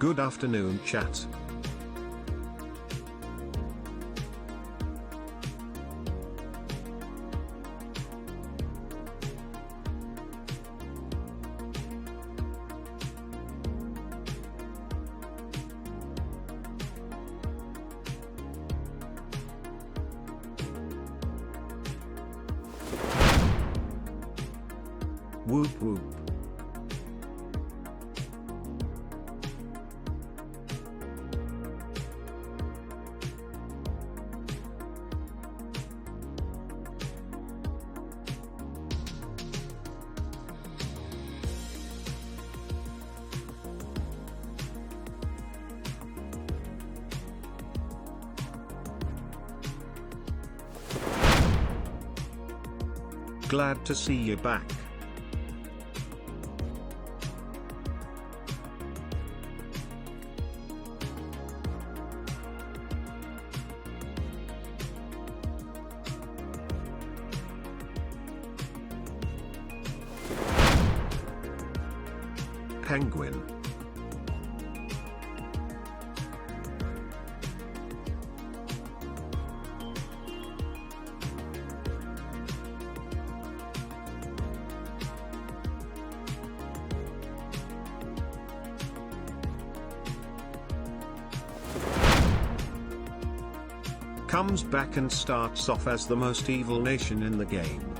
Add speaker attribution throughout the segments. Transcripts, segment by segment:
Speaker 1: Good afternoon, chat. Whoop whoop. Glad to see you back. Penguin. Comes back and starts off as the most evil nation in the game.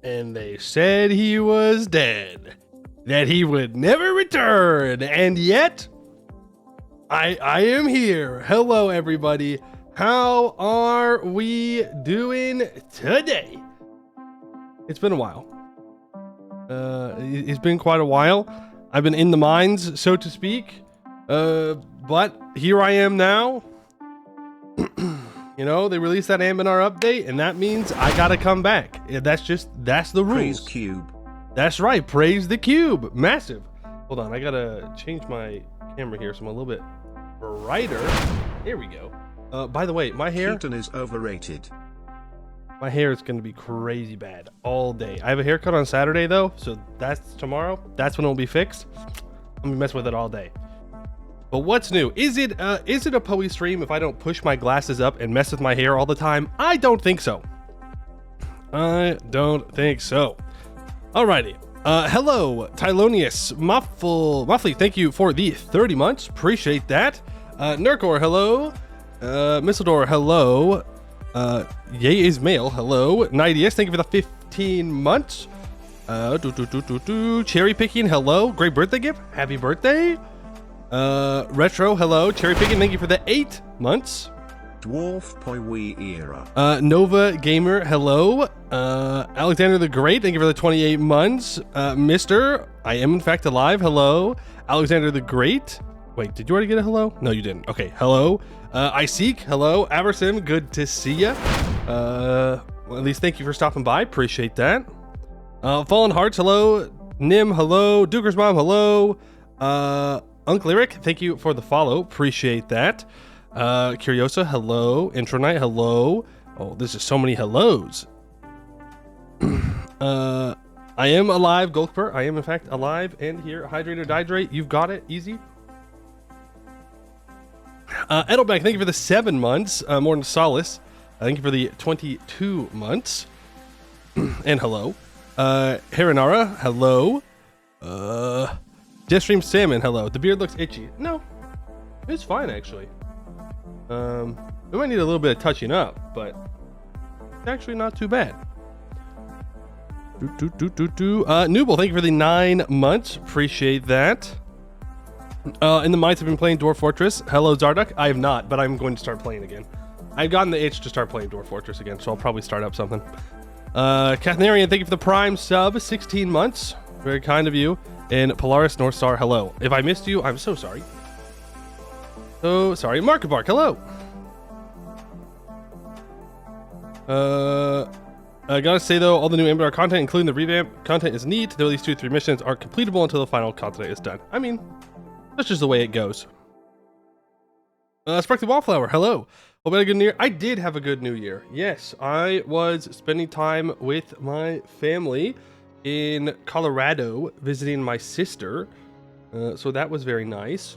Speaker 2: and they said he was dead, that he would never return, and yet I am here. Hello, everybody. How are we doing today? It's been a while. It's been quite a while. I've been in the mines, so to speak. But here I am now. You know, they released that Anbennar update, and that means I gotta come back. That's the rules.
Speaker 1: Praise Cube.
Speaker 2: That's right. Praise the cube. Massive. Hold on. I gotta change my camera here so I'm a little bit brighter. There we go. By the way, my hair...
Speaker 1: Keaton is overrated.
Speaker 2: My hair is going to be crazy bad all day. I have a haircut on Saturday, though, so that's tomorrow. That's when it'll be fixed. I'm going to mess with it all day. But what's new? Is it a Poe stream if I don't push my glasses up and mess with my hair all the time? I don't think so. I don't think so. Alrighty. Hello, Tylonius Muffly, thank you for the 30 months. Appreciate that. Nurkor, hello. Mistledor, hello. Yay is male, hello. Nidius, thank you for the 15 months. Cherry picking, hello. Great birthday gift, happy birthday. Retro, hello. Cherry picking, thank you for the 8 months.
Speaker 1: Dwarf Poiwi era.
Speaker 2: Nova Gamer, hello. Alexander the Great, thank you for the 28 months. Mr. I am in fact alive, hello. Alexander the Great. Wait, did you already get a hello? No, you didn't. Okay, hello. I Seek, hello. Aversim, good to see ya. Well, at least thank you for stopping by. Appreciate that. Fallen Hearts, hello. Nim, hello. Duker's Mom, hello. Uncle Lyric, thank you for the follow. Appreciate that. Curiosa, hello. Intronite, hello. Oh, this is so many hellos. I am alive, Golkper. I am in fact alive and here. Hydrate or Dihydrate, you've got it. Easy. Edelbeck, thank you for the 7 months. Morton Solace, thank you for the 22 months. And hello. Harinara, hello. Jetstream Salmon, hello. The beard looks itchy. No, it's fine actually. We might need a little bit of touching up, but it's actually not too bad. Nooble, thank you for the 9 months. Appreciate that. In the mines, I've been playing Dwarf Fortress. Hello, Zarduck. I have not, but I'm going to start playing again. I've gotten the itch to start playing Dwarf Fortress again, so I'll probably start up something. Cathnarian, thank you for the Prime sub, 16 months. Very kind of you. And Polaris North Star, hello. If I missed you, I'm so sorry. So sorry. Market Bark, hello. I gotta say though, all the new Anbennar content, including the revamp content, is neat. Though these 2 or 3 missions aren't completable until the final content is done. I mean, that's just the way it goes. Sparkly Wallflower, hello. Hope you had a good New Year. I did have a good New Year. Yes, I was spending time with my family in Colorado, visiting my sister. So that was very nice.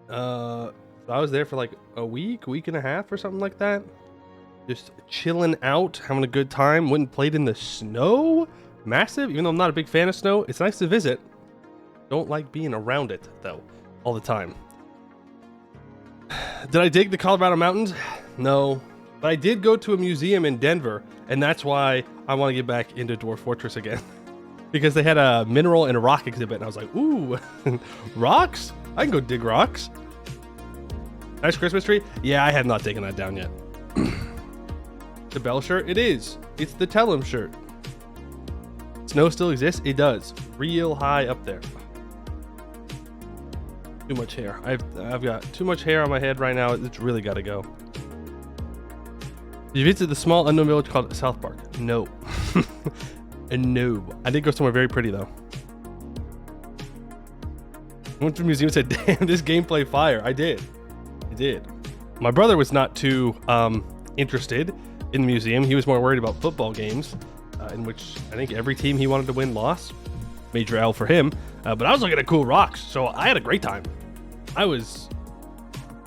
Speaker 2: I was there for like a week and a half or something like that. Just chilling out, having a good time. Went and played in the snow. Massive, even though I'm not a big fan of snow. It's nice to visit. Don't like being around it, though, all the time. Did I dig the Colorado mountains? No. But I did go to a museum in Denver, and that's why I want to get back into Dwarf Fortress again. Because they had a mineral and a rock exhibit, and I was like, ooh, rocks? I can go dig rocks. Nice Christmas tree? Yeah, I have not taken that down yet. The Bell shirt? It is. It's the Tell 'em shirt. Snow still exists? It does. Real high up there. Too much hair. I've got too much hair on my head right now. It's really got to go. Did you visit the small unknown village called South Park? No. No. I did go somewhere very pretty though. I went to the museum and said, damn, this gameplay fire. I did. My brother was not too interested in the museum. He was more worried about football games, in which I think every team he wanted to win lost. Major L for him. But I was looking at cool rocks, so I had a great time. I was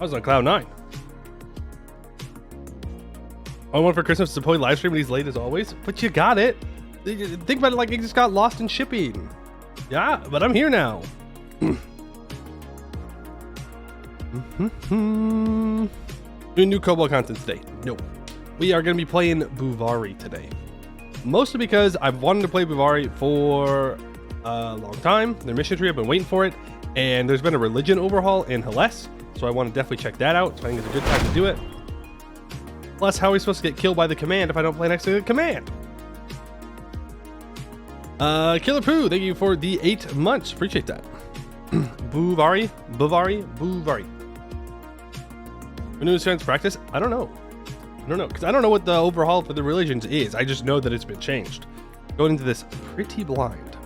Speaker 2: on cloud 9. All I want for Christmas is to play live stream, and he's late as always. But you got it. Think about it like it just got lost in shipping. Yeah, but I'm here now. Doing new Cobalt content today. No. We are going to be playing Bhuvauri today. mostly because I've wanted to play Bhuvauri for a long time. Their mission tree, I've been waiting for it, and there's been a religion overhaul in Helles, so I want to definitely check that out. So I think it's a good time to do it. Plus, how are we supposed to get killed by the command if I don't play next to the command? Killer Pooh, thank you for the 8 months. Appreciate that. Bhuvauri. When do students practice? I don't know. Because I don't know what the overhaul for the religions is. I just know that it's been changed. Going into this pretty blind.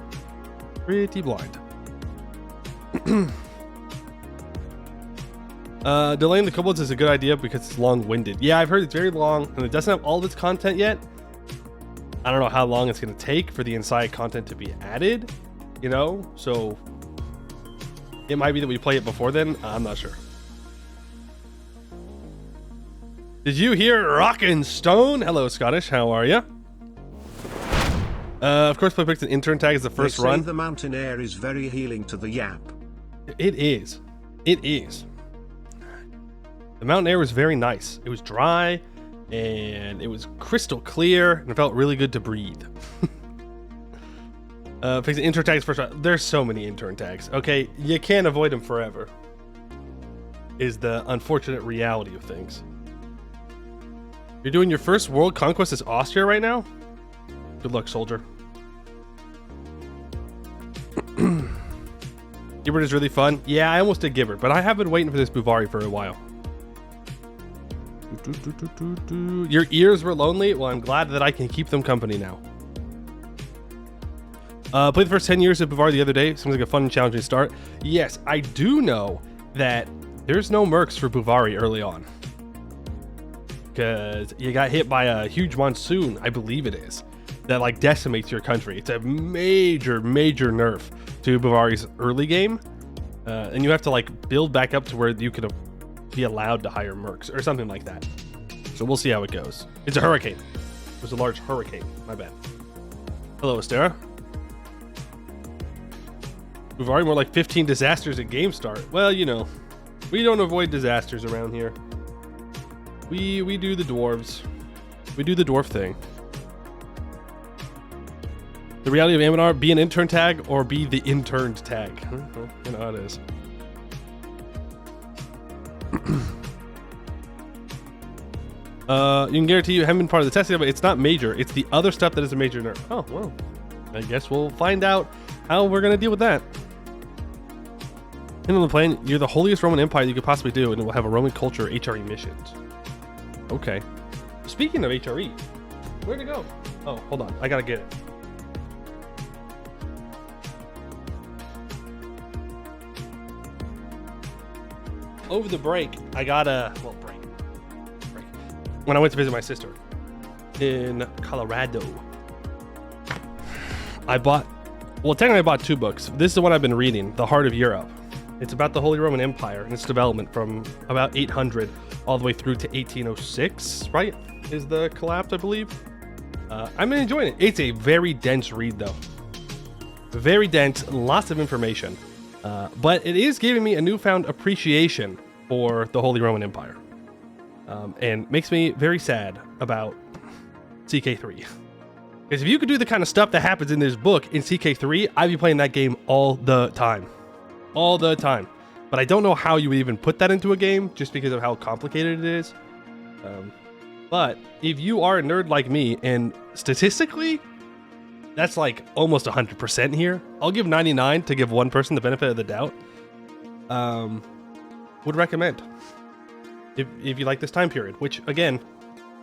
Speaker 2: Delaying the kobolds is a good idea because it's long-winded. Yeah, I've heard it's very long and it doesn't have all of its content yet. I don't know how long it's going to take for the inside content to be added, you know? So it might be that we play it before then. I'm not sure. Did you hear Rockin' Stone? Hello, Scottish. How are you? Of course, play picked an intern tag as the first
Speaker 1: They say
Speaker 2: run.
Speaker 1: the mountain air is very healing to the Yap.
Speaker 2: It is. It is. The mountain air was very nice. It was dry and it was crystal clear and it felt really good to breathe. Picked an intern tags first run. There's so many intern tags. Okay, you can't avoid them forever. Is the unfortunate reality of things. You're doing your first world conquest as Austria right now? Good luck, soldier. Gibbert is really fun. Yeah, I almost did Gibbert, but I have been waiting for this Bhuvauri for a while. Your ears were lonely? Well, I'm glad that I can keep them company now. Played the first 10 years of Bhuvauri the other day. Seems like a fun and challenging start. Yes, I do know that there's no mercs for Bhuvauri early on. Because you got hit by a huge monsoon, I believe it is, that like decimates your country. It's a major nerf to Bhuvauri's early game, and you have to like build back up to where you could be allowed to hire mercs or something like that. So we'll see how it goes. It's a hurricane. It was a large hurricane. My bad. Hello, Astera. Bhuvauri more like 15 disasters at game start. Well, you know, we don't avoid disasters around here. We do the dwarves. We do the dwarf thing. The reality of Anbennar, be an intern tag or be the interned tag. You know how it is. You can guarantee you haven't been part of the testing, but it's not major. It's the other stuff that is a major nerf. Oh, well. I guess we'll find out how we're going to deal with that. And on the plane, you're the holiest Roman Empire you could possibly do, and it will have a Roman culture HRE missions. Okay. Speaking of HRE, where'd it go? Oh, hold on. I gotta get it. Over the break, I got a... Well, break. When I went to visit my sister in Colorado, I bought... Well, technically I bought 2 books. This is the one I've been reading, The Heart of Europe. It's about the Holy Roman Empire and its development from about 800 all the way through to 1806, right? Is the collapse, I believe. I've been enjoying it. It's a very dense read, though. Very dense, lots of information. But it is giving me a newfound appreciation for the Holy Roman Empire. And makes me very sad about CK3. Because if you could do the kind of stuff that happens in this book in CK3, I'd be playing that game all the time. All the time. But I don't know how you would even put that into a game just because of how complicated it is. But if you are a nerd like me, and statistically, that's like almost 100% here. I'll give 99 to give one person the benefit of the doubt. Would recommend. If you like this time period, which again,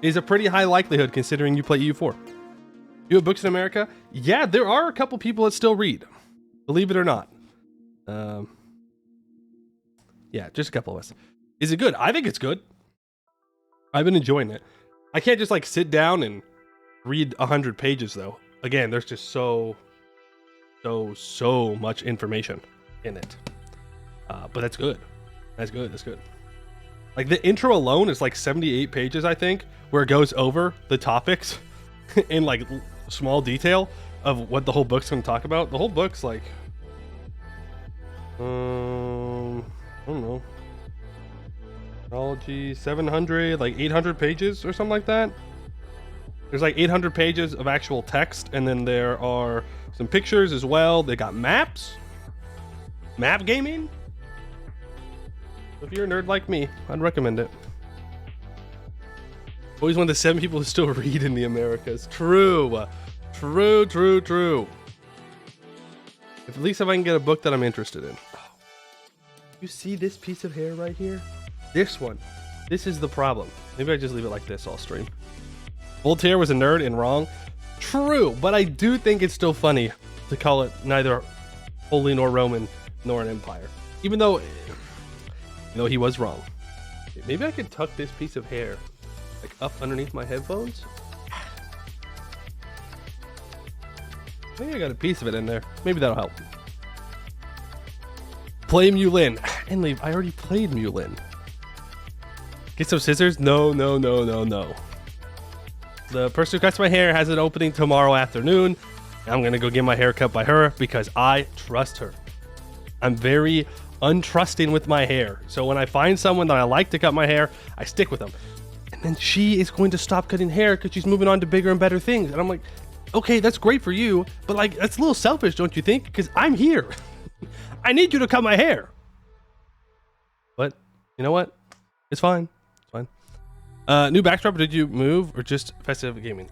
Speaker 2: is a pretty high likelihood considering you play EU4. You have books in America? Yeah, there are a couple people that still read. Believe it or not. Yeah, just a couple of us. Is it good? I think it's good. I've been enjoying it. I can't just like sit down and read 100 pages though. Again, there's just so much information in it. But that's good. That's good. Like the intro alone is like 78 pages, I think, where it goes over the topics in like small detail of what the whole book's going to talk about. The whole book's like, I don't know, chronology 700, like 800 pages or something like that. There's like 800 pages of actual text, and then there are some pictures as well. They got maps, map gaming. If you're a nerd like me, I'd recommend it. Always one of the 7 people who still read in the Americas. True. At least if I can get a book that I'm interested in. You see this piece of hair right here? This one. This is the problem. Maybe I just leave it like this all stream. Voltaire was a nerd and wrong. True, but I do think it's still funny to call it neither holy nor Roman nor an empire. Even though he was wrong. Maybe I could tuck this piece of hair like up underneath my headphones. Maybe I got a piece of it in there. Maybe that'll help. Play Mulin. And leave. I already played Mulin. Get some scissors? No. The person who cuts my hair has an opening tomorrow afternoon. I'm going to go get my hair cut by her because I trust her. I'm very untrusting with my hair. So when I find someone that I like to cut my hair, I stick with them. And then she is going to stop cutting hair because she's moving on to bigger and better things. And I'm like, okay, that's great for you. But like, that's a little selfish, don't you think? Because I'm here. I need you to cut my hair. But you know what? It's fine. New backdrop, did you move or just festive gaming?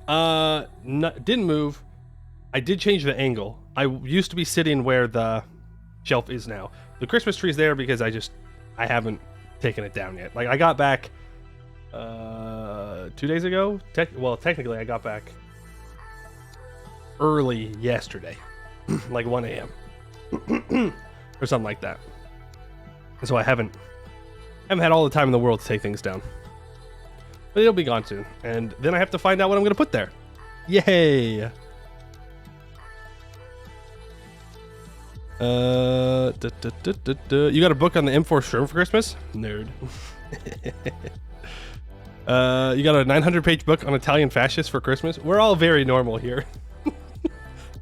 Speaker 2: Didn't move. I did change the angle. I used to be sitting where the shelf is now. The Christmas tree is there because I haven't taken it down yet. Like I got back 2 days ago. Technically I got back early yesterday, like 1 a.m. or something like that. And so I haven't had all the time in the world to take things down. But it'll be gone soon. And then I have to find out what I'm going to put there. Yay! You got a book on the M4 shrimp for Christmas? Nerd. You got a 900-page book on Italian fascists for Christmas? We're all very normal here.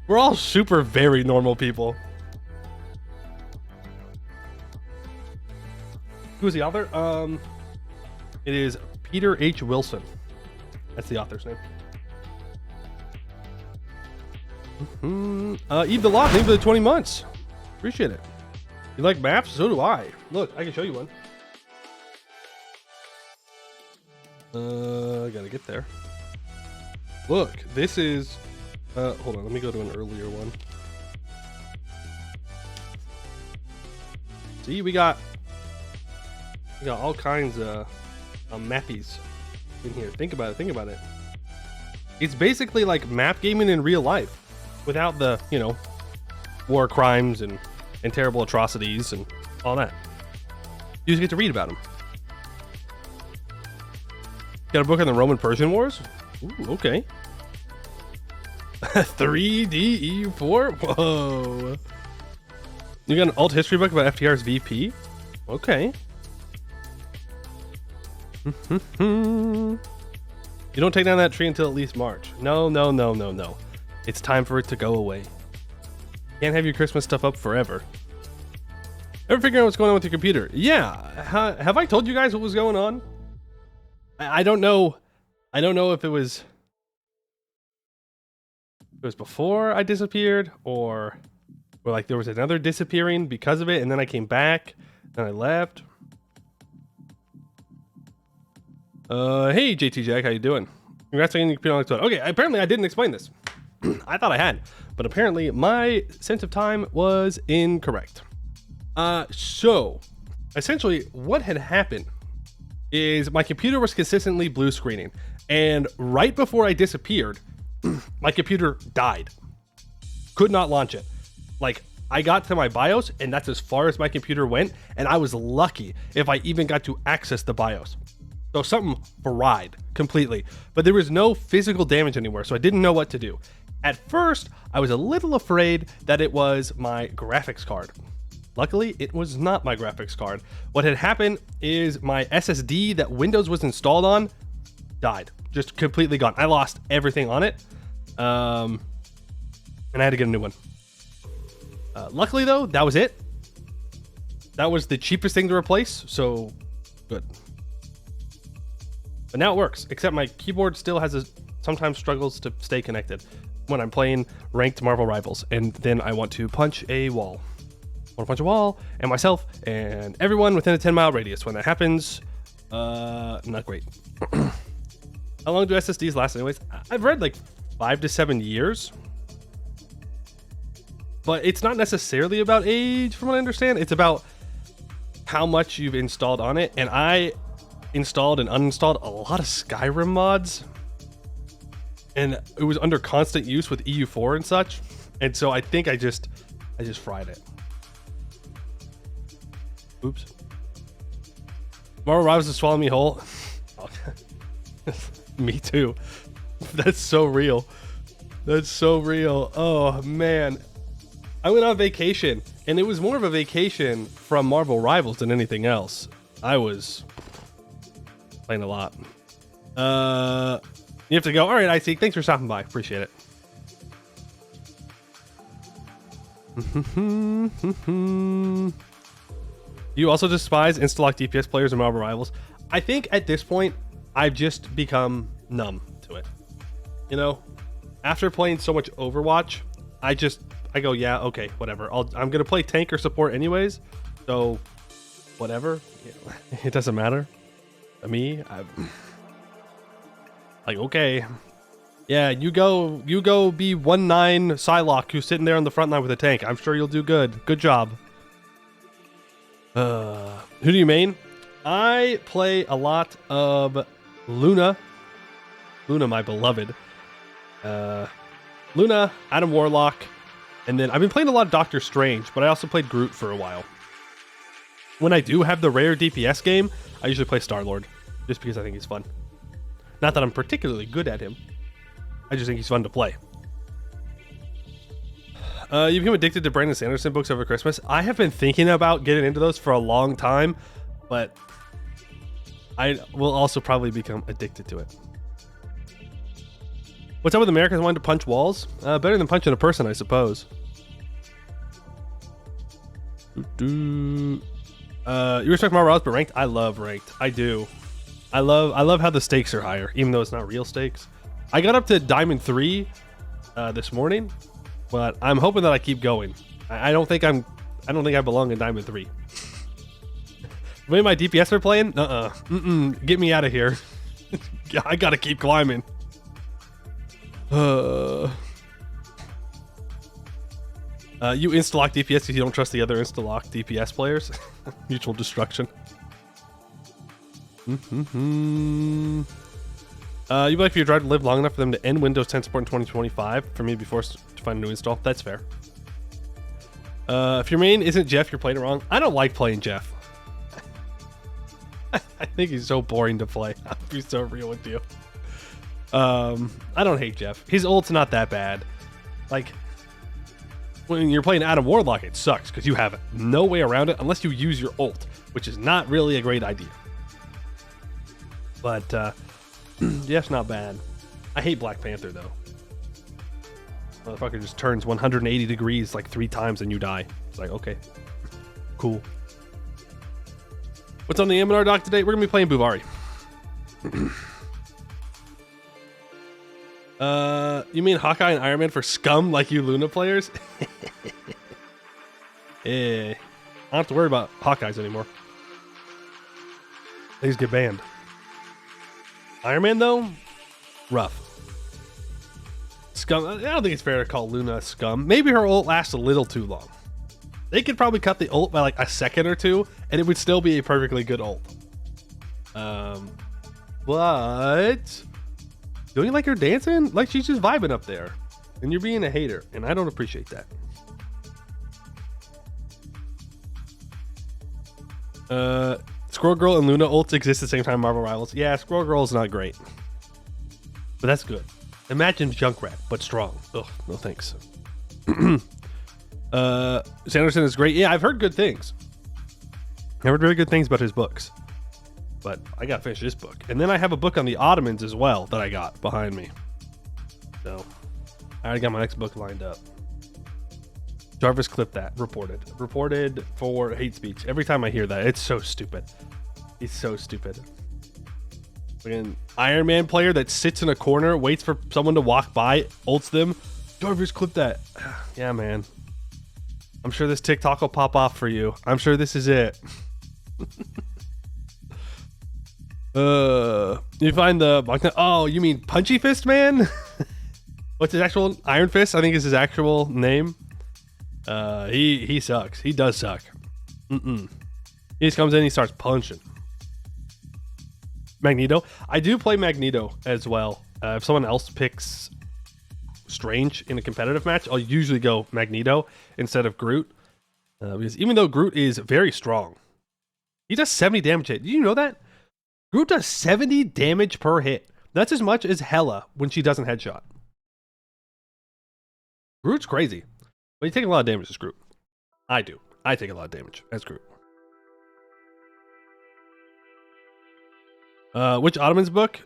Speaker 2: We're all super very normal people. Who's the author? It is Peter H. Wilson. That's the author's name. Eve the Lock, thank you for the 20 months. Appreciate it. You like maps? So do I. Look, I can show you one. I gotta get there. Look, this is... hold on, let me go to an earlier one. See, we got all kinds of mappies in here. Think about it. It's basically like map gaming in real life without the, war crimes and terrible atrocities and all that. You just get to read about them. Got a book on the Roman Persian Wars? Ooh, okay. 3D EU4? Whoa. You got an alt history book about FDR's VP? Okay. You don't take down that tree until at least March. No. It's time for it to go away. Can't have your Christmas stuff up forever. Ever figure out what's going on with your computer? Yeah. Have I told you guys what was going on? I don't know. I don't know if it was before I disappeared or like there was another disappearing because of it and then I came back, then I left. Hey JT Jack, how you doing? Congrats on getting your computer on Xbox. Okay, apparently I didn't explain this. I thought I had, but apparently my sense of time was incorrect. So essentially what had happened is my computer was consistently blue screening, and right before I disappeared, my computer died. Could not launch it. Like, I got to my BIOS, and that's as far as my computer went, and I was lucky if I even got to access the BIOS. So something fried completely, but there was no physical damage anywhere, so I didn't know what to do. At first, I was a little afraid that it was my graphics card. Luckily, it was not my graphics card. What had happened is my SSD that Windows was installed on died. Just completely gone. I lost everything on it. And I had to get a new one. Luckily, though, that was it. That was the cheapest thing to replace, so good. But now it works, except my keyboard still has a sometimes struggles to stay connected when I'm playing ranked Marvel Rivals, and then I want to punch a wall. I want to punch a wall, and myself, and everyone within a 10-mile radius. When that happens, not great. How long do SSDs last anyways? I've read like 5 to 7 years. But it's not necessarily about age, from what I understand. It's about how much you've installed on it. And I installed and uninstalled a lot of Skyrim mods. And it was under constant use with EU4 and such. And so I think I just fried it. Oops. Marvel Rivals is swallowing me whole. Me too. That's so real. That's so real. Oh, man. I went on vacation, and it was more of a vacation from Marvel Rivals than anything else. I was playing a lot. You have to go. All right, IC. Thanks for stopping by. Appreciate it. You also despise Instalock DPS players and Marvel Rivals. I think at this point, I've just become numb to it. You know, after playing so much Overwatch, I go, yeah, okay, whatever. I'm gonna play tank or support anyways, so whatever. It doesn't matter to me. I'm like, okay, yeah, you go be 1-9 Psylocke who's sitting there on the front line with a tank. I'm sure you'll do good. Good job. Who do you main? I play a lot of Luna, my beloved. Luna, Adam Warlock. And then I've been playing a lot of Doctor Strange, but I also played Groot for a while. When I do have the rare DPS game, I usually play Star-Lord, just because I think he's fun. Not that I'm particularly good at him. I just think he's fun to play. You became addicted to Brandon Sanderson books over Christmas. I have been thinking about getting into those for a long time, but I will also probably become addicted to it. What's up with Americans wanting to punch walls? Better than punching a person, I suppose. You respect Marvel Rivals, but ranked? I love ranked. I do. I love how the stakes are higher, even though it's not real stakes. I got up to Diamond 3 this morning, but I'm hoping that I keep going. I don't think I belong in Diamond 3. The way my DPS are playing? Get me out of here. I gotta keep climbing. You insta-lock DPS because you don't trust the other insta-lock DPS players. Mutual destruction. You like if you drive to live long enough for them to end Windows 10 support in 2025. For me, to be forced to find a new install. That's fair. If your main isn't Jeff, you're playing it wrong. I don't like playing Jeff. I think he's so boring to play. I'll be so real with you. I don't hate Jeff. His ult's not that bad. Like, when you're playing Adam Warlock, it sucks because you have no way around it unless you use your ult, which is not really a great idea. But Jeff's not bad. I hate Black Panther though. Motherfucker just turns 180 degrees like 3 times and you die. It's like, okay, cool. What's on the Anbennar doc today? We're gonna be playing Bhuvauri. You mean Hawkeye and Iron Man for scum like you Luna players? Yeah, I don't have to worry about Hawkeyes anymore. They just get banned. Iron Man though, rough. Scum. I don't think it's fair to call Luna scum. Maybe her ult lasts a little too long. They could probably cut the ult by like a second or two, and it would still be a perfectly good ult. But don't you like her dancing? Like she's just vibing up there, and you're being a hater, and I don't appreciate that. Squirrel Girl and Luna ults exist at the same time. Marvel Rivals. Yeah, Squirrel Girl is not great, but that's good. Imagine Junkrat, but strong. Ugh, no thanks. Sanderson is great. Yeah, I've heard good things. I've heard very good things about his books. But I gotta finish this book. And then I have a book on the Ottomans as well that I got behind me. So I already got my next book lined up. Jarvis clipped that. Reported. Reported for hate speech. Every time I hear that, it's so stupid. It's so stupid. An Iron Man player that sits in a corner, waits for someone to walk by, ults them. Jarvis, clip that. Yeah, man. I'm sure this TikTok will pop off for you. I'm sure this is it. You find the... Oh, you mean Punchy Fist Man? What's his actual... Iron Fist, I think is his actual name. He sucks. He does suck. He just comes in, he starts punching. Magneto. I do play Magneto as well. If someone else picks Strange in a competitive match, I'll usually go Magneto instead of Groot. Because even though Groot is very strong, he does 70 damage hit. Did you know that? Groot does 70 damage per hit. That's as much as Hela when she doesn't headshot. Groot's crazy. But you take a lot of damage as Groot. I do. I take a lot of damage as Groot. Which Ottoman's book?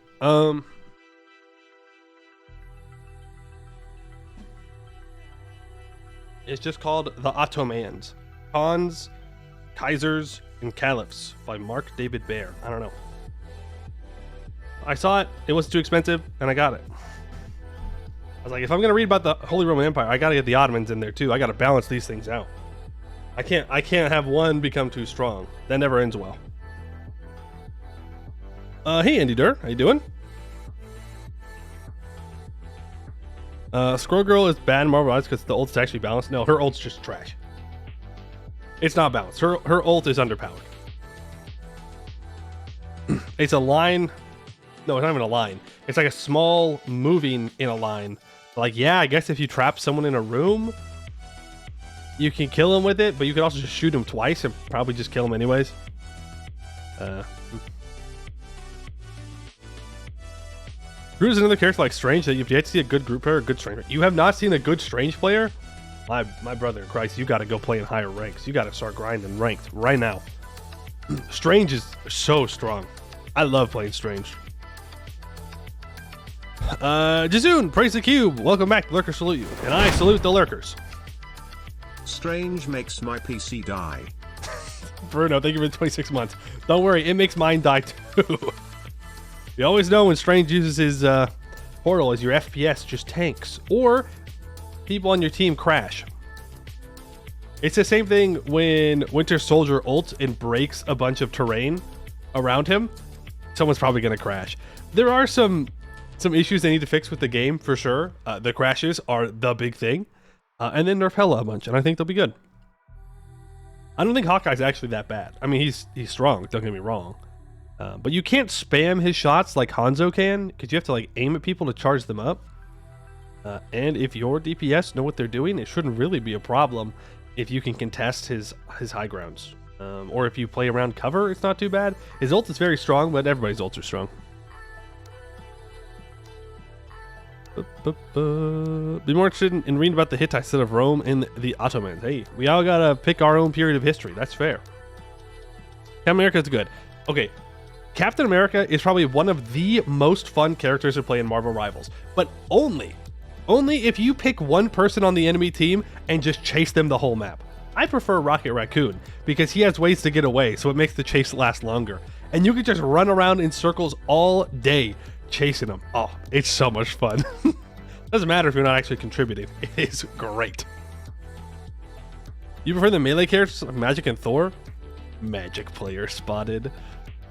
Speaker 2: It's just called The Ottomans. Khans, Kaisers, and Caliphs by Mark David Baer. I don't know. I saw it. It wasn't too expensive, and I got it. I was like, if I'm gonna read about the Holy Roman Empire, I gotta get the Ottomans in there too. I gotta balance these things out. I can't have one become too strong. That never ends well. Hey Andy Durr, how you doing? Squirrel Girl is bad in Marvel Rise because the ult's actually balanced. No, her ult's just trash. It's not balanced. Her ult is underpowered. It's a line. No, it's not even a line. It's like a small moving in a line. Like, yeah, I guess if you trap someone in a room, you can kill him with it, but you can also just shoot him twice and probably just kill him anyways. Groot is another character like Strange that you've yet to see a good group player or a good Strange player. You have not seen a good Strange player? My brother in Christ, you got to go play in higher ranks. You got to start grinding ranked right now. Strange is so strong. I love playing Strange. Jazoon, praise the cube. Welcome back. Lurkers salute you. And I salute the lurkers.
Speaker 1: Strange makes my PC die.
Speaker 2: Bruno, thank you for the 26 months. Don't worry, it makes mine die too. You always know when Strange uses his portal as your FPS just tanks, or people on your team crash. It's the same thing when Winter Soldier ults and breaks a bunch of terrain around him. Someone's probably going to crash. There are some issues they need to fix with the game for sure. The crashes are the big thing. And then nerf Hela a bunch, and I think they'll be good. I don't think Hawkeye's actually that bad. I mean, he's strong, don't get me wrong. But you can't spam his shots like Hanzo can, because you have to like aim at people to charge them up. And if your DPS know what they're doing, it shouldn't really be a problem if you can contest his high grounds. Or if you play around cover, it's not too bad. His ult is very strong, but everybody's ults are strong. Be more interested in reading about the Hittites instead of Rome and the Ottomans. Hey, we all gotta pick our own period of history. That's fair. Captain America is good. Okay, Captain America is probably one of the most fun characters to play in Marvel Rivals, but only if you pick one person on the enemy team and just chase them the whole map. I prefer Rocket Raccoon because he has ways to get away, so it makes the chase last longer. And you can just run around in circles all day chasing them. Oh, it's so much fun. Doesn't matter if you're not actually contributing. It is great. You prefer the melee characters like Magic and Thor? Magic player spotted.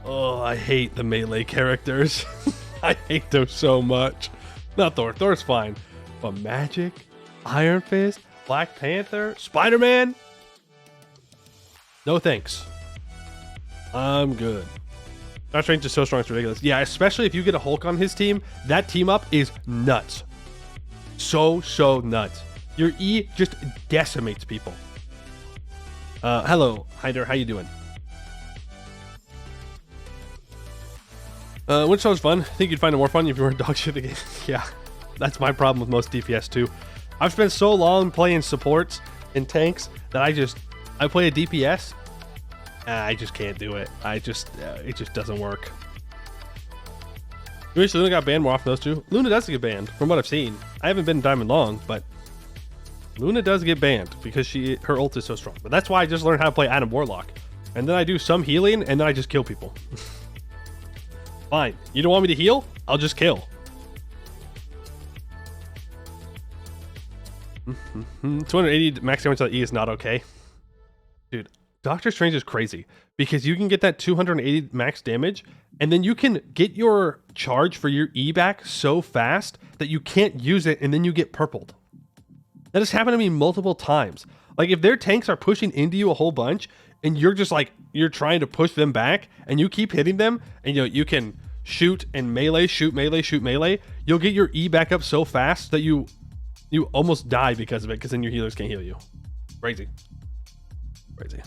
Speaker 2: Oh, I hate the melee characters. I hate those so much. Not Thor. Thor's fine. But Magic, Iron Fist, Black Panther, Spider-Man? No thanks. I'm good. Doctor Strange is so strong, it's ridiculous. Yeah, especially if you get a Hulk on his team, that team up is nuts. So nuts. Your E just decimates people. Hello, Hyder, how you doing? Which sounds fun. I think you'd find it more fun if you weren't dog shit the game. Yeah, that's my problem with most DPS too. I've spent so long playing supports and tanks that I play a DPS. I just can't do it. It just doesn't work. You wish Luna got banned more often, those two? Luna does get banned, from what I've seen. I haven't been Diamond long, but Luna does get banned because her ult is so strong. But that's why I just learned how to play Adam Warlock. And then I do some healing, and then I just kill people. Fine. You don't want me to heal? I'll just kill. 280 max damage on E is not okay. Dude, Doctor Strange is crazy because you can get that 280 max damage and then you can get your charge for your E back so fast that you can't use it and then you get purpled. That has happened to me multiple times. Like if their tanks are pushing into you a whole bunch and you're just like, you're trying to push them back and you keep hitting them and you can shoot and melee, shoot melee, shoot melee, you'll get your E back up so fast that you almost die because of it, because then your healers can't heal you. Crazy. Crazy.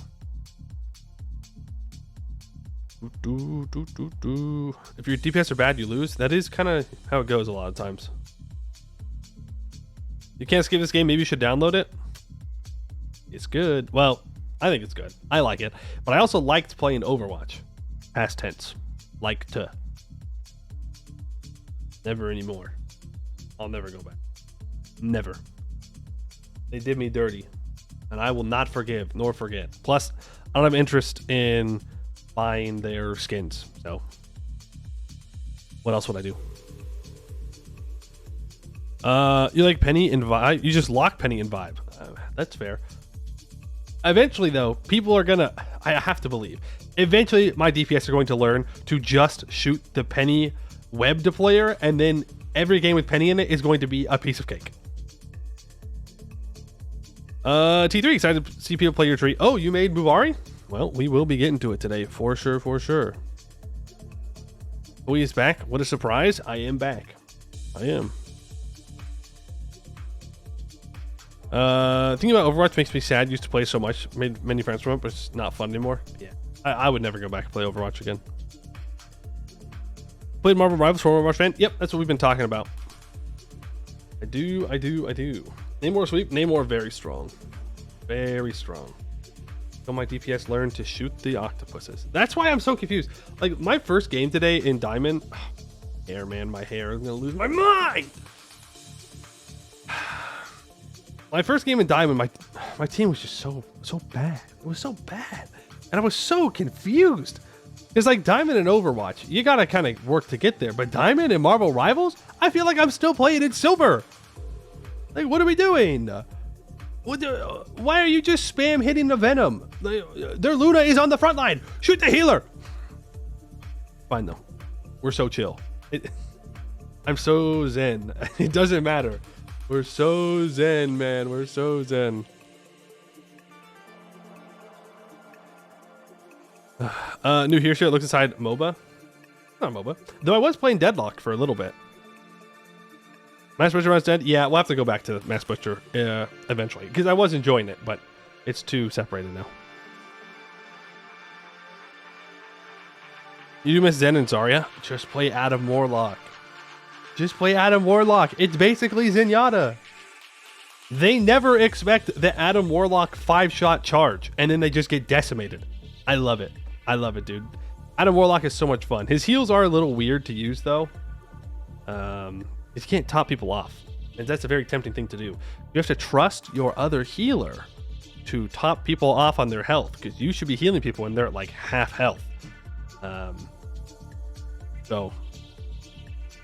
Speaker 2: If your DPS are bad, you lose. That is kind of how it goes a lot of times. You can't skip this game. Maybe you should download it. It's good. Well, I think it's good. I like it. But I also liked playing Overwatch. Past tense. Like to. Never anymore. I'll never go back. Never. They did me dirty. And I will not forgive nor forget. Plus, I don't have interest in buying their skins. So, what else would I do? You like Penny and Vibe? You just lock Penny and Vibe. That's fair. Eventually, though, people are gonna... I have to believe. Eventually, my DPS are going to learn to just shoot the Penny web deployer, and then every game with Penny in it is going to be a piece of cake. T3, excited to see people play your tree. Oh, you made Bhuvauri? Well, we will be getting to it today, for sure, for sure. Oh, he's back. What a surprise. I am back. I am. Thinking about Overwatch makes me sad. Used to play so much. Made many friends from it, but it's not fun anymore. Yeah. I would never go back and play Overwatch again. Played Marvel Rivals for Overwatch fan? Yep, that's what we've been talking about. I do. Namor sweep. Namor very strong. Very strong. So my DPS learned to shoot the octopuses. That's why I'm so confused. Like my first game today in Diamond. Hair, man, my hair is gonna lose my mind. My first game in Diamond, my team was just so bad. It was so bad, and I was so confused. It's like Diamond and Overwatch, you gotta kind of work to get there. But Diamond and Marvel Rivals, I feel like I'm still playing in Silver. Like, what are we doing? Why are you just spam hitting the Venom? Their Luna is on the front line. Shoot the healer. Fine though. We're so chill. I'm so zen. It doesn't matter. We're so zen, man. We're so zen. New here shit looks inside MOBA. Not MOBA. Though I was playing Deadlock for a little bit. Mass Butcher runs dead? Yeah, we'll have to go back to Mass Butcher eventually. Because I was enjoying it, but it's too separated now. You do miss Zen and Zarya? Just play Adam Warlock. Just play Adam Warlock. It's basically Zenyatta. They never expect the Adam Warlock 5-shot charge, and then they just get decimated. I love it. I love it, dude. Adam Warlock is so much fun. His heals are a little weird to use, though. You can't top people off, and that's a very tempting thing to do. You have to trust your other healer to top people off on their health, because you should be healing people when they're at like half health. So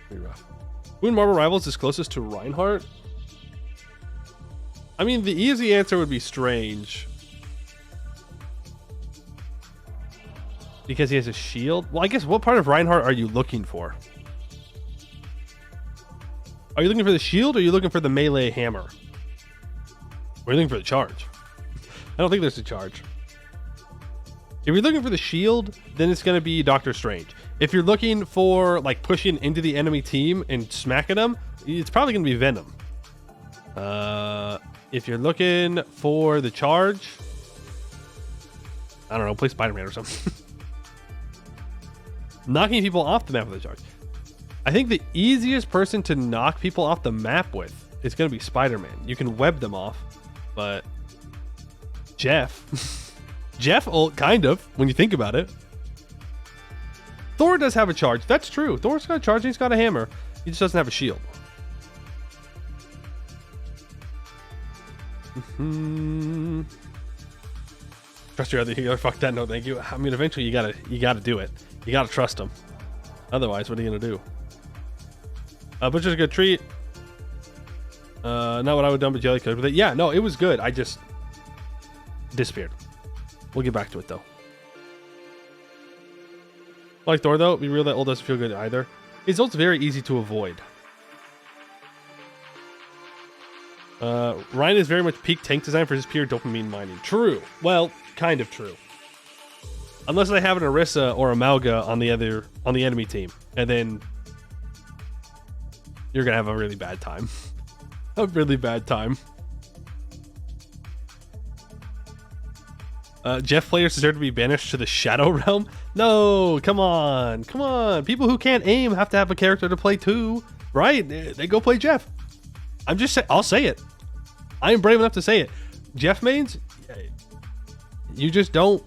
Speaker 2: pretty rough. Who in Marvel Rivals is closest to Reinhardt? I mean, the easy answer would be Strange, because he has a shield. Well, I guess what part of Reinhardt are you looking for? Are you looking for the shield, or are you looking for the melee hammer? Or are you looking for the charge? I don't think there's a charge. If you're looking for the shield, then it's going to be Doctor Strange. If you're looking for like pushing into the enemy team and smacking them, it's probably going to be Venom. If you're looking for the charge, I don't know, play Spider-Man or something. Knocking people off the map with the charge. I think the easiest person to knock people off the map with is going to be Spider-Man. You can web them off, but Jeff, kind of, when you think about it. Thor does have a charge. That's true. Thor's got a charge. He's got a hammer. He just doesn't have a shield. Trust your other healer. Fuck that. No, thank you. I mean, eventually you gotta do it. You gotta trust him. Otherwise, what are you gonna do? Butcher's a good treat. Not what I would have done, but jelly cooked with it. Yeah, no, it was good. I just disappeared. We'll get back to it though. Like Thor though, be real, that ult doesn't feel good either. His ult's very easy to avoid. Ryan is very much peak tank design for his pure dopamine mining. True. Well, kind of true. Unless they have an Orisa or a Malga on the enemy team, and then you're gonna have a really bad time. A really bad time. Jeff players deserve to be banished to the Shadow Realm. No, come on, come on. People who can't aim have to have a character to play too, right? They go play Jeff. I'm just saying. I'll say it. I am brave enough to say it. Jeff mains, you just don't.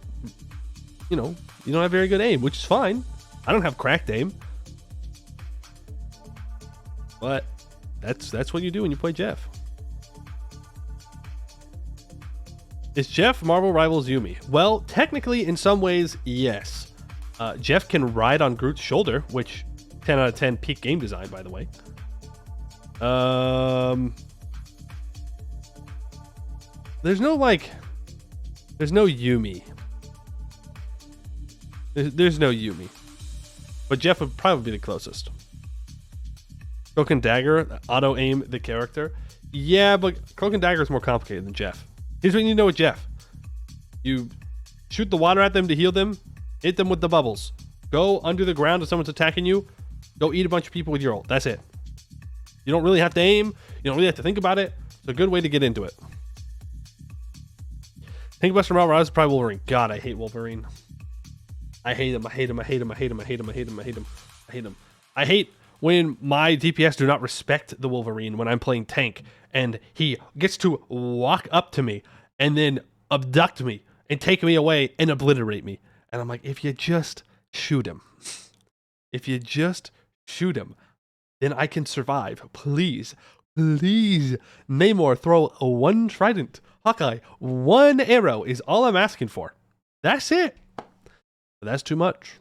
Speaker 2: You know, you don't have very good aim, which is fine. I don't have cracked aim, but that's what you do when you play Jeff. Is Jeff Marvel Rivals Yumi? Well, technically, in some ways, yes. Jeff can ride on Groot's shoulder, which 10 out of 10 peak game design, by the way. There's no Yumi. There's no Yumi. But Jeff would probably be the closest. Cloak and Dagger, auto aim the character. Yeah, but Cloak and Dagger is more complicated than Jeff. Here's what you need to know with Jeff. You shoot the water at them to heal them, hit them with the bubbles. Go under the ground if someone's attacking you, go eat a bunch of people with your ult. That's it. You don't really have to aim. You don't really have to think about it. It's a good way to get into it. Think Buster Marvel is probably Wolverine. God, I hate Wolverine. I hate him. I hate him. I hate him. I hate him. I hate him. I hate him. I hate him. I hate him. I hate when my DPS do not respect the Wolverine when I'm playing tank and he gets to walk up to me and then abduct me and take me away and obliterate me. And I'm like, if you just shoot him, if you just shoot him, then I can survive. Please, please. Namor, throw a one trident. Hawkeye, one arrow is all I'm asking for. That's it. But that's too much.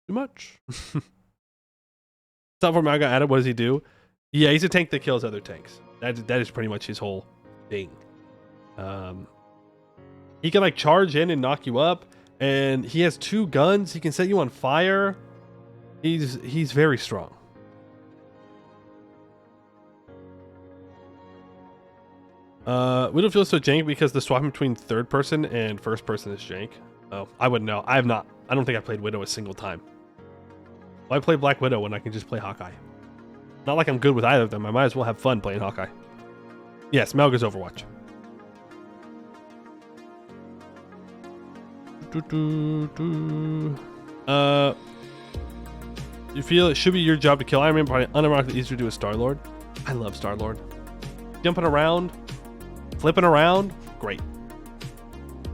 Speaker 2: Too much. Top 4 Mal got added. What does he do? Yeah, he's a tank that kills other tanks. That is pretty much his whole thing. He can like charge in and knock you up, and he has 2 guns. He can set you on fire. He's very strong. We don't feel so jank because the swapping between third person and first person is jank. Oh, I wouldn't know. I have not. I don't think I played Widow a single time. Why play Black Widow when I can just play Hawkeye? Not like I'm good with either of them. I might as well have fun playing Hawkeye. Yes, Malga's Overwatch. You feel it should be your job to kill Iron Man, but unironically easier to do with Star-Lord. I love Star-Lord. Jumping around, flipping around, great.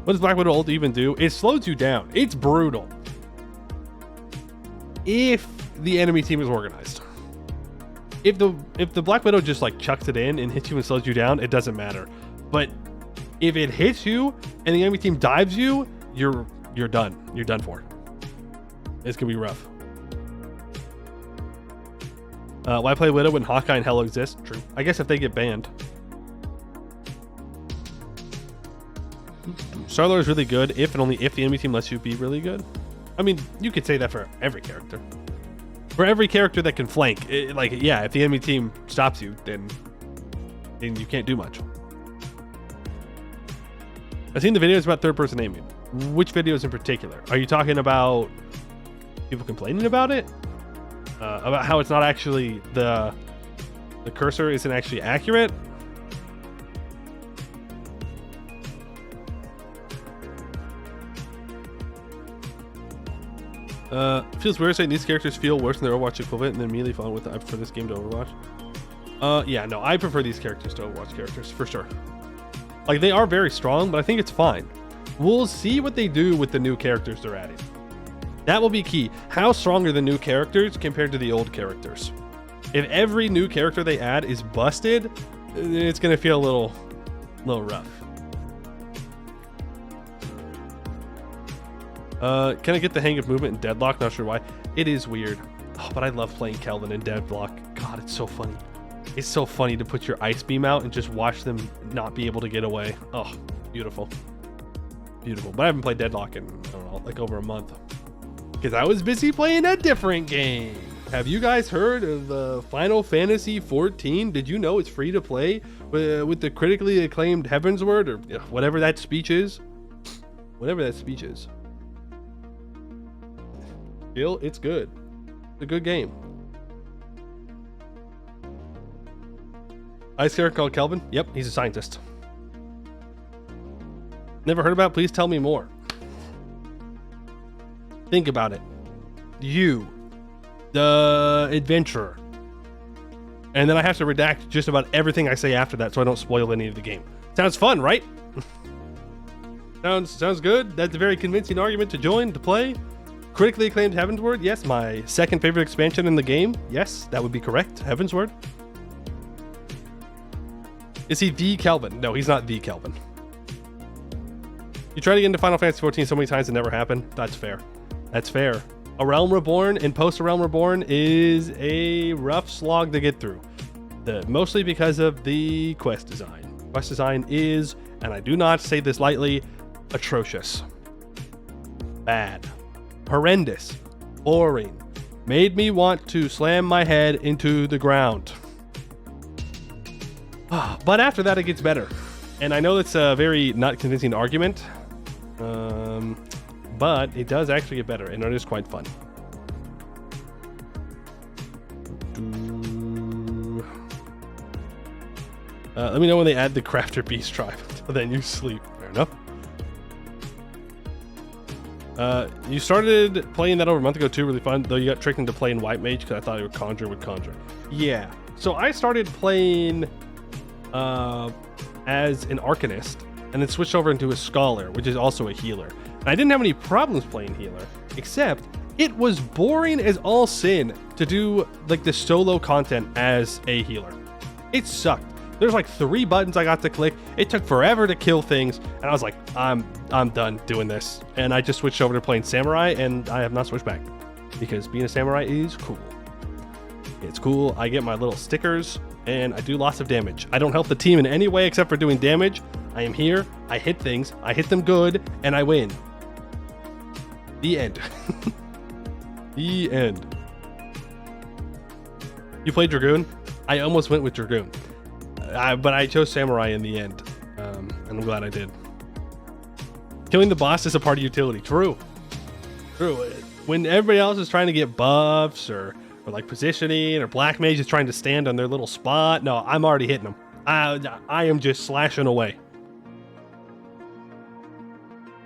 Speaker 2: What does Black Widow ult even do? It slows you down. It's brutal. If the enemy team is organized. If the Black Widow just like chucks it in and hits you and slows you down, it doesn't matter. But if it hits you and the enemy team dives you, you're done. You're done for. It's gonna be rough. Why play Widow when Hawkeye and Hell exist? True. I guess if they get banned. Star-Lord is really good if and only if the enemy team lets you be really good. I mean, you could say that for every character. For every character that can flank, yeah, if the enemy team stops you, then you can't do much. I've seen the videos about third-person aiming. Which videos in particular? Are you talking about people complaining about it? About how it's not actually the cursor isn't actually accurate? Feels weird saying these characters feel worse than their Overwatch equivalent and then immediately following with for this game to Overwatch. Yeah, no, I prefer these characters to Overwatch characters for sure. Like, they are very strong, but I think it's fine. We'll see what they do with the new characters they're adding. That will be key. How strong are the new characters compared to the old characters? If every new character they add is busted, it's gonna feel a little rough. Can I get the hang of movement and deadlock? Not sure why. It is weird. Oh, but I love playing Kelvin and Deadlock. God, it's so funny. It's so funny to put your ice beam out and just watch them not be able to get away. Oh, beautiful. Beautiful. But I haven't played Deadlock in, I don't know, like over a month. Because I was busy playing a different game. Have you guys heard of Final Fantasy 14? Did you know it's free to play with the critically acclaimed Heavensward, or whatever that speech is? Whatever that speech is. Still, it's good. It's a good game. Ice character called Kelvin? Yep, he's a scientist. Never heard about it? Please tell me more. Think about it. You, the adventurer. And then I have to redact just about everything I say after that so I don't spoil any of the game. Sounds fun, right? Sounds good. That's a very convincing argument to join, to play. Critically acclaimed Heavensward? Yes. My second favorite expansion in the game? Yes, that would be correct. Heavensward. Is he the Kelvin? No, he's not the Kelvin. You tried to get into Final Fantasy 14 so many times it never happened. That's fair. That's fair. A Realm Reborn and post A Realm Reborn is a rough slog to get through. Mostly because of the quest design. Quest design is, and I do not say this lightly, atrocious. Bad. Horrendous. Boring. Made me want to slam my head into the ground. But after that, it gets better. And I know it's a very not convincing argument, but it does actually get better, and it is quite fun. Let me know when they add the Crafter Beast tribe. Then you sleep. Fair enough. You started playing that over a month ago too, really fun, though you got tricked into playing White Mage because I thought it would conjure. Yeah. So I started playing as an Arcanist, and then switched over into a Scholar, which is also a healer. And I didn't have any problems playing healer, except it was boring as all sin to do like the solo content as a healer. It sucked. There's like 3 buttons I got to click. It took forever to kill things, and I was like, I'm done doing this. And I just switched over to playing Samurai, and I have not switched back because being a Samurai is cool. It's cool. I get my little stickers, and I do lots of damage. I don't help the team in any way except for doing damage. I am here. I hit things. I hit them good, and I win. The end. The end. You played Dragoon? I almost went with Dragoon. But I chose Samurai in the end. And I'm glad I did. Killing the boss is a part of utility. True. True. When everybody else is trying to get buffs or like positioning, or Black Mage is trying to stand on their little spot, no, I'm already hitting them. I am just slashing away.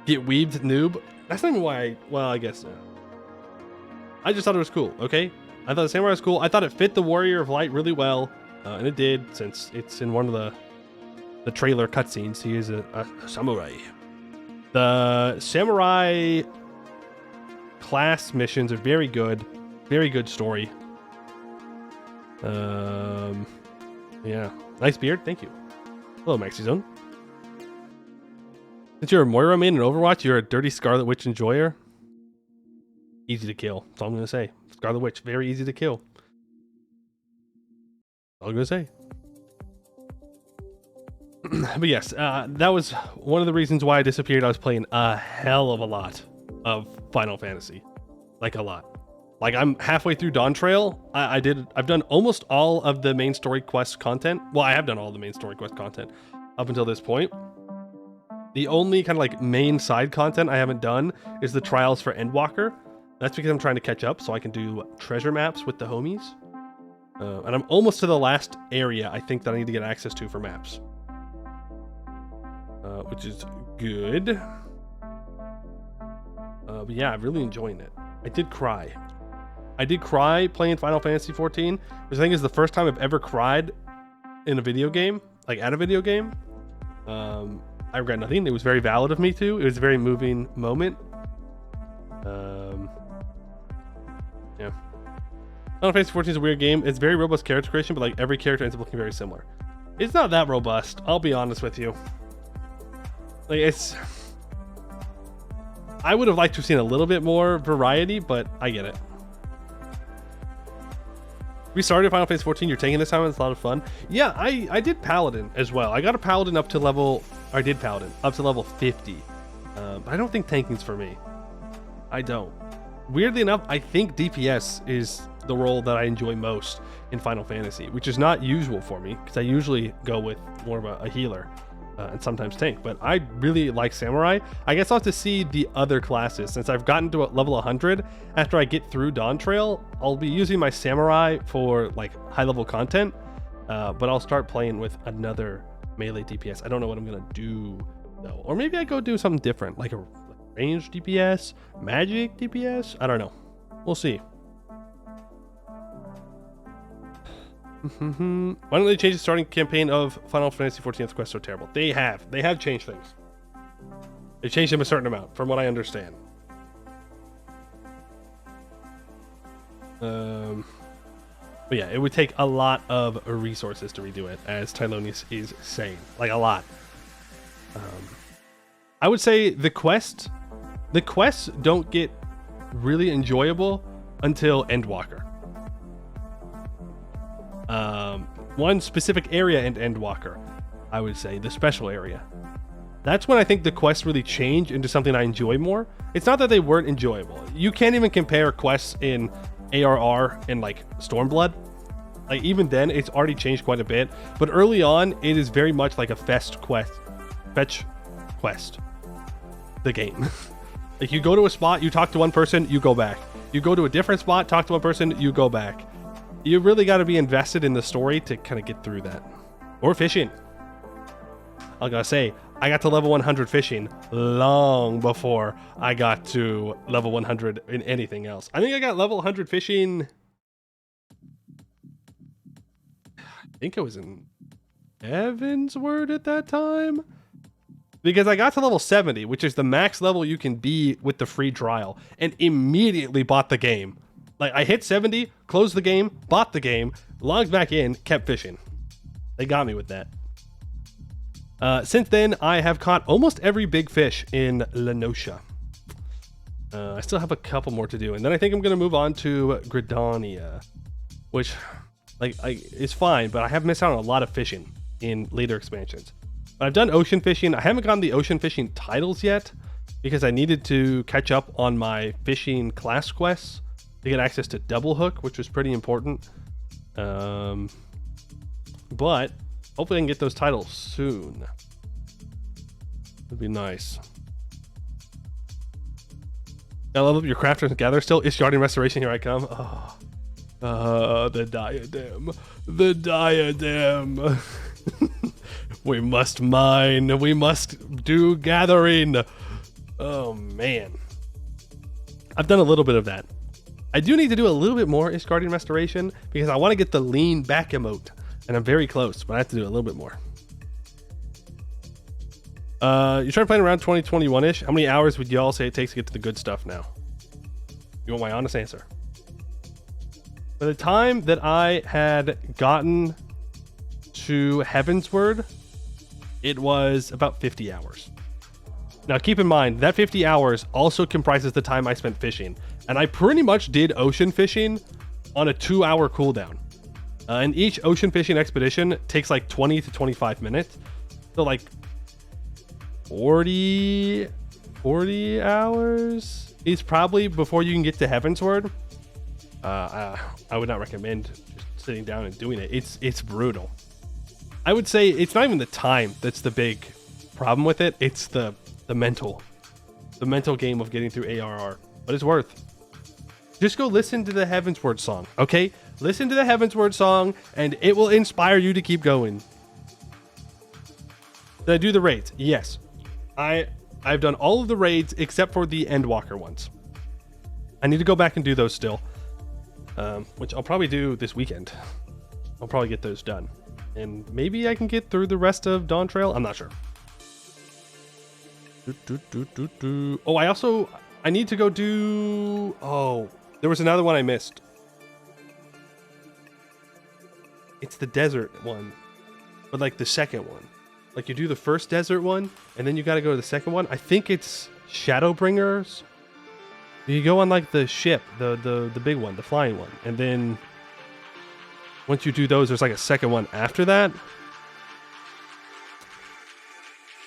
Speaker 2: Get weebed, noob. That's not even why I guess so. I just thought it was cool, okay? I thought the Samurai was cool. I thought it fit the Warrior of Light really well. And it did, since it's in one of the trailer cutscenes. He is a samurai. The Samurai class missions are very good. Very good story. Yeah. Nice beard. Thank you. Hello, MaxiZone. Since you're a Moira main in Overwatch, you're a dirty Scarlet Witch enjoyer. Easy to kill. That's all I'm going to say. Scarlet Witch, very easy to kill. That's all I'm going to say. But yes, that was one of the reasons why I disappeared. I was playing a hell of a lot of Final Fantasy. Like a lot. Like I'm halfway through Dawn Trail. I've done almost all of the main story quest content. Well, I have done all the main story quest content up until this point. The only kind of like main side content I haven't done is the trials for Endwalker. That's because I'm trying to catch up so I can do treasure maps with the homies. And I'm almost to the last area I think that I need to get access to for maps. Which is good. But yeah, I'm really enjoying it. I did cry. I did cry playing Final Fantasy 14, which I think is the first time I've ever cried in a video game, like at a video game. I regret nothing. It was very valid of me to. It was a very moving moment. Yeah. Final Fantasy 14 is a weird game. It's very robust character creation, but like every character ends up looking very similar. It's not that robust. I'll be honest with you. Like it's... I would have liked to have seen a little bit more variety, but I get it. We started Final Fantasy 14. You're taking this time. It's a lot of fun. Yeah, I did Paladin as well. I got a Paladin up to level... I did Paladin up to level 50. I don't think tanking's for me. I don't. Weirdly enough, I think DPS is the role that I enjoy most in Final Fantasy, which is not usual for me because I usually go with more of a healer and sometimes tank, but I really like Samurai. I guess I'll have to see the other classes. Since I've gotten to level 100, after I get through Dawn Trail, I'll be using my Samurai for like high level content, but I'll start playing with another melee DPS. I don't know what I'm gonna do though, or maybe I go do something different, like a range DPS, magic DPS. I don't know. We'll see. Why don't they change the starting campaign of Final Fantasy 14th Quest so terrible? They have changed things. They changed them a certain amount, from what I understand. But yeah, it would take a lot of resources to redo it, as Tylonius is saying, like a lot. I would say the quests don't get really enjoyable until Endwalker. One specific area in Endwalker, I would say, the special area. That's when I think the quests really change into something I enjoy more. It's not that they weren't enjoyable. You can't even compare quests in ARR and like Stormblood. Like even then, it's already changed quite a bit. But early on, it is very much like a fetch quest. The game. Like you go to a spot, you talk to one person, you go back. You go to a different spot, talk to one person, you go back. You really got to be invested in the story to kind of get through that. Or fishing. I gotta say, I got to level 100 fishing long before I got to level 100 in anything else. I think I got level 100 fishing. I think I was in Evansward at that time. Because I got to level 70, which is the max level you can be with the free trial, and immediately bought the game. Like, I hit 70, closed the game, bought the game, logged back in, kept fishing. They got me with that. Since then, I have caught almost every big fish in Lenosha. I still have a couple more to do, and then I think I'm going to move on to Gridania, which, is fine, but I have missed out on a lot of fishing in later expansions. But I've done ocean fishing. I haven't gotten the ocean fishing titles yet, because I needed to catch up on my fishing class quests to get access to double hook, which was pretty important. But hopefully I can get those titles soon. That'd be nice. I love your crafters and gather still. Ishgardian restoration, here I come. The diadem. The diadem. We must mine. We must do gathering. Oh man. I've done a little bit of that. I do need to do a little bit more Ishgardian restoration because I want to get the lean back emote, and I'm very close, but I have to do a little bit more. You're trying to play around 2021-ish. How many hours would y'all say it takes to get to the good stuff now? You want my honest answer? By the time that I had gotten to Heavensward, it was about 50 hours. Now keep in mind that 50 hours also comprises the time I spent fishing, and I pretty much did ocean fishing on a 2-hour cooldown. And each ocean fishing expedition takes like 20 to 25 minutes. So like 40 hours is probably before you can get to Heavensward. I would not recommend just sitting down and doing it. It's brutal. I would say it's not even the time that's the big problem with it. It's the mental game of getting through ARR, but it's worth. Just go listen to the Heavensward song, okay? Listen to the Heavensward song, and it will inspire you to keep going. Did I do the raids? Yes. I've done all of the raids except for the Endwalker ones. I need to go back and do those still, which I'll probably do this weekend. I'll probably get those done, and maybe I can get through the rest of Dawn Trail. I'm not sure. Oh, I need to go do... Oh, there was another one I missed. It's the desert one, but like the second one. Like you do the first desert one, and then you got to go to the second one. I think it's Shadowbringers. You go on like the ship, the big one, the flying one, and then once you do those, there's like a second one after that.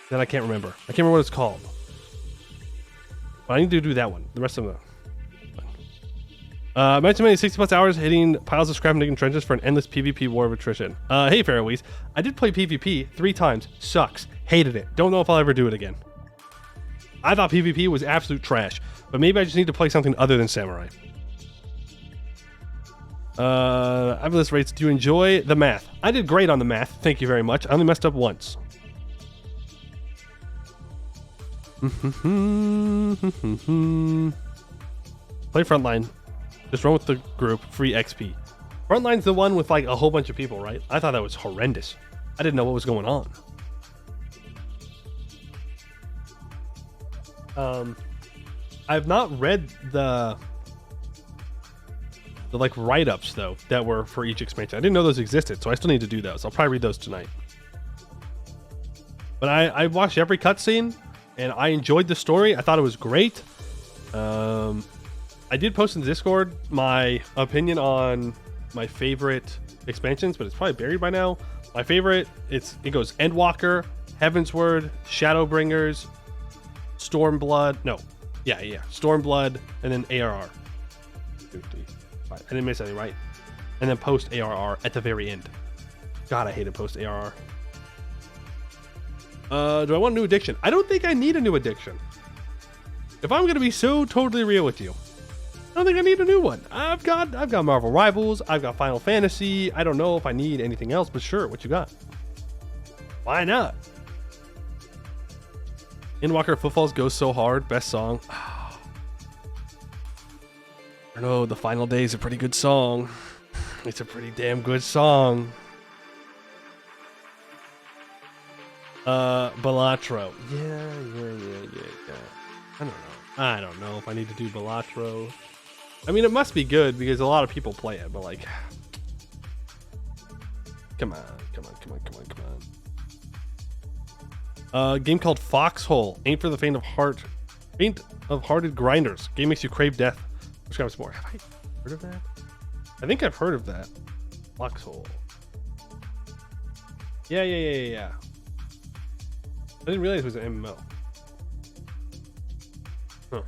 Speaker 2: Then I can't remember. I can't remember what it's called. But I need to do that one. The rest of them. Maximum 60 plus hours hitting piles of scrap and digging trenches for an endless PvP war of attrition. Hey, Fairways. I did play PvP 3 times. Sucks. Hated it. Don't know if I'll ever do it again. I thought PvP was absolute trash. But maybe I just need to play something other than Samurai. I have list rates. Do you enjoy the math? I did great on the math. Thank you very much. I only messed up once. Play Frontline. Just run with the group. Free XP. Frontline's the one with like a whole bunch of people, right? I thought that was horrendous. I didn't know what was going on. I've not read the like write-ups though that were for each expansion. I didn't know those existed, so I still need to do those. I'll probably read those tonight. But I watched every cutscene and I enjoyed the story. I thought it was great. I did post in the Discord my opinion on my favorite expansions, but it's probably buried by now. My favorite, it goes Endwalker, Heavensward, Shadowbringers, Stormblood. No, yeah, Stormblood, and then ARR. I didn't miss anything, right? And then post ARR at the very end. God, I hated post ARR. Do I want a new addiction? I don't think I need a new addiction. If I'm gonna be so totally real with you, I don't think I need a new one. I've got Marvel Rivals. I've got Final Fantasy. I don't know if I need anything else, but sure, what you got? Why not? Endwalker Footfalls goes so hard. Best song. I don't know. The Final Day is a pretty good song. It's a pretty damn good song. Balatro. Yeah. I don't know if I need to do Balatro. I mean, it must be good because a lot of people play it, but like, come on. A game called Foxhole. Ain't for the faint of hearted grinders. Game makes you crave death. Describe some more. Have I heard of that? I think I've heard of that. Foxhole. Yeah. I didn't realize it was an MMO. Huh.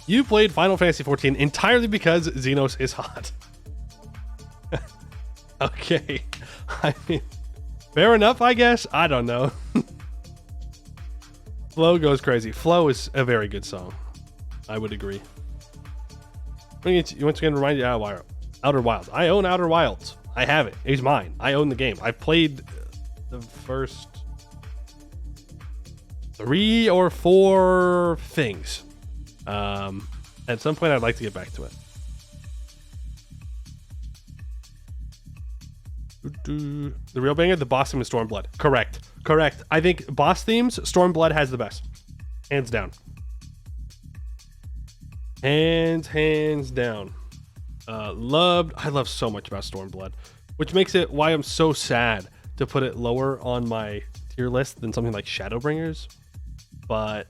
Speaker 2: You played Final Fantasy 14 entirely because Xenos is hot. Okay. I mean, fair enough, I guess. I don't know. Flow goes crazy. Flow is a very good song. I would agree. You once again remind you Outer Wilds. I own Outer Wilds. I have it. It's mine. I own the game. I played the first 3 or 4 things. At some point, I'd like to get back to it. The real banger, the boss theme is Stormblood. Correct. I think boss themes, Stormblood has the best. Hands down. Hands down. I love so much about Stormblood, which makes it why I'm so sad to put it lower on my tier list than something like Shadowbringers. But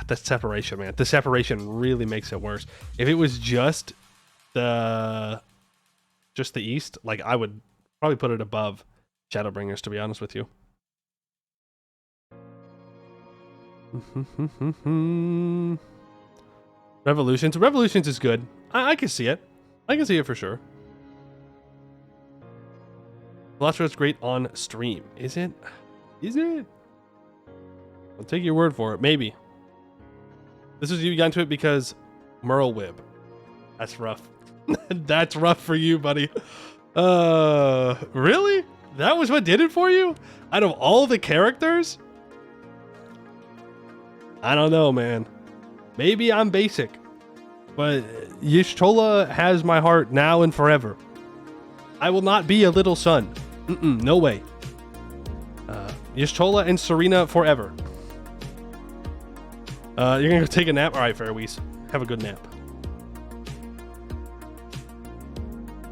Speaker 2: the separation, man. The separation really makes it worse. If it was just the East, like I would probably put it above Shadowbringers, to be honest with you. Revolutions is good. I can see it. I can see it for sure. Balatro is great on stream. Is it? I'll take your word for it. Maybe. This is you got into it because Merlewib. That's rough. That's rough for you, buddy. Really? That was what did it for you? Out of all the characters? I don't know, man. Maybe I'm basic. But Y'shtola has my heart now and forever. I will not be a little son. No way. Y'shtola and Serena forever. You're gonna go take a nap? Alright, Fairwees. Have a good nap.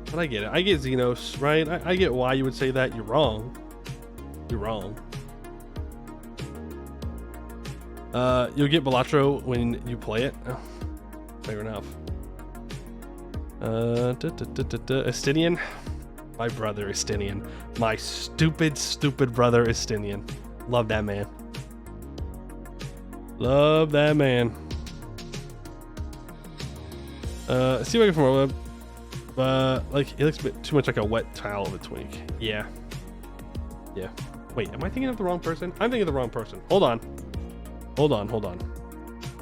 Speaker 2: But I get it. I get Xenos, right? I get why you would say that. You're wrong. You'll get Balatro when you play it. Oh, fair enough. Estinian. My brother Estinian. My stupid brother Estinian. Love that man. Love that man. See if I can from like it looks a bit too much like a wet towel of a twink. Yeah. Yeah. Wait, am I thinking of the wrong person? I'm thinking of the wrong person. Hold on.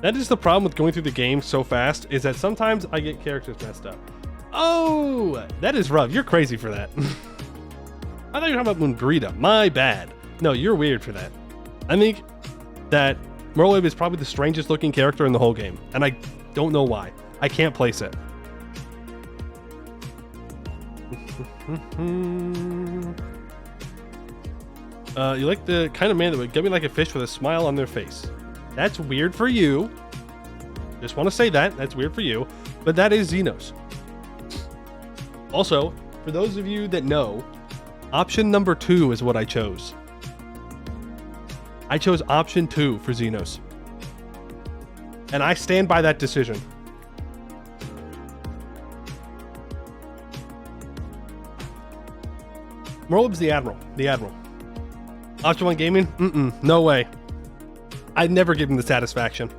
Speaker 2: That is the problem with going through the game so fast, is that sometimes I get characters messed up. Oh, that is rough. You're crazy for that. I thought you were talking about Mungrita. My bad. No, you're weird for that. I think that Merlib is probably the strangest looking character in the whole game, and I don't know why. I can't place it. You like the kind of man that would get me like a fish with a smile on their face. That's weird for you. Just want to say that. That's weird for you. But that is Xenos. Also, for those of you that know, option number 2 is what I chose. I chose option 2 for Xenos. And I stand by that decision. Merlib's the Admiral. The Admiral. Option 1 gaming? No way. I'd never give him the satisfaction.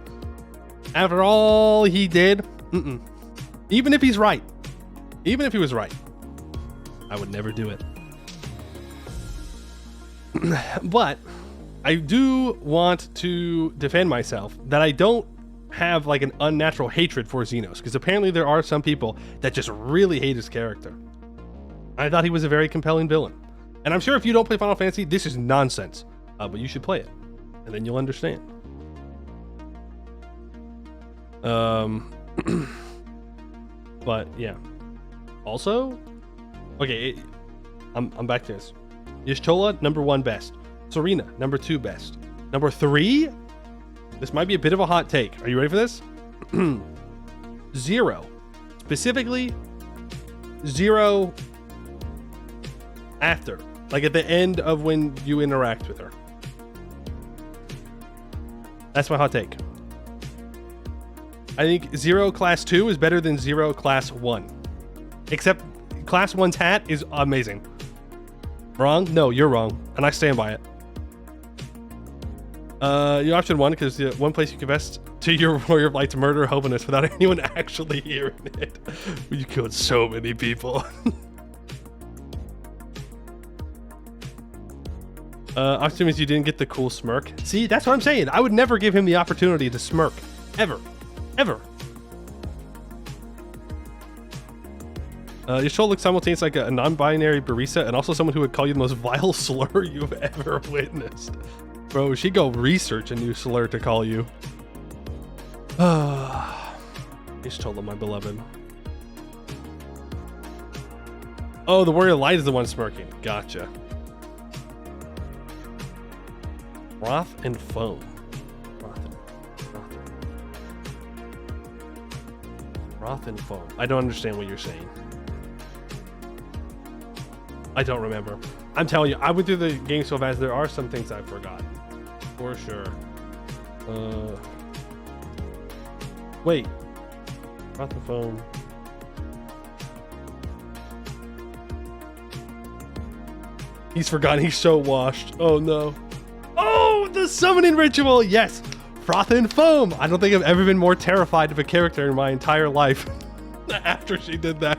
Speaker 2: After all he did, even if he's right, even if he was right, I would never do it. But I do want to defend myself that I don't have like an unnatural hatred for Xenos, because apparently there are some people that just really hate his character. I thought he was a very compelling villain. And I'm sure if you don't play Final Fantasy, this is nonsense. But you should play it, and then you'll understand. But yeah. Also, okay, I'm back to this. Y'shtola, number 1 best. Serena, number 2 best. Number 3, this might be a bit of a hot take. Are you ready for this? 0. Specifically, 0 after. Like at the end of when you interact with her. That's my hot take. I think 0 class 2 is better than 0 class 1. Except class 1's hat is amazing. Wrong? No, you're wrong. And I stand by it. Your option 1, because the one place you confess to your warrior of light's murder holiness without anyone actually hearing it. You killed so many people. Option means you didn't get the cool smirk. See, that's what I'm saying. I would never give him the opportunity to smirk. Ever. Ever. Your show looks simultaneously like a non-binary barista and also someone who would call you the most vile slur you've ever witnessed. Bro, she'd go research a new slur to call you. Y'shtola, my beloved. Oh, the warrior of light is the one smirking. Gotcha. Froth and foam. Froth and foam. I don't understand what you're saying. I don't remember. I'm telling you, I went through the game so fast, there are some things I forgot. For sure. Wait. Froth and foam. He's forgotten. He's so washed. Oh no. Oh, the summoning ritual. Yes. Froth and foam. I don't think I've ever been more terrified of a character in my entire life after she did that.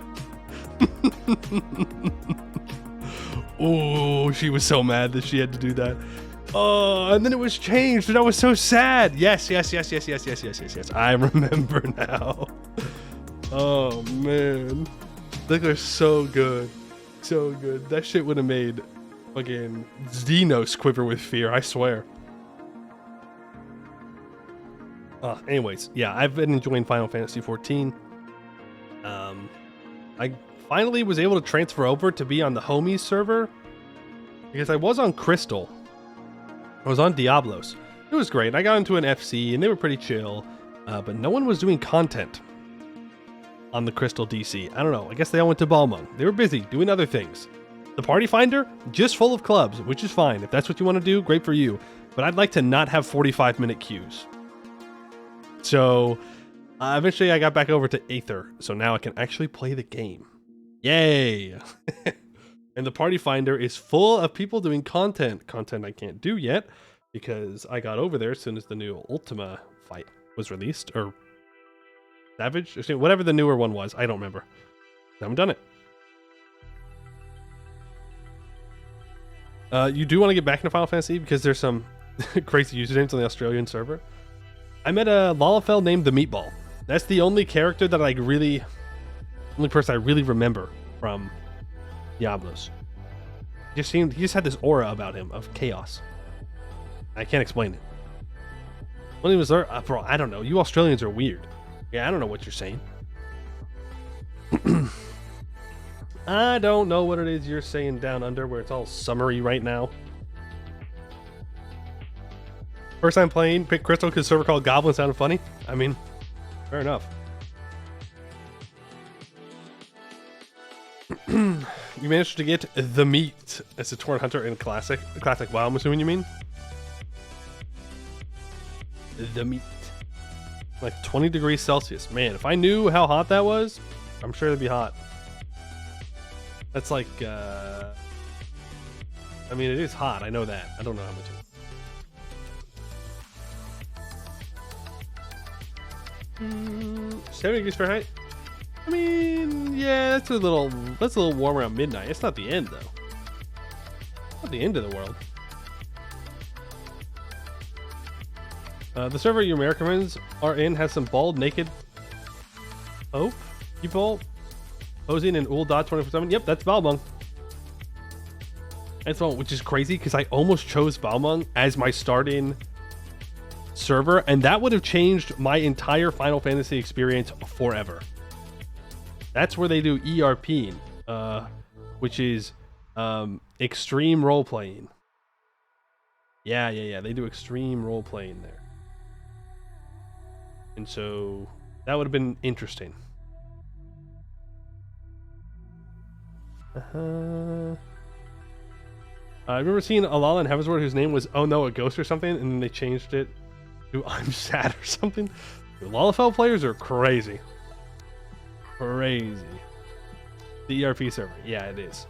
Speaker 2: Oh, she was so mad that she had to do that. Oh, and then it was changed and I was so sad. Yes. I remember now. Oh man. They're so good. So good. That shit would have made fucking Xenos quiver with fear, I swear. Anyways, yeah, I've been enjoying Final Fantasy 14. I finally was able to transfer over to be on the homies server because I was on Crystal. I was on Diablos. It was great. I got into an FC and they were pretty chill, but no one was doing content on the Crystal DC. I don't know. I guess they all went to Balmung. They were busy doing other things. The Party Finder, just full of clubs, which is fine. If that's what you want to do, great for you. But I'd like to not have 45-minute queues. So Eventually, I got back over to Aether, so now I can actually play the game. Yay! And the party finder is full of people doing content. Content I can't do yet because I got over there as soon as the new Ultima fight was released, or Savage, or whatever the newer one was. I don't remember. I haven't done it. You do want to get back into Final Fantasy because there's some crazy usernames on the Australian server. I met a Lalafell named the Meatball. That's the only character that only person I really remember from Diablos. He just had this aura about him of chaos. I can't explain it. When he was there, bro, I don't know. You Australians are weird. Yeah, I don't know what you're saying. I don't know what it is you're saying down under where it's all summery right now. First time playing, pick Crystal because server called Goblin sounded funny. I mean, fair enough. You managed to get the meat as a Torn Hunter in Classic. Classic WoW, I'm assuming you mean? The meat. Like 20 degrees Celsius. Man, if I knew how hot that was, I'm sure it'd be hot. That's like, I mean, it is hot. I know that. I don't know how much it is. 70 degrees Fahrenheit? I mean, yeah, that's a little warm around midnight. It's not the end, though. Not the end of the world. The server your Americans are in has some bald, naked people posing in Ul.Dot 24/7. Yep, that's Balmung. That's all, which is crazy because I almost chose Balmung as my starting server, and that would have changed my entire Final Fantasy experience forever. That's where they do ERPing, which is extreme role playing. Yeah. They do extreme role playing there. And so that would have been interesting. I remember seeing Alala in Heavensward whose name was Oh No, a Ghost or something, and then they changed it to I'm Sad or something. The Lalafell players are crazy. Crazy. The ERP server. Yeah, it is.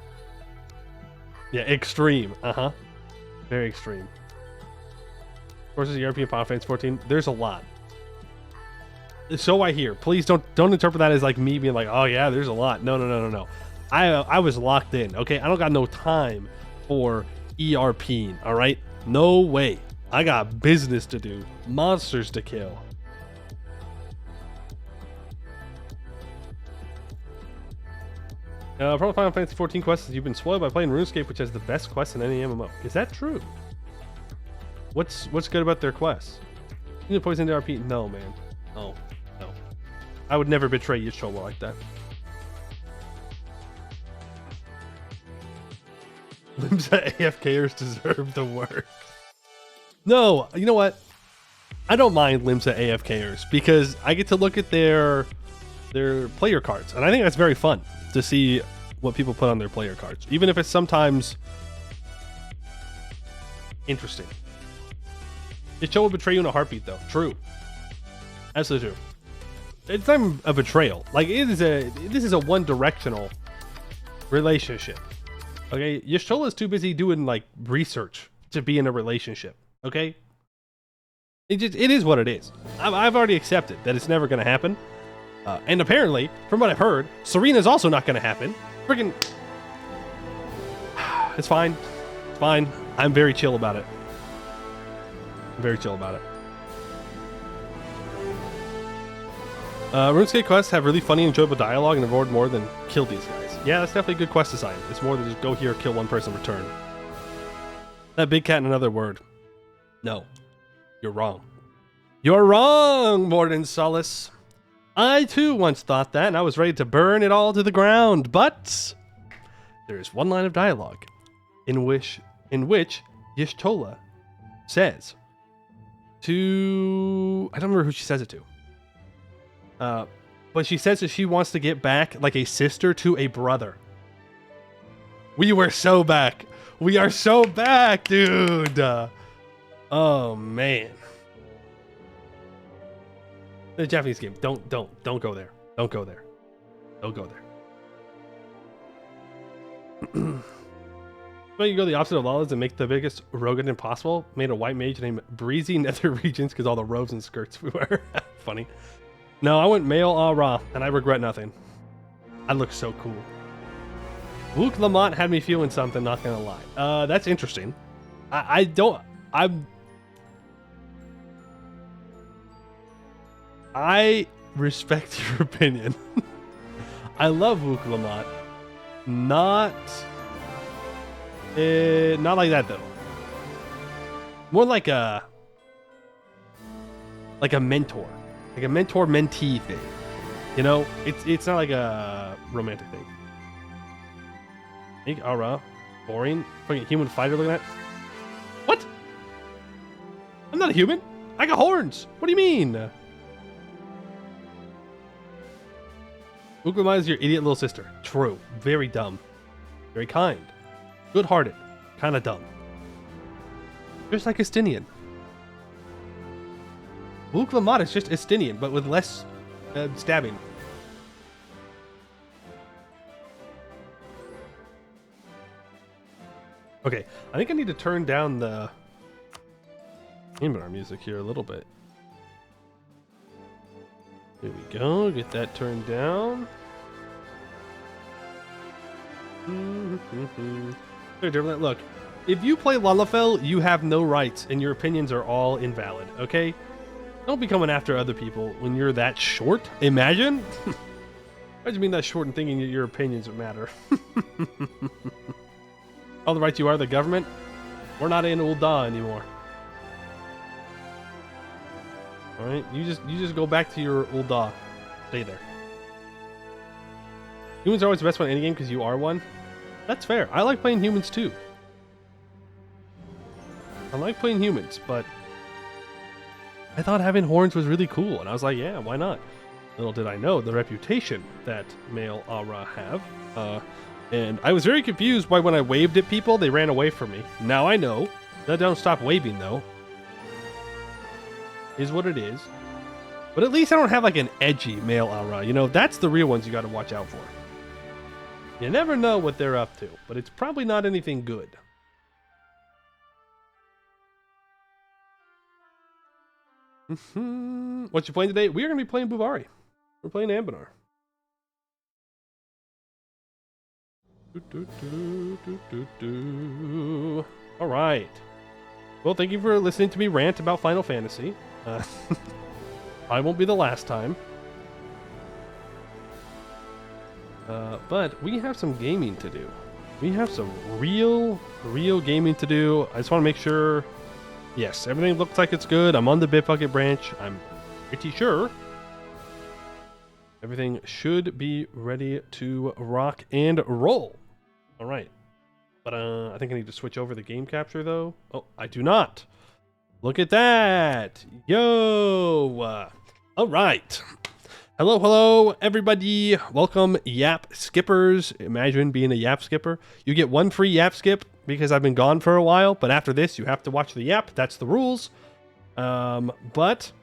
Speaker 2: Yeah, extreme. Very extreme. Of course, the ERP in Final Fantasy 14. There's a lot. So I hear. Please don't interpret that as like me being like, oh yeah, there's a lot. No. I was locked in. Okay, I don't got no time for ERPing. All right, no way. I got business to do, monsters to kill. From Final Fantasy 14 quests, you've been spoiled by playing RuneScape, which has the best quests in any MMO. Is that true? What's good about their quests? You need to poison the RP? No, man. No. I would never betray Yishola like that. Limsa AFKers deserve the work. No, you know what? I don't mind Limsa AFKers because I get to look at their player cards, and I think that's very fun to see what people put on their player cards, even if it's sometimes interesting. Yishola will betray you in a heartbeat, though. True. Absolutely true. It's not a betrayal. Like, this is a one-directional relationship. Okay, Yishola is too busy doing like research to be in a relationship. Okay, it is what it is. I've already accepted that it's never going to happen, and apparently, from what I've heard, Serena's also not going to happen. Freaking, it's fine. It's fine. I'm very chill about it. RuneScape quests have really funny, enjoyable dialogue and reward more than kill these guys. Yeah, that's definitely a good quest design. It's more than just go here, kill one person, return. That big cat in another word. No, you're wrong. You're wrong, Morden Solace. I too once thought that, and I was ready to burn it all to the ground. But there is one line of dialogue in which Yishola says to, I don't remember who she says it to. But she says that she wants to get back like a sister to a brother. We were so back. We are so back, dude. Oh, man. The Japanese game. Don't go there. Don't go there. Don't go there. Well, you go the opposite of Lawless and make the biggest Rogan impossible. Made a white mage named Breezy Nether Regions because all the robes and skirts we wear. Funny. No, I went male Ra, and I regret nothing. I look so cool. Luke Lamont had me feeling something, not gonna lie. That's interesting. I respect your opinion. I love Luke Lamont. Not like that though. More like a mentor, like a mentor-mentee thing. You know, it's not like a romantic thing. Make Ara boring. Fucking human fighter looking at. What? I'm not a human. I got horns. What do you mean? Ukuma is your idiot little sister. True. Very dumb. Very kind. Good-hearted. Kind of dumb. Just like Estinian. Luke Lamont is just Estinian, but with less stabbing. Okay, I think I need to turn down the Anbennar music here a little bit. Here we go, get that turned down. Look, if you play Lalafell, you have no rights and your opinions are all invalid, okay? Don't be coming after other people when you're that short. Imagine? Imagine being that short and thinking that your opinions would matter. All the rights you are the government, we're not in Ul'dah anymore. Alright, you just go back to your Ul'dah. Stay there. Humans are always the best one in any game because you are one. That's fair. I like playing humans too. I like playing humans, but I thought having horns was really cool, and I was like, yeah, why not? Little did I know the reputation that male Ara have. And I was very confused why when I waved at people, they ran away from me. Now I know. That don't stop waving though. Is what it is. But at least I don't have like an edgy male Ara. You know, that's the real ones you got to watch out for. You never know what they're up to, but it's probably not anything good. What you playing today? We are going to be playing Bhuvauri. We're playing Anbennar. All right. Well, thank you for listening to me rant about Final Fantasy. I won't be the last time. But we have some gaming to do. We have some real gaming to do. I just want to make sure. Yes, everything looks like it's good. I'm on the Bitbucket branch. I'm pretty sure everything should be ready to rock and roll. All right. But I think I need to switch over the game capture, though. Oh, I do not. Look at that. Yo. All right. Hello, everybody. Welcome, Yap Skippers. Imagine being a Yap Skipper. You get one free Yap Skip because I've been gone for a while. But after this, you have to watch the Yap. That's the rules. But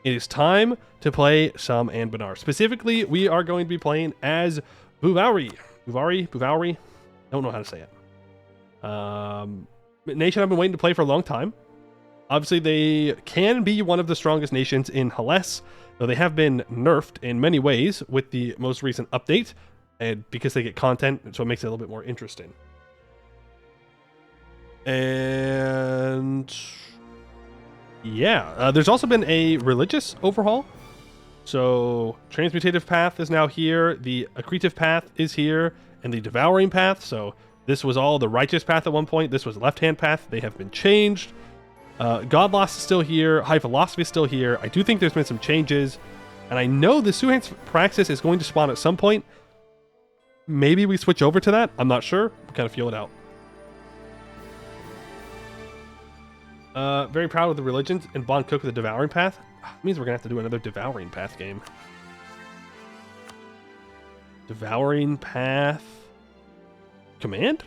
Speaker 2: it is time to play some Anbennar. Specifically, we are going to be playing as Bhuvauri. Bhuvauri. Don't know how to say it. Nation I've been waiting to play for a long time. Obviously, they can be one of the strongest nations in Hellas, though they have been nerfed in many ways with the most recent update, and because they get content, so it makes it a little bit more interesting. And yeah, there's also been a religious overhaul. So transmutative path is now here, the accretive path is here, and the devouring path. So this was all the righteous path at one point. This was left-hand path. They have been changed. God Lost is still here. High Philosophy is still here. I do think there's been some changes. And I know the Suhan's Praxis is going to spawn at some point. Maybe we switch over to that. I'm not sure. We'll kind of feel it out. Very proud of the religions and Bond Cook with the Devouring Path. It means we're going to have to do another Devouring Path game. Devouring Path... Command?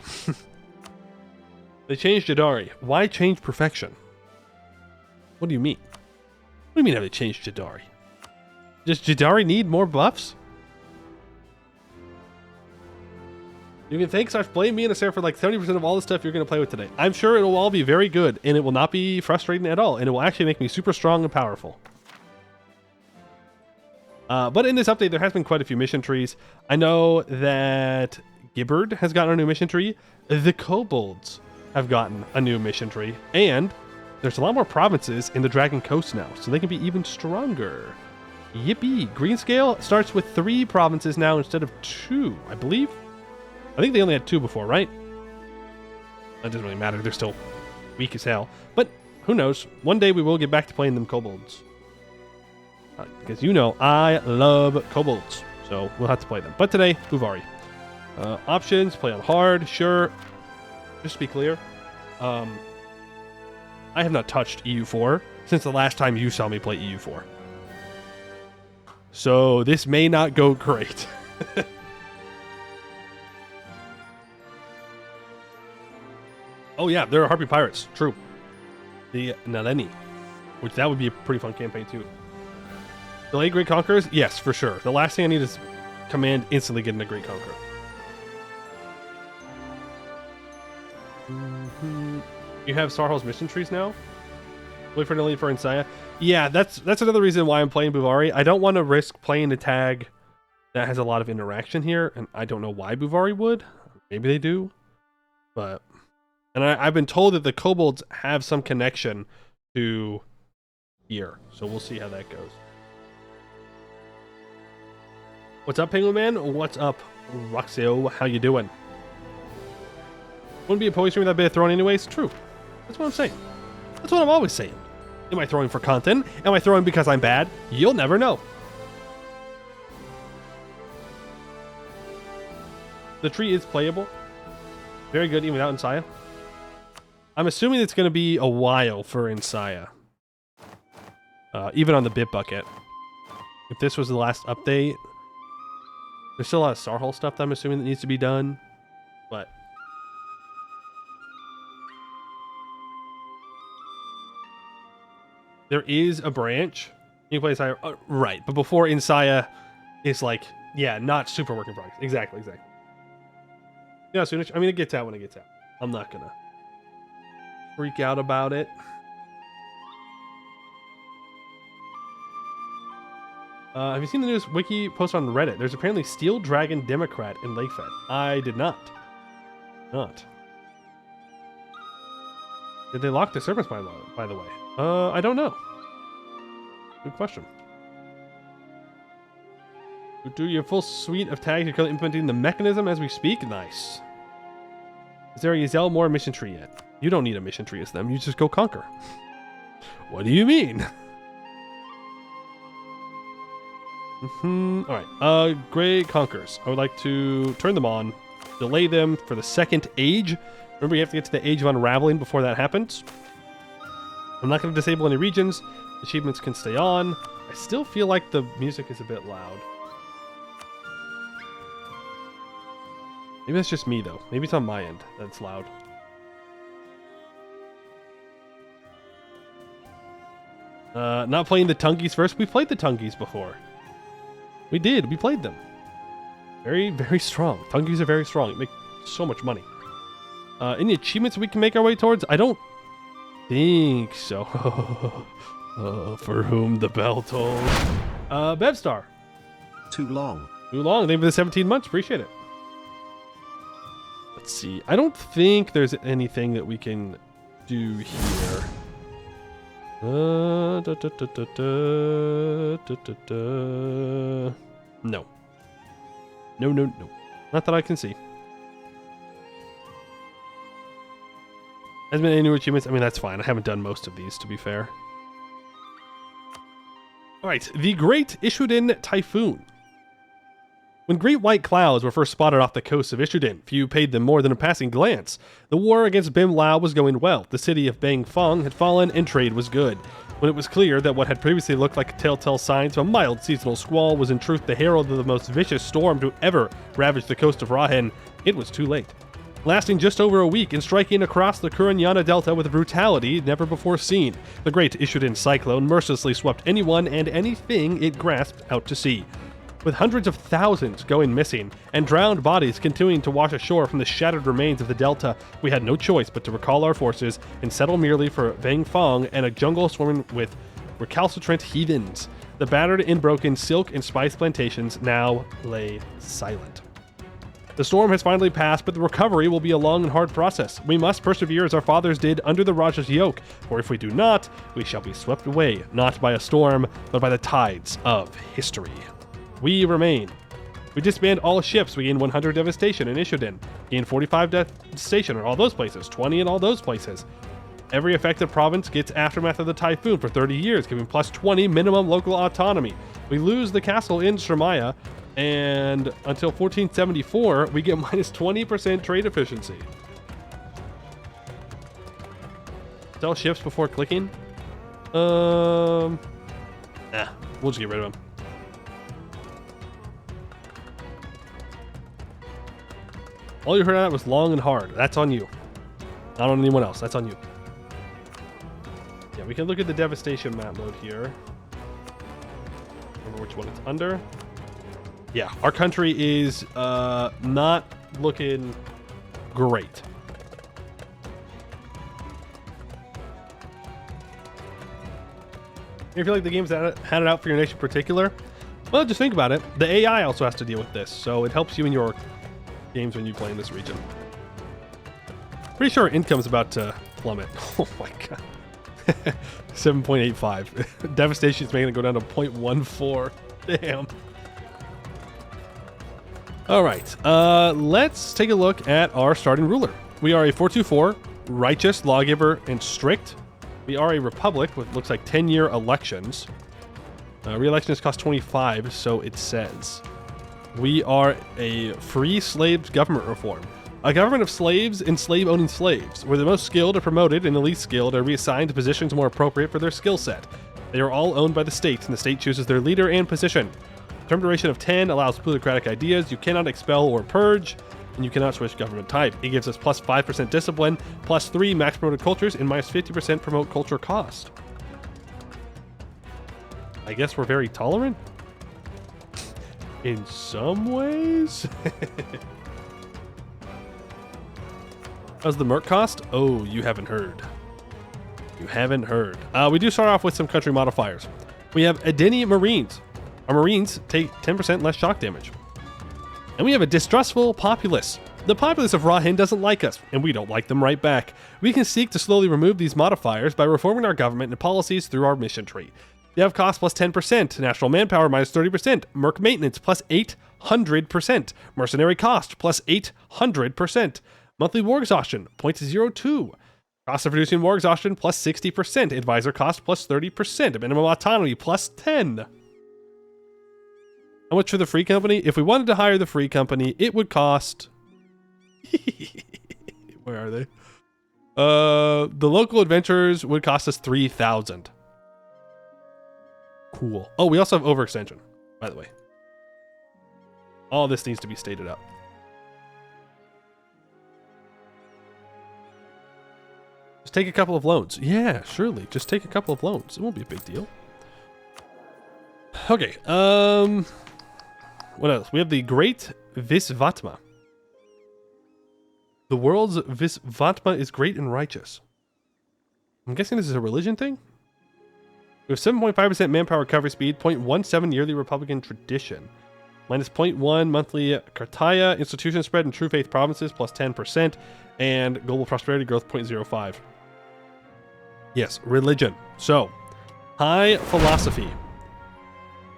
Speaker 2: They changed Jadari. Why change Perfection? What do you mean? What do you mean have they changed Jadari? Does Jadari need more buffs? You can thank/blame me and Sarah for like 70% of all the stuff you're going to play with today. I'm sure it will all be very good, and it will not be frustrating at all, and it will actually make me super strong and powerful. But in this update, there has been quite a few mission trees. I know that Gibbard has gotten a new mission tree. The Kobolds have gotten a new mission tree. And there's a lot more provinces in the Dragon Coast now, so they can be even stronger. Yippee! Greenscale starts with 3 provinces now instead of 2, I believe. I think they only had 2 before, right? That doesn't really matter. They're still weak as hell. But who knows? One day we will get back to playing them Kobolds. Because you know I love Kobolds. So we'll have to play them. But today, Bhuvauri. Options, play on hard, sure. Just to be clear, I have not touched EU4 since the last time you saw me play EU4. So this may not go great. Oh yeah, there are Harpy Pirates. True. The Naleni. Which that would be a pretty fun campaign too. Delay Great Conquerors? Yes, for sure. The last thing I need is command instantly getting a Great Conqueror. You have Sarhal's mission trees now? Wait for Nalini for Insaya? Yeah, that's another reason why I'm playing Bhuvauri. I don't want to risk playing a tag that has a lot of interaction here, and I don't know why Bhuvauri would. Maybe they do. But... And I've been told that the Kobolds have some connection to here. So we'll see how that goes. What's up, Penguin Man? What's up, Roxio? How you doing? Wouldn't be a poetry without a bit of throwing anyways? True. That's what I'm saying. That's what I'm always saying. Am I throwing for content? Am I throwing because I'm bad? You'll never know. The tree is playable. Very good, even without Insaya. I'm assuming it's going to be a while for Insaya. Even on the bit bucket. If this was the last update, there's still a lot of Sarhal stuff that I'm assuming that needs to be done. But there is a branch. You can play Insaya, right? But before Insaya is like, yeah, not super working progress. Exactly. Yeah, soon. I mean, it gets out when it gets out. I'm not gonna freak out about it. Have you seen the newest wiki post on Reddit? There's apparently Steel Dragon Democrat in Lakefed. I did not. Did they lock the serpents by the way? I don't know. Good question. Do your full suite of tags. You're currently implementing the mechanism as we speak. Nice. Is there a Yazel more mission tree yet? You don't need a mission tree as them. You just go conquer. What do you mean? Alright. Great Conquerors. I would like to turn them on. Delay them for the second age. Remember, you have to get to the age of unraveling before that happens. I'm not going to disable any regions. Achievements can stay on. I still feel like the music is a bit loud. Maybe that's just me, though. Maybe it's on my end that's loud. Not playing the Tungies first. We played the Tungies before. We did. We played them. Very, very strong. Tungies are very strong. It makes so much money. Any achievements we can make our way towards? I don't think so. For whom the bell tolls. Bevstar.
Speaker 1: Too long.
Speaker 2: Too long. Thank you for the 17 months. Appreciate it. Let's see. I don't think there's anything that we can do here. No. No. Not that I can see. Hasn't been any new achievements. I mean, that's fine. I haven't done most of these, to be fair. Alright, the Great Ishudin Typhoon. When great white clouds were first spotted off the coast of Ishudin, few paid them more than a passing glance. The war against Bim Lao was going well. The city of Bang Fong had fallen and trade was good. When it was clear that what had previously looked like telltale signs of a mild seasonal squall was in truth the herald of the most vicious storm to ever ravage the coast of Rahen, it was too late. lasting just over a week and striking across the Kurinyana Delta with a brutality never before seen. The great Isshuden cyclone mercilessly swept anyone and anything it grasped out to sea. With hundreds of thousands going missing and drowned bodies continuing to wash ashore from the shattered remains of the delta, we had no choice but to recall our forces and settle merely for Vang Fong and a jungle swarming with recalcitrant heathens. The battered and broken silk and spice plantations now lay silent. The storm has finally passed, but the recovery will be a long and hard process. We must persevere as our fathers did under the Raja's yoke, for if we do not, we shall be swept away, not by a storm, but by the tides of history. We remain. We disband all ships. We gain 100 devastation in Isshuden. Gain 45 devastation in all those places. 20 in all those places. Every affected province gets aftermath of the typhoon for 30 years, giving plus 20 minimum local autonomy. We lose the castle in Shermaya, and until 1474, we get minus 20% trade efficiency. Sell ships before clicking? We'll just get rid of them. All you heard of that was long and hard. That's on you. Not on anyone else. That's on you. Yeah, we can look at the devastation map mode here. Remember which one it's under. Yeah, our country is not looking great. If you feel like the game's had it out for your nation in particular, well, just think about it. The AI also has to deal with this, so it helps you in your games when you play in this region. Pretty sure income's about to plummet. Oh my god. 7.85. Devastation's making it go down to 0.14. Damn. Alright, let's take a look at our starting ruler. We are a 424, righteous, lawgiver, and strict. We are a republic with looks like 10-year elections. Re-elections cost 25, so it says. We are a free slave government reform. A government of slaves and slave-owning slaves, where the most skilled are promoted and the least skilled are reassigned to positions more appropriate for their skill set. They are all owned by the state, and the state chooses their leader and position. Term duration of 10 allows plutocratic ideas. You cannot expel or purge, and you cannot switch government type. It gives us plus 5% discipline, plus 3 max promoted cultures, and minus 50% promote culture cost. I guess we're very tolerant? In some ways? How's the merc cost? Oh, you haven't heard. You haven't heard. We do start off with some country modifiers. We have Edeni Marines. Our Marines take 10% less shock damage. And we have a distrustful populace. The populace of Rahen doesn't like us, and we don't like them right back. We can seek to slowly remove these modifiers by reforming our government and policies through our mission tree. Dev cost plus 10%, national manpower minus 30%, merc maintenance plus 800%, mercenary cost plus 800%, monthly war exhaustion 0.02, cost of reducing war exhaustion plus 60%, advisor cost plus 30%, minimum autonomy plus 10. How much for the free company? If we wanted to hire the free company, it would cost... Where are they? The local adventurers would cost us 3,000. Cool. Oh, we also have overextension, by the way. All this needs to be stated up. Just take a couple of loans. Yeah, surely. Just take a couple of loans. It won't be a big deal. Okay. What else? We have the Great Visvatma. The world's Visvatma is great and righteous. I'm guessing this is a religion thing? We have 7.5% manpower recovery speed, 0.17 yearly Republican tradition, minus 0.1 monthly Kartaya, institution spread in true faith provinces, plus 10%, and global prosperity growth, 0.05. Yes, religion. So, high philosophy.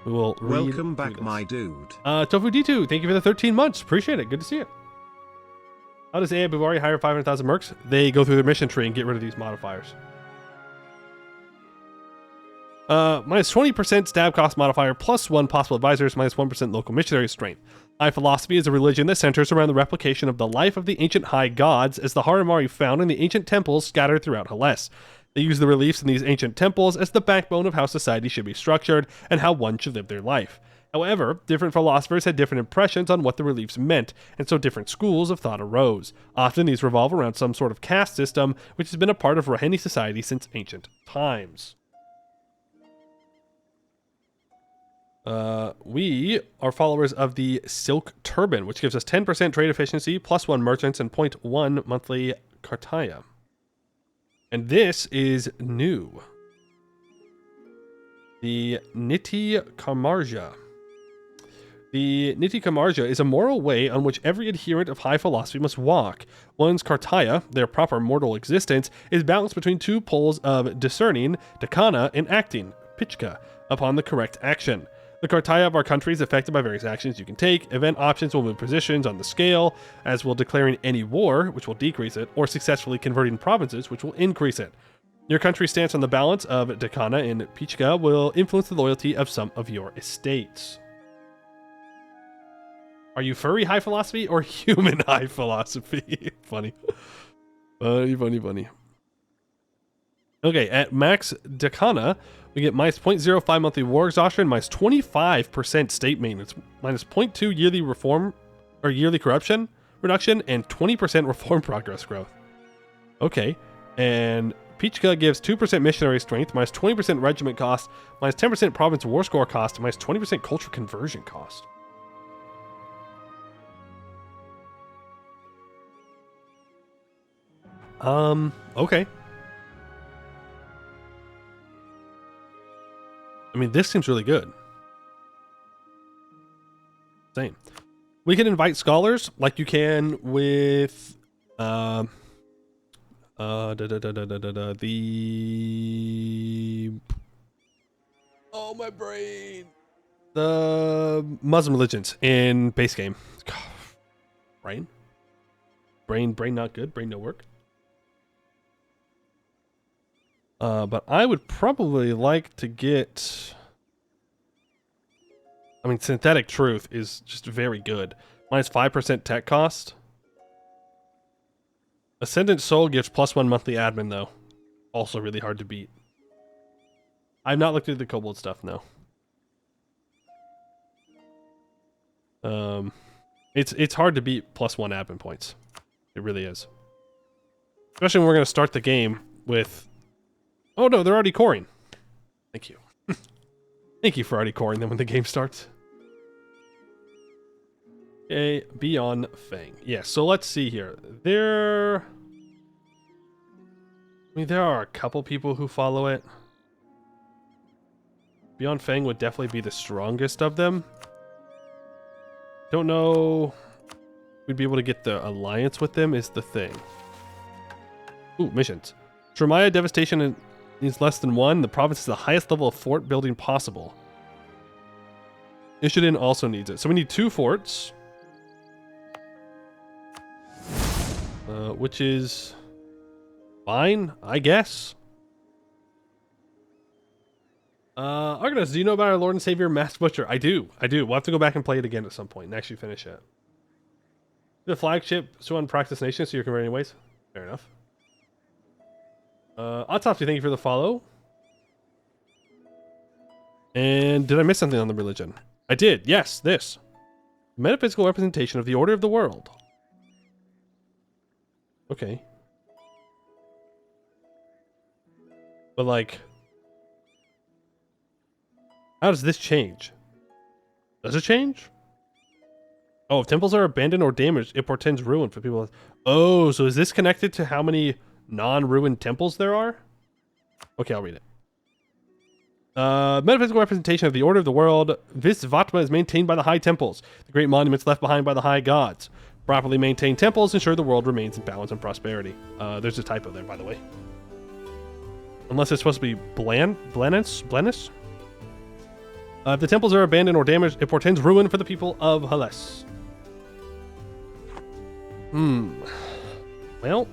Speaker 2: We will read.
Speaker 1: Welcome back, my dude.
Speaker 2: Tofu D2, thank you for the 13 months. Appreciate it. Good to see you. How does AI Bhuvauri hire 500,000 mercs? They go through their mission tree and get rid of these modifiers. Minus 20% stab cost modifier, plus 1 possible advisors, minus 1% local missionary strength. High philosophy is a religion that centers around the replication of the life of the ancient high gods as the Haramari found in the ancient temples scattered throughout Hellas. They use the reliefs in these ancient temples as the backbone of how society should be structured and how one should live their life. However, different philosophers had different impressions on what the reliefs meant, and so different schools of thought arose. Often these revolve around some sort of caste system, which has been a part of Raheni society since ancient times. We are followers of the Silk Turban, which gives us 10% trade efficiency, +1 merchants, and 0.1 monthly Kartaya. And this is new. The Niti Kamarja. The Niti Kamarja is a moral way on which every adherent of high philosophy must walk. One's Kartaya, their proper mortal existence, is balanced between two poles of discerning, Dakana, and acting, Pichka, upon the correct action. The Kartaya of our country is affected by various actions you can take. Event options will move positions on the scale, as will declaring any war, which will decrease it, or successfully converting provinces, which will increase it. Your country's stance on the balance of Dakana and Pichka will influence the loyalty of some of your estates. Are you furry high philosophy or human high philosophy? Funny. Funny. Okay, at max Dakana, we get minus 0.05 monthly war exhaustion, minus 25% state maintenance, minus 0.2 yearly reform or yearly corruption reduction, and 20% reform progress growth. Okay, and Pichka gives 2% missionary strength, minus 20% regiment cost, minus 10% province war score cost, minus 20% culture conversion cost. Okay. I mean, this seems really good. Same. We can invite scholars like you can with the oh my brain, the Muslim religions in base game. Brain not good. Brain no work. But I would probably like to get... I mean, Synthetic Truth is just very good. Minus 5% tech cost. Ascendant Soul gives +1 monthly admin, though. Also really hard to beat. I've not looked at the Kobold stuff, no. It's hard to beat +1 admin points. It really is. Especially when we're going to start the game with... Oh no, they're already coring. Thank you. Thank you for already coring them when the game starts. Okay, Beyond Fang. Yeah, so let's see here. There are a couple people who follow it. Beyond Fang would definitely be the strongest of them. Don't know we'd be able to get the alliance with them is the thing. Ooh, missions. Tremaya Devastation needs less than 1. The province is the highest level of fort building possible. Ishiden also needs it. So we need 2 forts. Which is fine, I guess. Argonos, do you know about our Lord and Savior, Mass Butcher? I do. We'll have to go back and play it again at some point and actually finish it. The flagship Suan Practice Nation, so you're converting anyways. Fair enough. Autopsy, thank you for the follow. And did I miss something on the religion? I did, yes, this. Metaphysical representation of the order of the world. Okay. But like... How does this change? Does it change? Oh, if temples are abandoned or damaged, it portends ruin for people. Oh, so is this connected to how many non-ruined temples there are? Okay, I'll read it. Metaphysical representation of the order of the world. Visvatma is maintained by the high temples, the great monuments left behind by the high gods. Properly maintained temples ensure the world remains in balance and prosperity. There's a typo there, by the way. Unless it's supposed to be Blennis? If the temples are abandoned or damaged, it portends ruin for the people of Hales. Well,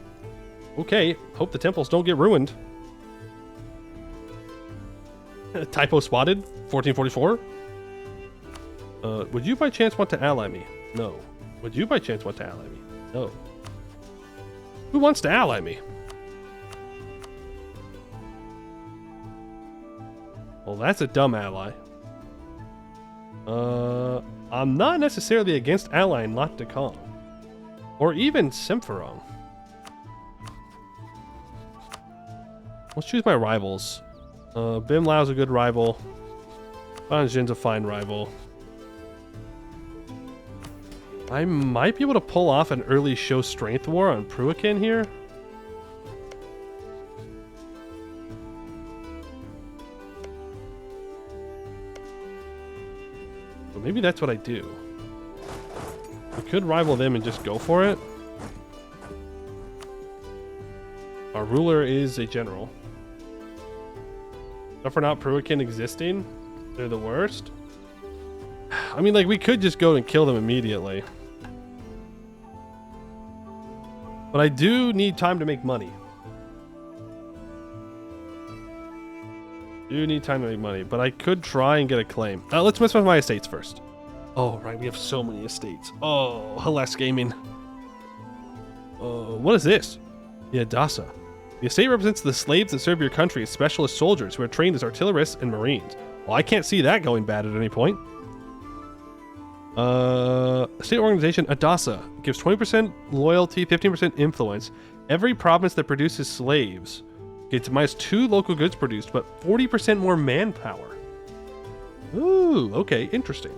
Speaker 2: okay. Hope the temples don't get ruined. Typo spotted. 1444. Would you by chance want to ally me? No. Would you by chance want to ally me? No. Who wants to ally me? Well, that's a dumb ally. I'm not necessarily against allying Lot de Kong. Or even Symphoron. Let's choose my rivals. Bim Lao's a good rival. Ban Jin's a fine rival. I might be able to pull off an early show strength war on Pruikin here. But maybe that's what I do. I could rival them and just go for it. Our ruler is a general. But for not Pruikin existing, they're the worst. I mean, like, we could just go and kill them immediately. But I do need time to make money. But I could try and get a claim. Let's mess with my estates first. Oh, right, we have so many estates. Oh, Hellas Gaming. What is this? The Adasa. The estate represents the slaves that serve your country as specialist soldiers who are trained as artillerists and marines. Well, I can't see that going bad at any point. State organization Adasa gives 20% loyalty, 15% influence. Every province that produces slaves gets -2 local goods produced, but 40% more manpower. Ooh, okay, interesting.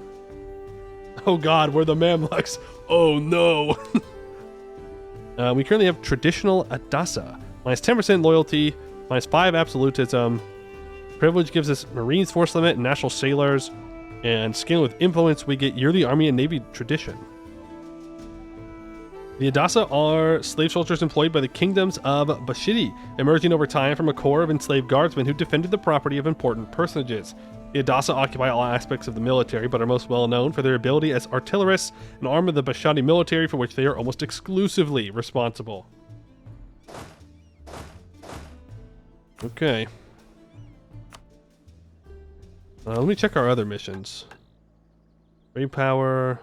Speaker 2: Oh god, we're the Mamluks. Oh no. We currently have traditional Adasa. -10% loyalty, -5 absolutism. Privilege gives us Marines force limit and national sailors. And scaling with influence, we get yearly army and navy tradition. The Adasa are slave soldiers employed by the kingdoms of Bashidi, emerging over time from a corps of enslaved guardsmen who defended the property of important personages. The Adasa occupy all aspects of the military, but are most well known for their ability as artillerists and arm of the Bashadi military, for which they are almost exclusively responsible. Okay. Let me check our other missions. Trade power.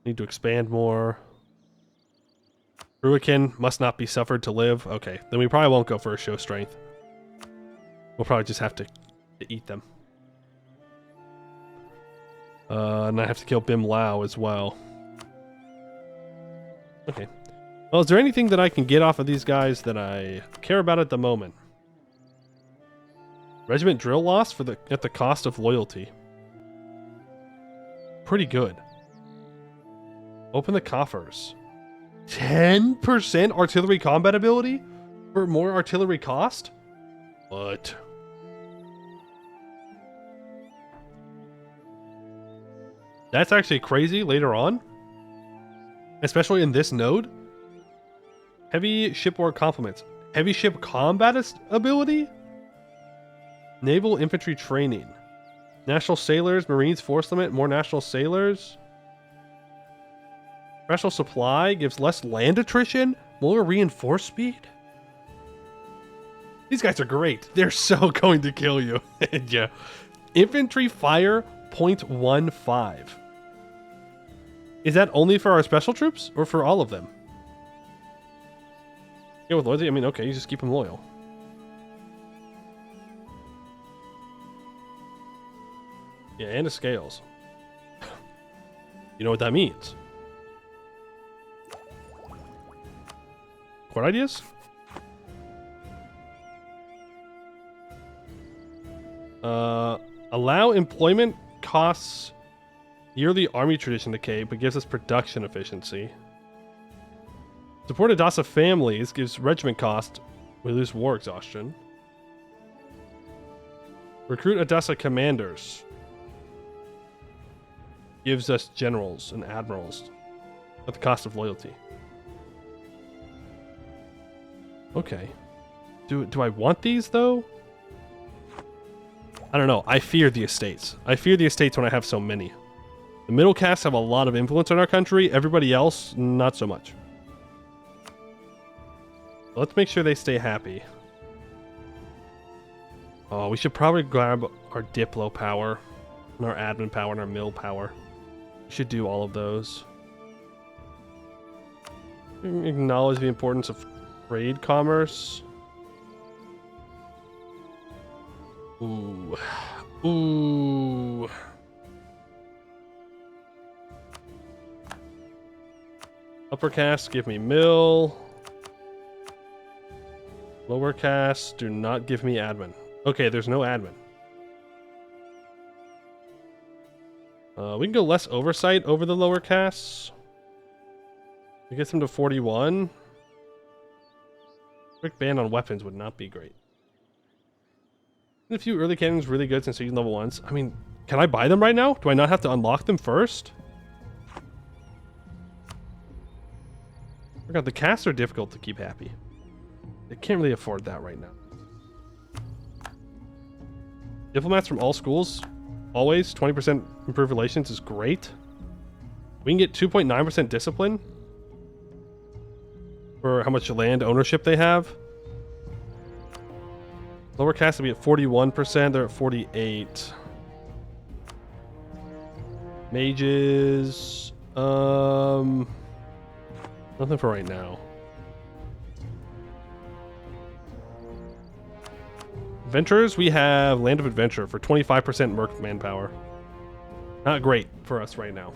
Speaker 2: Need to expand more. Ruikin must not be suffered to live. Okay, then we probably won't go for a show strength. We'll probably just have to eat them. And I have to kill Bim Lao as well. Okay. Well, is there anything that I can get off of these guys that I care about at the moment? Regiment drill loss at the cost of loyalty. Pretty good. Open the coffers. 10% artillery combat ability for more artillery cost? What? That's actually crazy later on. Especially in this node. Heavy shipboard complements. Heavy ship combat ability? Naval infantry training. National sailors, Marines force limit, more national sailors. Special supply gives less land attrition, more reinforced speed. These guys are great. They're so going to kill you. Yeah. Infantry fire 0.15. Is that only for our special troops or for all of them? Yeah, with loyalty, I mean, okay, you just keep them loyal. Yeah, and the scales. You know what that means? Court ideas? Allow employment costs yearly army tradition decay, but gives us production efficiency. Support Adasa families gives regiment cost. We lose war exhaustion. Recruit Adasa commanders. Gives us generals and admirals at the cost of loyalty. Okay. Do I want these though? I don't know. I fear the estates. I fear the estates when I have so many. The middle castes have a lot of influence in our country. Everybody else, not so much. Let's make sure they stay happy. Oh, we should probably grab our Diplo power, and our admin power, and our mill power. We should do all of those. Acknowledge the importance of trade commerce. Ooh. Ooh. Upper casts give me mill. Lower casts do not give me admin. Okay, there's no admin. We can go less oversight over the lower casts. We get them to 41. Quick ban on weapons would not be great. A few early cannons really good since using level 1s. I mean, can I buy them right now? Do I not have to unlock them first? Oh god, the casts are difficult to keep happy. They can't really afford that right now. Diplomats from all schools, always 20% improved relations is great. We can get 2.9% discipline for how much land ownership they have. Lower caste will be at 41%, they're at 48. Mages, nothing for right now. Adventurers, we have Land of Adventure for 25% merc manpower. Not great for us right now.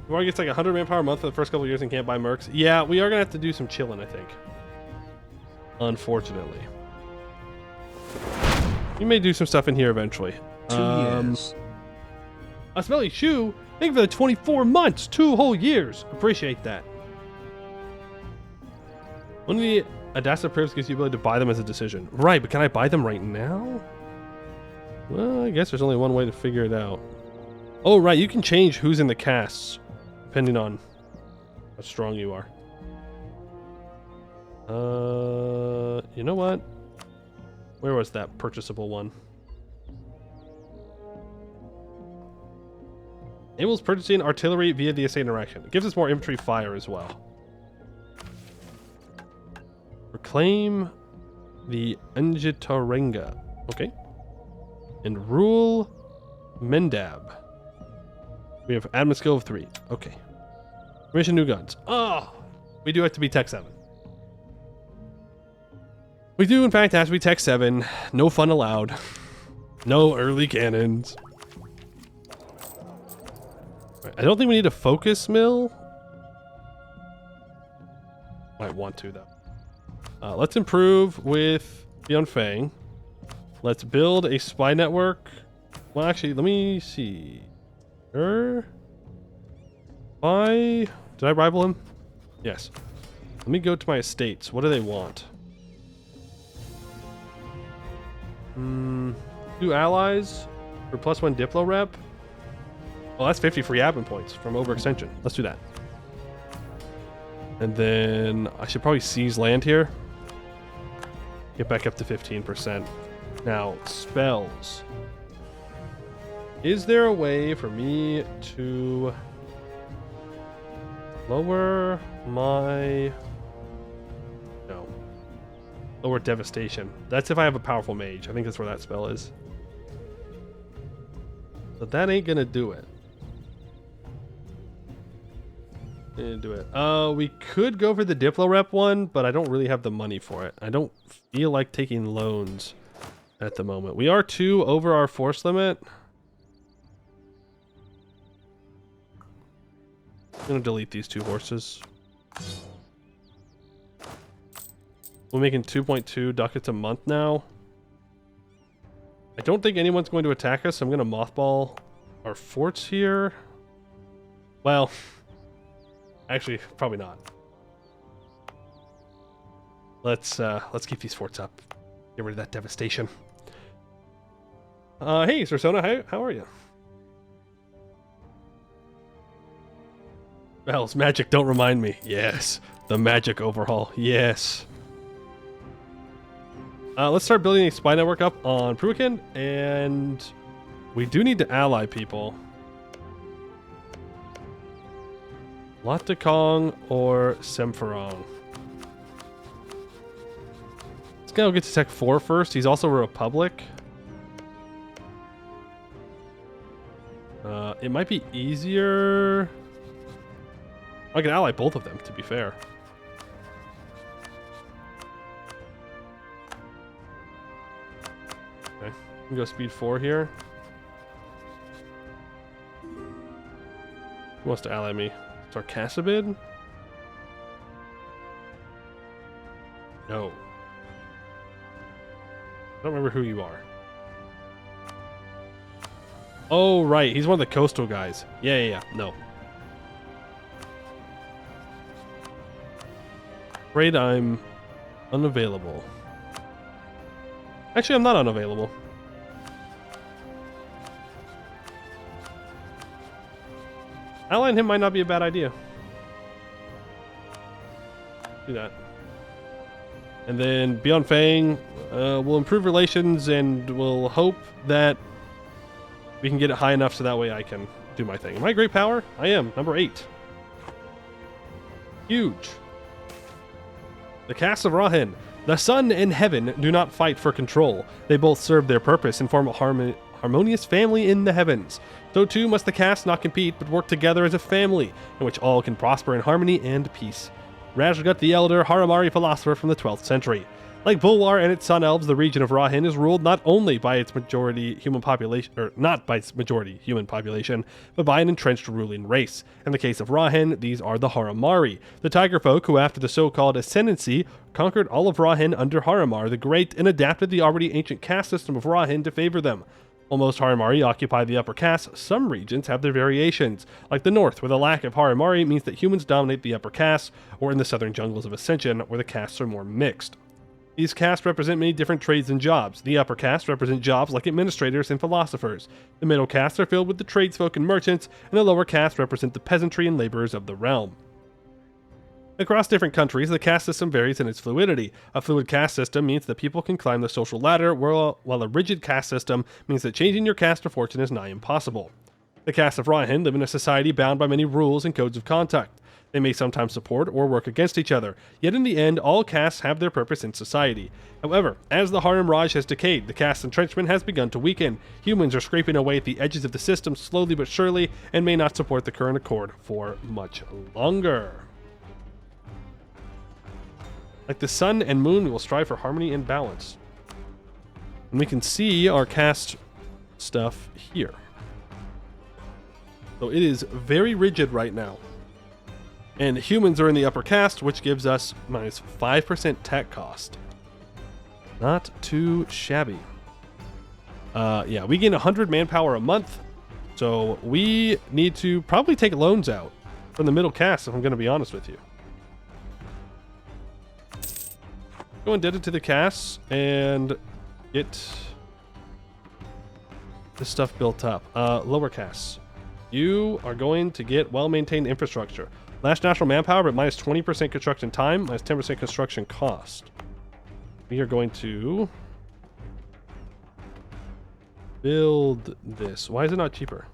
Speaker 2: Bhuvauri gets like 100 manpower a month for the first couple of years and can't buy mercs. Yeah, we are going to have to do some chilling, I think. Unfortunately. We may do some stuff in here eventually.
Speaker 1: 2 years.
Speaker 2: A smelly shoe? Thank you for the 24 months! 2 whole years! Appreciate that. One of the Adasta Privs gives you the ability to buy them as a decision. Right, but can I buy them right now? Well, I guess there's only one way to figure it out. Oh, right, you can change who's in the casts, depending on how strong you are. You know what? Where was that purchasable one? Enables purchasing artillery via the essay interaction. It gives us more infantry fire as well. Reclaim the Anjitarenga. Okay. And rule Mendab. We have admin skill of 3. Okay. Commission new guns. Oh! We do have to be Tech 7. We do, in fact, have to be Tech 7. No fun allowed. No early cannons. Right, I don't think we need a focus mill. Might want to, though. Let's improve with Beyond Fang. Let's build a spy network. Well, actually, let me see. Did I rival him? Yes. Let me go to my estates. What do they want? 2 allies for +1 Diplo rep. Well, that's 50 free admin points from overextension. Let's do that. And then I should probably seize land here. Get back up to 15%. Now, spells. Is there a way for me to lower my... No. Lower devastation. That's if I have a powerful mage. I think that's where that spell is. But that ain't gonna do it. Didn't do it. We could go for the Diplo rep one, but I don't really have the money for it. I don't feel like taking loans at the moment. We are 2 over our force limit. I'm gonna delete these 2 horses. We're making 2.2 ducats a month now. I don't think anyone's going to attack us, so I'm gonna mothball our forts here. Well, actually, probably not. Let's keep these forts up. Get rid of that devastation. Hey, Cersona, how are you? Bells, magic, don't remind me. Yes, the magic overhaul. Yes. Let's start building a spy network up on Pruikin, and we do need to ally people. Latakong or Semferong. This guy will get to Tech 4 first. He's also a Republic. It might be easier... I can ally both of them, to be fair. can go speed 4 here. Who wants to ally me? Sarcassabid? No. I don't remember who you are. Oh, right. He's one of the coastal guys. Yeah. No. Afraid I'm unavailable. Actually, I'm not unavailable. Allying him might not be a bad idea. Do that. And then Beyond Fang, we'll improve relations and we'll hope that we can get it high enough so that way I can do my thing. Am I great power? I am. Number 8. Huge. The Cast of Rahen. The sun and heaven do not fight for control. They both serve their purpose and form a harmonious family in the heavens. So too must the cast not compete, but work together as a family, in which all can prosper in harmony and peace. Rajgut the Elder, Haramari philosopher from the 12th century. Like Bulwar and its sun elves, the region of Rahen is ruled not only by its majority human population, or not by its majority human population, but by an entrenched ruling race. In the case of Rahen, these are the Haramari, the tiger folk who, after the so-called ascendancy, conquered all of Rahen under Haramar the Great and adapted the already ancient caste system of Rahen to favor them. While most Haramari occupy the upper caste, some regions have their variations, like the north, where the lack of Haramari means that humans dominate the upper caste, or in the southern jungles of Ascension, where the castes are more mixed. These castes represent many different trades and jobs. The upper castes represent jobs like administrators and philosophers. The middle castes are filled with the tradesfolk and merchants, and the lower castes represent the peasantry and laborers of the realm. Across different countries, the caste system varies in its fluidity. A fluid caste system means that people can climb the social ladder, while a rigid caste system means that changing your caste or fortune is nigh impossible. The caste of Rahen live in a society bound by many rules and codes of conduct. They may sometimes support or work against each other, yet in the end, all castes have their purpose in society. However, as the Haram Raj has decayed, the caste entrenchment has begun to weaken. Humans are scraping away at the edges of the system slowly but surely, and may not support the current accord for much longer. Like the sun and moon, we will strive for harmony and balance. And we can see our caste stuff here. So it is very rigid right now. And humans are in the upper caste, which gives us minus 5% tech cost. Not too shabby. Yeah, we gain 100 manpower a month. So we need to probably take loans out from the middle caste, if I'm going to be honest with you. Go indebted to the castes and get this stuff built up. Lower castes. You are going to get well-maintained infrastructure. Last national manpower, but minus 20% construction time, minus 10% construction cost. We are going to build this. Why is it not cheaper?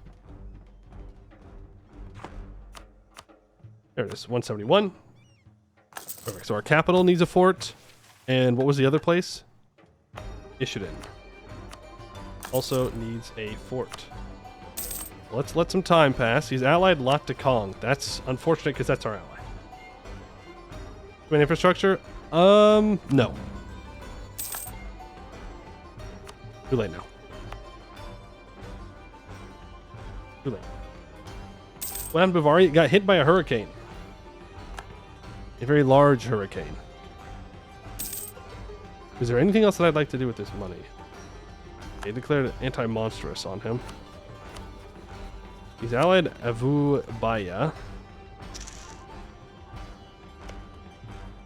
Speaker 2: There it is, 171. Perfect. So our capital needs a fort. And what was the other place? Ishiden. Also needs a fort. Let's let some time pass. He's allied Lot de Kong. That's unfortunate because that's our ally. Infrastructure? No. Too late now. Too late. What happened to Bhuvauri? It got hit by a hurricane. A very large hurricane. Is there anything else that I'd like to do with this money? They declared anti-monstrous on him. He's allied Avu Baya.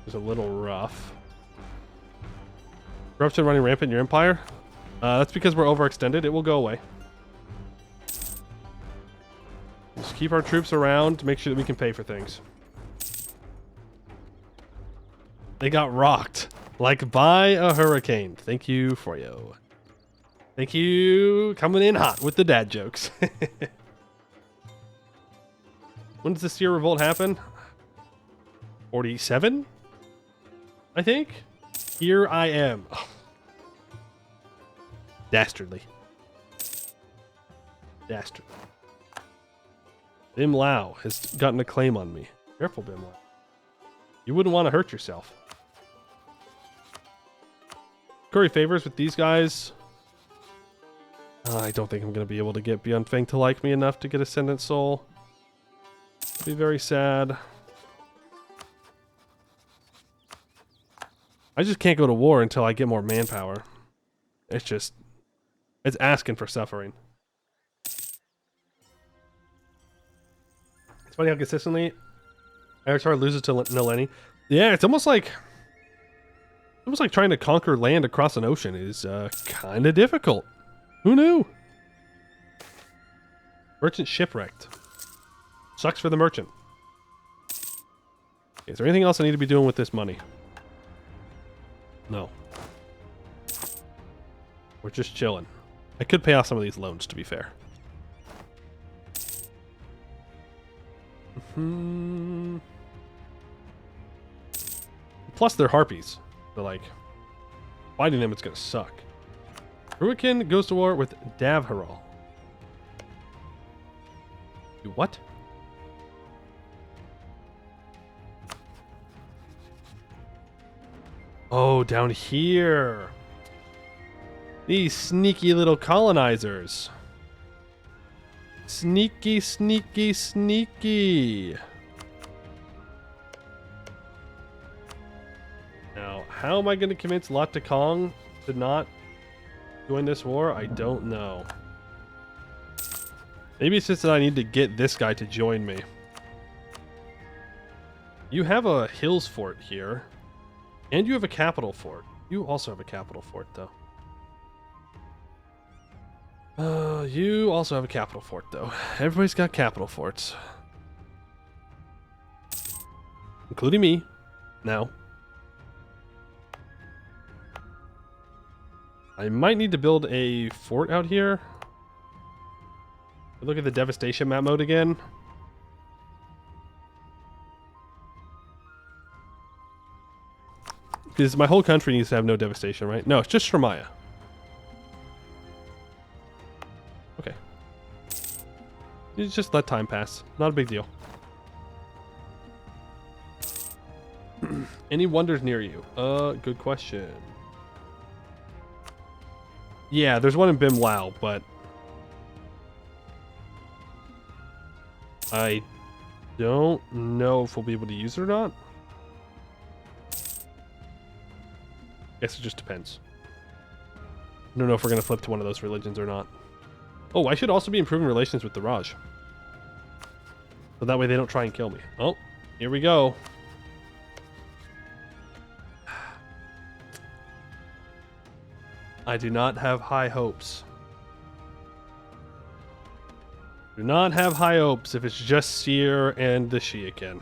Speaker 2: It's a little rough. Corruption running rampant in your empire? That's because we're overextended. It will go away. Just keep our troops around to make sure that we can pay for things. They got rocked. Like by a hurricane. Thank you, Froyo. Thank you. Coming in hot with the dad jokes. When does the Seer Revolt happen? 47? I think? Here I am. Oh. Dastardly. Dastardly. Bim Lao has gotten a claim on me. Careful, Bim Lao. You wouldn't want to hurt yourself. Curry favors with these guys. I don't think I'm going to be able to get Beyond Feng to like me enough to get Ascendant Soul. It'll be very sad. I just can't go to war until I get more manpower. It's just... It's asking for suffering. It's funny how consistently Avatar loses to Naleni. Yeah, it's almost like trying to conquer land across an ocean is kind of difficult. Who knew? Merchant shipwrecked. Sucks for the merchant. Okay, is there anything else I need to be doing with this money? No. We're just chilling. I could pay off some of these loans, to be fair. Plus, they're harpies. They're like, fighting them, it's gonna suck. Ruikin goes to war with Davharal. What? Oh, down here. These sneaky little colonizers. Sneaky, sneaky, sneaky. Now, how am I going to convince Lat Kong to not join this war? I don't know. Maybe it's just that I need to get this guy to join me. You have a hills fort here. And you have a capital fort. You also have a capital fort, though. You also have a capital fort, though. Everybody's got capital forts. Including me. Now. I might need to build a fort out here. Look at the devastation map mode again. Because my whole country needs to have no devastation, right? No, it's just Shremaya. Okay. You just let time pass. Not a big deal. Any wonders near you? Good question. Yeah, there's one in Bim Lao, but I don't know if we'll be able to use it or not. Guess it just depends. I don't know if we're going to flip to one of those religions or not. Oh, I should also be improving relations with the Raj. So that way they don't try and kill me. Oh, here we go. I do not have high hopes. Do not have high hopes if it's just Seer and the Shiaken.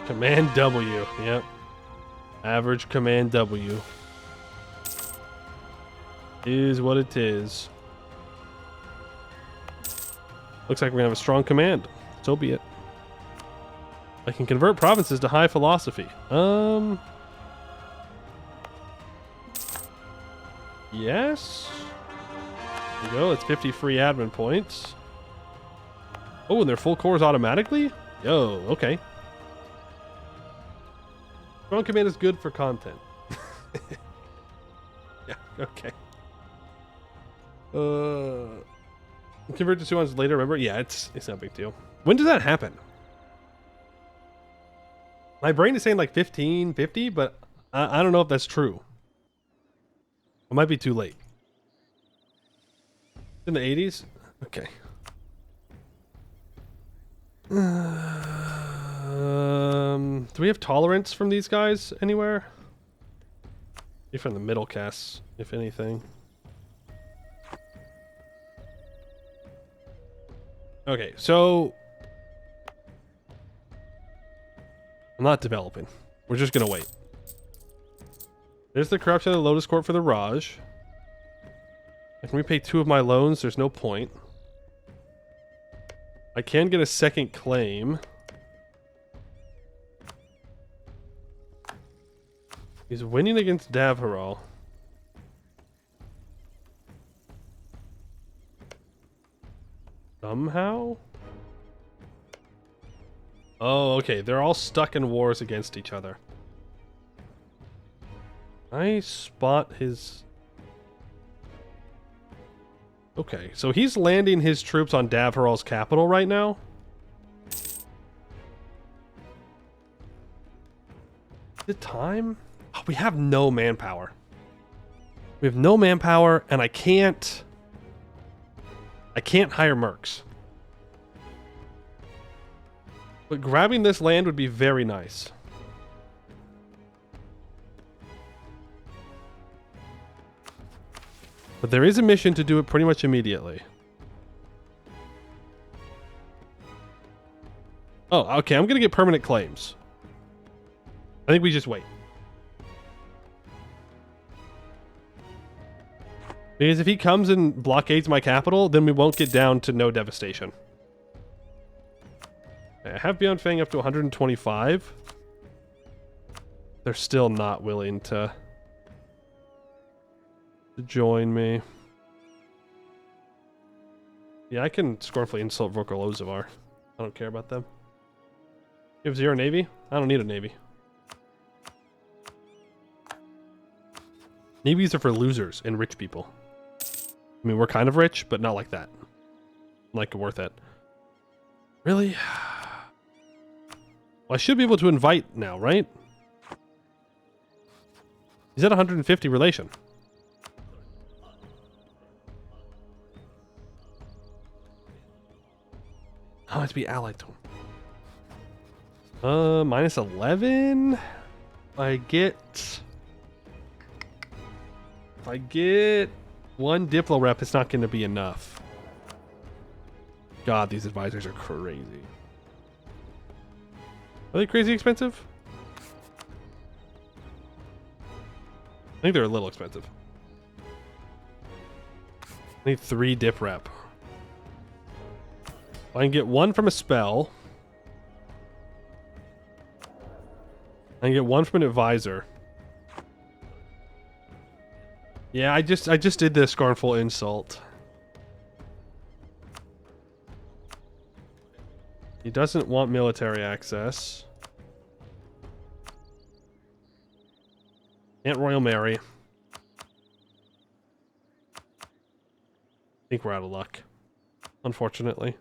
Speaker 2: Command W, yep. Average Command W. Is what it is. Looks like we're gonna have a strong command. So be it. I can convert provinces to high philosophy. Yes. There we go. It's 50 free admin points. Oh, and they're full cores automatically? Yo, okay. Strong command is good for content. Yeah, okay. Convert to 2 months later, remember? Yeah, it's not a big deal. When does that happen? My brain is saying like 1550, but I don't know if that's true. It might be too late. In the 80s? Okay. Do we have tolerance from these guys anywhere? Maybe from the middle castes, if anything. Okay, so I'm not developing. We're just gonna wait. There's the corruption of the Lotus Court for the Raj. I can repay 2 of my loans. There's no point. I can get a second claim. He's winning against Davharal. Somehow? Oh, okay. They're all stuck in wars against each other. I spot his... Okay, so he's landing his troops on Davharal's capital right now. Is it time? Oh, we have no manpower. We have no manpower, and I can't hire mercs. But grabbing this land would be very nice. But there is a mission to do it pretty much immediately. Oh, okay, I'm gonna get permanent claims. I think we just wait. Because if he comes and blockades my capital, then we won't get down to no devastation. Okay, I have Beyond Fang up to 125. They're still not willing to join me. Yeah, I can scornfully insult Vorkal Ozavar. I don't care about them. You have 0 navy? I don't need a navy. Navies are for losers and rich people. I mean, we're kind of rich, but not like that. Like, worth it. Really? Well, I should be able to invite now, right? He's at 150 relation. Oh, I have to be allied to him. Minus 11? I get... If I get one Diplo rep, it's not going to be enough. God, these advisors are crazy. Are they crazy expensive? I think they're a little expensive. I need 3 dip rep. I can get 1 from a spell. I can get 1 from an advisor. Yeah, I just did the scornful insult. He doesn't want military access. Aunt Royal Mary. I think we're out of luck, unfortunately.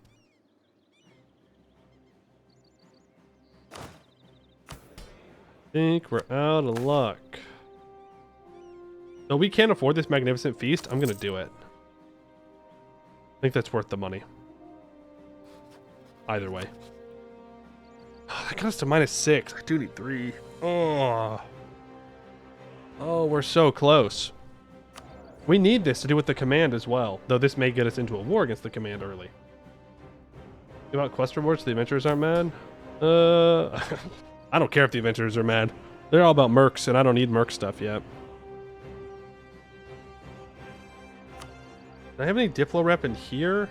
Speaker 2: I think we're out of luck. No, we can't afford this magnificent feast. I'm gonna do it. I think that's worth the money. Either way. Oh, that got us to -6. I do need 3. Oh. Oh, we're so close. We need this to do with the command as well. Though this may get us into a war against the command early. Give out quest rewards so the adventurers aren't mad? I don't care if the adventurers are mad. They're all about mercs, and I don't need merc stuff yet. Do I have any Diplo rep in here?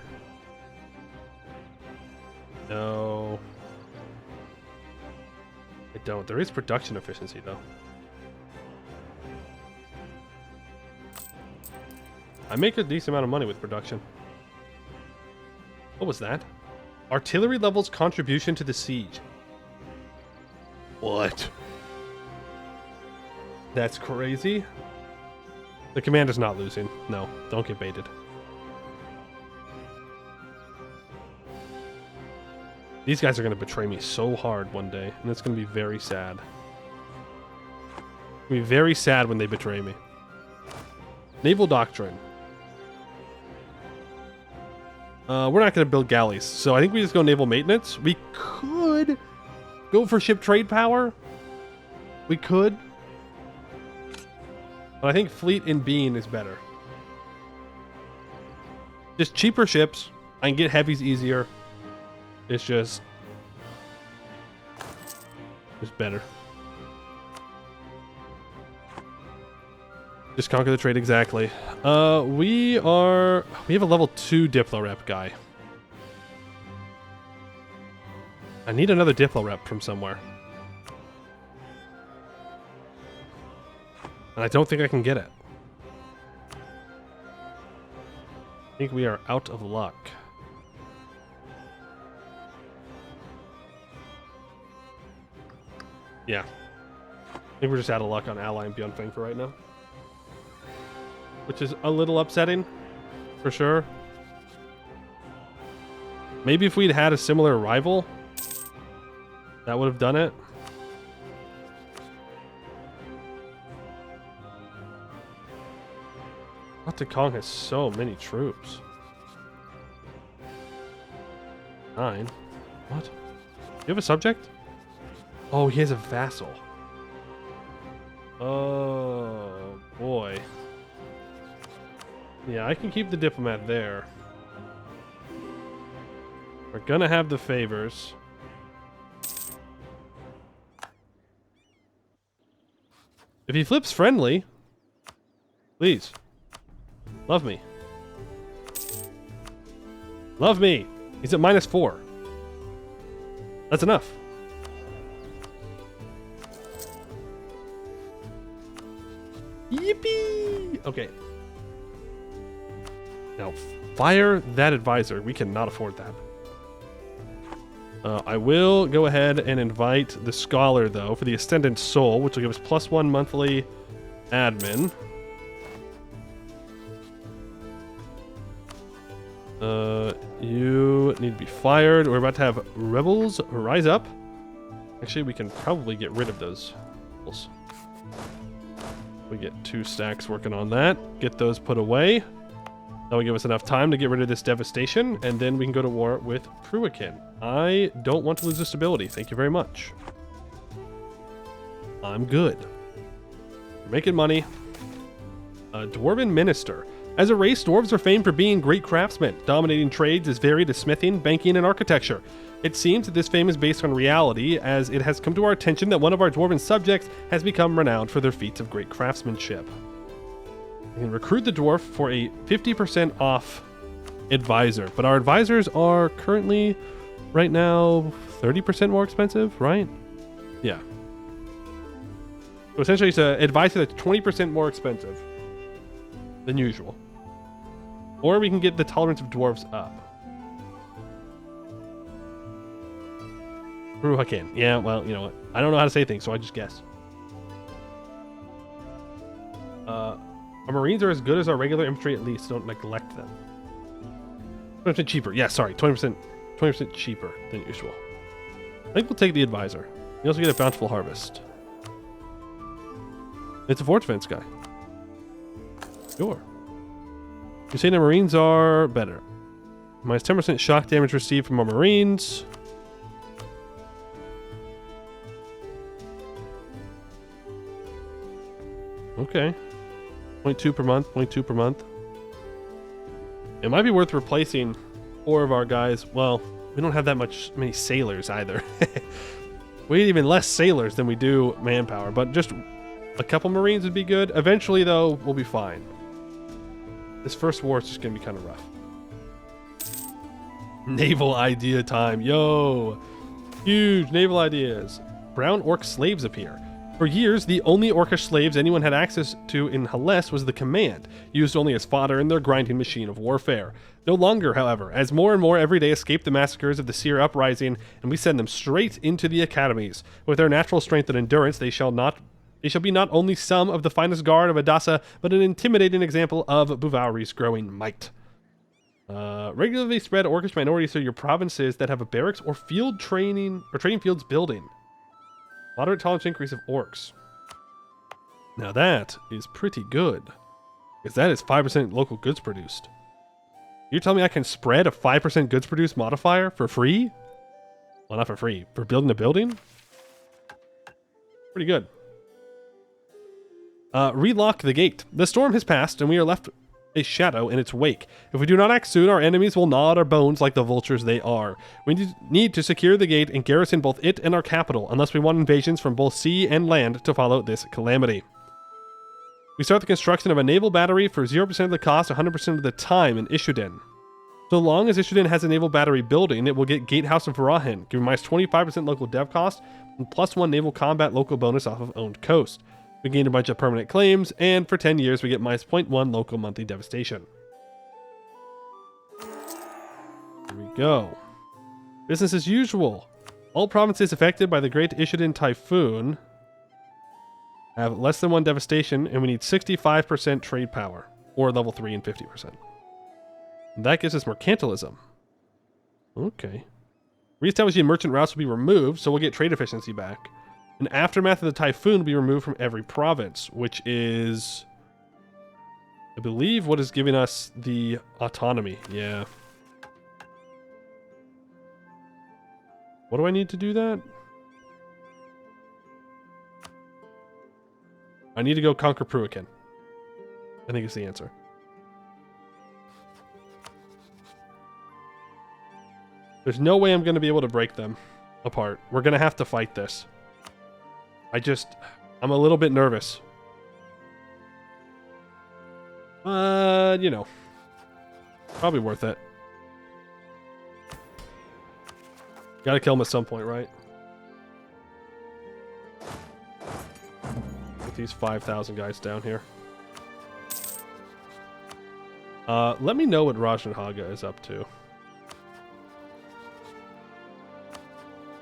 Speaker 2: No. I don't. There is production efficiency, though. I make a decent amount of money with production. What was that? Artillery levels contribution to the siege. What? That's crazy. The command is not losing. No, don't get baited. These guys are going to betray me so hard one day, and it's going to be very sad. It's going to be very sad when they betray me. Naval Doctrine. We're not going to build galleys, so I think we just go naval maintenance. We could go for ship trade power. We could. But I think fleet in being is better. Just cheaper ships. I can get heavies easier. It's just better. Just conquer the trade exactly. We have a level 2 Diplo rep guy. I need another Diplo rep from somewhere. And I don't think I can get it. I think we are out of luck. Yeah. I think we're just out of luck on ally and beyond thing for right now. Which is a little upsetting, for sure. Maybe if we'd had a similar rival, that would have done it. Kong has so many troops. 9. What? Do you have a subject? Oh, he has a vassal. Oh, boy. Yeah, I can keep the diplomat there. We're gonna have the favors. If he flips friendly, please. Love me. Love me. He's at -4. That's enough. Yippee! Okay. Now, fire that advisor. We cannot afford that. I will go ahead and invite the scholar, though, for the Ascendant Soul, which will give us +1 monthly admin. You need to be fired. We're about to have rebels rise up. Actually, we can probably get rid of those rebels. We get 2 stacks working on that. Get those put away. That will give us enough time to get rid of this devastation, and then we can go to war with Pruikin. I don't want to lose this stability. Thank you very much. I'm good. We're making money. Dwarven Minister. As a race, dwarves are famed for being great craftsmen, dominating trades as varied as smithing, banking, and architecture. It seems that this fame is based on reality, as it has come to our attention that one of our dwarven subjects has become renowned for their feats of great craftsmanship. We can recruit the dwarf for a 50% off advisor, but our advisors are currently, right now, 30% more expensive, right? Yeah. So essentially, it's an advisor that's 20% more expensive than usual. Or we can get the tolerance of dwarves up. Bruhakin. Yeah, well, you know what? I don't know how to say things, so I just guess. Our Marines are as good as our regular infantry at least, so don't neglect them. 20% cheaper. Yeah, sorry. 20% cheaper than usual. I think we'll take the advisor. You also get a bountiful harvest. It's a fort defense guy. Sure. You're saying the Marines are better. Minus 10% shock damage received from our Marines. Okay. 0.2 per month, 0.2 per month. It might be worth replacing 4 of our guys. Well, we don't have that many sailors either. We need even less sailors than we do manpower, but just a couple Marines would be good. Eventually, though, we'll be fine. This first war is just going to be kind of rough. Naval idea time. Yo! Huge naval ideas. Brown orc slaves appear. For years, the only orcish slaves anyone had access to in Helles was the command, used only as fodder in their grinding machine of warfare. No longer, however, as more and more every day escape the massacres of the Seer Uprising, and we send them straight into the academies. With their natural strength and endurance, they shall be not only some of the finest guard of Adassa, but an intimidating example of Bhuvauri's growing might. Regularly spread orcish minorities through your provinces that have a barracks or field training fields building. Moderate tolerance increase of orcs. Now that is pretty good, because that is 5% local goods produced. You're telling me I can spread a 5% goods produced modifier for free? Well, not for free. For building a building? Pretty good. Relock the gate. The storm has passed, and we are left a shadow in its wake. If we do not act soon, our enemies will gnaw at our bones like the vultures they are. We need to secure the gate and garrison both it and our capital, unless we want invasions from both sea and land to follow this calamity. We start the construction of a naval battery for 0% of the cost, 100% of the time in Ishuden. So long as Ishuden has a naval battery building, it will get Gatehouse of Rahen, giving minus 25% local dev cost, and +1 naval combat local bonus off of owned coast. We gain a bunch of permanent claims, and for 10 years we get minus 0.1 local monthly devastation. Here we go. Business as usual. All provinces affected by the Great Ishiden Typhoon Have less than 1 devastation, and we need 65% trade power, or level 3 and 50%. That gives us mercantilism. Okay. Reestablishing merchant routes will be removed, so we'll get trade efficiency back. An aftermath of the typhoon will be removed from every province, which is, I believe, what is giving us the autonomy. Yeah. What do I need to do that? I need to go conquer Pruikan. I think it's the answer. There's no way I'm going to be able to break them apart. We're going to have to fight this. I'm a little bit nervous. You know. Probably worth it. Gotta kill him at some point, right? Get these 5,000 guys down here. Let me know what Rajan Haga is up to.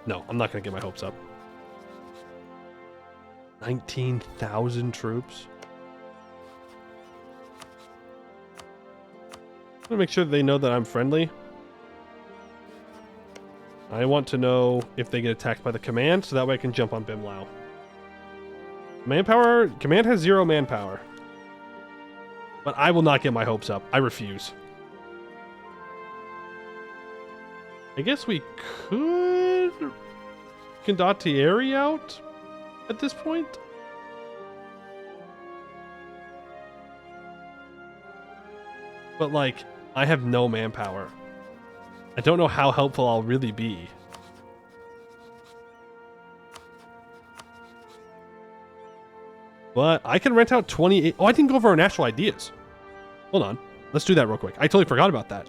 Speaker 2: No, I'm not gonna get my hopes up. 19,000 troops. I'm gonna make sure that they know that I'm friendly. I want to know if they get attacked by the command, so that way I can jump on Bimlao. Manpower? Command has 0 manpower. But I will not get my hopes up. I refuse. I guess we could Condottieri out at this point? But like, I have no manpower. I don't know how helpful I'll really be. But I can rent out 28... Oh, I didn't go over our national ideas. Hold on. Let's do that real quick. I totally forgot about that.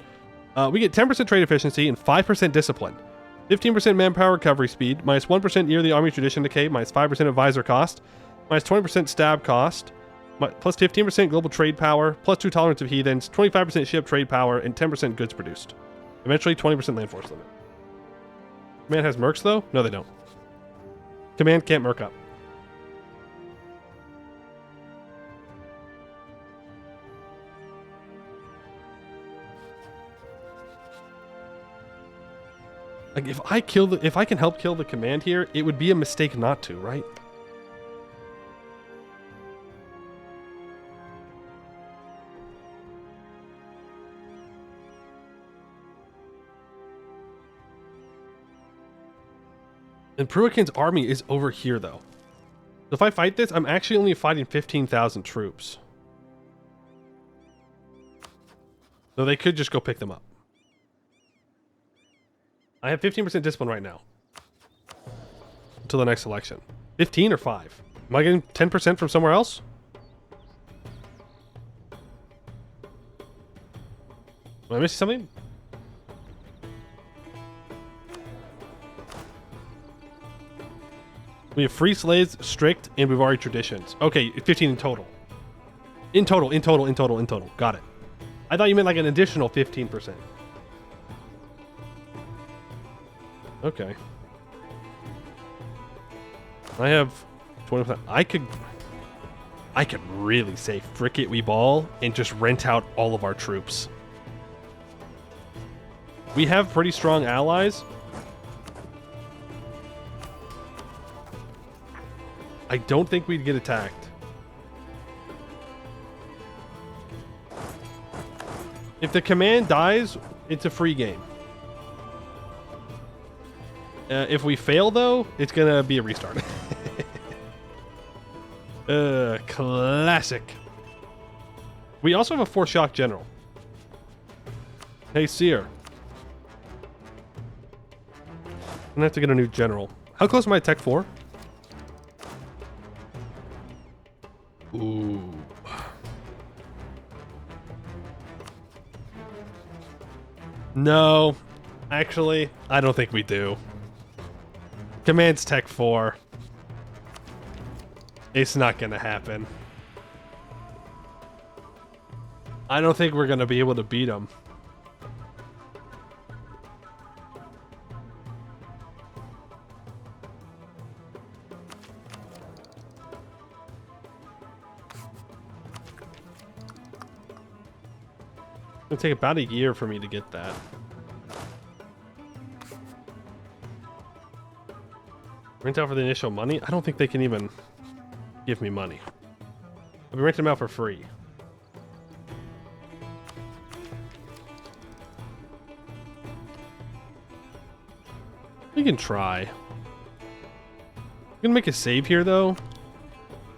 Speaker 2: We get 10% trade efficiency and 5% discipline. 15% manpower recovery speed, minus 1% yearly army tradition decay, minus 5% advisor cost, minus 20% stab cost, plus 15% global trade power, plus 2 tolerance of heathens, 25% ship trade power, and 10% goods produced. Eventually, 20% land force limit. Command has mercs, though? No, they don't. Command can't merc up. Like, if I can help kill the command here, it would be a mistake not to, right? And Pruikan's army is over here, though. So if I fight this, I'm actually only fighting 15,000 troops. So they could just go pick them up. I have 15% discipline right now. Until the next election. 15 or 5? Am I getting 10% from somewhere else? Am I missing something? We have free slaves, strict, and Bhuvauri traditions. Okay, 15 in total. In total. Got it. I thought you meant like an additional 15%. Okay. I have 20%. I could really say frick it, we ball, and just rent out all of our troops. We have pretty strong allies. I don't think we'd get attacked. If the command dies, it's a free game. If we fail, though, it's gonna be a restart. Classic. We also have a 4-shock general. Hey, Seer. I'm gonna have to get a new general. How close am I to Tech 4? Ooh. No. Actually, I don't think we do. Command's Tech 4. It's not gonna happen. I don't think we're gonna be able to beat them. It'll take about a year for me to get that. Rent out for the initial money? I don't think they can even give me money. I'll be renting them out for free. We can try. I'm gonna make a save here though,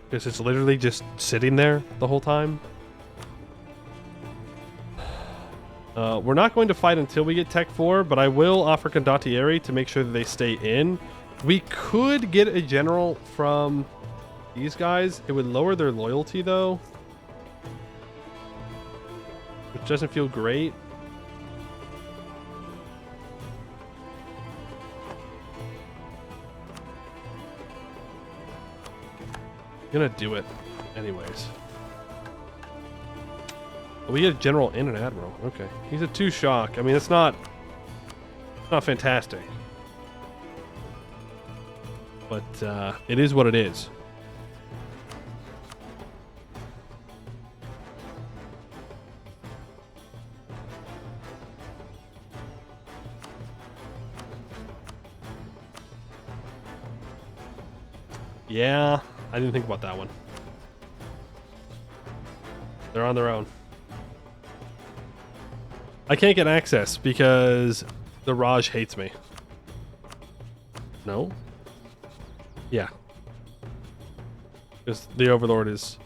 Speaker 2: because it's literally just sitting there the whole time. We're not going to fight until we get Tech 4, but I will offer Condottieri to make sure that they stay in. We could get a general from these guys. It would lower their loyalty though, which doesn't feel great. I'm gonna do it anyways. We get a general and an admiral. Okay, he's a 2 shock. I mean, it's not fantastic, but it is what it is. Yeah, I didn't think about that one. They're on their own. I can't get access because the Raj hates me. No? Yeah. Because the Overlord is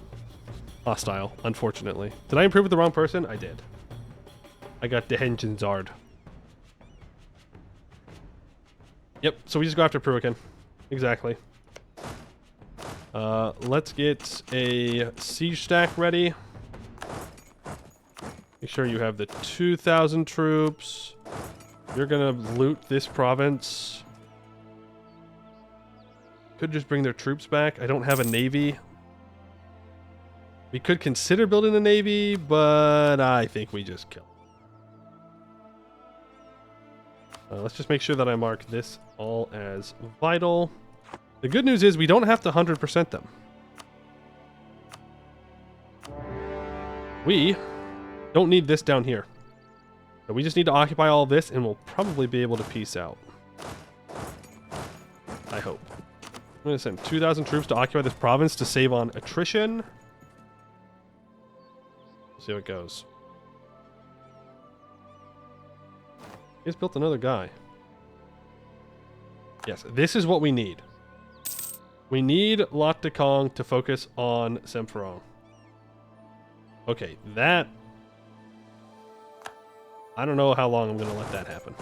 Speaker 2: hostile, unfortunately. Did I improve with the wrong person? I did. I got the Henjin Zard. Yep, so we just go after Pruikin. Exactly. Let's get a siege stack ready. Make sure you have the 2,000 troops. You're gonna loot this province. Could just bring their troops back. I don't have a navy. We could consider building a navy, but I think we just kill. Let's just make sure that I mark this all as vital. The good news is we don't have to 100% them. We don't need this down here. So we just need to occupy all this and we'll probably be able to peace out. I hope. I'm going to send 2,000 troops to occupy this province to save on attrition. See how it goes. He's built another guy. Yes, this is what we need. We need Lot de Kong to focus on Semferong. Okay, that... I don't know how long I'm going to let that happen.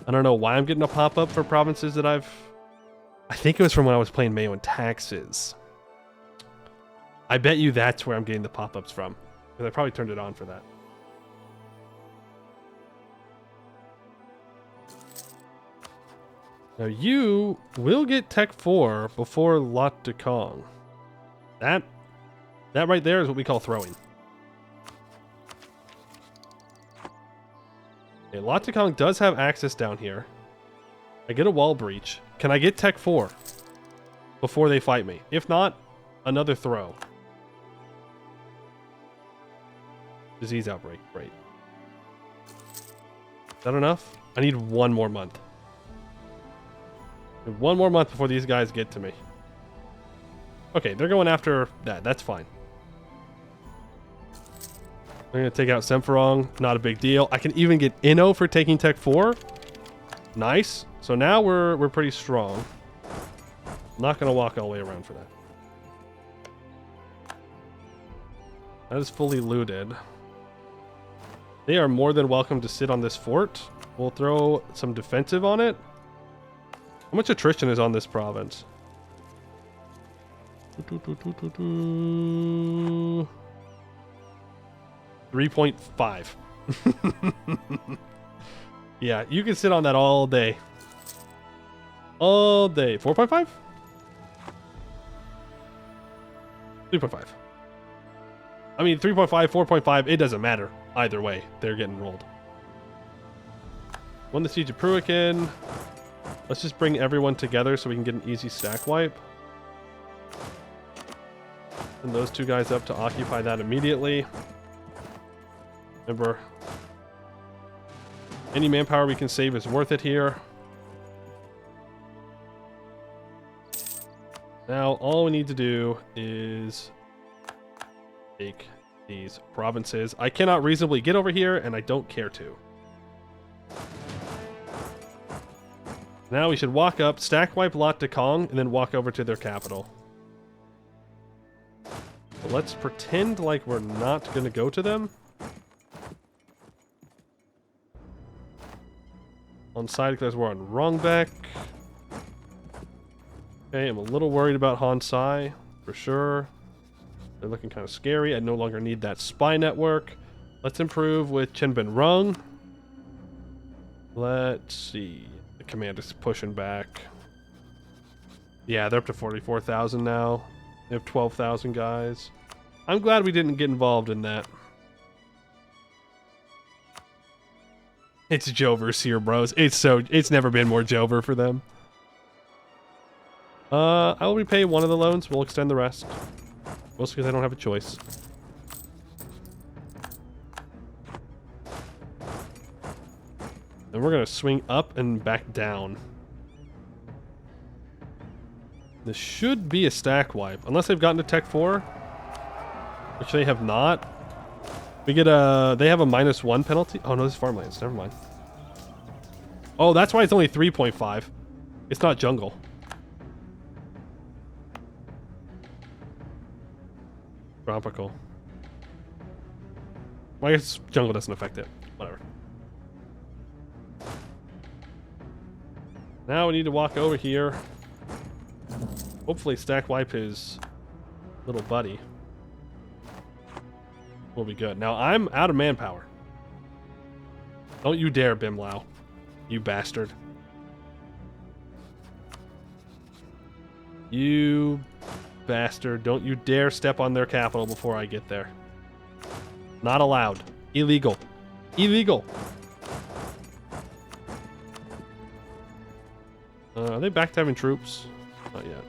Speaker 2: I don't know why I'm getting a pop-up for provinces that I've... I think it was from when I was playing Mayo and Taxes. I bet you that's where I'm getting the pop-ups from. Because I probably turned it on for that. Now you will get Tech 4 before Lot de Kong. That right there is what we call throwing. Okay, Lot de Kong does have access down here. I get a wall breach. Can I get Tech 4 before they fight me? If not, another throw. Disease outbreak. Great. Is that enough? I need one more month. One more month before these guys get to me. Okay, they're going after that. That's fine. I'm going to take out Semferong. Not a big deal. I can even get Inno for taking Tech 4. Nice. So now we're pretty strong. Not going to walk all the way around for that. That is fully looted. They are more than welcome to sit on this fort. We'll throw some defensive on it. How much attrition is on this province? 3.5. Yeah, you can sit on that all day. All day. 4.5? 3.5. I mean, 3.5, 4.5, it doesn't matter. Either way, they're getting rolled. Won the Siege of Pruikin. Let's just bring everyone together so we can get an easy stack wipe. And those two guys up to occupy that immediately. Remember, any manpower we can save is worth it here. Now, all we need to do is take these provinces. I cannot reasonably get over here, and I don't care to. Now we should walk up, stack wipe Lot de Kong, and then walk over to their capital. So let's pretend like we're not going to go to them. On side because we're on Rongbek. Okay, I'm a little worried about Hansai, for sure. They're looking kind of scary. I no longer need that spy network. Let's improve with Chenben Rung. Let's see. The command is pushing back. Yeah, they're up to 44,000 now. They have 12,000 guys. I'm glad we didn't get involved in that. It's Jover's here, bros. It's never been more Jover for them. I'll repay one of the loans. We'll extend the rest. Mostly because I don't have a choice. And we're going to swing up and back down. This should be a stack wipe. Unless they've gotten to Tech 4. Which they have not. We get a... They have a -1 penalty. Oh no, this is farmlands. Never mind. Oh, that's why it's only 3.5. It's not jungle. Tropical. Well, I guess jungle doesn't affect it. Whatever. Now we need to walk over here. Hopefully stack wipe his little buddy. Will be good. Now I'm out of manpower. Don't you dare, Bimlau. You bastard. You bastard. Don't you dare step on their capital before I get there. Not allowed. Illegal. Illegal. Are they back to having troops? Not yet.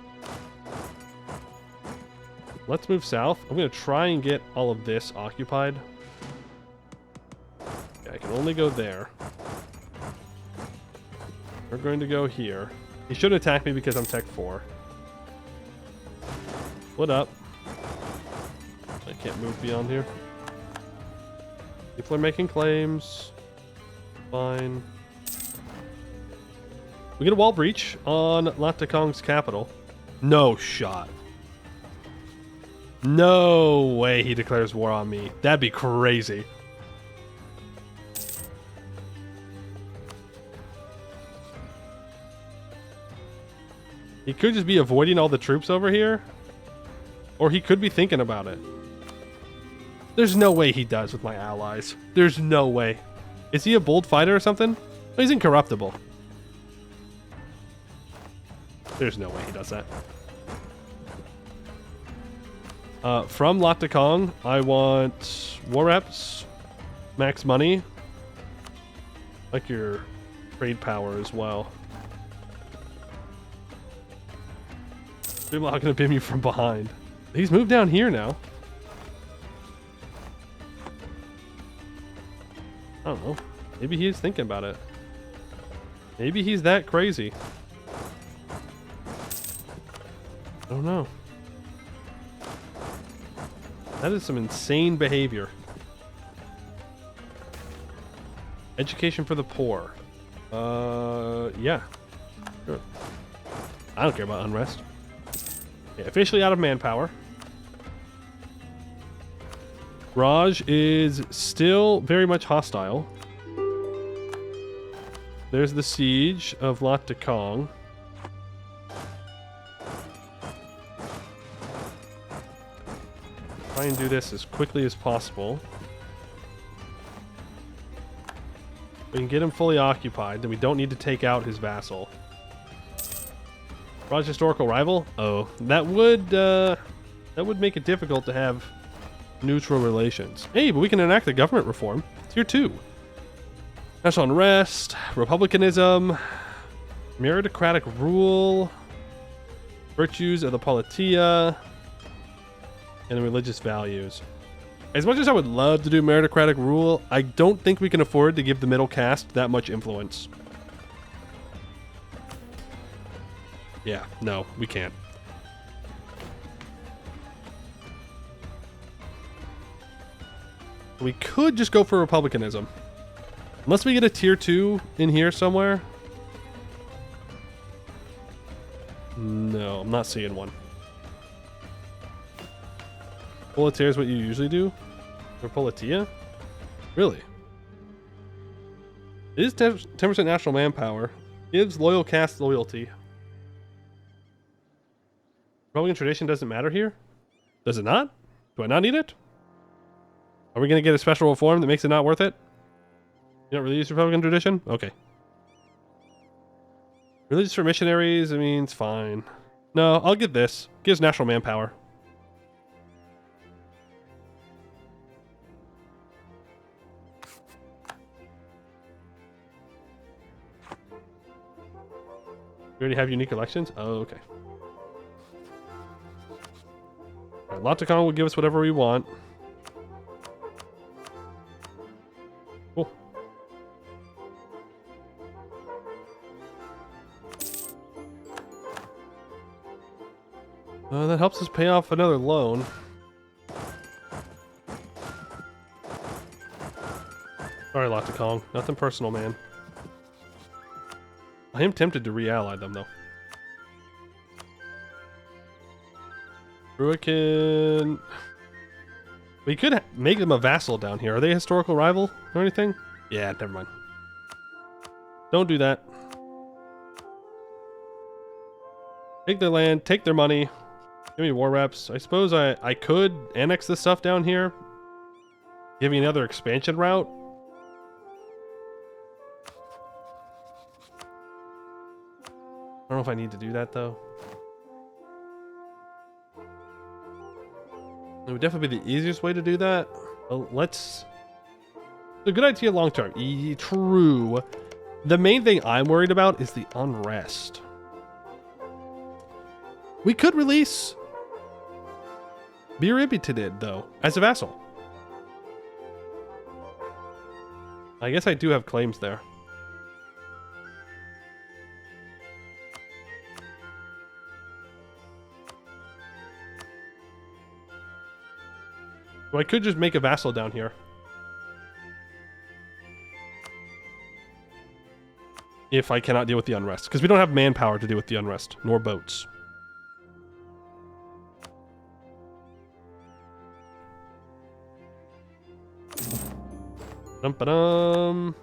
Speaker 2: Let's move south. I'm going to try and get all of this occupied. Okay, I can only go there. We're going to go here. He shouldn't attack me because I'm Tech 4. What up? I can't move beyond here. People are making claims. Fine. We get a wall breach on Lat de Kong's capital. No shot. No way he declares war on me. That'd be crazy. He could just be avoiding all the troops over here. Or he could be thinking about it. There's no way he does with my allies. There's no way. Is he a bold fighter or something? No, he's incorruptible. There's no way he does that. From Lat de Kong, I want war reps, max money. Like your trade power as well. I'm not gonna beam you from behind. He's moved down here now. I don't know. Maybe he is thinking about it. Maybe he's that crazy. I don't know. That is some insane behavior. Education for the poor. Yeah. Sure. I don't care about unrest. Okay, officially out of manpower. Raj is still very much hostile. There's the siege of Lat de Kong. Try and do this as quickly as possible. We can get him fully occupied, then we don't need to take out his vassal. Raj historical rival? Oh, that would make it difficult to have neutral relations. Hey, but we can enact the government reform. Tier 2. National unrest, republicanism, meritocratic rule, virtues of the politia, and the religious values. As much as I would love to do meritocratic rule, I don't think we can afford to give the middle caste that much influence. Yeah, no, we can't. We could just go for republicanism. Unless we get a tier 2 in here somewhere. No, I'm not seeing one. Politeia is what you usually do? Or Politeia? Really? It is 10% national manpower. Gives loyal caste loyalty. Republican tradition doesn't matter here? Does it not? Do I not need it? Are we going to get a special reform that makes it not worth it? You don't really use Republican tradition? Okay. Religious for missionaries, I mean, it's fine. No, I'll get this. Gives national manpower. We already have unique elections? Oh, okay. Alright, Loticon will give us whatever we want. Cool. That helps us pay off another loan. Sorry, Loticon. Nothing personal, man. I am tempted to re-ally them, though. Hurricane. We could make them a vassal down here. Are they a historical rival or anything? Yeah, never mind. Don't do that. Take their land, take their money. Give me war reps. I suppose I could annex this stuff down here. Give me another expansion route. I don't know if I need to do that, though. It would definitely be the easiest way to do that. Well, let's... It's a good idea long term. True. The main thing I'm worried about is the unrest. We could release Biribitidid, though, as a vassal. I guess I do have claims there. So I could just make a vassal down here. If I cannot deal with the unrest. Because we don't have manpower to deal with the unrest, nor boats. Dum-ba-dum.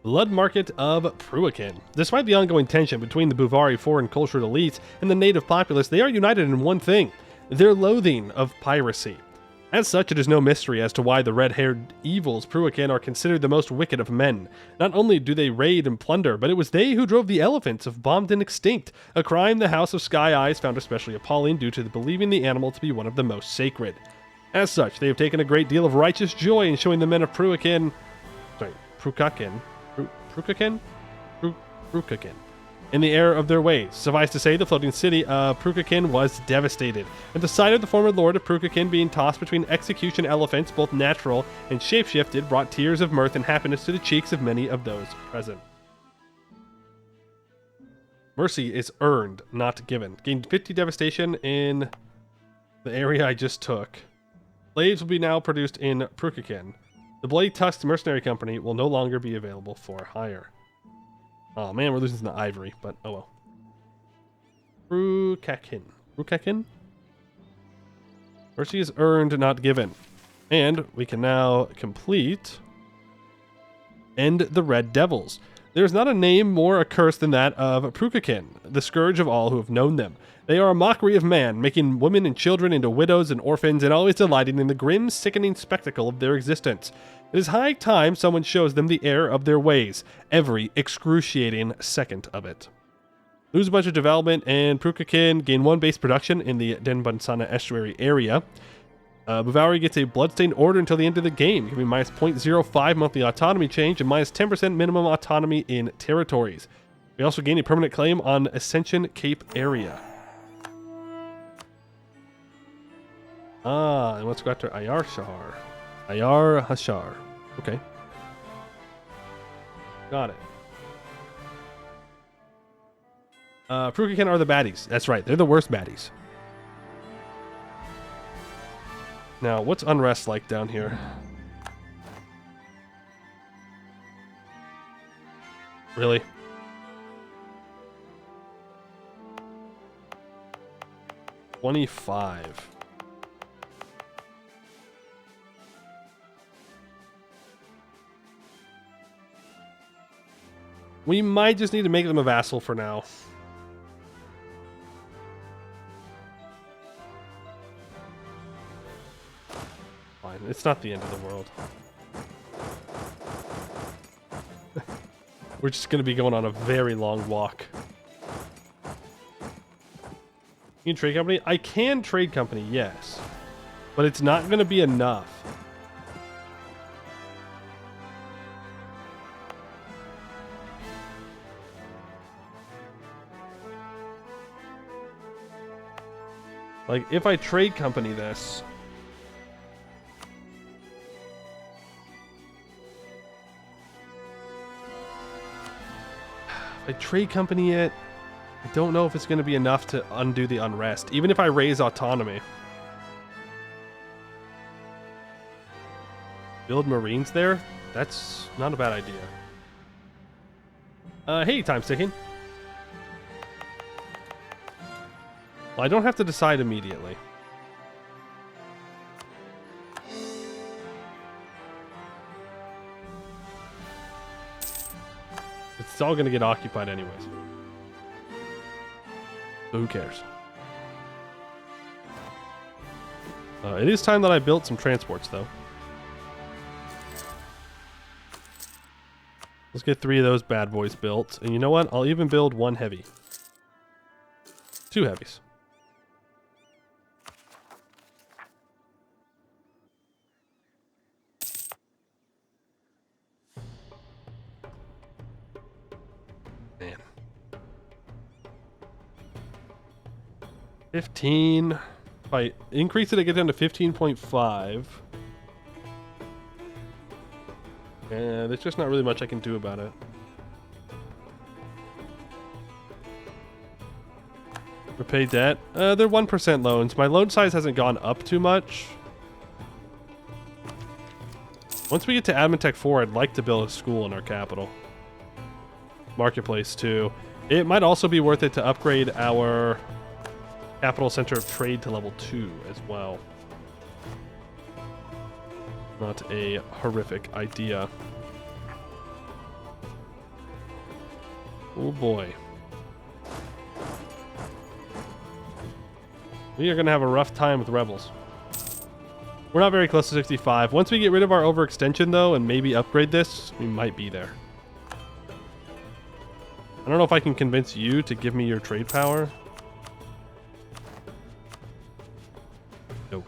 Speaker 2: Blood Market of Pruakin. Despite the ongoing tension between the Bhuvauri foreign cultural elites and the native populace, they are united in one thing: their loathing of piracy. As such, it is no mystery as to why the red-haired evils Pruakin are considered the most wicked of men. Not only do they raid and plunder, but it was they who drove the elephants of bombed and extinct, a crime the House of Sky Eyes found especially appalling due to believing the animal to be one of the most sacred. As such, they have taken a great deal of righteous joy in showing the men of Pruakin, in the error of their ways. Suffice to say, the floating city of Pruakin was devastated, and the sight of the former lord of Pruakin being tossed between execution elephants, both natural and shapeshifted, brought tears of mirth and happiness to the cheeks of many of those present. Mercy is earned, not given. Gained 50 devastation in the area I just took. Slaves will be now produced in Pruakin. The Bloody Tusked Mercenary Company will no longer be available for hire. Oh man, we're losing to the ivory, but oh well. Pruakin? Mercy is earned, not given. And we can now complete End the Red Devils. There is not a name more accursed than that of Pruakin, the scourge of all who have known them. They are a mockery of man, making women and children into widows and orphans, and always delighting in the grim, sickening spectacle of their existence. It is high time someone shows them the error of their ways, every excruciating second of it. Lose a bunch of development, and Pruakin gain 1 base production in the Denbunsana estuary area. Bhuvauri gets a bloodstained order until the end of the game, giving minus 0.05 monthly autonomy change and minus 10% minimum autonomy in territories. We also gain a permanent claim on Ascension Cape area. Ah, and let's go after Ayar Shahar. Ayar Hashar. Okay. Got it. Prukikan are the baddies. That's right. They're the worst baddies. Now, what's unrest like down here? Really? $25. We might just need to make them a vassal for now. Fine. It's not the end of the world. We're just going to be going on a very long walk. You can trade company? I can trade company, yes. But it's not going to be enough. Like, if I trade company this... If I trade company it, I don't know if it's going to be enough to undo the unrest, even if I raise autonomy. Build Marines there? That's not a bad idea. Hey, time's ticking. Well, I don't have to decide immediately. It's all going to get occupied anyways. So who cares? It is time that I built some transports, though. Let's get 3 of those bad boys built. And you know what? I'll even build 1 heavy. 2 heavies. Man. 15. If I increase it, I get down to 15.5. And there's just not really much I can do about it. Repay debt. They're 1% loans. My loan size hasn't gone up too much. Once we get to Admin Tech 4, I'd like to build a school in our capital. Marketplace, too. It might also be worth it to upgrade our capital center of trade to level 2 as well. Not a horrific idea. Oh boy. We are going to have a rough time with rebels. We're not very close to 65. Once we get rid of our overextension, though, and maybe upgrade this, we might be there. I don't know if I can convince you to give me your trade power. No.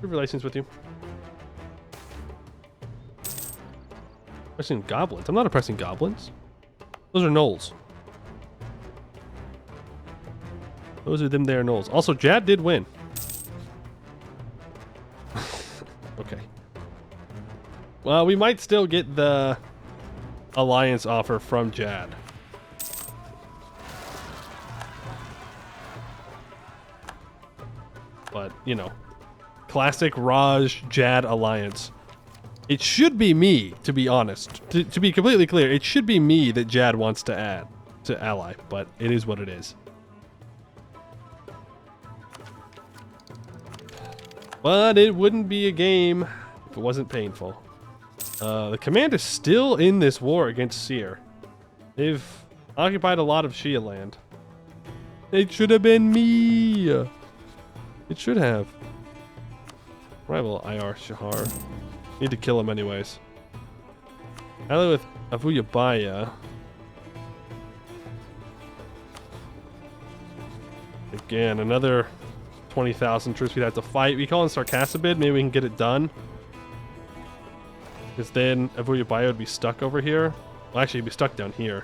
Speaker 2: Good relations with you. Pressing goblins. I'm not oppressing goblins. Those are gnolls. Those are them there gnolls. Also, Jad did win. Okay. Well, we might still get the alliance offer from Jad. But, you know, classic Raj Jad alliance. It should be me, to be honest. To be completely clear, it should be me that Jad wants to add to ally, but it is what it is. But it wouldn't be a game if it wasn't painful. The command is still in this war against Seer. They've occupied a lot of Shia land. It should have been me. It should have. Rival Ayar Shahar. Need to kill him anyways. Ally with Avuyabaya. Again, another 20,000 troops we'd have to fight. We call in Sarcassabid. Maybe we can get it done. Because then Avuyabaya would be stuck over here. Well, actually, he'd be stuck down here.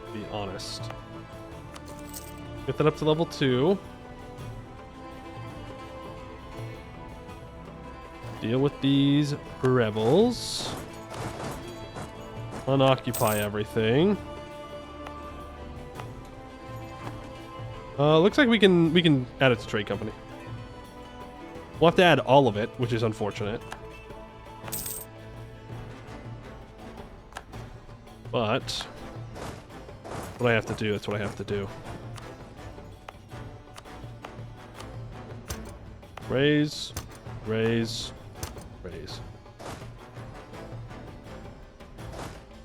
Speaker 2: To be honest. Get that up to level 2. Deal with these rebels. Unoccupy everything. Looks like we can add it to trade company. We'll have to add all of it, which is unfortunate. But what I have to do, that's what I have to do. Raise, raise, raise.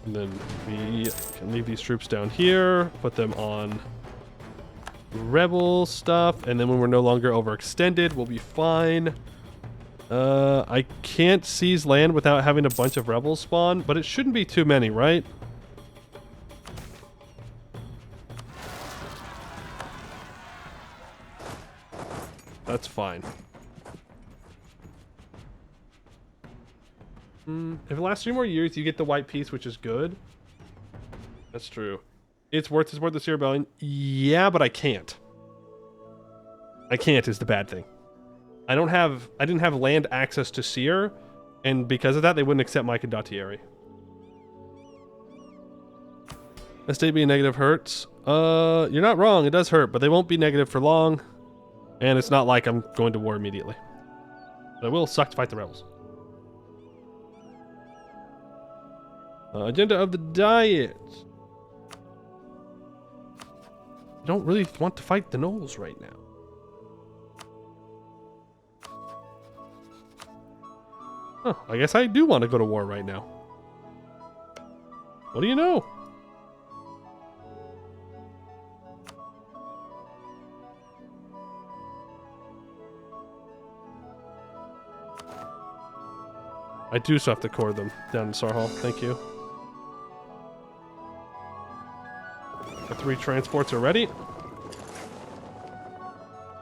Speaker 2: And then we can leave these troops down here, put them on rebel stuff, and then when we're no longer overextended, we'll be fine. I can't seize land without having a bunch of rebels spawn, but it shouldn't be too many, right? That's fine. If it lasts 3 more years, you get the white piece, which is good. That's true. It's worth the Sea Rebellion. Yeah, but I can't. I can't is the bad thing. I didn't have land access to Seer, and because of that, they wouldn't accept my condottieri. Estate being negative hurts. You're not wrong. It does hurt, but they won't be negative for long. And it's not like I'm going to war immediately. But it will suck to fight the rebels. Agenda of the diet. I don't really want to fight the gnolls right now. Huh, I guess I do want to go to war right now. What do you know? I do still have to core them down in Sarhal. Thank you. The 3 transports are ready.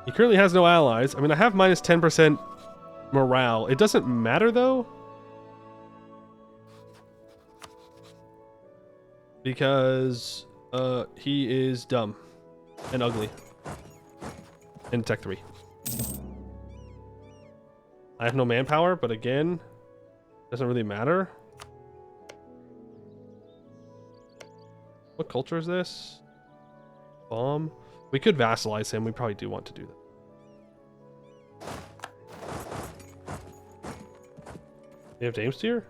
Speaker 2: He currently has no allies. I mean, I have minus 10% morale. It doesn't matter, though. Because he is dumb and ugly. And Tech 3. I have no manpower, but again, doesn't really matter. What culture is this? Bomb. We could vassalize him. We probably do want to do that. You have Damesteer?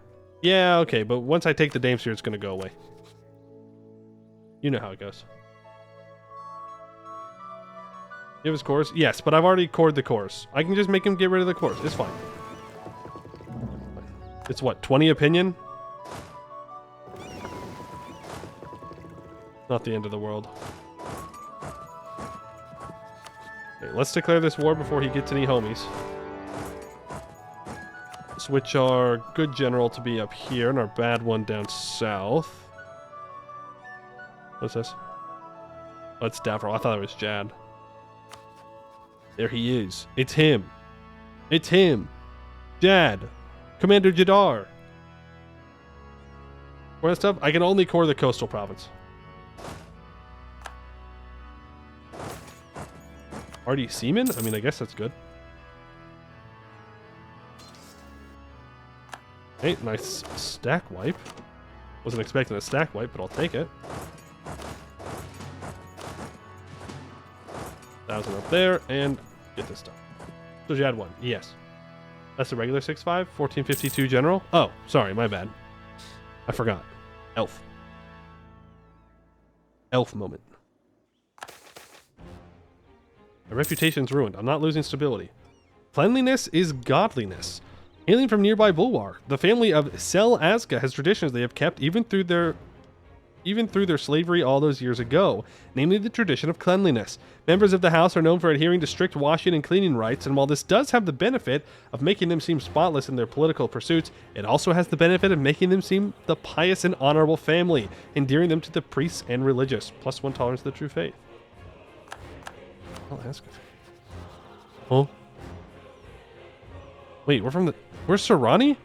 Speaker 2: Yeah, okay, but once I take the Damesteer, it's going to go away. You know how it goes. You have his cores? Yes, but I've already cored the cores. I can just make him get rid of the cores. It's fine. It's what, 20 opinion? Not the end of the world. Okay, let's declare this war before he gets any homies. Switch our good general to be up here and our bad one down south. What's this? Oh, it's Davro. I thought it was Jad. There he is. It's him. It's him. Jad. Commander Jadar. For that stuff, I can only core the coastal province. Hardy Seaman? I mean, I guess that's good. Hey, nice stack wipe. Wasn't expecting a stack wipe, but I'll take it. 1,000 up there, and get this done. So you had 1. Yes. That's a regular 6.5, 1452 general. Oh, sorry, my bad. I forgot. Elf. Elf moment. My reputation's ruined. I'm not losing stability. Cleanliness is godliness. Hailing from nearby Bulwar, the family of Sel Azka has traditions they have kept even through their slavery all those years ago, namely the tradition of cleanliness. Members of the house are known for adhering to strict washing and cleaning rights, and while this does have the benefit of making them seem spotless in their political pursuits, it also has the benefit of making them seem the pious and honorable family, endearing them to the priests and religious. +1 tolerance to the true faith. I'll ask her. Oh. Wait, where's Serrani?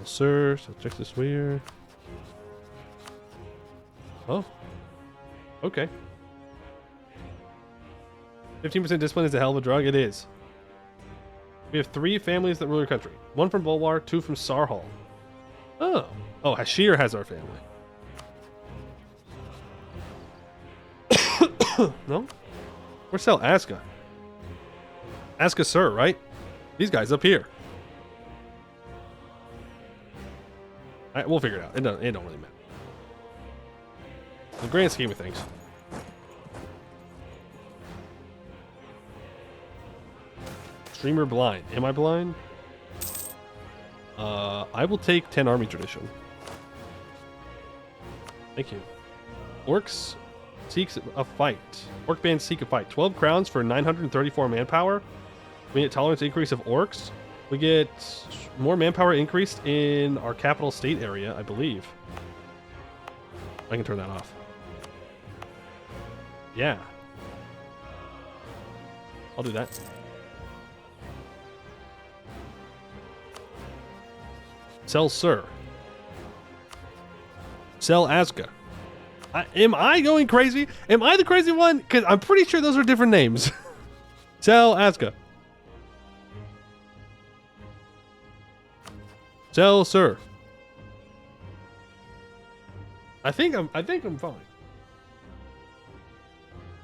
Speaker 2: Sir, so check this weird. Oh. Okay. 15% discipline is a hell of a drug. It is. We have 3 families that rule your country. 1 from Bulwar, 2 from Sarhal. Oh. Oh, Hashir has our family. No? Where's Sel Aska? Aska Sir, right? These guys up here. We'll figure it out. It don't really matter. In the grand scheme of things. Streamer blind. Am I blind? I will take 10 army tradition. Thank you. Orcs seeks a fight. Orc band seek a fight. 12 crowns for 934 manpower. We get tolerance increase of orcs. We get more manpower increased in our capital state area, I believe. I can turn that off. Yeah. I'll do that. Sell Sir. Sell Aska. Am I going crazy? Am I the crazy one? Because I'm pretty sure those are different names. Sell Aska. Sell Sir. I think I'm fine.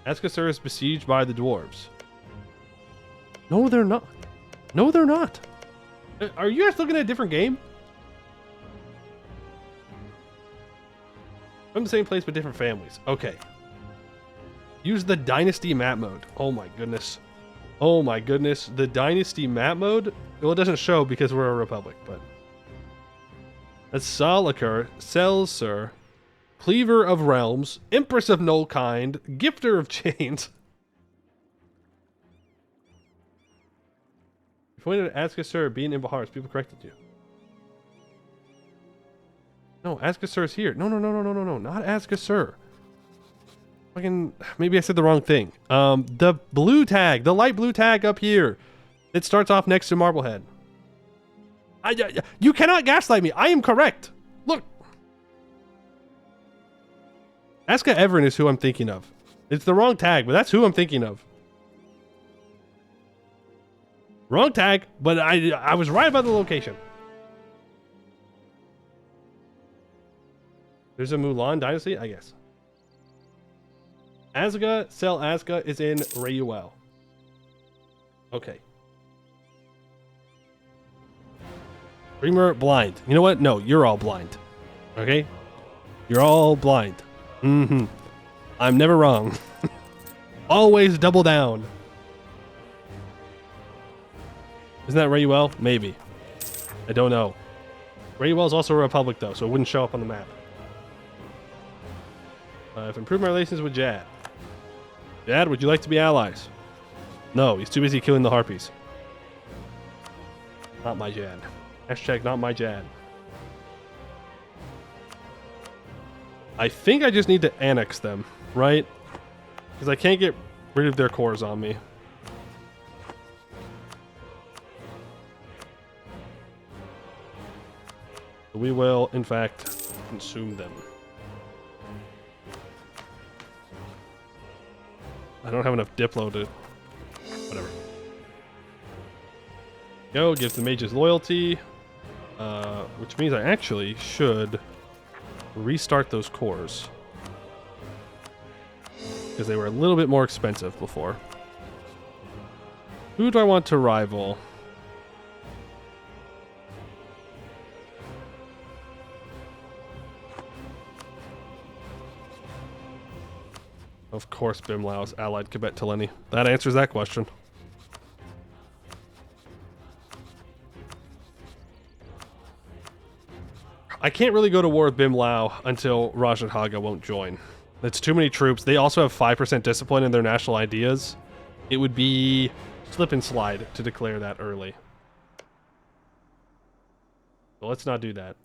Speaker 2: Aska Sir is besieged by the dwarves. No, they're not. No, they're not. Are you guys looking at a different game? From the same place but different families. Okay. Use the Dynasty map mode. Oh my goodness. Oh my goodness. The Dynasty map mode? Well, it doesn't show because we're a republic, but... That's Salikar, Selsur, Cleaver of Realms, Empress of Nullkind, Gifter of Chains. If you wanted to ask us, sir, being in Bahars, people corrected you. No, ask us, sir is here. No, not ask us, sir. Fucking, maybe I said the wrong thing. The blue tag, the light blue tag up here. It starts off next to Marblehead. You cannot gaslight me. I am correct. Look. Aska Everin is who I'm thinking of. It's the wrong tag, but that's who I'm thinking of. Wrong tag, but I was right about the location. There's a Mulan dynasty, I guess. Azga, Sel Azga is in Rayuel. Okay. Dreamer blind. You know what? No, you're all blind. Okay? You're all blind. Mm-hmm. I'm never wrong. Always double down. Isn't that Rayuel? Maybe. I don't know. Rayuel's also a republic, though, so it wouldn't show up on the map. I've improved my relations with Jad. Jad, would you like to be allies? No, he's too busy killing the harpies. Not my Jad. Hashtag not my Jad. I think I just need to annex them, right? Because I can't get rid of their cores on me. We will, in fact, consume them. I don't have enough Diplo to... Whatever. Go, give the mages loyalty. Which means I actually should restart those cores. Because they were a little bit more expensive before. Who do I want to rival? Of course, Bimlau's allied Quebec Teleni. That answers that question. I can't really go to war with Bimlau until Rajat Haga won't join. That's too many troops. They also have 5% discipline in their national ideas. It would be slip and slide to declare that early. So let's not do that.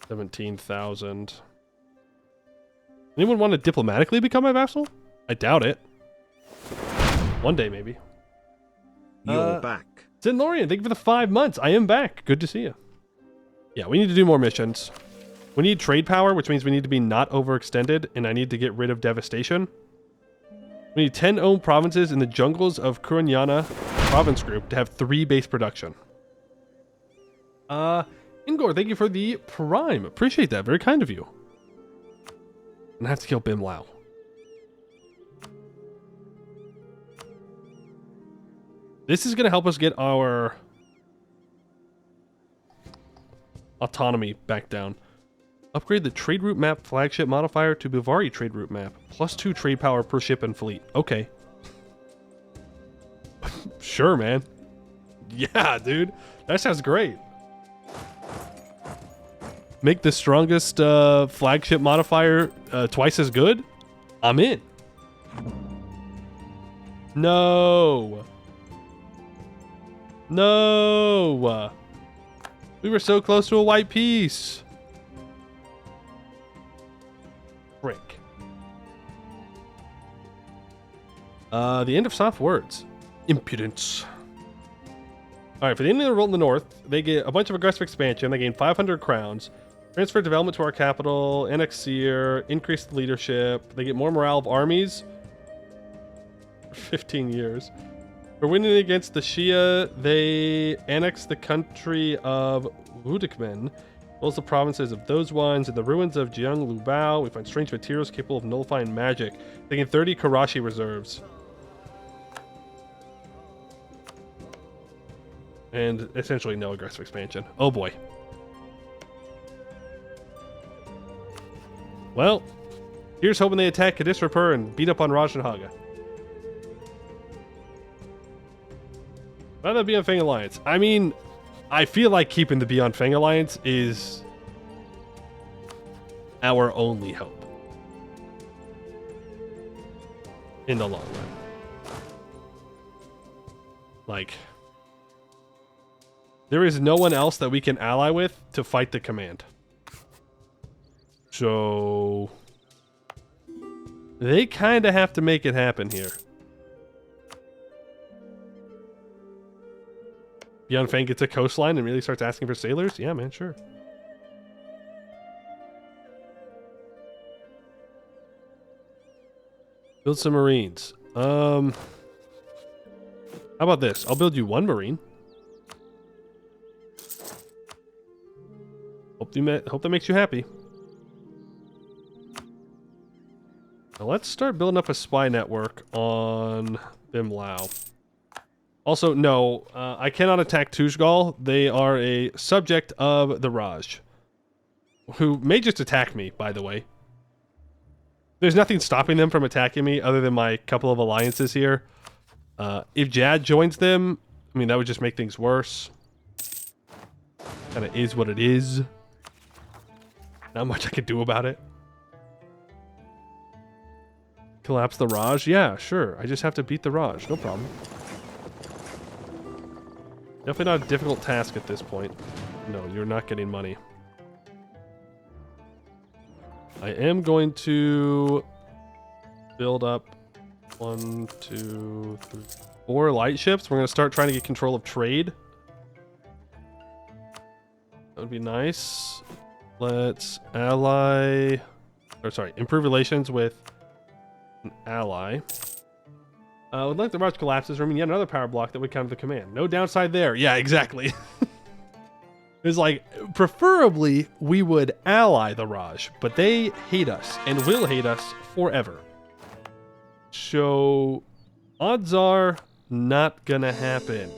Speaker 2: $17,000. Anyone want to diplomatically become my vassal? I doubt it. One day, maybe.
Speaker 1: You're back.
Speaker 2: Lorian, thank you for the 5 months. I am back. Good to see you. Yeah, we need to do more missions. We need trade power, which means we need to be not overextended, and I need to get rid of devastation. We need 10 owned provinces in the jungles of Kuranyana province group to have 3 base production. Ingor, thank you for the prime. Appreciate that. Very kind of you. And I have to kill Bim Lao. This is going to help us get our autonomy back down. Upgrade the trade route map flagship modifier to Bhuvauri trade route map. +2 trade power per ship and fleet. Okay. Sure, man. Yeah, dude. That sounds great. Make the strongest flagship modifier twice as good? I'm in. No. No. We were so close to a white piece. Frick. The end of soft words. Impudence. Alright, for the end of the world in the north, they get a bunch of aggressive expansion. They gain 500 crowns. Transfer development to our capital. Annex Seer. Increase the leadership. They get more morale of armies. For 15 years. For winning against the Shia, they annex the country of Wudikmen. Those the provinces of those ones. In the ruins of Jiang Lubao, we find strange materials capable of nullifying magic. They gain 30 Karashi reserves. And essentially no aggressive expansion. Oh boy. Well, here's hoping they attack Kadisrapur and beat up on Rajanhaga. Why the Beyond Fang Alliance? I mean, I feel like keeping the Beyond Fang Alliance is our only hope in the long run. Like, there is no one else that we can ally with to fight the command. So they kind of have to make it happen here. Beyond Fang gets a coastline and really starts asking for sailors? Yeah, man, sure. Build some marines. How about this? I'll build you 1 marine. Hope that makes you happy. Now let's start building up a spy network on Bim Lao. Also, no, I cannot attack Tujgal. They are a subject of the Raj, who may just attack me, by the way. There's nothing stopping them from attacking me other than my couple of alliances here. If Jad joins them, I mean, that would just make things worse. Kind of is what it is. Not much I can do about it. Collapse the Raj? Yeah, sure. I just have to beat the Raj. No problem. Definitely not a difficult task at this point. No, you're not getting money. I am going to build up 1, 2, 3, 4 light ships. We're going to start trying to get control of trade. That would be nice. Let's improve relations with an ally. Would like the Raj collapses, room, and yet another power block that would counter the command. No downside there. Yeah, exactly. It's like, preferably, we would ally the Raj, but they hate us and will hate us forever. So, odds are not gonna happen.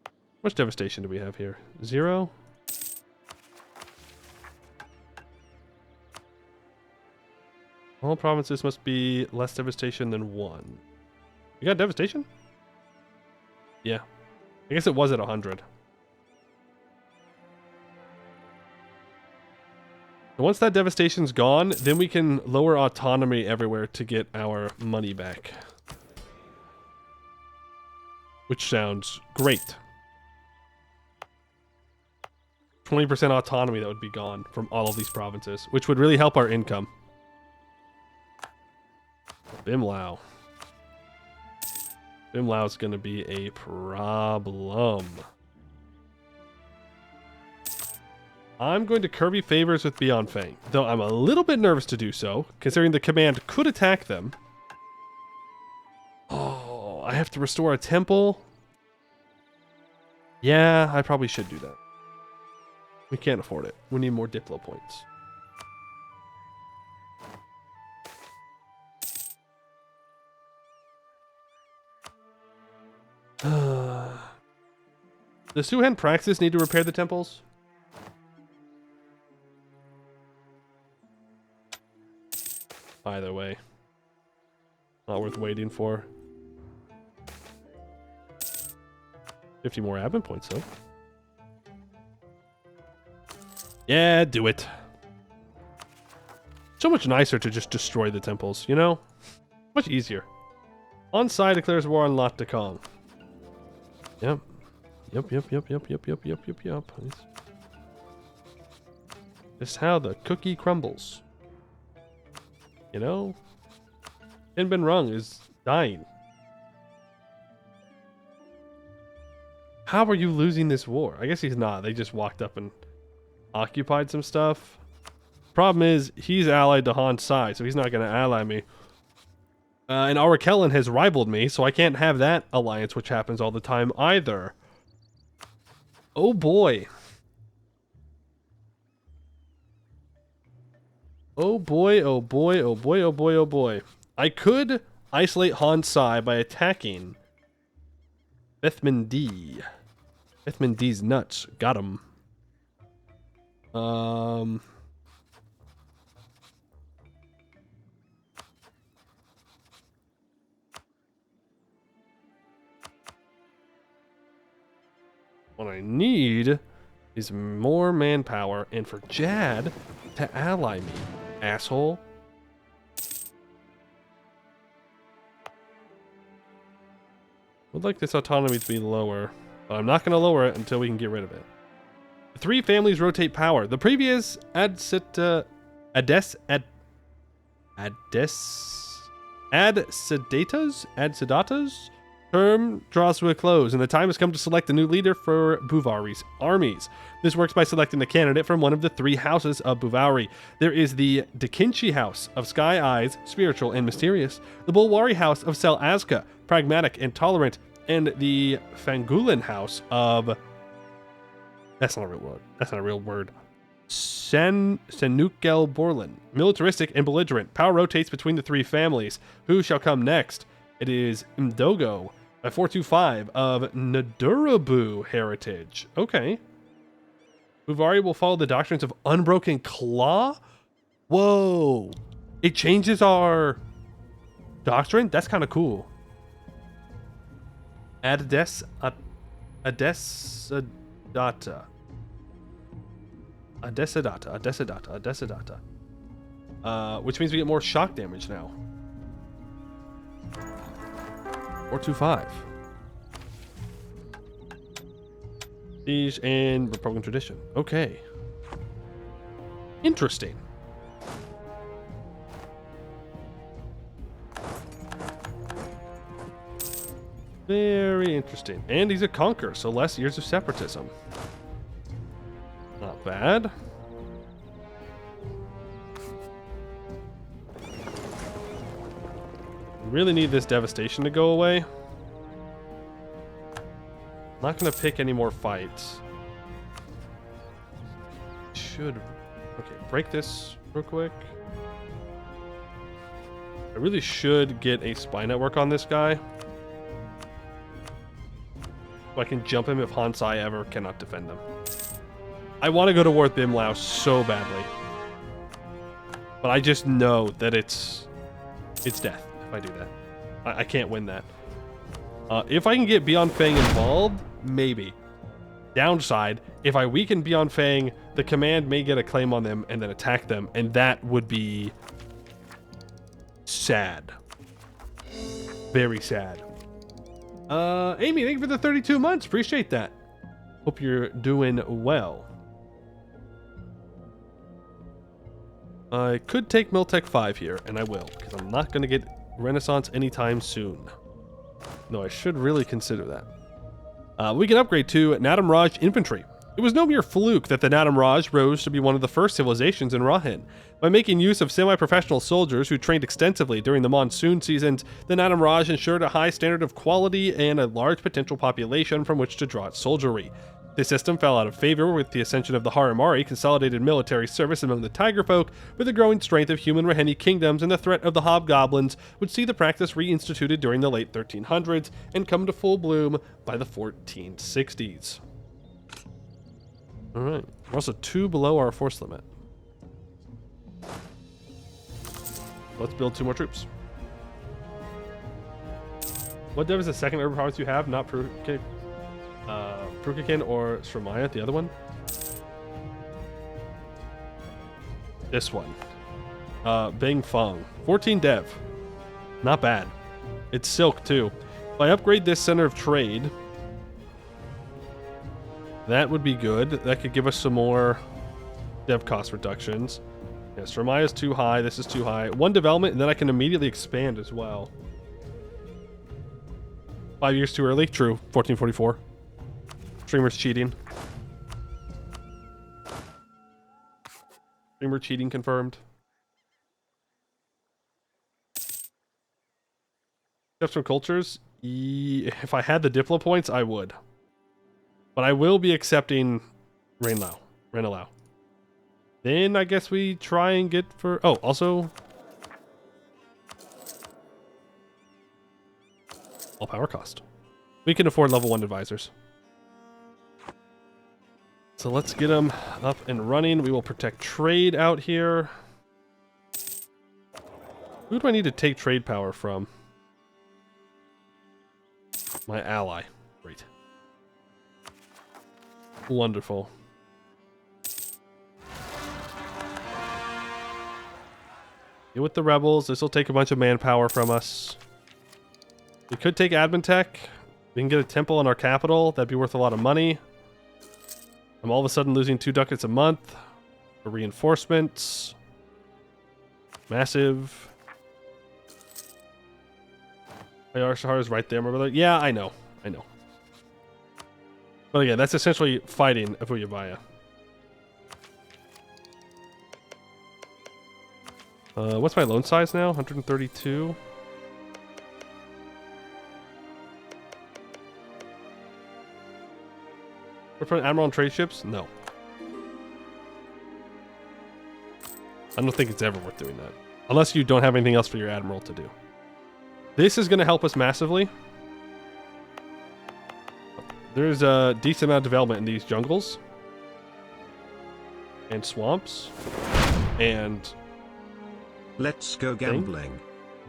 Speaker 2: How much devastation do we have here? 0? All provinces must be less devastation than 1. You got devastation? Yeah. I guess it was at 100. And once that devastation's gone, then we can lower autonomy everywhere to get our money back. Which sounds great. 20% autonomy that would be gone from all of these provinces, which would really help our income. Bim Lao. Bimlau's going to be a problem. I'm going to Kirby Favors with Beyond Fang, though I'm a little bit nervous to do so, considering the command could attack them. Oh, I have to restore a temple? Yeah, I probably should do that. We can't afford it. We need more Diplo points. Does Suhen Praxis need to repair the temples? Either way. Not worth waiting for. 50 more admin points, though. Yeah, do it. So much nicer to just destroy the temples, you know? Much easier. On-side declares war on Lot de Kong. Yep. Yep. This is how the cookie crumbles. You know? Anbennar is dying. How are you losing this war? I guess he's not. They just walked up and occupied some stuff. Problem is, he's allied to Han Sai, so he's not going to ally me. And Arakellen has rivaled me, so I can't have that alliance, which happens all the time either. Oh boy. Oh boy, oh boy, oh boy, oh boy, oh boy. I could isolate Han Sai by attacking Bethman D. Bethman D's nuts. Got him. What I need is more manpower and for Jad to ally me, asshole. Would like this autonomy to be lower, but I'm not going to lower it until we can get rid of it. The three families rotate power. The previous Adsedatas term draws to a close, and the time has come to select a new leader for Bhuvauri's armies. This works by selecting a candidate from one of the three houses of Bhuvauri. There is the Dekinchi House of Sky Eyes, spiritual and mysterious, the Bhuvauri House of Sel Azka, pragmatic and tolerant, and the Fangulan House of... That's not a real word. That's not a real word. Senukel Borlin, militaristic and belligerent. Power rotates between the three families. Who shall come next? It is Mdogo, a 425 of Nadurabu heritage. Okay. Bhuvauri will follow the doctrines of Unbroken Claw? Whoa. It changes our doctrine? That's kind of cool. Adesadata. Which means we get more shock damage now. 425. Siege and Republican tradition. Okay. Interesting. Very interesting. And he's a conqueror, so less years of separatism. Not bad. Really need this devastation to go away. I'm not going to pick any more fights. Should... Okay, break this real quick. I really should get a spy network on this guy. So I can jump him if Han Sai ever cannot defend them. I want to go to war with Bimlau so badly. But I just know that it's death if I do that. I can't win that. If I can get Beyond Fang involved, maybe. Downside, if I weaken Beyond Fang, the command may get a claim on them and then attack them, and that would be sad. Very sad. Amy, thank you for the 32 months. Appreciate that. Hope you're doing well. I could take Miltech 5 here, and I will, because I'm not going to get Renaissance anytime soon. though I should really consider that. We can upgrade to Nadam Raj Infantry. It was no mere fluke that the Nadam Raj rose to be one of the first civilizations in Rahen. By making use of semi-professional soldiers who trained extensively during the monsoon seasons, the Nadam Raj ensured a high standard of quality and a large potential population from which to draw its soldiery. This system fell out of favor with the ascension of the Haramari, consolidated military service among the Tiger folk, with the growing strength of human Raheni kingdoms and the threat of the Hobgoblins, would see the practice reinstituted during the late 1300s and come to full bloom by the 1460s. Alright, we're also 2 below our force limit. Let's build 2 more troops. What dev is the second urban province you have? Not Prukakin or Sramaya, the other one? This one. Bing Fong. 14 dev. Not bad. It's silk too. If I upgrade this center of trade, that would be good. That could give us some more dev cost reductions. Yes, Sramaya is too high. This is too high. 1 development, and then I can immediately expand as well. 5 years too early. True. 1444. Streamer's cheating. Streamer cheating confirmed. Steps from cultures. If I had the Diplo points, I would. But I will be accepting Rainalao. Then I guess we try and get for... Oh, also... all power cost. We can afford level 1 advisors. So let's get them up and running. We will protect trade out here. Who do I need to take trade power from? My ally. Great. Wonderful. Get with the rebels. This will take a bunch of manpower from us. We could take admin tech. We can get a temple in our capital. That'd be worth a lot of money. I'm all of a sudden losing 2 ducats a month for reinforcements. Massive. Ayar Shahar is right there, my brother. Yeah, I know. But again, that's essentially fighting Avuyabaya. What's my loan size now? 132. We're putting Admiral on trade ships? No. I don't think it's ever worth doing that. Unless you don't have anything else for your Admiral to do. This is going to help us massively. There's a decent amount of development in these jungles. And swamps. And...
Speaker 1: let's go gambling.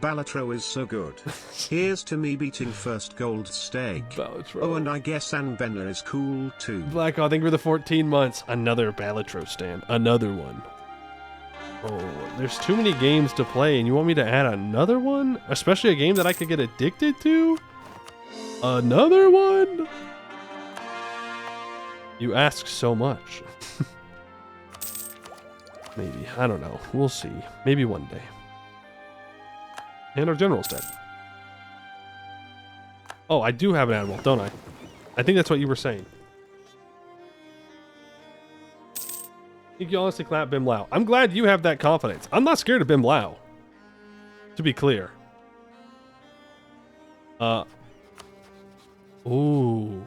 Speaker 1: Balatro is so good. Here's to me beating first gold stake.
Speaker 2: Balatro.
Speaker 1: Oh, and I guess Anbennar is cool too.
Speaker 2: Black, thank you for the 14 months. Another Balatro stand. Another one. Oh, there's too many games to play, and you want me to add another one? Especially a game that I could get addicted to? Another one? You ask so much. Maybe. I don't know. We'll see. Maybe one day. And our general's dead. Oh, I do have an admiral, don't I? I think that's what you were saying. I think you honestly clap Bim Lao. I'm glad you have that confidence. I'm not scared of Bim Lao. To be clear. Ooh.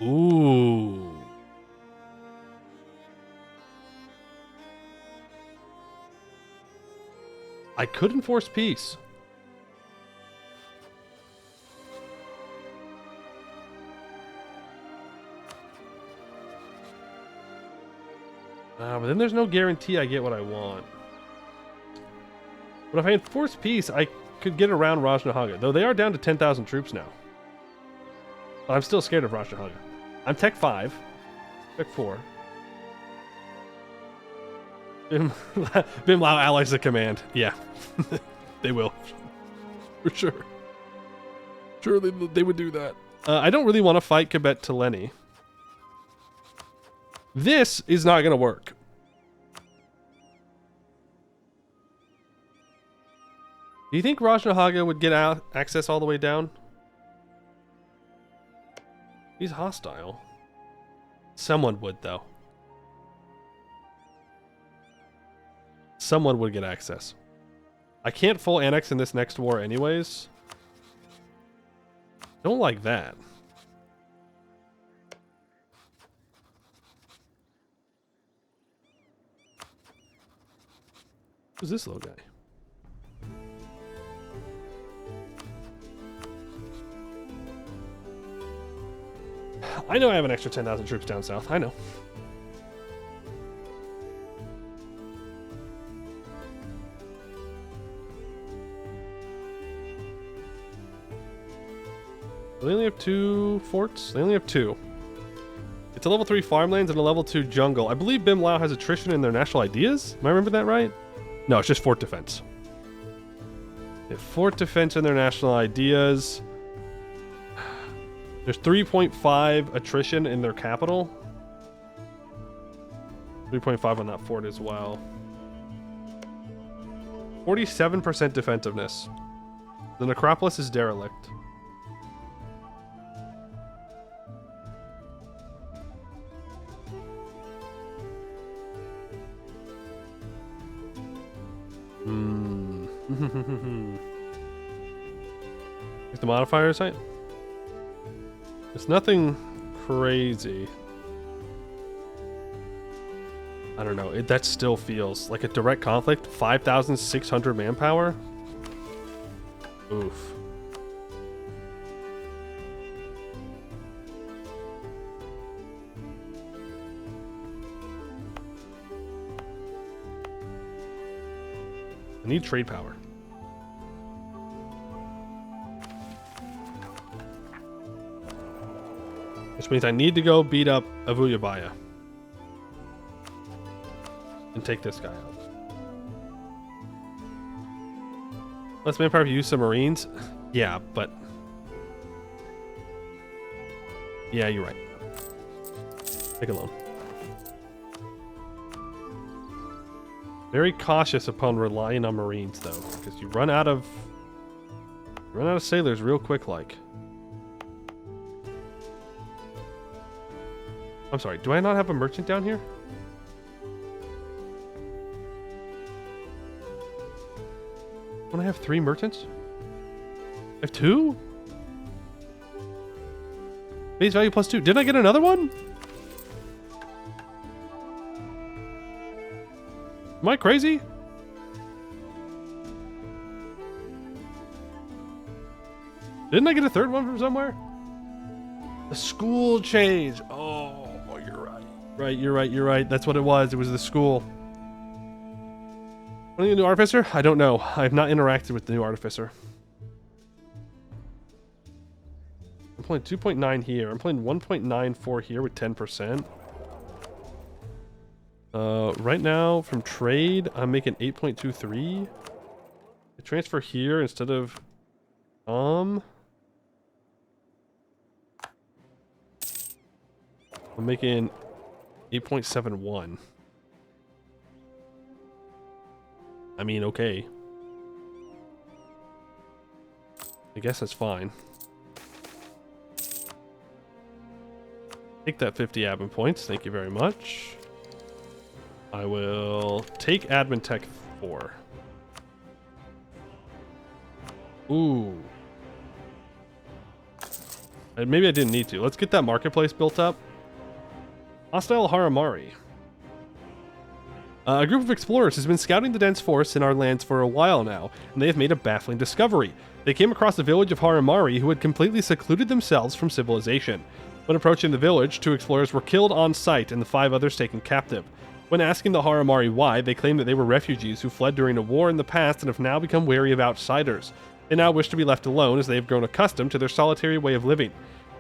Speaker 2: Ooh. I could enforce peace. But then there's no guarantee I get what I want. But if I enforce peace, I could get around Rajnahaga. Though they are down to 10,000 troops now. But I'm still scared of Rajnahaga. I'm Tech 5. Tech 4. Bim Lao allies the command. Yeah. They will. For sure. Surely they would do that. I don't really want to fight Kibet Teleni. This is not going to work. Do you think Rajnahaga would get out access all the way down? He's hostile. Someone would, though. Someone would get access. I can't full annex in this next war anyways. Don't like that. Who's this little guy? I know I have an extra 10,000 troops down south. I know. They only have 2 forts? They only have 2. It's a level 3 farmlands and a level 2 jungle. I believe Bim Lao has attrition in their national ideas. Am I remembering that right? No, it's just fort defense. They have fort defense in their national ideas. There's 3.5 attrition in their capital. 3.5 on that fort as well. 47% defensiveness. The necropolis is derelict. Is the modifier site? It's nothing crazy. I don't know. That still feels like a direct conflict. 5,600 manpower. Oof. I need trade power. Which means I need to go beat up Avuyabaya. And take this guy out. Less manpower to use some Marines? Yeah, but... Yeah, you're right. Take a loan. Very cautious upon relying on Marines, though. Because you run out of sailors real quick, like. I'm sorry, do I not have a merchant down here? Don't I have 3 merchants? I have 2? Base value plus 2. Didn't I get another one? Am I crazy? Didn't I get a 3rd one from somewhere? The school change. Oh, you're right. Right, you're right. That's what it was. It was the school. What are the new artificer? I don't know. I have not interacted with the new artificer. I'm playing 2.9 here. I'm playing 1.94 here with 10%. Right now, from trade, I'm making 8.23. I transfer here instead of... I'm making 8.71. I mean, okay. I guess that's fine. Take that 50 admin points. Thank you very much. I will take admin tech 4. Ooh. And maybe I didn't need to. Let's get that marketplace built up. Hostile Haramari. A group of explorers has been scouting the dense forests in our lands for a while now, and they have made a baffling discovery. They came across the village of Haramari, who had completely secluded themselves from civilization. When approaching the village, 2 explorers were killed on sight and the 5 others taken captive. When asking the Haramari why, they claimed that they were refugees who fled during a war in the past and have now become wary of outsiders. They now wish to be left alone as they have grown accustomed to their solitary way of living.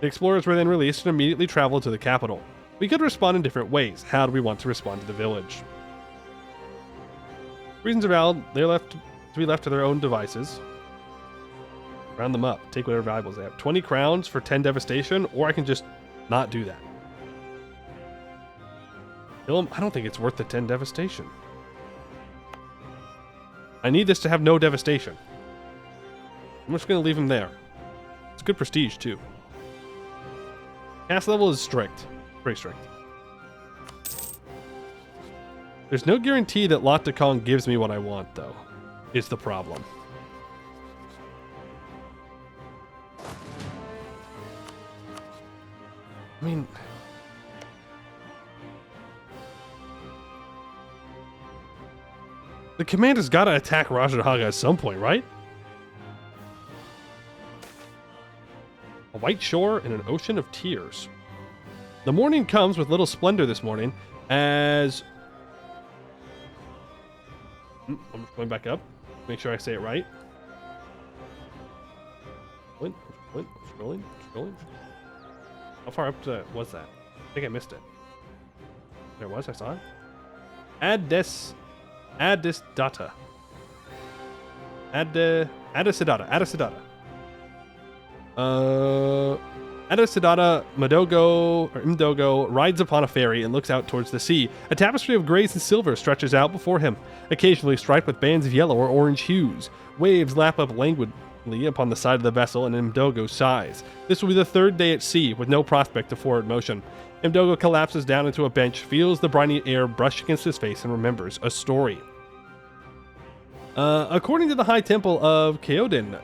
Speaker 2: The explorers were then released and immediately traveled to the capital. We could respond in different ways. How do we want to respond to the village? Reasons are valid. They're left to be left to their own devices. Round them up. Take whatever valuables they have. 20 crowns for 10 devastation, or I can just not do that. Kill them? I don't think it's worth the 10 devastation. I need this to have no devastation. I'm just going to leave him there. It's good prestige, too. Cast level is strict. Pretty strict. There's no guarantee that Lot de Kong gives me what I want, though, is the problem. I mean... the commander's got to attack Rajadhaga at some point, right? A white shore and an ocean of tears. The morning comes with little splendor this morning as... I'm just going back up. Make sure I say it right. Scrolling. How far up was that? I think I missed it. There it was, I saw it. Addis data. Adisidata. Adisidata Mdogo rides upon a ferry and looks out towards the sea. A tapestry of grays and silver stretches out before him, occasionally striped with bands of yellow or orange hues. Waves lap up languidly upon the side of the vessel, and Mdogo sighs. This will be the third day at sea, with no prospect of forward motion. Mdogo collapses down into a bench, feels the briny air brush against his face, and remembers a story. According to the High Temple of Keodin,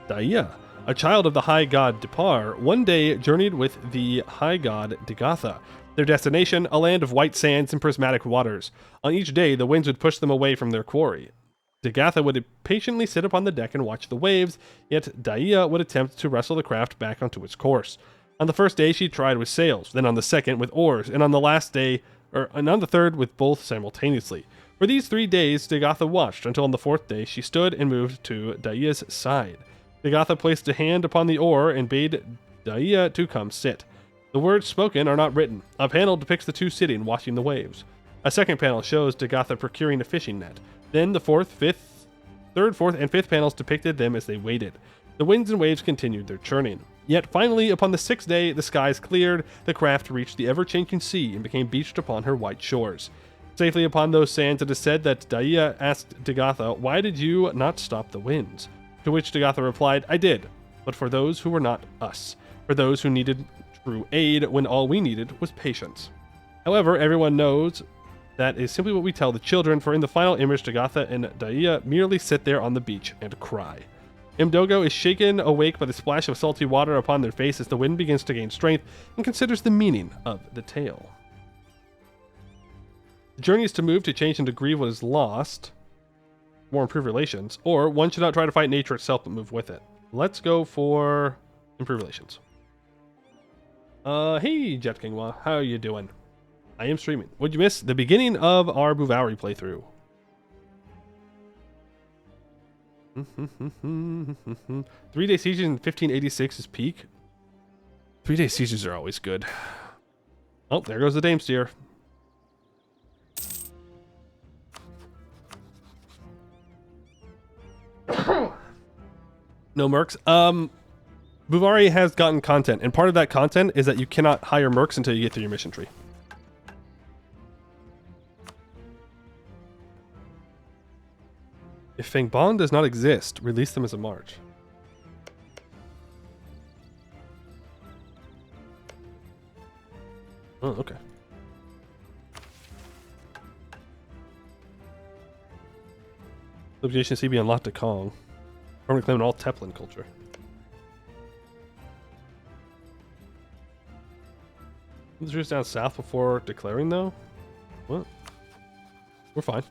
Speaker 2: Daya, a child of the high god Dipar, one day journeyed with the high god Digatha. Their destination, a land of white sands and prismatic waters. On each day, the winds would push them away from their quarry. Digatha would patiently sit upon the deck and watch the waves, yet Daya would attempt to wrestle the craft back onto its course. On the first day, she tried with sails, then on the second with oars, and on the third with both simultaneously. For these 3 days, Digatha watched, until on the fourth day she stood and moved to Daya's side. Digatha placed a hand upon the oar and bade Daya to come sit. The words spoken are not written. A panel depicts the two sitting, watching the waves. A second panel shows Digatha procuring a fishing net. Then the third, fourth, and fifth panels depicted them as they waited. The winds and waves continued their churning. Yet finally, upon the 6th day, the skies cleared, the craft reached the ever-changing sea and became beached upon her white shores. Safely upon those sands, it is said that Daya asked Digatha, "Why did you not stop the winds?" To which Digatha replied, "I did, but for those who were not us, for those who needed true aid when all we needed was patience." However, everyone knows that is simply what we tell the children, for in the final image, Digatha and Daya merely sit there on the beach and cry. Mdogo is shaken awake by the splash of salty water upon their face as the wind begins to gain strength and considers the meaning of the tale. The journey is to move to change and to grieve what is lost, more improve relations, or one should not try to fight nature itself but move with it. Let's go for improve relations. Hey Jet Kingwa, how are you doing? I am streaming. What'd you miss? The beginning of our Bhuvauri playthrough. 3-day sieges in 1586 is peak. 3-day sieges are always good. Oh, there goes the Dame Steer. No mercs. Bhuvauri has gotten content, and part of that content is that you cannot hire mercs until you get through your mission tree. If Fangbon does not exist, release them as a march. Oh, okay. Subjugation CB on Lot de Kong. Permanent claim in all Teplin culture. Move the troops down south before declaring, though? What? We're fine.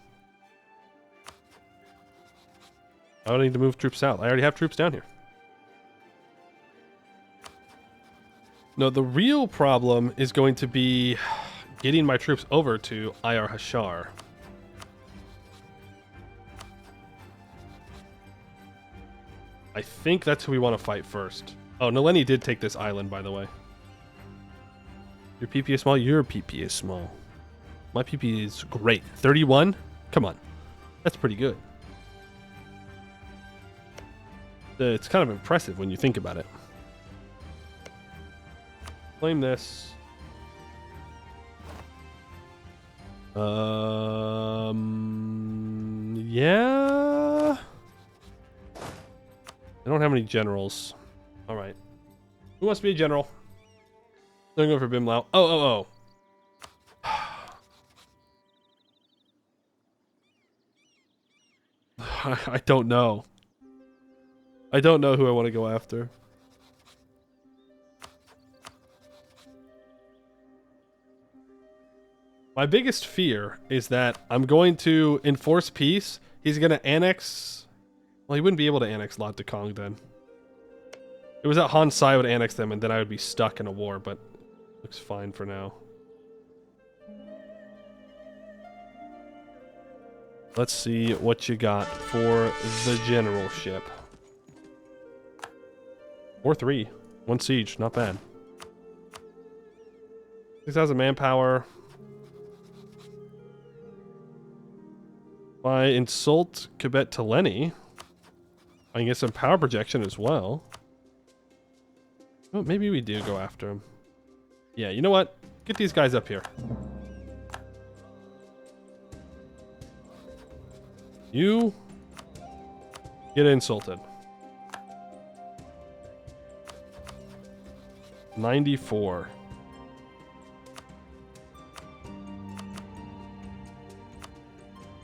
Speaker 2: I don't need to move troops south. I already have troops down here. No, the real problem is going to be getting my troops over to Ayar Hashar. I think that's who we want to fight first. Oh, Naleni did take this island, by the way. Your PP is small? Your PP is small. My PP is great. 31? Come on. That's pretty good. It's kind of impressive when you think about it. Claim this. Yeah. I don't have any generals. All right. Who wants to be a general? I'm going for Bimlau. Oh. I don't know. I don't know who I want to go after. My biggest fear is that I'm going to enforce peace. He's going to annex... Well, he wouldn't be able to annex Lot de Kong then. It was that Han Sai would annex them and then I would be stuck in a war, but looks fine for now. Let's see what you got for the generalship. 4-3. 1 siege. Not bad. 6,000 manpower. If I insult Kibet Taleni, I can get some power projection as well. Oh, maybe we do go after him. Yeah, you know what? Get these guys up here. You get insulted. 94.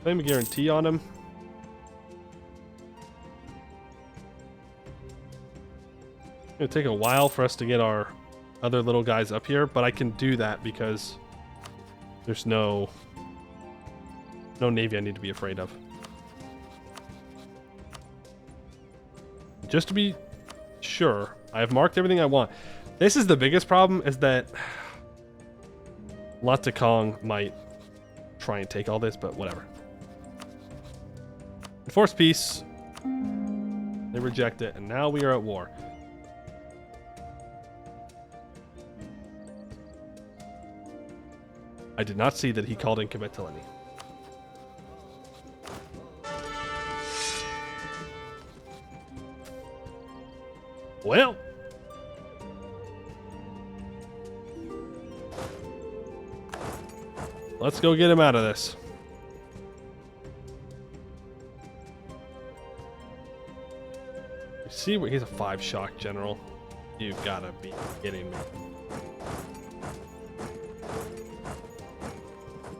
Speaker 2: Claim a guarantee on him. It's gonna take a while for us to get our other little guys up here, but I can do that because there's no navy I need to be afraid of. Just to be sure, I have marked everything I want. This is the biggest problem, is that Lot de Kong might try and take all this, but whatever. Enforce peace. They reject it, and now we are at war. I did not see that he called in Kibet Taleni. Well, let's go get him out of this. You see where he's a 5 shock general. You gotta be kidding me.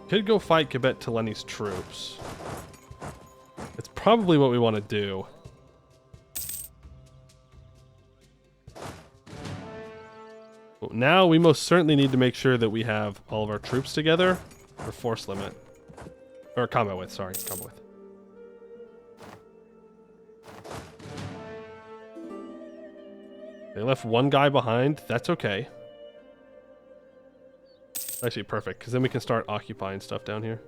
Speaker 2: Could go fight Kibet Taleni's troops. It's probably what we want to do. But now we most certainly need to make sure that we have all of our troops together for force limit. Or combat with, sorry, combat with. They left one guy behind. That's okay. Actually perfect, because then we can start occupying stuff down here.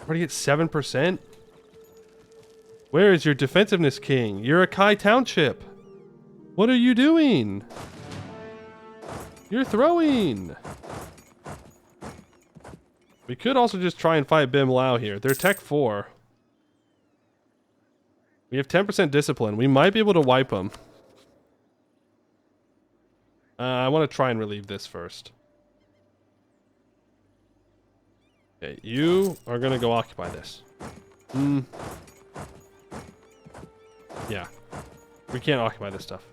Speaker 2: Already at 7%? Where is your defensiveness king? You're a Kai Township. What are you doing? You're throwing. We could also just try and fight Bim Lao here. They're Tech 4. We have 10% discipline. We might be able to wipe them. I want to try and relieve this first. Okay, you are going to go occupy this. Yeah. We can't occupy this stuff.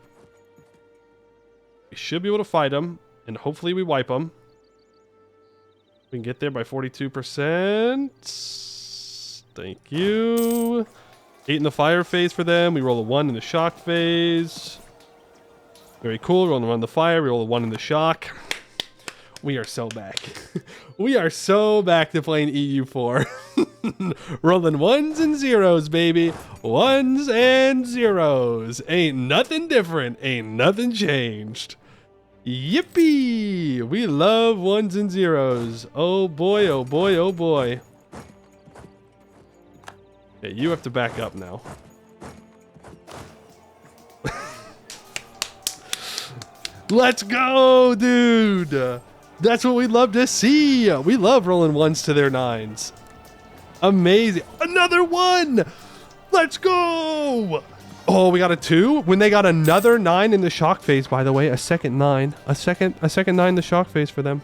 Speaker 2: We should be able to fight them, and hopefully we wipe them. We can get there by 42%. Thank you. 8 in the fire phase for them. We roll a 1 in the shock phase. Very cool. Roll a 1 in the fire. We roll a 1 in the shock. We are so back. We are so back to playing EU4. Rolling 1s and 0s, baby. 1s and 0s. Ain't nothing different. Ain't nothing changed. Yippee! We love 1s and 0s. Oh boy, oh boy, oh boy. Okay, you have to back up now. Let's go, dude! That's what we love to see! We love rolling 1s to their 9s. Amazing. Another 1! Let's go! Oh, we got a 2? When they got another 9 in the shock phase, by the way. A second 9. A second 9 in the shock phase for them.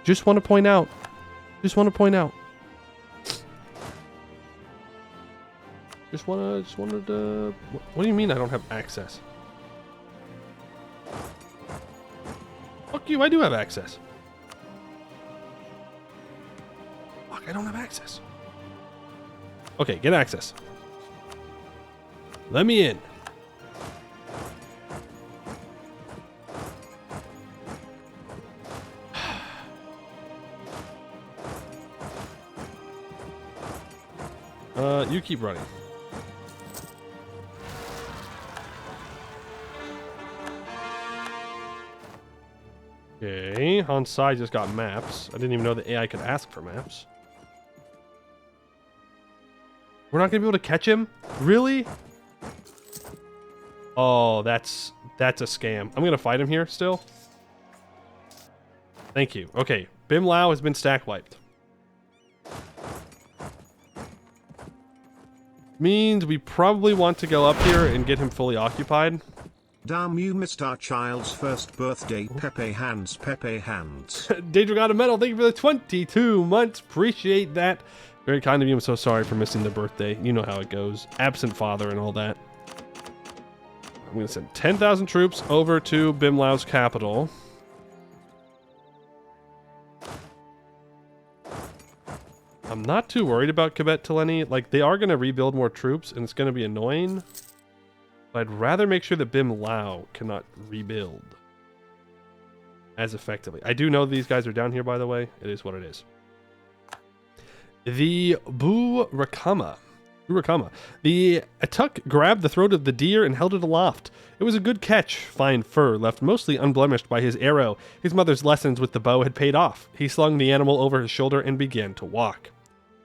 Speaker 2: Just want to point out. Just want to point out. Just wanted to... What do you mean I don't have access? Fuck you, I do have access. Fuck, I don't have access. Okay, get access. Let me in. You keep running. Okay, Hansai just got maps. I didn't even know the AI could ask for maps. We're not gonna be able to catch him? Really? Oh, that's a scam. I'm gonna fight him here still. Thank you. Okay, Bim Lao has been stack wiped. Means we probably want to go up here and get him fully occupied.
Speaker 1: Damn, you missed our child's first birthday. Pepe hands, Pepe hands.
Speaker 2: Daedra got a medal. Thank you for the 22 months. Appreciate that. Very kind of you. I'm so sorry for missing the birthday. You know how it goes. Absent father and all that. I'm going to send 10,000 troops over to Bim Lao's capital. I'm not too worried about Kibet Tileni. Like, they are going to rebuild more troops, and it's going to be annoying. But I'd rather make sure that Bim Lao cannot rebuild as effectively. I do know these guys are down here, by the way. It is what it is. The Bhuvauri. The Atuk grabbed the throat of the deer and held it aloft. It was a good catch, fine fur, left mostly unblemished by his arrow. His mother's lessons with the bow had paid off. He slung the animal over his shoulder and began to walk.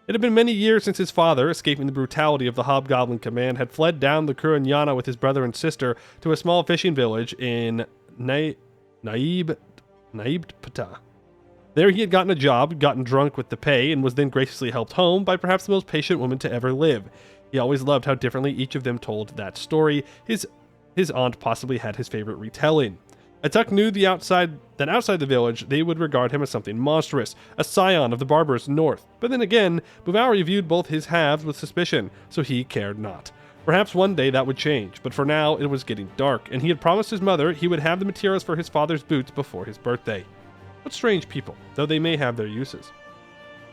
Speaker 2: It had been many years since his father, escaping the brutality of the Hobgoblin command, had fled down the Kuranyana with his brother and sister to a small fishing village in Naibpata. There he had gotten a job, gotten drunk with the pay, and was then graciously helped home by perhaps the most patient woman to ever live. He always loved how differently each of them told that story. His aunt possibly had his favorite retelling. Atuk knew that outside the village, they would regard him as something monstrous, a scion of the barbarous north. But then again, Bhuvauri viewed both his halves with suspicion, so he cared not. Perhaps one day that would change, but for now it was getting dark, and he had promised his mother he would have the materials for his father's boots before his birthday. What strange people, though they may have their uses.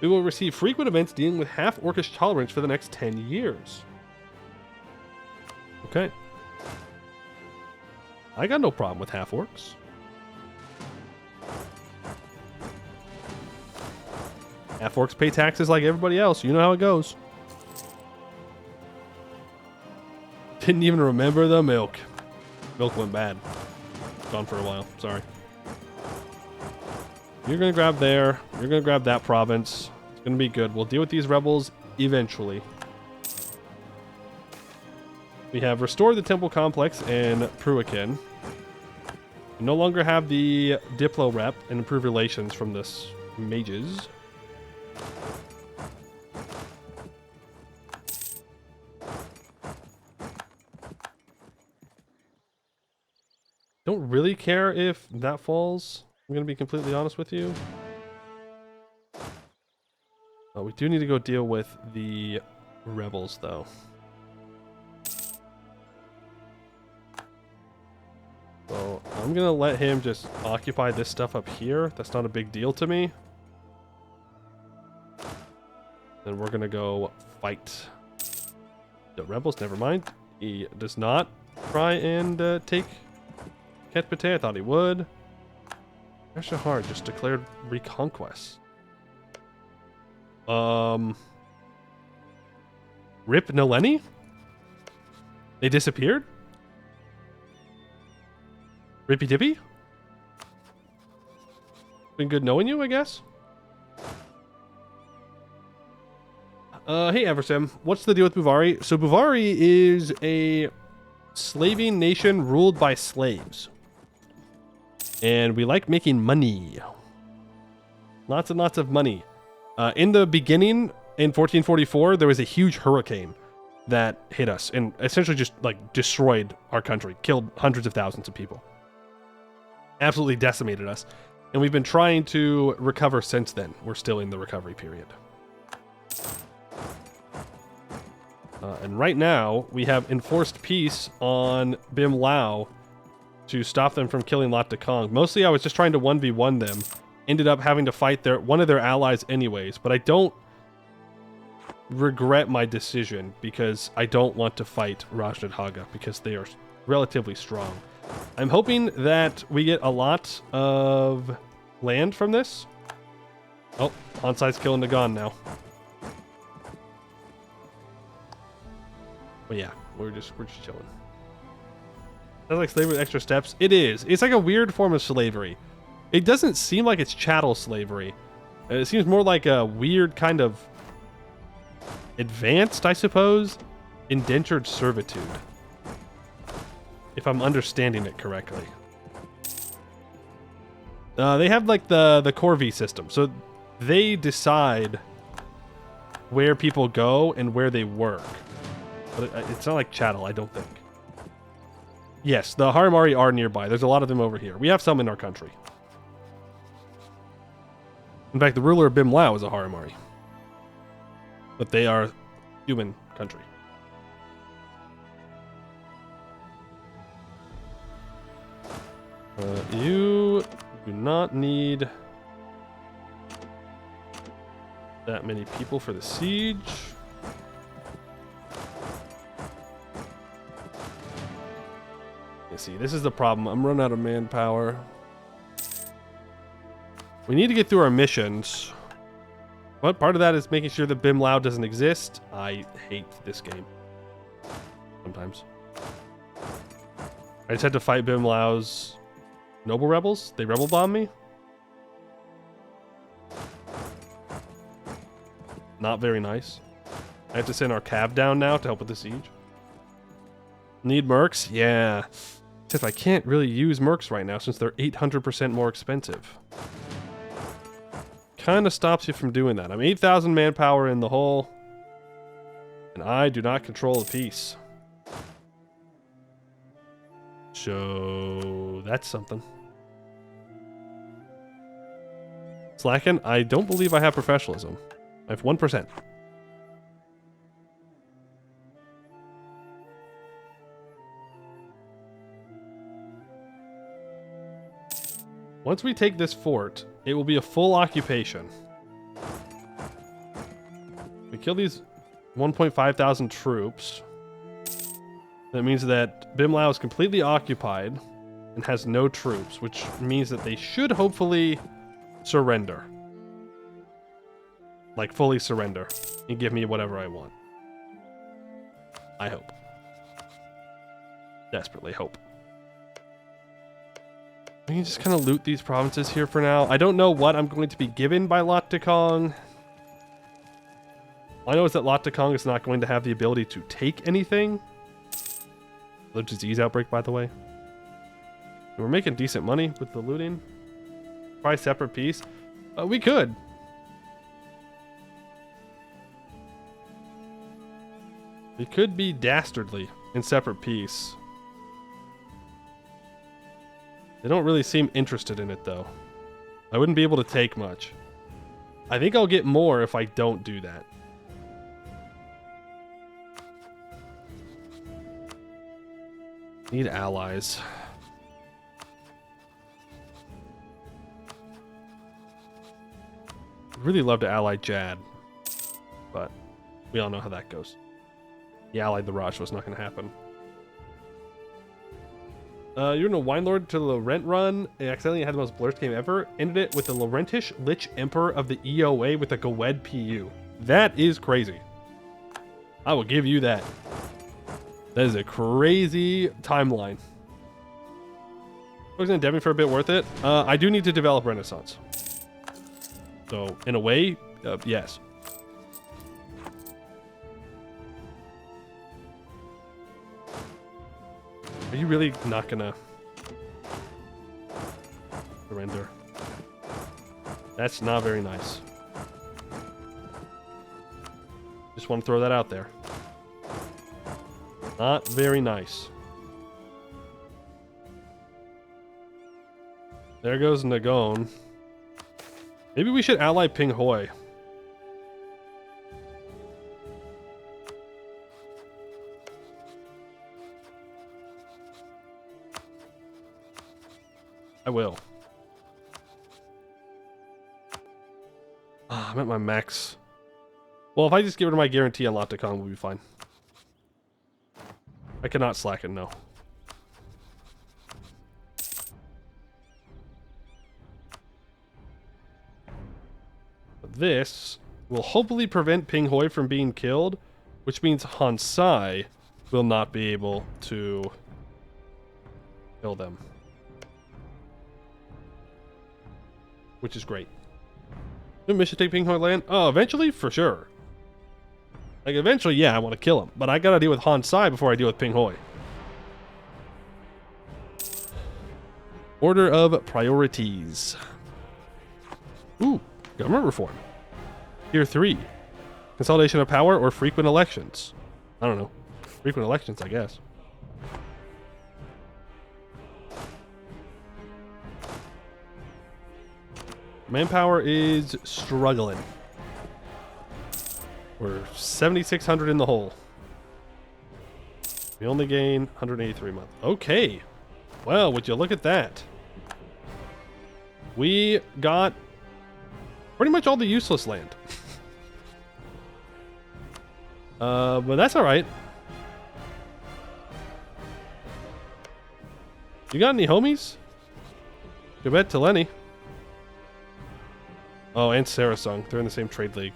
Speaker 2: We will receive frequent events dealing with half-orcish tolerance for the next 10 years. Okay. I got no problem with half-orcs. Half-orcs pay taxes like everybody else. You know how it goes. Didn't even remember the milk. Milk went bad. Gone for a while. Sorry. You're going to grab there. You're going to grab that province. It's going to be good. We'll deal with these rebels eventually. We have restored the temple complex in Pruakin. We no longer have the Diplo rep and improved relations from this mages. Don't really care if that falls. I'm going to be completely honest with you. We do need to go deal with the rebels, though. So I'm going to let him just occupy this stuff up here. That's not a big deal to me. Then we're going to go fight the rebels. Never mind. He does not try and take Ketpete. I thought he would. Shahar just declared reconquest. Rip Naleni? They disappeared? Rippy Dippy? Been good knowing you, I guess? Hey Eversim, what's the deal with Bhuvauri? So Bhuvauri is a slaving nation ruled by slaves. And we like making money. Lots and lots of money. In the beginning, in 1444, there was a huge hurricane that hit us and essentially just like destroyed our country, killed hundreds of thousands of people. Absolutely decimated us. And we've been trying to recover since then. We're still in the recovery period. And right now, we have enforced peace on Bim Lao to stop them from killing Lat Kong. Mostly I was just trying to 1v1 them. Ended up having to fight one of their allies anyways, but I don't regret my decision because I don't want to fight Rajnadhaga because they are relatively strong. I'm hoping that we get a lot of land from this. Oh, Onsite's killing Nagan now. But yeah, we're just chilling. Sounds like slavery with extra steps. It is. It's like a weird form of slavery. It doesn't seem like it's chattel slavery. It seems more like a weird kind of advanced, I suppose, indentured servitude. If I'm understanding it correctly. They have like the Corvi system. So they decide where people go and where they work. But it's not like chattel, I don't think. Yes, the Haramari are nearby. There's a lot of them over here. We have some in our country. In fact, the ruler of Bim Lao is a Haramari. But they are human country. You do not need that many people for the siege. Let's see, this is the problem. I'm running out of manpower. We need to get through our missions. But part of that is making sure that Bim Lao doesn't exist. I hate this game. Sometimes. I just had to fight Bim Lao's noble rebels. They rebel bomb me. Not very nice. I have to send our cav down now to help with the siege. Need mercs? Yeah. Except I can't really use mercs right now since they're 800% more expensive. Kind of stops you from doing that. I'm 8,000 manpower in the hole. And I do not control the peace. So that's something. Slacking? I don't believe I have professionalism. I have 1%. Once we take this fort, it will be a full occupation. We kill these 1.5 thousand troops. That means that Bim Lao is completely occupied and has no troops, which means that they should hopefully surrender. Like, fully surrender and give me whatever I want. I hope. Desperately hope. We can just kind of loot these provinces here for now. I don't know what I'm going to be given by Lat Kong. All I know is that Lat Kong is not going to have the ability to take anything. The disease outbreak, by the way. We're making decent money with the looting. Probably separate peace. We could. We could be dastardly in separate peace. They don't really seem interested in it, though. I wouldn't be able to take much. I think I'll get more if I don't do that. Need allies. I'd really love to ally Jad, but we all know how that goes. He allied the Raj, so it's not going to happen. You're in a Wine Lord to the Laurent run. It accidentally had the most blurst game ever. Ended it with the Laurentish Lich Emperor of the EOA with a Gwed PU. That is crazy. I will give you that. That is a crazy timeline. Focusing on Devon for a bit worth it. I do need to develop Renaissance. So, in a way, yes. Are you really not gonna surrender? That's not very nice. Just want to throw that out there. Not very nice. There goes Nagon. Maybe we should ally Ping Hoi. will. I'm at my max. Well, if I just get rid of my guarantee on Lotte Kong, we'll be fine. I cannot slacken, no. This will hopefully prevent Ping Hoi from being killed, which means Han Sai will not be able to kill them. Which is great. Maybe we should take Ping Hoi land? Oh, eventually? For sure. Like, eventually, yeah, I want to kill him. But I gotta deal with Han Sai before I deal with Ping Hoi. Order of priorities. Ooh, government reform. Tier 3. Consolidation of power or frequent elections? I don't know. Frequent elections, I guess. Manpower is struggling. We're 7,600 in the hole. We only gain 183 a month. Okay. Well, would you look at that? We got pretty much all the useless land. But that's alright. You got any homies? Tibet to Lenny. Oh, and Sarasung. They're in the same trade league.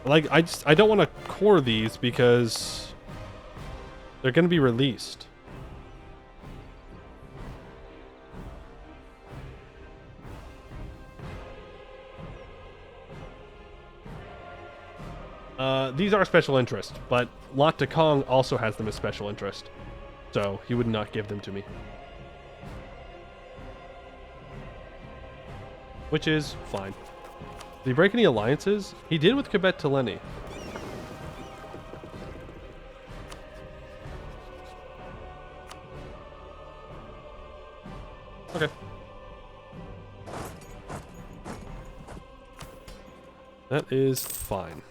Speaker 2: Like, I don't want to core these because they're going to be released. These are special interest, but Lotte Kong also has them as special interest. So he would not give them to me. Which is fine. Did he break any alliances? He did with Tibet to Lenny. Okay. That is fine.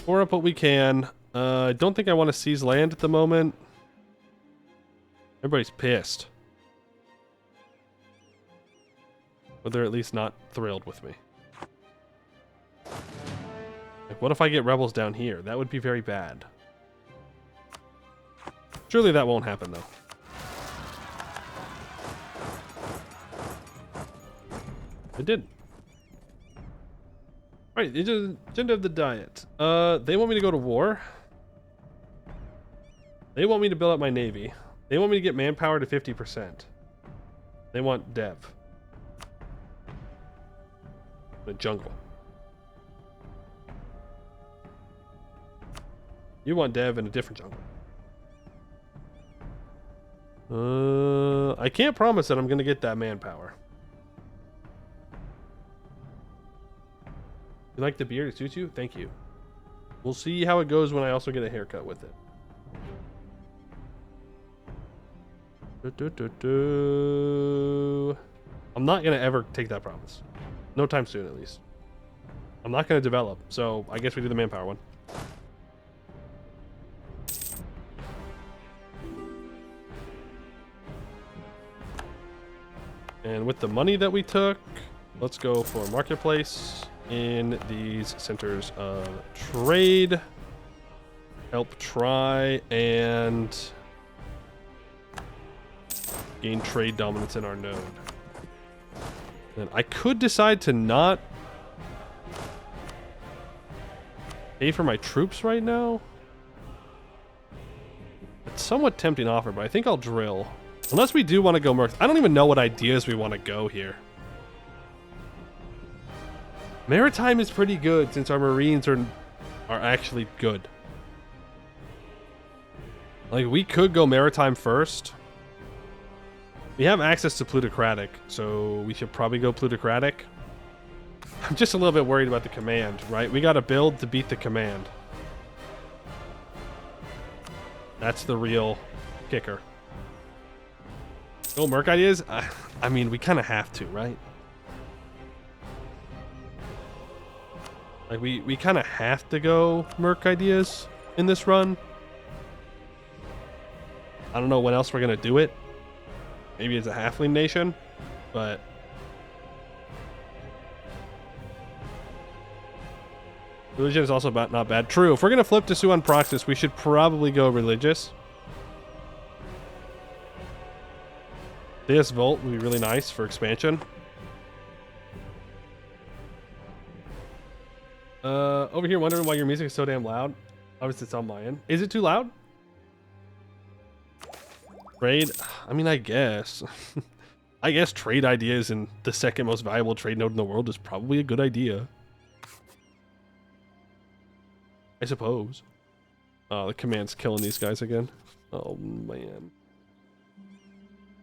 Speaker 2: Pour up what we can. I don't think I want to seize land at the moment. Everybody's pissed. But they're at least not thrilled with me. Like, what if I get rebels down here? That would be very bad. Surely that won't happen, though. It did. Alright, agenda of the diet. They want me to go to war. They want me to build up my navy. They want me to get manpower to 50%. They want dev. The jungle. You want dev in a different jungle. I can't promise that I'm gonna get that manpower. You like the beard? It suits you? Thank you. We'll see how it goes when I also get a haircut with it. I'm not gonna ever take that promise. No time soon, at least. I'm not gonna develop, so I guess we do the manpower one. And with the money that we took, let's go for marketplace in these centers of trade. Help try and gain trade dominance in our node. Then I could decide to not pay for my troops right now. It's somewhat tempting offer, but I think I'll drill. Unless we do want to go Merc. I don't even know what ideas we want to go here. Maritime is pretty good since our Marines are actually good. Like, we could go Maritime first. We have access to Plutocratic, so we should probably go Plutocratic. I'm just a little bit worried about the command, right? We got to build to beat the command. That's the real kicker. Go Merc ideas? I mean, we kind of have to, right? Like, we kind of have to go Merc ideas in this run. I don't know when else we're going to do it. Maybe it's a halfling nation, but... Religion is also not bad. True, if we're going to flip to Suan Praxis, we should probably go religious. Deus Volt would be really nice for expansion. Over here wondering why your music is so damn loud. Obviously it's on my end. Is it too loud? Trade? I mean, I guess. I guess trade ideas in the second most valuable trade node in the world is probably a good idea. I suppose. Oh, the command's killing these guys again. Oh, man.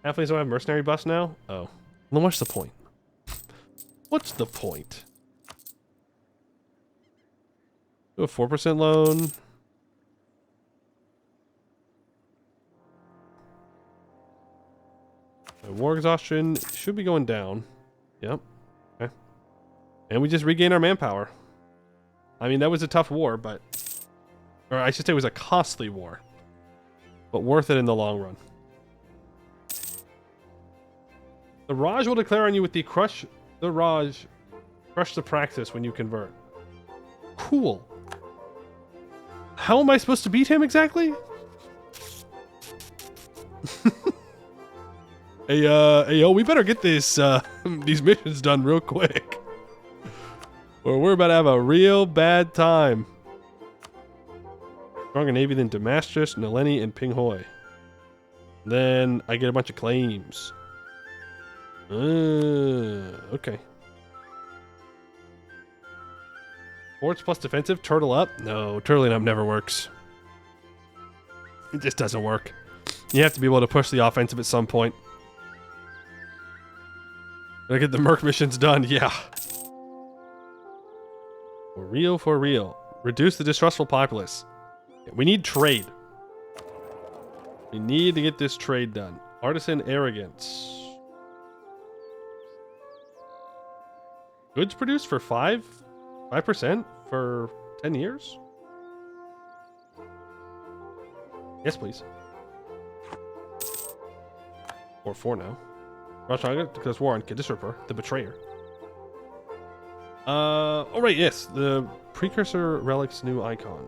Speaker 2: Halflings don't have mercenary buffs now? Oh. Then what's the point? What's the point? Do a 4% loan. My war exhaustion should be going down. Yep. Okay. And we just regain our manpower. I mean, that was a tough war, but... Or I should say it was a costly war. But worth it in the long run. The Raj will declare on you with the Crush the Raj. Crush the Praxis when you convert. Cool. How am I supposed to beat him exactly? Hey, yo, we better get this, these missions done real quick. Or we're about to have a real bad time. Stronger navy than Damascus, Naleni, and Pinghoy. Then I get a bunch of claims. Okay. Forts plus defensive, turtle up? No, turtling up never works. It just doesn't work. You have to be able to push the offensive at some point. Gotta get the Merc missions done, yeah. For real, for real. Reduce the distrustful populace. We need trade. We need to get this trade done. Artisan arrogance. Goods produced for 5% for 10 years? Yes, please. Or 4 now. Roshanga declares war on Kadisrapur, the betrayer. Oh right, yes, the precursor relic's new icon.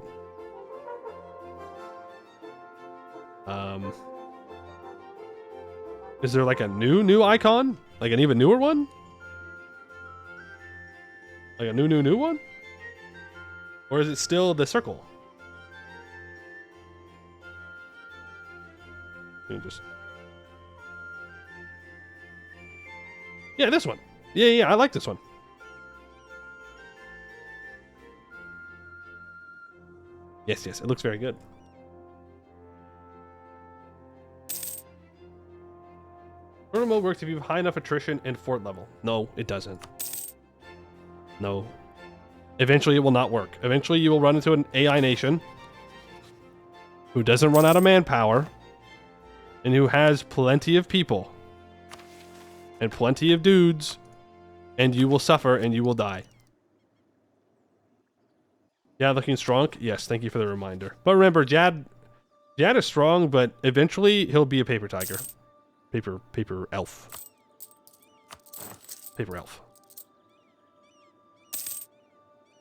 Speaker 2: Is there like a new icon? Like an even newer one? Like a new one? Or is it still the circle? Let me just... Yeah, this one. Yeah, I like this one. Yes, it looks very good. Tournament mode works if you have high enough attrition and fort level. No, it doesn't. No. Eventually it will not work. Eventually you will run into an AI nation who doesn't run out of manpower and who has plenty of people and plenty of dudes, and you will suffer and you will die. Yeah, looking strong? Yes, thank you for the reminder. But remember, Jad is strong, but eventually he'll be a paper tiger. Paper elf. Paper elf.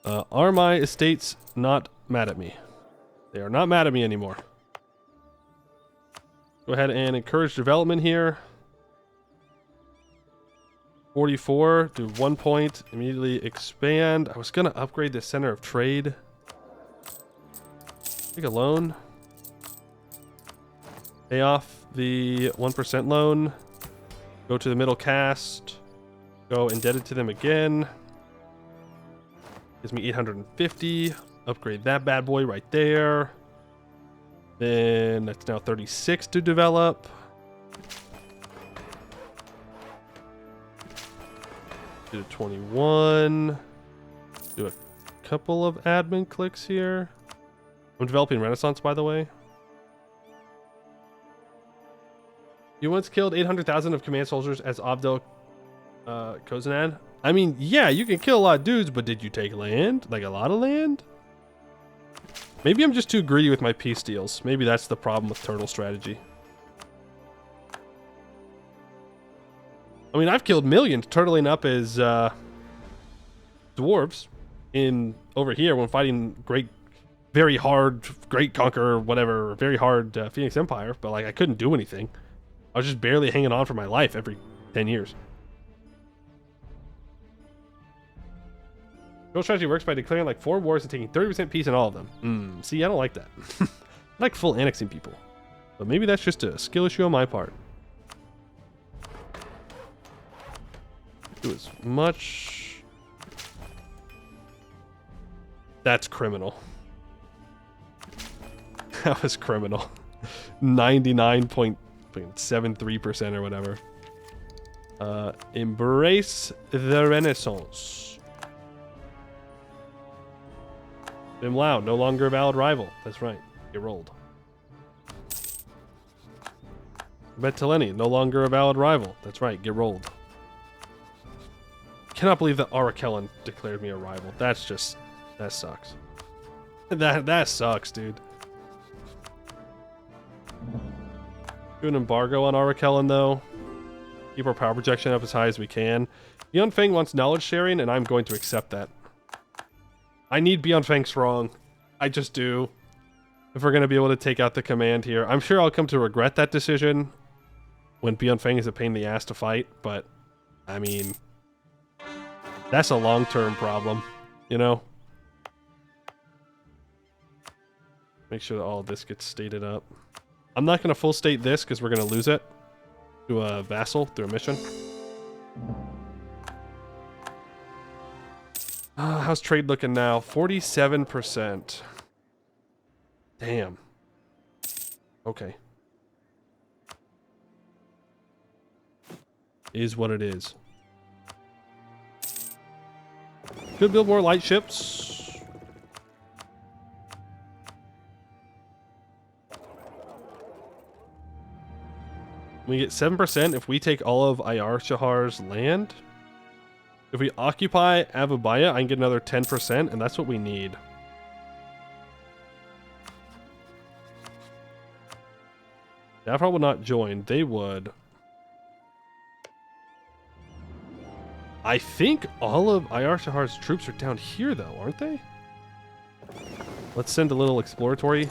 Speaker 2: Are my estates not mad at me? They are not mad at me anymore. Go ahead and encourage development here. 44, do 1 point, immediately expand. I was gonna upgrade the center of trade. Take a loan. Pay off the 1% loan. Go to the middle caste. Go indebted to them again. Gives me 850. Upgrade that bad boy right there. Then that's now 36 to develop. Do 21. Do a couple of admin clicks here. I'm developing Renaissance, by the way. You once killed 800,000 of command soldiers as Abdel Koznad. I mean, yeah, you can kill a lot of dudes, but did you take land? Like a lot of land? Maybe I'm just too greedy with my peace deals. Maybe that's the problem with turtle strategy. I mean, I've killed millions turtling up as dwarves in over here when fighting very hard Great Conqueror, whatever, very hard Phoenix Empire, but like I couldn't do anything. I was just barely hanging on for my life every 10 years. Turtle strategy works by declaring like 4 wars and taking 30% peace in all of them. See, I don't like that. I like full annexing people. But maybe that's just a skill issue on my part. Do as much. That's criminal. That was criminal. 99.73% or whatever. Embrace the Renaissance. Bim Lao, no longer a valid rival. That's right. Get rolled. Betaleni, no longer a valid rival. That's right. Get rolled. Cannot believe that Arakellen declared me a rival. That's just... that sucks. That sucks, dude. Do an embargo on Arakellen, though. Keep our power projection up as high as we can. Beyond Fang wants knowledge sharing, and I'm going to accept that. I need Beyond Fang strong. I just do. If we're going to be able to take out the command here. I'm sure I'll come to regret that decision when Beyond Fang is a pain in the ass to fight, but, I mean, that's a long-term problem, you know? Make sure that all of this gets stated up. I'm not going to full state this because we're going to lose it to a vassal through a mission. How's trade looking now? 47%. Damn. Okay. Is what it is. Could build more light ships. We get 7% if we take all of Ayar Shahar's land. If we occupy Avubaya, I can get another 10%, and that's what we need. Davra will not join. They would. I think all of Ayar Shahar's troops are down here, though, aren't they? Let's send a little exploratory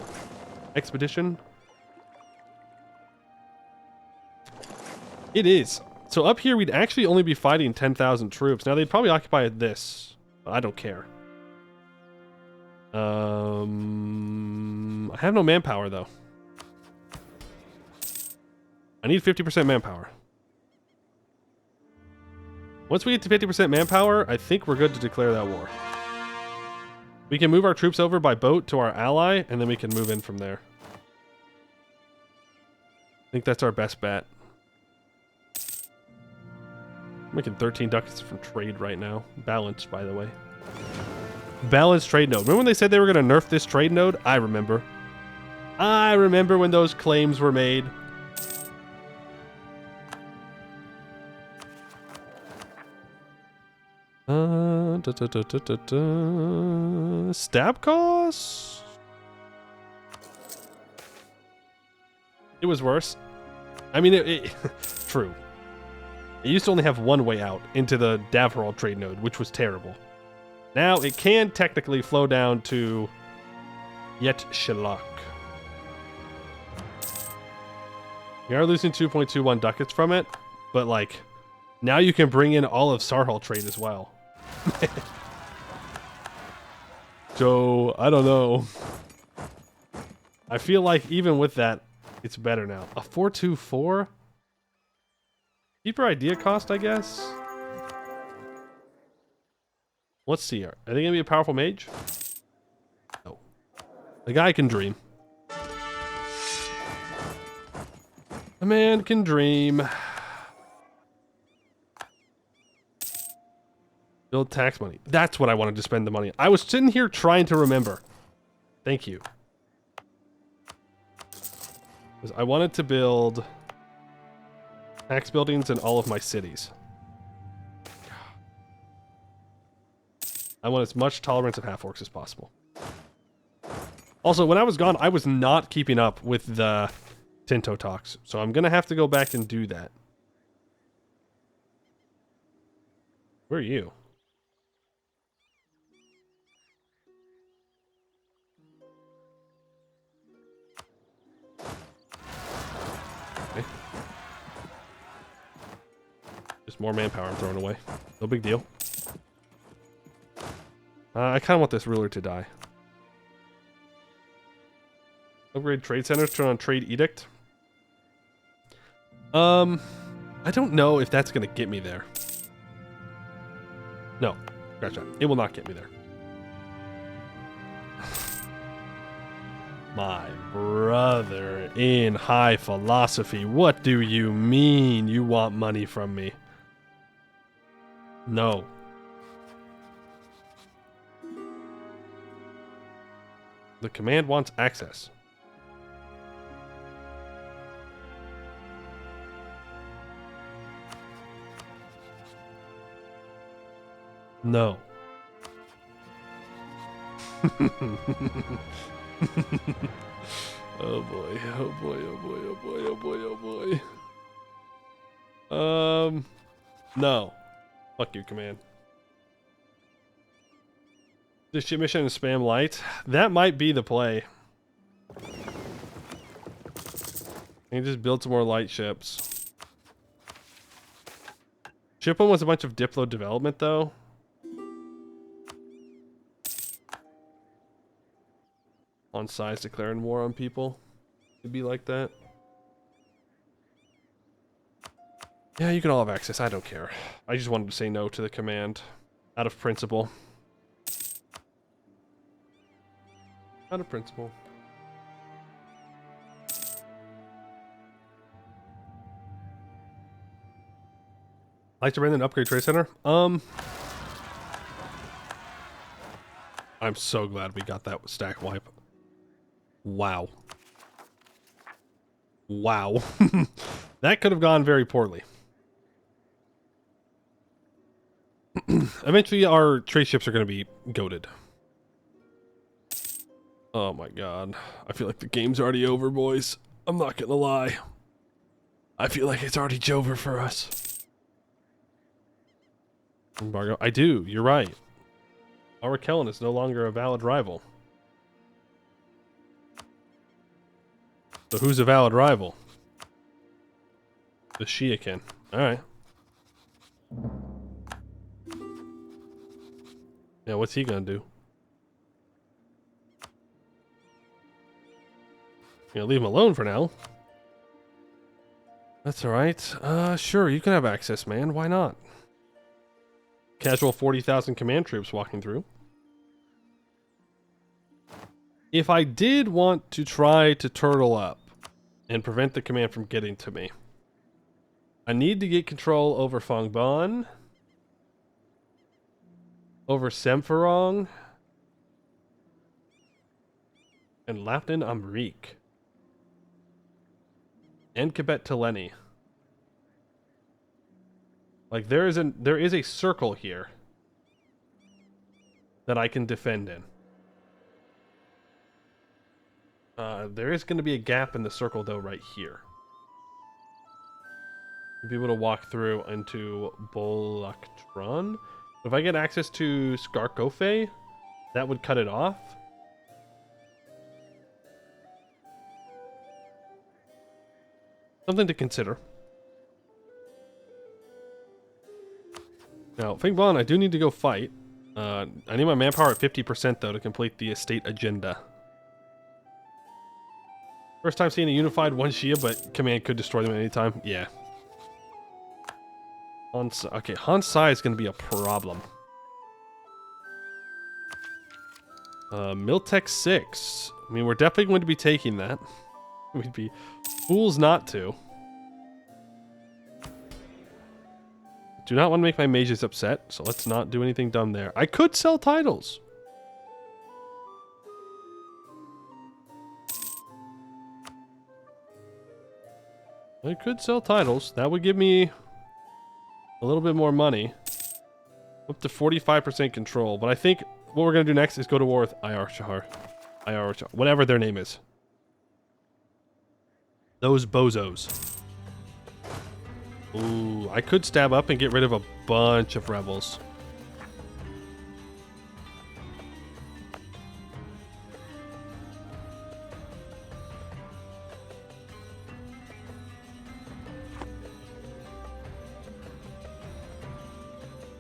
Speaker 2: expedition. It is. So up here, we'd actually only be fighting 10,000 troops. Now, they'd probably occupy this. I don't care. I have no manpower, though. I need 50% manpower. Once we get to 50% manpower, I think we're good to declare that war. We can move our troops over by boat to our ally, and then we can move in from there. I think that's our best bet. I'm making 13 ducats from trade right now. Balanced, by the way. Balanced trade node. Remember when they said they were going to nerf this trade node? I remember. I remember when those claims were made. Stab costs? It was worse. I mean, true. It used to only have one way out into the Davharald trade node, which was terrible. Now it can technically flow down to Yet Shalak. We are losing 2.21 ducats from it, but like, now you can bring in all of Sarhal trade as well. So, I don't know. I feel like even with that, it's better now. A 424? Cheaper idea cost, I guess? Let's see here. Are they going to be a powerful mage? No. The guy can dream. A man can dream. Build tax money. That's what I wanted to spend the money on. I was sitting here trying to remember. Thank you. Because I wanted to build tax buildings in all of my cities. I want as much tolerance of half-orcs as possible. Also, when I was gone, I was not keeping up with the Tinto talks, so I'm gonna have to go back and do that. Where are you? Okay. Just more manpower I'm throwing away. No big deal. I kind of want this ruler to die. Upgrade trade centers, turn on trade edict. I don't know if that's gonna get me there. No, scratch that. It will not get me there. My brother in high philosophy, what do you mean you want money from me? No. The command wants access. No. Oh boy, oh boy, oh boy, oh boy, oh boy, oh boy. No. Fuck you, command. This ship mission and spam light. That might be the play. And just build some more light ships. Ship one was a bunch of Diplo development though. On size declaring war on people. It'd be like that. Yeah, you can all have access. I don't care. I just wanted to say no to the command. Out of principle. Out of principle. Like to run an upgrade trade center? I'm so glad we got that stack wipe. Wow. Wow. That could have gone very poorly. Eventually our trade ships are going to be goated. Oh my god. I feel like the game's already over, boys. I'm not going to lie. I feel like it's already over for us. Embargo. I do. You're right. Our Kellen is no longer a valid rival. So who's a valid rival? The Shiakin. Alright. Yeah, what's he gonna do? Gonna leave him alone for now. That's alright. Sure, you can have access, man. Why not? Casual 40,000 command troops walking through. If I did want to try to turtle up and prevent the command from getting to me, I need to get control over Fangban, over Semferong, and Lapton Amrik, and Kibet Teleni. Like there is a circle here that I can defend in. There is going to be a gap in the circle though right here. You'll be able to walk through into Bolaktron. If I get access to Skarkofe, that would cut it off. Something to consider. Now, Fingban, I do need to go fight. I need my manpower at 50% though to complete the estate agenda. First time seeing a unified one Shia, but command could destroy them at any time. Yeah. Okay, Hansai is going to be a problem. Miltech 6. I mean, we're definitely going to be taking that. We'd be fools not to. Do not want to make my mages upset, so let's not do anything dumb there. I could sell titles. I could sell titles. That would give me a little bit more money. Up to 45% control. But I think what we're going to do next is go to war with Ayar Shahar. Whatever their name is. Those bozos. Ooh, I could stab up and get rid of a bunch of rebels.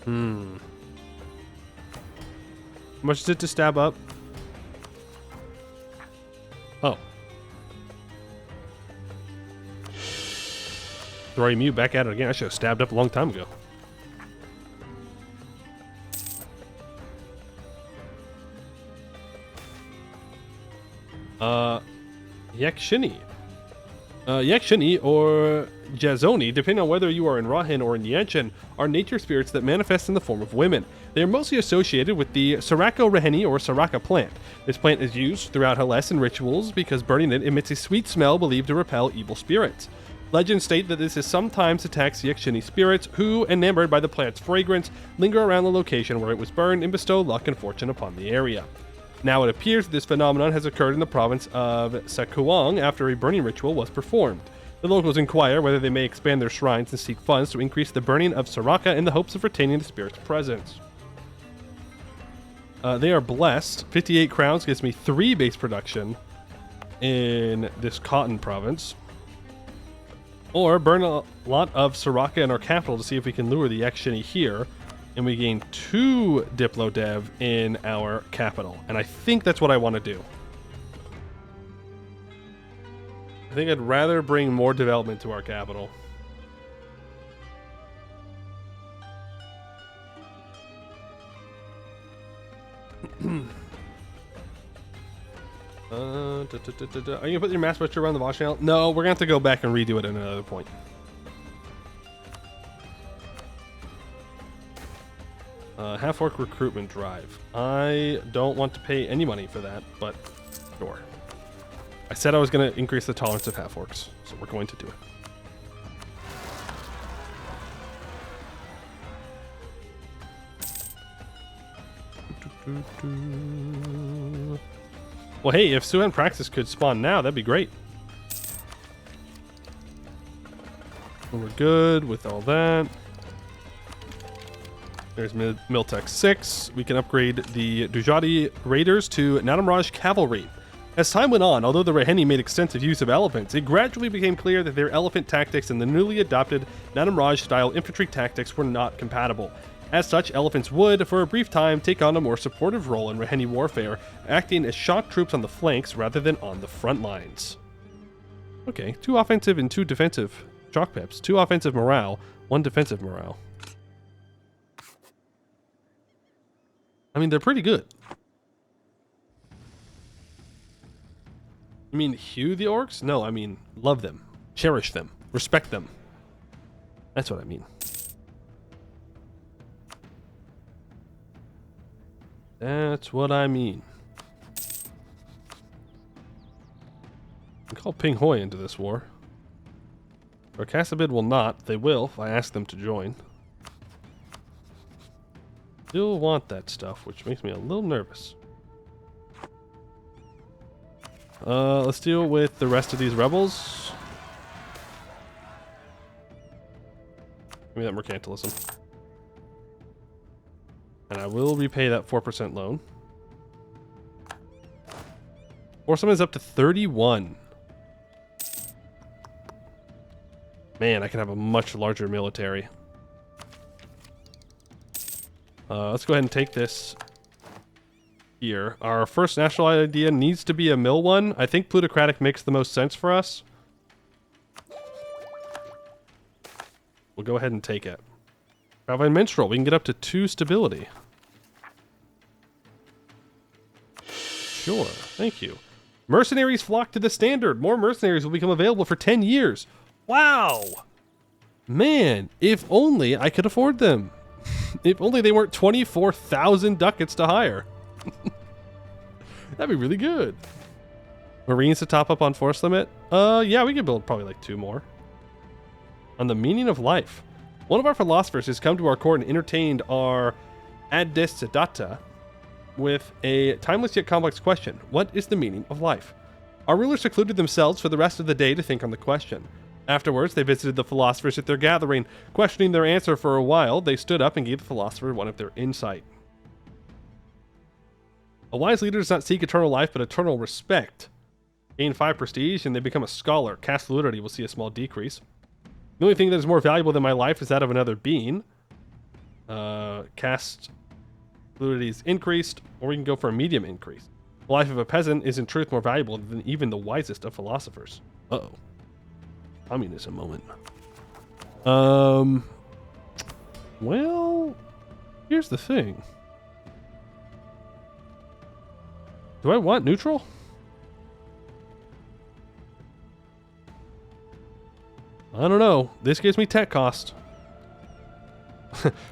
Speaker 2: How much is it to stab up? Oh. Throwing you back at it again. I should have stabbed up a long time ago. Yakshini. Yakshini or Jazoni, depending on whether you are in Rahen or in Yanchin, are nature spirits that manifest in the form of women. They are mostly associated with the Sirako Raheni or Siraka plant. This plant is used throughout Hellas in rituals because burning it emits a sweet smell believed to repel evil spirits. Legends state that this is sometimes attacks Yakshini spirits who, enamored by the plant's fragrance, linger around the location where it was burned and bestow luck and fortune upon the area. Now it appears that this phenomenon has occurred in the province of Sakuang after a burning ritual was performed. The locals inquire whether they may expand their shrines and seek funds to increase the burning of Siraka in the hopes of retaining the spirit's presence. They are blessed. 58 crowns gives me 3 base production in this cotton province. Or burn a lot of Siraka in our capital to see if we can lure the Yakshini here. And we gain 2 Diplo Dev in our capital. And I think that's what I want to do. I think I'd rather bring more development to our capital. Are you gonna put your mass butcher around the Vosh channel? No, we're gonna have to go back and redo it at another point. Half-orc recruitment drive. I don't want to pay any money for that, but sure. I said I was going to increase the tolerance of half-orcs, so we're going to do it. Well, hey, if Suhan Praxis could spawn now, that'd be great. And we're good with all that. There's Miltech 6. We can upgrade the Dujati Raiders to Nadamraj Cavalry. As time went on, although the Raheni made extensive use of elephants, it gradually became clear that their elephant tactics and the newly adopted Nadamraj-style infantry tactics were not compatible. As such, elephants would, for a brief time, take on a more supportive role in Raheni warfare, acting as shock troops on the flanks rather than on the front lines. Okay, 2 offensive and 2 defensive shock peps. 2 offensive morale, 1 defensive morale. I mean, they're pretty good. You mean hew the orcs? No, I mean love them, cherish them, respect them. That's what I mean. That's what I mean. We can call Ping Hoi into this war. Rakasabid will not. They will if I ask them to join. Still want that stuff, which makes me a little nervous. Let's deal with the rest of these rebels. Give me that mercantilism. And I will repay that 4% loan. Force summons up to 31. Man, I can have a much larger military. Let's go ahead and take this here. Our first national idea needs to be a mill one. I think plutocratic makes the most sense for us. We'll go ahead and take it. Ravine Minstrel, we can get up to 2 stability. Sure, thank you. Mercenaries flock to the standard. More mercenaries will become available for 10 years. Wow! Man, if only I could afford them. If only they weren't 24,000 ducats to hire. That'd be really good. Marines to top up on force limit? Yeah, we could build probably like 2 more. On the meaning of life. One of our philosophers has come to our court and entertained our Adesiddata with a timeless yet complex question. What is the meaning of life? Our rulers secluded themselves for the rest of the day to think on the question. Afterwards, they visited the philosophers at their gathering. Questioning their answer for a while, they stood up and gave the philosopher one of their insight. A wise leader does not seek eternal life, but eternal respect. Gain 5 prestige, and they become a scholar. Cast fluidity will see a small decrease. The only thing that is more valuable than my life is that of another being. Cast fluidity is increased, or we can go for a medium increase. The life of a peasant is in truth more valuable than even the wisest of philosophers. Uh-oh. Communism moment. Well, here's the thing. Do I want neutral? I don't know. This gives me tech cost.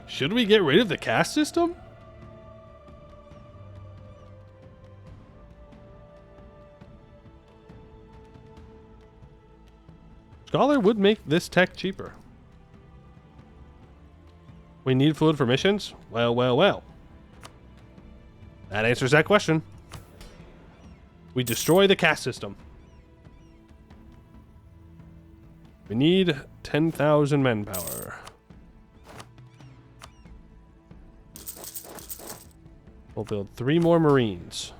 Speaker 2: Should we get rid of the caste system? Scholar would make this tech cheaper. We need fluid for missions? Well, well, well. That answers that question. We destroy the caste system. We need 10,000 manpower. We'll build 3 more Marines.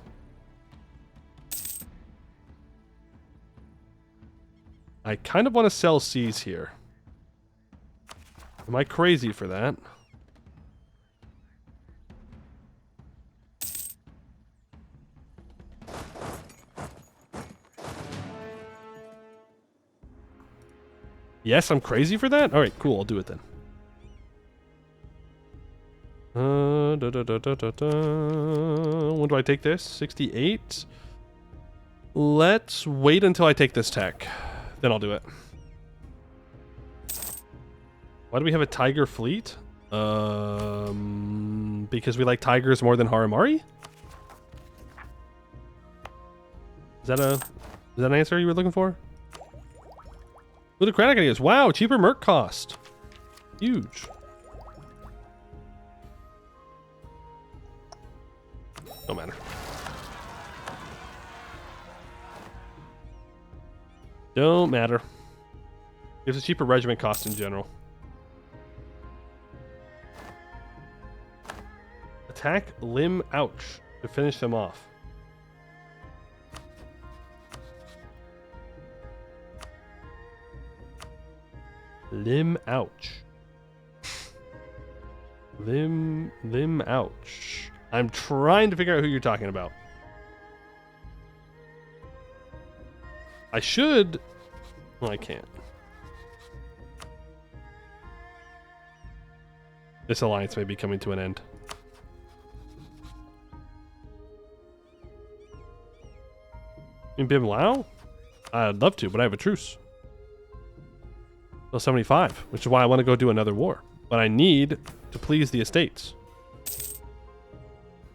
Speaker 2: I kind of want to sell C's here. Am I crazy for that? Yes, I'm crazy for that? Alright, cool, I'll do it then. When do I take this? 68? Let's wait until I take this tech. Then I'll do it. Why do we have a tiger fleet? Because we like tigers more than Haramari? Is that an answer you were looking for? Plutocratic ideas. Wow, cheaper merc cost. Huge. No matter. Don't matter. Gives a cheaper regiment cost in general. Attack limb ouch to finish them off. Limb ouch. Limb ouch. I'm trying to figure out who you're talking about. I should... Well, I can't. This alliance may be coming to an end. In Bim Lao? I'd love to, but I have a truce. Till 75, which is why I want to go do another war. But I need to please the estates.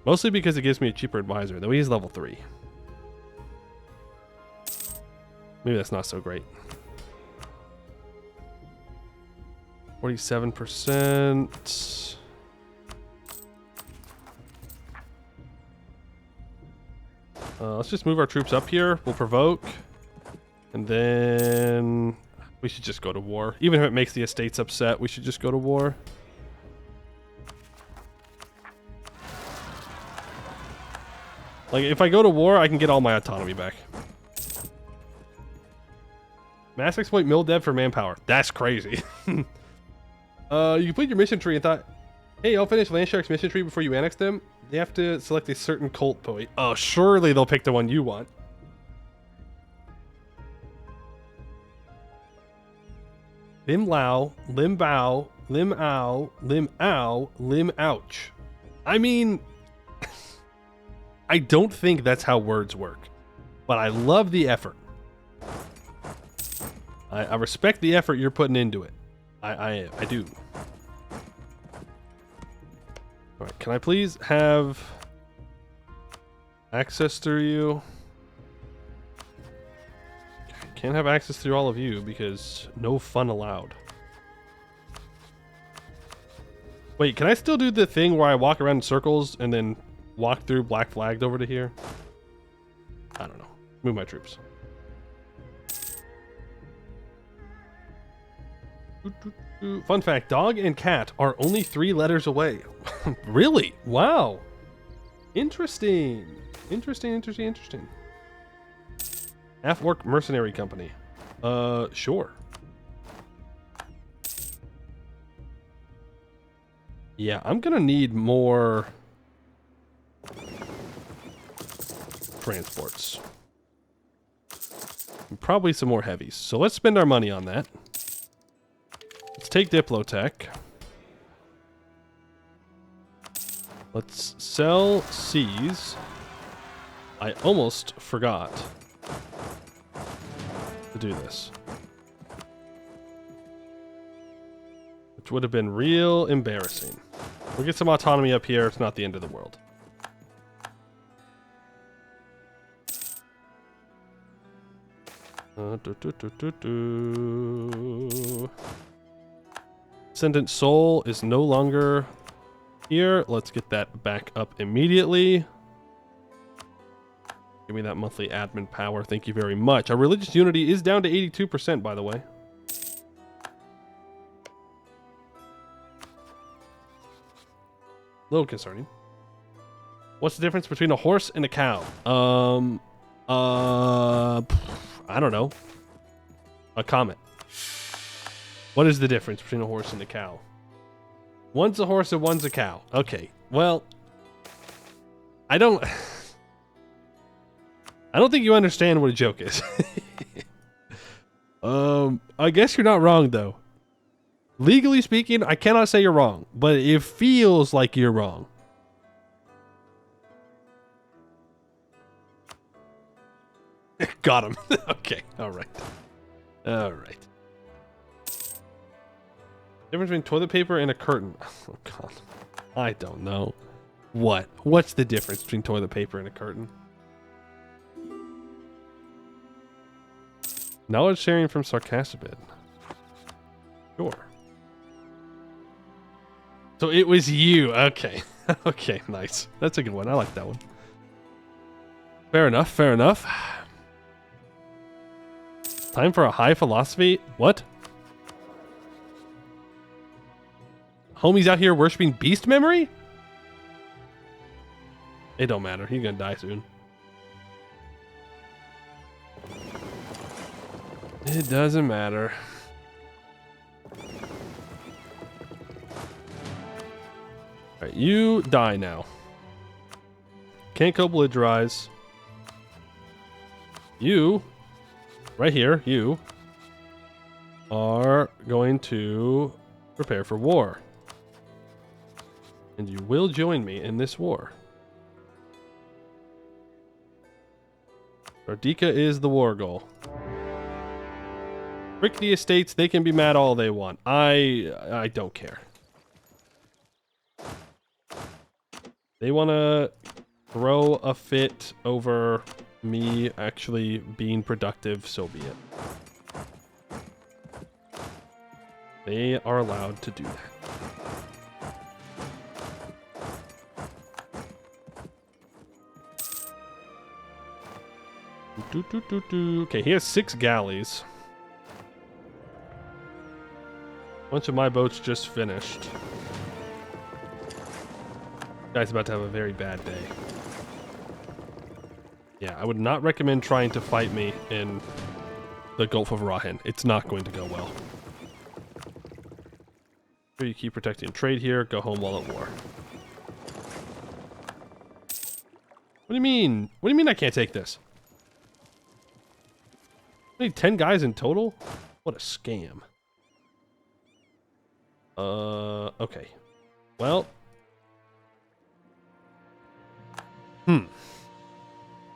Speaker 2: Mostly because it gives me a cheaper advisor, though he's level 3. Maybe that's not so great. 47%. Let's just move our troops up here. We'll provoke. And then we should just go to war. Even if it makes the estates upset, we should just go to war. Like, if I go to war, I can get all my autonomy back. Mass exploit mill dev for manpower. That's crazy. You complete your mission tree and thought, hey, I'll finish Landshark's mission tree before you annex them. They have to select a certain cult poet. Oh, surely they'll pick the one you want. Lim Lao, Lim Bao, Lim Ao, Lim Ow, Lim Ouch. I mean, I don't think that's how words work, but I love the effort. I respect the effort you're putting into it. I do. All right, can I please have access through you? Can't have access through all of you because no fun allowed. Wait, can I still do the thing where I walk around in circles and then walk through black flagged over to here? I don't know. Move my troops. Fun fact, dog and cat are only 3 letters away. Really? Wow. Interesting. Interesting. Half-orc mercenary company. Sure. Yeah, I'm gonna need more transports. And probably some more heavies. So let's spend our money on that. Let's take Diplotech. Let's sell C's. I almost forgot to do this, which would have been real embarrassing. We'll get some autonomy up here. It's not the end of the world. Ascendant Soul is no longer here. Let's get that back up immediately. Give me that monthly admin power. Thank you very much. Our religious unity is down to 82%, by the way. A little concerning. What's the difference between a horse and a cow? I don't know. A comment. What is the difference between a horse and a cow? One's a horse and one's a cow. Okay. Well, I don't think you understand what a joke is. I guess you're not wrong though. Legally speaking, I cannot say you're wrong, but it feels like you're wrong. Got him. Okay. All right. Difference between toilet paper and a curtain. Oh god. I don't know. What's the difference between toilet paper and a curtain? Knowledge sharing from Sarcassabid. Sure. So it was you. Okay. Okay, nice. That's a good one. I like that one. Fair enough. Time for a high philosophy? What? Homie's out here worshipping beast memory? It don't matter. He's gonna die soon. It doesn't matter. Alright, you die now. Can't co-belligerize. You, right here, you are going to prepare for war. And you will join me in this war. Ardika is the war goal. Frick the estates, they can be mad all they want. I don't care. They want to throw a fit over me actually being productive, so be it. They are allowed to do that. Okay, he has 6 galleys. Bunch of my boats just finished. Guy's about to have a very bad day. Yeah, I would not recommend trying to fight me in the Gulf of Rahen. It's not going to go well. Sure, you keep protecting trade here. Go home while at war. What do you mean? What do you mean I can't take this? I need 10 guys in total? What a scam. Okay. Well.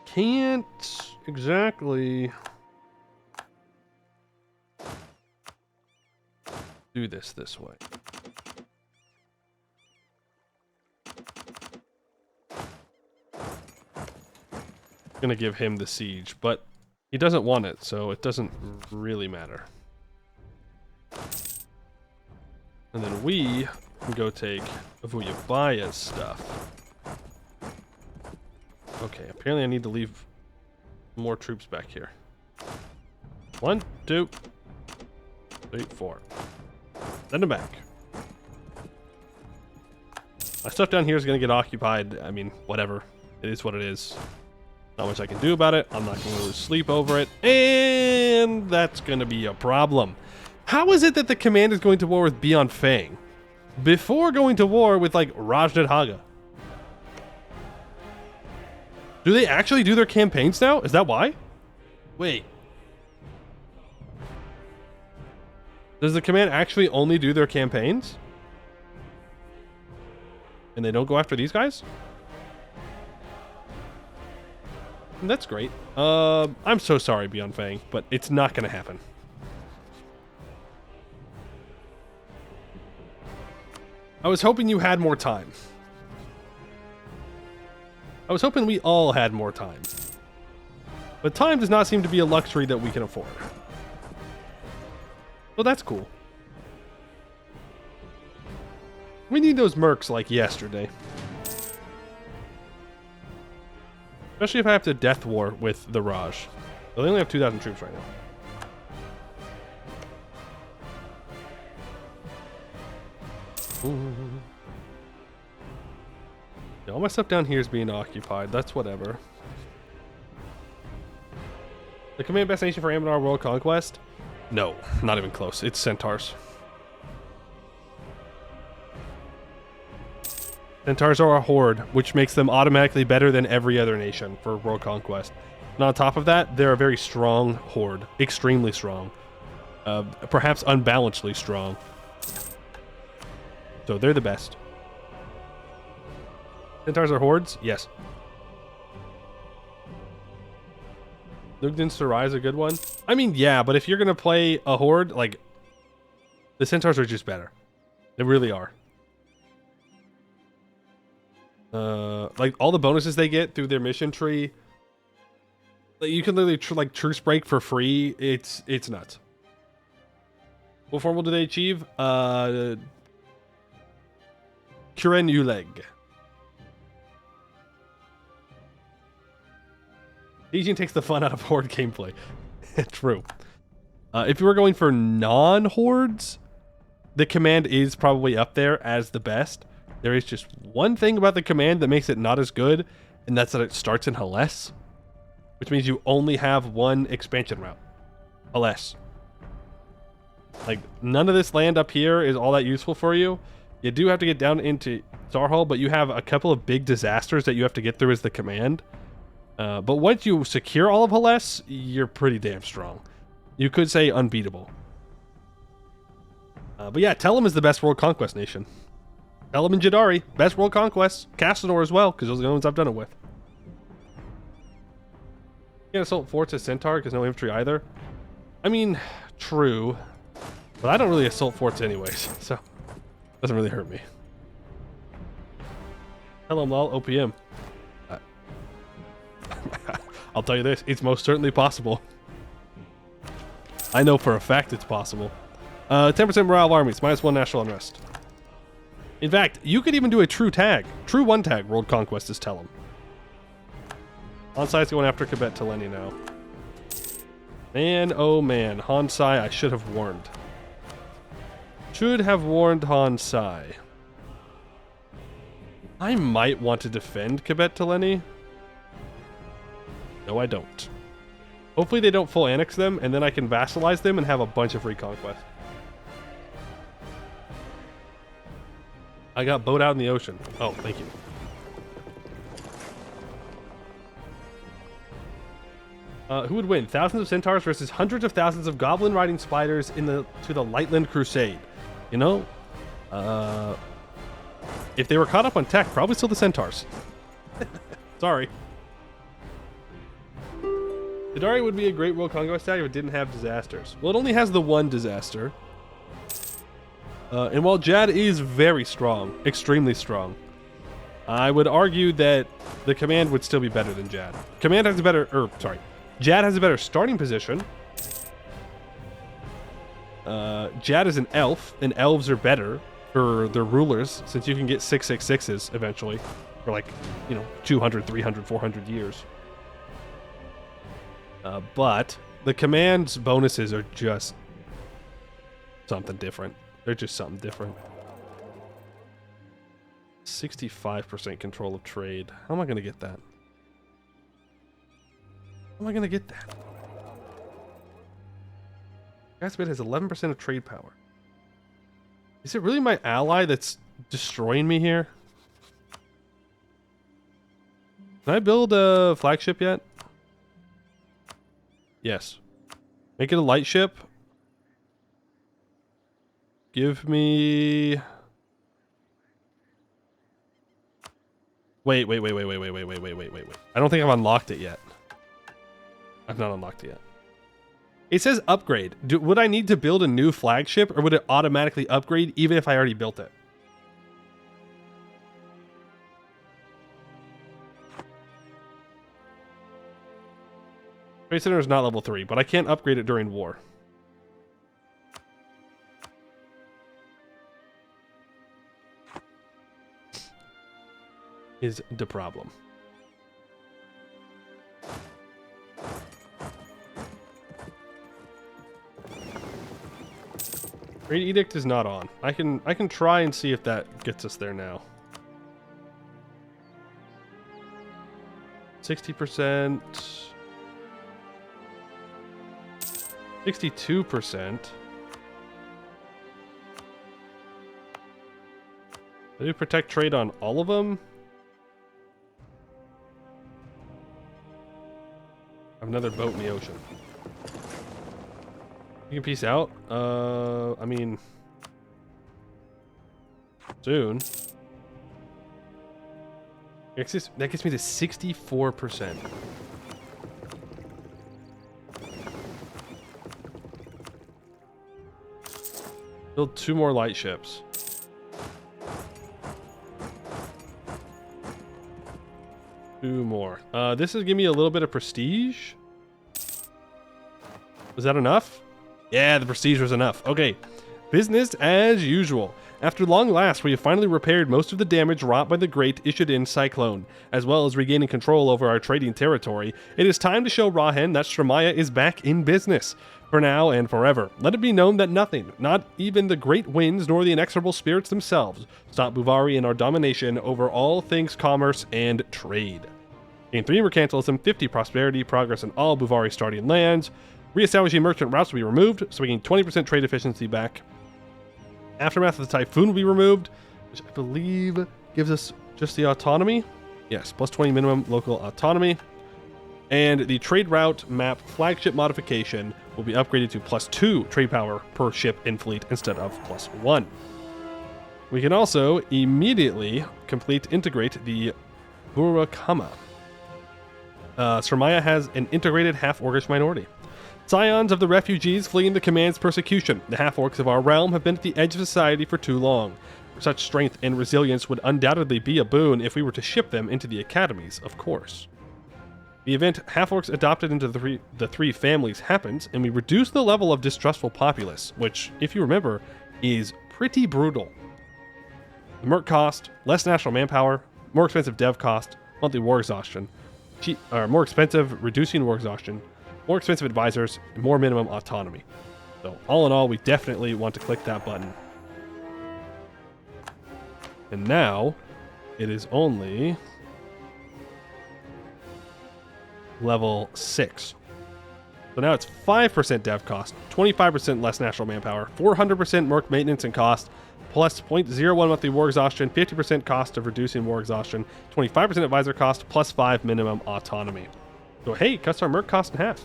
Speaker 2: Can't exactly do this way. Gonna give him the siege, but he doesn't want it, so it doesn't really matter. And then we and go take Vuyabaya's stuff. Okay, apparently I need to leave more troops back here. 1, 2, 3, 4. Send them back. My stuff down here is going to get occupied. I mean, whatever. It is what it is. Not much I can do about it. I'm not going to lose sleep over it. And that's going to be a problem. How is it that the command is going to war with Beyond Fang before going to war with, like, Rajnat Haga? Do they actually do their campaigns now? Is that why? Wait. Does the command actually only do their campaigns? And they don't go after these guys? That's great. I'm so sorry, Beyond Fang, but it's not going to happen. I was hoping you had more time. I was hoping we all had more time. But time does not seem to be a luxury that we can afford. Well, that's cool. We need those mercs like yesterday. Especially if I have to death war with the Raj. They only have 2,000 troops right now. Ooh. Yeah, all my stuff down here is being occupied. That's whatever. The command best nation for Anbennar World Conquest? No, not even close. It's Centaurs. Centaurs are a horde, which makes them automatically better than every other nation for World Conquest. And on top of that, they're a very strong horde. Extremely strong. Perhaps unbalancedly strong. So they're the best. Centaurs are hordes? Yes. Lugdin Sarai is a good one? I mean, yeah, but if you're going to play a horde, like, the Centaurs are just better. They really are. Like, all the bonuses they get through their mission tree, like, you can literally, like, truce break for free. It's nuts. What formal do they achieve? Kuren Uleg. Legion takes the fun out of horde gameplay. True. If you were going for non-hordes, the command is probably up there as the best. There is just one thing about the command that makes it not as good, and that's that it starts in Helles, which means you only have one expansion route. Helles. Like, none of this land up here is all that useful for you. You do have to get down into Sarhal, but you have a couple of big disasters that you have to get through as the command. But once you secure all of Helles, you're pretty damn strong. You could say unbeatable. But yeah, Telem is the best world conquest nation. Telem and Jadari, best world conquests. Cassador as well, because those are the only ones I've done it with. You can't assault forts as Centaur, because no infantry either. I mean, true. But I don't really assault forts anyways, so it doesn't really hurt me. Telem lol, OPM. I'll tell you this, it's most certainly possible. I know for a fact it's possible. 10% morale of armies, -1 national unrest. In fact, you could even do a true tag. True one tag world conquest is Telem. Hansai's going after Kibet Teleni now. Man, oh man, Hansai, I should have warned. Should have warned Hansai. I might want to defend Kibet Teleni. No, I don't. Hopefully they don't full annex them, and then I can vassalize them and have a bunch of reconquest. I got boat out in the ocean. Oh, thank you. Who would win? Thousands of centaurs versus hundreds of thousands of goblin riding spiders to the Lightland Crusade. You know, if they were caught up on tech, probably still the centaurs. Sorry. Hidari would be a great world conquest tag if it didn't have disasters. Well, it only has the one disaster. And while Jad is very strong, extremely strong, I would argue that the command would still be better than Jad. Jad has a better starting position. Jad is an elf, and elves are better. for their rulers, since you can get 666s eventually for like, 200, 300, 400 years. But the command's bonuses are just something different. They're just something different. 65% control of trade. How am I going to get that? How am I going to get that? Gasped has 11% of trade power. Is it really my ally that's destroying me here? Can I build a flagship yet? Yes. Make it a light ship. Give me... Wait. I don't think I've unlocked it yet. I've not unlocked it yet. It says upgrade. Would I need to build a new flagship, or would it automatically upgrade even if I already built it? Trade Center is not level 3, but I can't upgrade it during war. Is the problem. Trade Edict is not on. I can try and see if that gets us there now. 60%. 62%. I do protect trade on all of them. I have another boat in the ocean. You can peace out. I mean, soon. That gets me to 64%. Build 2 more light ships. Two more. This is giving me a little bit of prestige. Was that enough? Yeah, the prestige was enough. Okay. Business as usual. After long last, we have finally repaired most of the damage wrought by the Great Ishidin Cyclone, as well as regaining control over our trading territory. It is time to show Rahen that Stremaya is back in business. For now and forever. Let it be known that nothing, not even the great winds nor the inexorable spirits themselves, stop Bhuvauri in our domination over all things commerce and trade. Gain 3 mercantilism, 50 prosperity, progress in all Bhuvauri starting lands. Reestablishing merchant routes will be removed, so we gain 20% trade efficiency back. Aftermath of the Typhoon will be removed, which I believe gives us just the autonomy. Yes, plus 20 minimum local autonomy. And the trade route map flagship modification will be upgraded to plus 2 trade power per ship in fleet instead of plus 1. We can also immediately integrate the Burakama. Stremaya has an integrated half-orcish minority. Scions of the refugees fleeing the command's persecution. The half-orcs of our realm have been at the edge of society for too long. Such strength and resilience would undoubtedly be a boon if we were to ship them into the academies, of course. The event half-orcs adopted into the three families happens, and we reduce the level of distrustful populace, which, if you remember, is pretty brutal. The merc cost, less national manpower, more expensive dev cost, monthly war exhaustion, more expensive reducing war exhaustion, more expensive advisors, and more minimum autonomy. So all in all, we definitely want to click that button. And now, it is only level 6. So now it's 5% dev cost, 25% less national manpower, 400% merc maintenance and cost, plus 0.01 monthly war exhaustion, 50% cost of reducing war exhaustion, 25% advisor cost, plus 5 minimum autonomy. So hey, cuts our merc cost in half.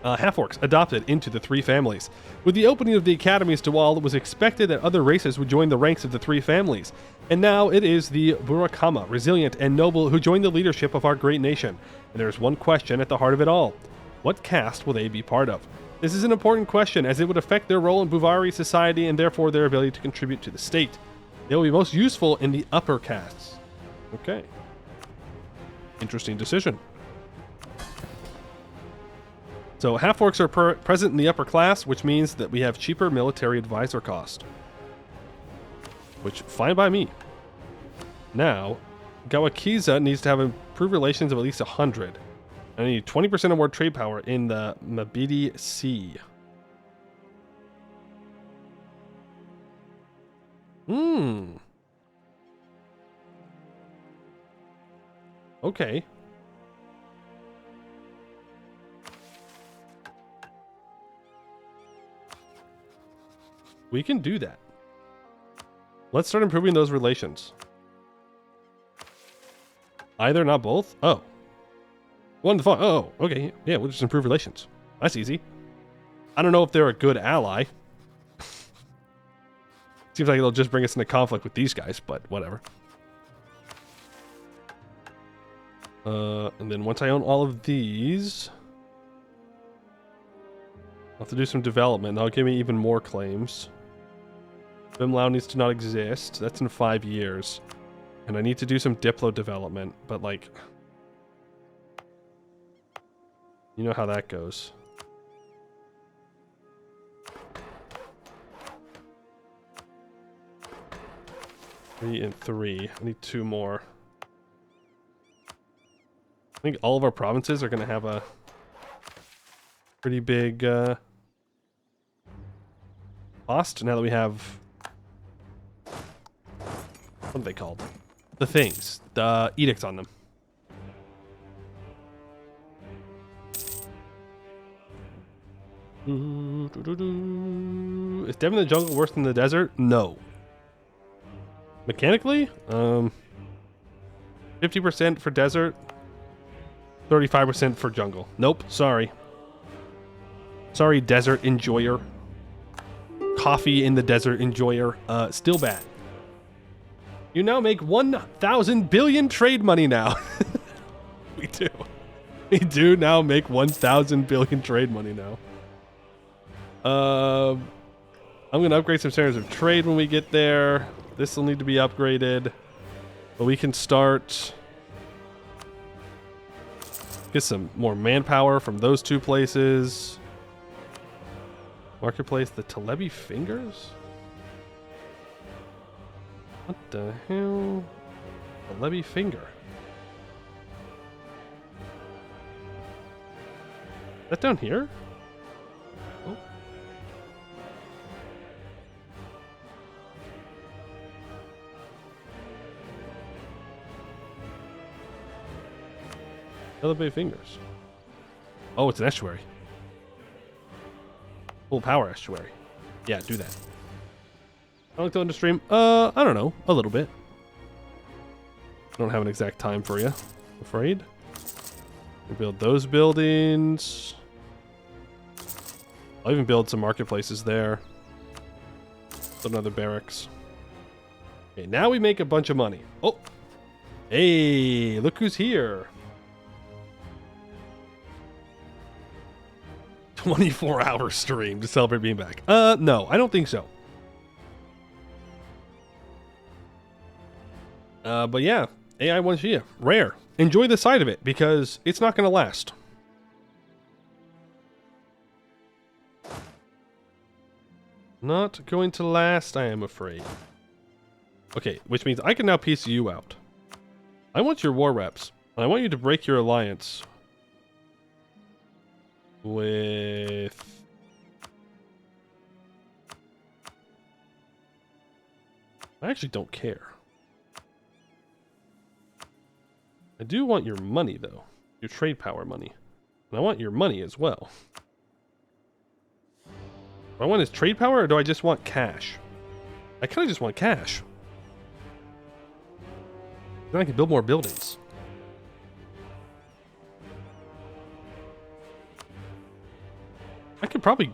Speaker 2: Half-orcs adopted into the three families. With the opening of the academies to all, it was expected that other races would join the ranks of the three families. And now it is the Burakama, resilient and noble, who join the leadership of our great nation. And there is one question at the heart of it all. What caste will they be part of? This is an important question, as it would affect their role in Bhuvauri society and therefore their ability to contribute to the state. They will be most useful in the upper castes. Okay. Interesting decision. So half-orcs are present in the upper class, which means that we have cheaper military advisor cost. Which, fine by me. Now, Gawakiza needs to have improved relations of at least 100. I need 20% or more trade power in the Mabidi Sea. Okay. We can do that. Let's start improving those relations. Either, not both? Oh. One to five. Oh, okay. Yeah, we'll just improve relations. That's easy. I don't know if they're a good ally. Seems like it'll just bring us into conflict with these guys, but whatever. And then once I own all of these, I'll have to do some development. That'll give me even more claims. Bimlau needs to not exist. That's in 5 years. And I need to do some Diplo development, but like... You know how that goes. Three and 3. I need 2 more. I think all of our provinces are going to have a pretty big cost now that we have... What are they called? The things. The edicts on them. Is Devon the jungle worse than the desert? No. Mechanically? 50% for desert. 35% for jungle. Nope, sorry. Sorry, desert enjoyer. Coffee in the desert enjoyer. Still bad. You now make 1,000 billion trade money now. We do. We do now make 1,000 billion trade money now. I'm going to upgrade some standards of trade when we get there. This will need to be upgraded. But we can start... Get some more manpower from those 2 places. Marketplace, the Telebi Fingers? What the hell? Telebi Finger. Is that down here? Oh. Telebi Fingers. Oh, it's an estuary. Full power estuary. Yeah, do that. How long till end of stream? I don't know. A little bit. I don't have an exact time for you, I'm afraid. We build those buildings. I'll even build some marketplaces there. Build another barracks. Okay, now we make a bunch of money. Oh! Hey, look who's here. 24-hour stream to celebrate being back. No, I don't think so. But yeah, AI 1 Shia. Rare. Enjoy the side of it, because it's not going to last. Not going to last, I am afraid. Okay, which means I can now piece you out. I want your war reps. And I want you to break your alliance with... I actually don't care. I do want your money, though. Your trade power money. And I want your money as well. Do I want his trade power, or do I just want cash? I kind of just want cash. Then I can build more buildings. I can probably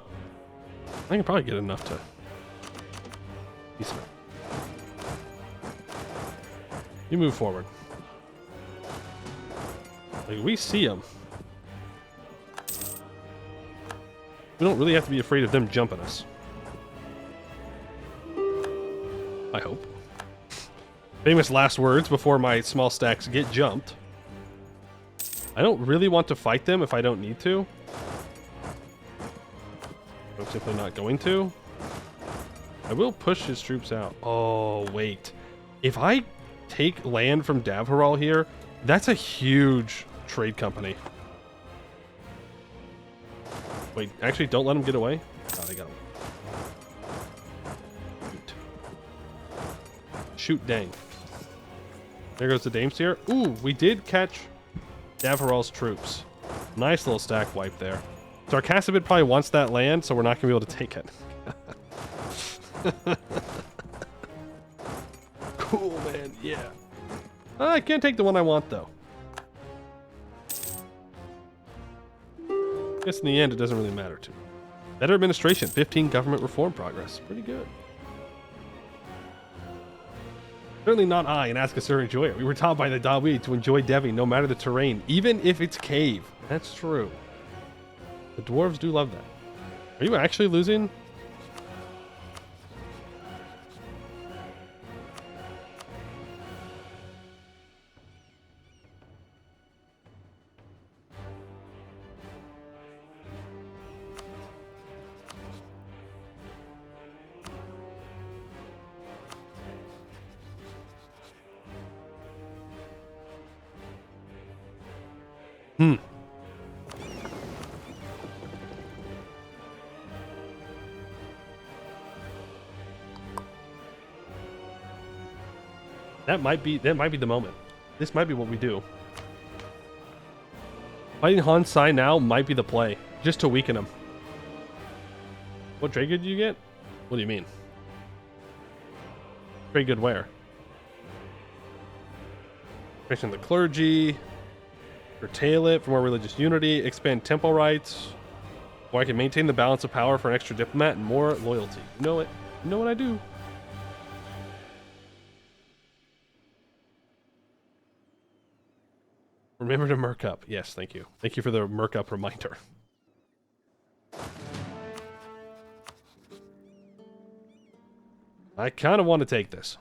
Speaker 2: get enough to... Decent. You move forward. Like, we see them. We don't really have to be afraid of them jumping us. I hope. Famous last words before my small stacks get jumped. I don't really want to fight them if I don't need to. I'm simply not going to. I will push his troops out. Oh, wait. If I take land from Davharal here, that's a huge trade company. Wait, actually, don't let him get away. Oh, they got him. Shoot, dang. There goes the Dameseer. Ooh, we did catch Davharal's troops. Nice little stack wipe there. So our Cassabid probably wants that land, so we're not going to be able to take it. Cool, man. Yeah. I can't take the one I want, though. Guess in the end, it doesn't really matter to me. Better administration. 15 government reform progress. Pretty good. Certainly not I, an Askasur enjoyer. We were taught by the Dawi to enjoy Devi no matter the terrain, even if it's cave. That's true. The dwarves do love that. Are you actually losing? That might be the moment. This might be what we do. Fighting Han Sai now might be the play, just to weaken him. What trade good do you get? What do you mean? Trade good where? Strengthen the clergy, curtail it for more religious unity, expand temple rights, or I can maintain the balance of power for an extra diplomat and more loyalty. You know it. You know what I do. Remember to merc up. Yes, thank you. Thank you for the merc up reminder. I kind of want to take this.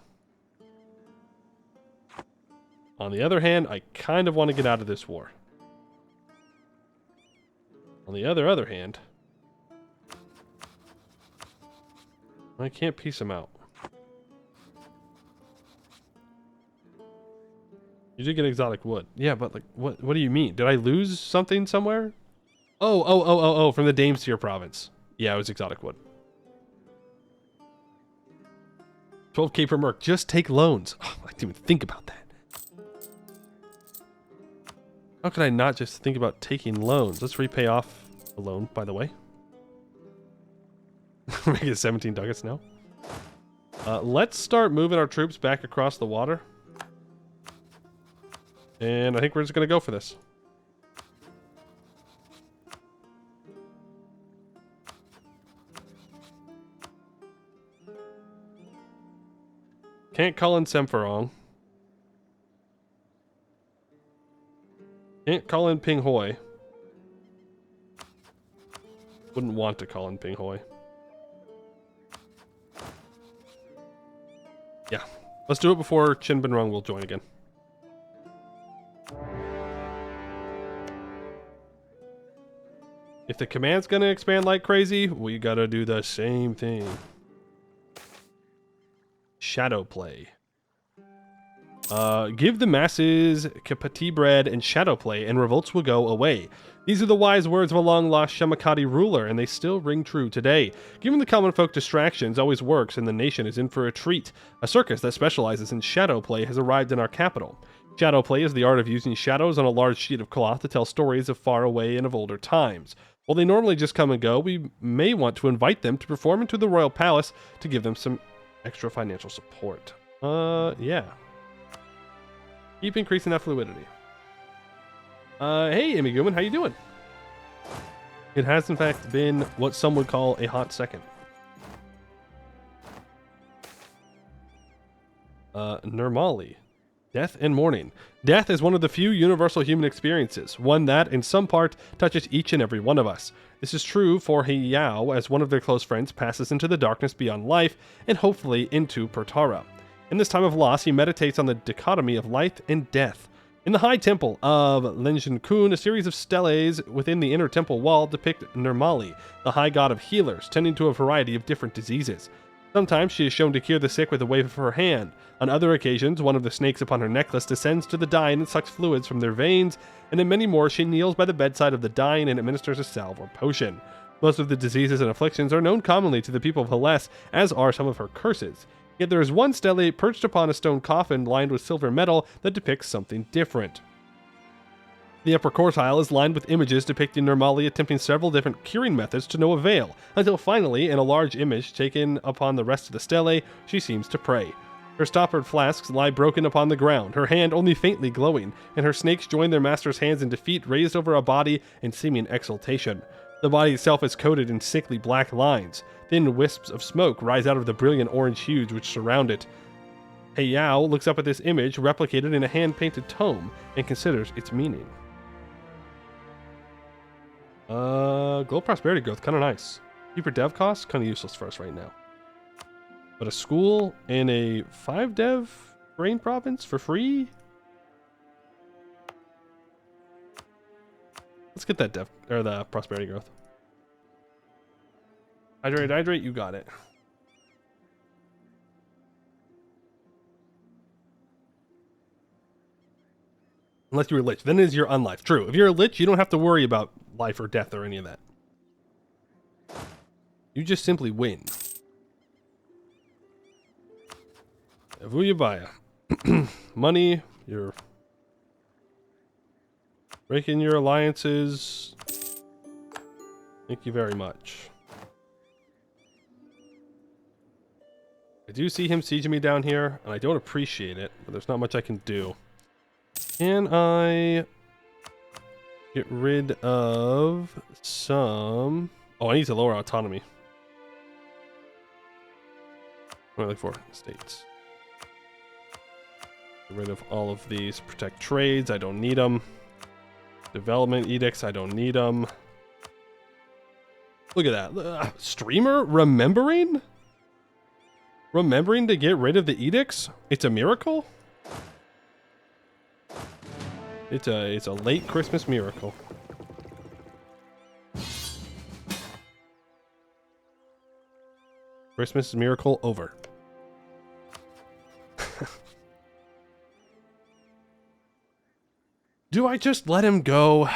Speaker 2: On the other hand, I kind of want to get out of this war. On the other hand, I can't piece them out. You did get exotic wood. Yeah, but like, what do you mean? Did I lose something somewhere? Oh, from the Dameseer province. Yeah, it was exotic wood. 12k per merc. Just take loans. Oh, I didn't even think about that. How could I not just think about taking loans? Let's repay off the loan, by the way. Make it 17 ducats now. Let's start moving our troops back across the water. And I think we're just going to go for this. Can't call in Semferong. Can't call in Ping Hoi. Wouldn't want to call in Ping Hoi. Yeah. Let's do it before Qin Bin Rung will join again. If the command's gonna expand like crazy, we gotta do the same thing. Shadow play. Give the masses Kapati bread and shadow play, and revolts will go away. These are the wise words of a long-lost Shamakati ruler, and they still ring true today. Giving the common folk distractions always works, and the nation is in for a treat. A circus that specializes in shadow play has arrived in our capital. Shadow play is the art of using shadows on a large sheet of cloth to tell stories of far away and of older times. While they normally just come and go, we may want to invite them to perform into the royal palace to give them some extra financial support. Yeah. Keep increasing that fluidity. Hey, Imiguman, how you doing? It has, in fact, been what some would call a hot second. Nirmali. Death and mourning. Death is one of the few universal human experiences, one that, in some part, touches each and every one of us. This is true for Heiyao, as one of their close friends passes into the darkness beyond life, and hopefully into Pertara. In this time of loss, he meditates on the dichotomy of life and death. In the High Temple of Lenjinkun, a series of steles within the inner temple wall depict Nirmali, the high god of healers, tending to a variety of different diseases. Sometimes she is shown to cure the sick with a wave of her hand. On other occasions, one of the snakes upon her necklace descends to the dying and sucks fluids from their veins, and in many more she kneels by the bedside of the dying and administers a salve or potion. Most of the diseases and afflictions are known commonly to the people of Hellas, as are some of her curses. Yet there is one stele perched upon a stone coffin lined with silver metal that depicts something different. The upper quartile is lined with images depicting Nirmali attempting several different curing methods to no avail, until finally, in a large image taken upon the rest of the stele, she seems to pray. Her stoppered flasks lie broken upon the ground, her hand only faintly glowing, and her snakes join their master's hands in defeat raised over a body in seeming exultation. The body itself is coated in sickly black lines. Thin wisps of smoke rise out of the brilliant orange hues which surround it. Heiyao looks up at this image, replicated in a hand-painted tome, and considers its meaning. Gold prosperity growth, kind of nice. Cheaper dev costs, kind of useless for us right now. But a school and a 5 dev brain province for free? Let's get that dev, or the prosperity growth. Hydrate, you got it. Unless you were lich, then it is your unlife. True, if you're a lich, you don't have to worry about life or death or any of that. You just simply win. Vuyabaya. Money, you're breaking your alliances. Thank you very much. I do see him sieging me down here, and I don't appreciate it, but there's not much I can do. Can I get rid of some... Oh, I need to lower autonomy. What am I looking for? States. Get rid of all of these. Protect trades, I don't need them. Development edicts, I don't need them. Look at that. Streamer remembering? Remembering to get rid of the edicts? It's a miracle? It's a late Christmas miracle. Christmas miracle over. Do I just let him go?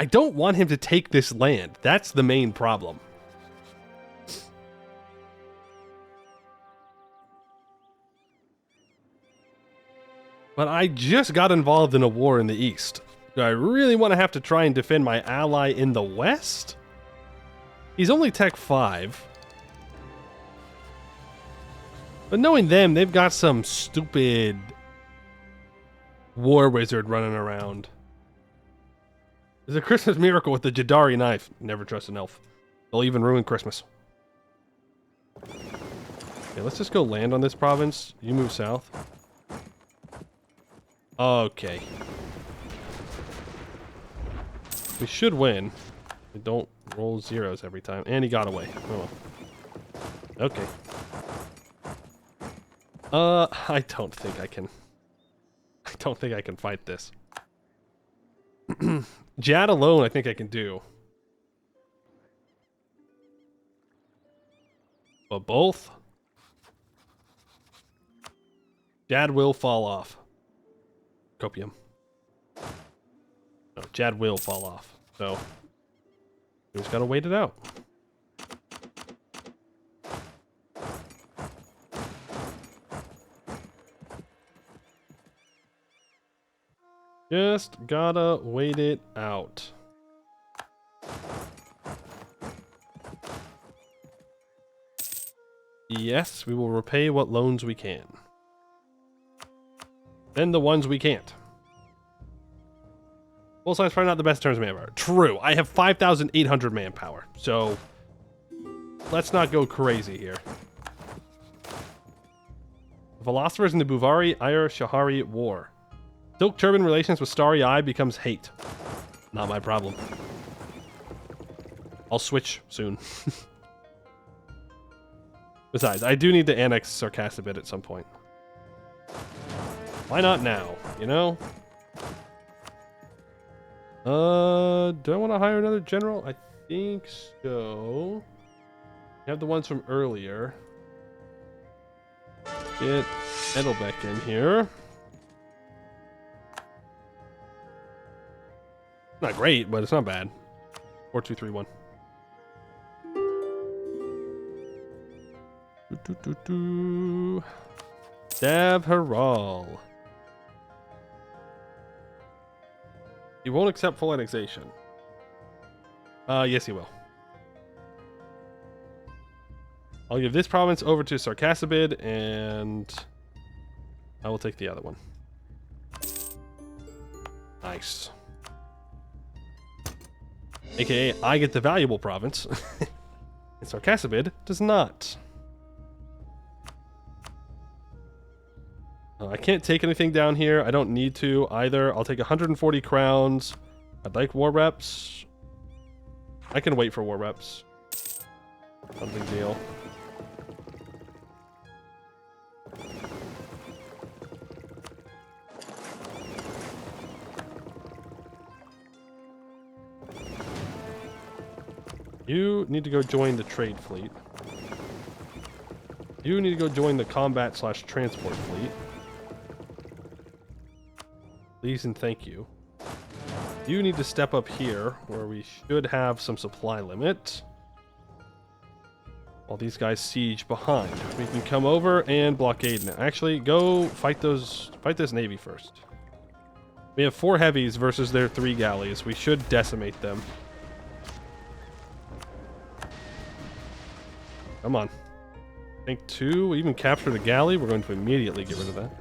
Speaker 2: I don't want him to take this land. That's the main problem. But I just got involved in a war in the east. Do I really want to have to try and defend my ally in the west? He's only Tech 5. But knowing them, they've got some stupid war wizard running around. There's a Christmas miracle with the Jadari knife. Never trust an elf. They'll even ruin Christmas. Okay, let's just go land on this province. You move south. Okay. We should win. We don't roll zeros every time. And he got away. Oh well. Okay. I don't think I can. I don't think I can fight this. Jad alone, I think I can do. But both? Jad will fall off. Copium. No, Jad will fall off. So, we just gotta wait it out. Just gotta wait it out. Yes, we will repay what loans we can. Then the ones we can't. Full size probably not the best in terms of manpower. True, I have 5,800 manpower, so let's not go crazy here. Philosophers in the Bhuvauri Ayur Shahari War. Silk Turban relations with Starry Eye becomes hate. Not my problem. I'll switch soon. Besides, I do need to annex Sarcassabit at some point. Why not now, you know? Do I want to hire another general? I think so. We have the ones from earlier. Get Edelbeck in here. Not great, but it's not bad. 4, 2, 3, 1. Dav Haral. He won't accept full annexation. Yes, he will. I'll give this province over to Sarcassabid, and I will take the other one. Nice. AKA, I get the valuable province, and Sarcassabid does not. I can't take anything down here. I don't need to either. I'll take 140 crowns. I'd like war reps. I can wait for war reps. Not a big deal. You need to go join the trade fleet. You need to go join the combat/transport fleet. Please and thank you. You need to step up here, where we should have some supply limit. While these guys siege behind. We can come over and blockade now. Actually, go fight this navy first. We have 4 heavies versus their 3 galleys. We should decimate them. Come on. Tank 2, we even captured a galley. We're going to immediately get rid of that.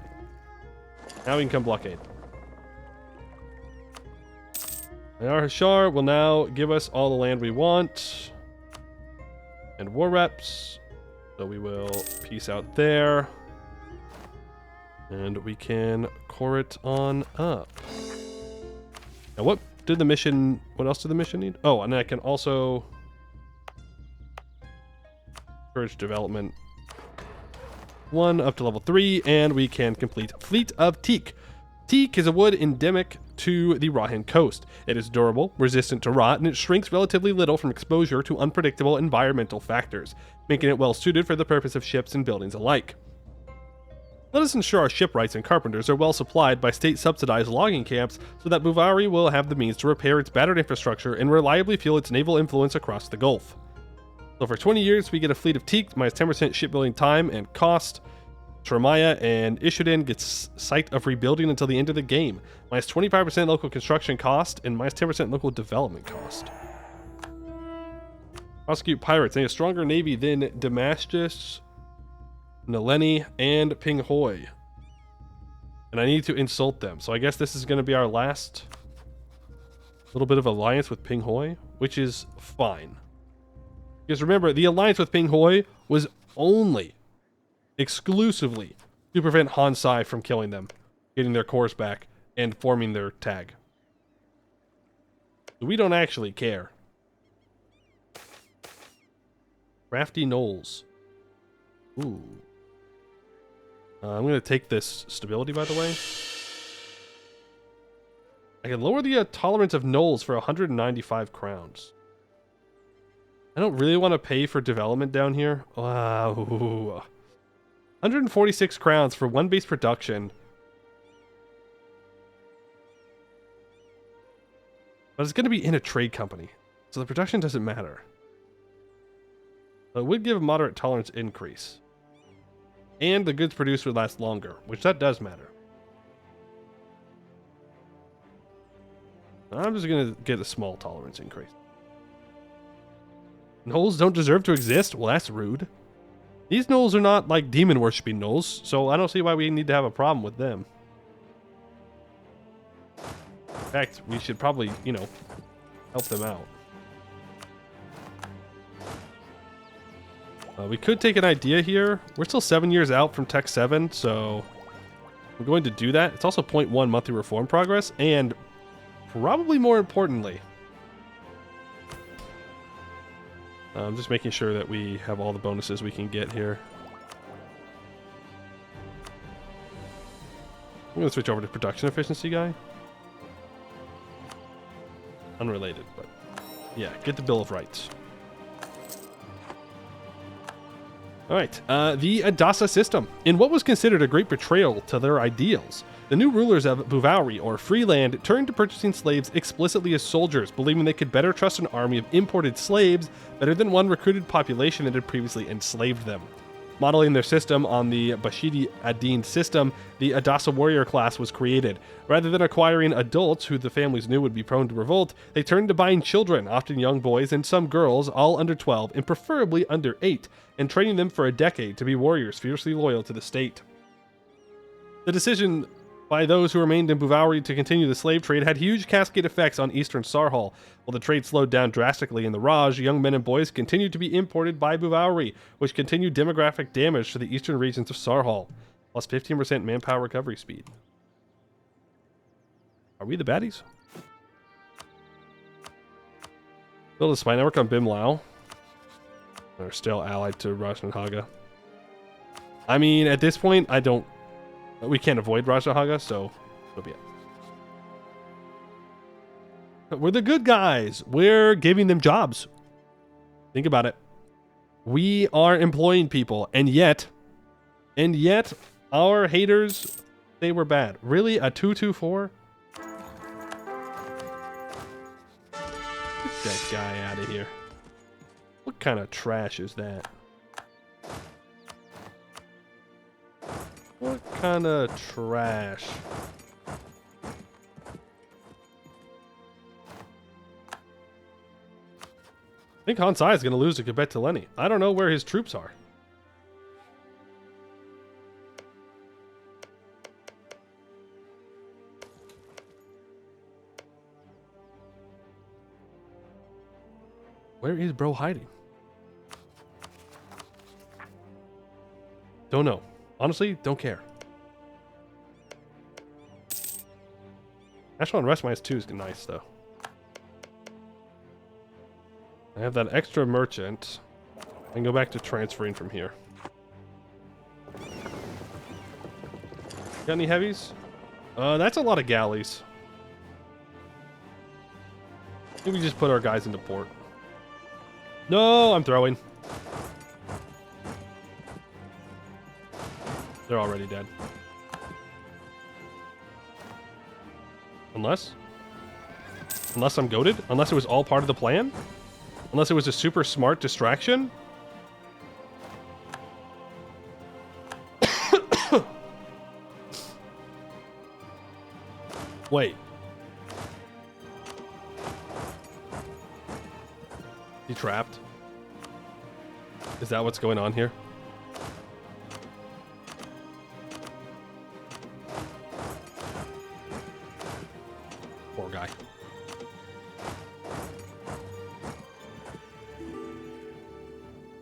Speaker 2: Now we can come blockade. Our Hashar will now give us all the land we want. And war reps. So we will peace out there. And we can core it on up. Now what else did the mission need? Oh, and I can also encourage development 1 up to level 3, and we can complete Fleet of Teak. Teak is a wood endemic to the Rahen coast. It is durable, resistant to rot, and it shrinks relatively little from exposure to unpredictable environmental factors, making it well suited for the purpose of ships and buildings alike. Let us ensure our shipwrights and carpenters are well supplied by state-subsidized logging camps so that Bhuvauri will have the means to repair its battered infrastructure and reliably fuel its naval influence across the Gulf. So for 20 years, we get a fleet of Teak, minus 10% shipbuilding time and cost. Tremaya and Ishudin gets site of rebuilding until the end of the game, minus 25% local construction cost and minus 10% local development cost. Prosecute pirates. They have a stronger navy than Damascus, Naleni, and Ping Hoi. And I need to insult them. So I guess this is going to be our last little bit of alliance with Ping Hoi, which is fine. Because remember, the alliance with Ping Hoi was only exclusively to prevent Han Sai from killing them, getting their cores back, and forming their tag. So we don't actually care. Crafty Knolls. Ooh. I'm going to take this stability, by the way. I can lower the tolerance of Knolls for 195 crowns. I don't really want to pay for development down here. Wow. 146 crowns for 1 base production. But it's going to be in a trade company, so the production doesn't matter. But it would give a moderate tolerance increase. And the goods produced would last longer, which that does matter. I'm just going to get a small tolerance increase. Gnolls don't deserve to exist? Well, that's rude. These gnolls are not like demon worshipping gnolls, so I don't see why we need to have a problem with them. In fact, we should probably, you know, help them out. We could take an idea here. We're still 7 years out from Tech 7, so we're going to do that. It's also 0.1 monthly reform progress, and probably more importantly, Just making sure that we have all the bonuses we can get here. I'm going to switch over to production efficiency guy. Unrelated, but yeah, get the Bill of Rights. Alright, the Adasa system. In what was considered a great betrayal to their ideals, the new rulers of Bhuvauri, or Freeland, turned to purchasing slaves explicitly as soldiers, believing they could better trust an army of imported slaves better than one recruited population that had previously enslaved them. Modeling their system on the Bashidi Adin system, the Adasa warrior class was created. Rather than acquiring adults who the families knew would be prone to revolt, they turned to buying children, often young boys and some girls, all under 12 and preferably under 8, and training them for a decade to be warriors fiercely loyal to the state. The decision by those who remained in Bhuvauri to continue the slave trade had huge cascade effects on eastern Sarhal. While the trade slowed down drastically in the Raj, young men and boys continued to be imported by Bhuvauri, which continued demographic damage to the eastern regions of Sarhal, plus 15% manpower recovery speed. Are we the baddies? Build a spy network on Bim Lao. They're still allied to Rajnahaga. I mean, at this point, we can't avoid Rajnahaga, so be it. We're the good guys. We're giving them jobs. Think about it. We are employing people, and yet our haters, they were bad. Really? A 224? Get that guy out of here. What kind of trash is that? What kind of trash? I think Hansai is going to lose to Quebec to Lenny. I don't know where his troops are. Where is bro hiding? Don't know. Honestly, don't care. National Unrest -2 is nice, though. I have that extra merchant. I can go back to transferring from here. Got any heavies? That's a lot of galleys. I think we just put our guys into port. No, I'm throwing. They're already dead. Unless I'm goated? Unless it was all part of the plan? Unless it was a super smart distraction? Wait. He trapped? Is that what's going on here? Poor guy.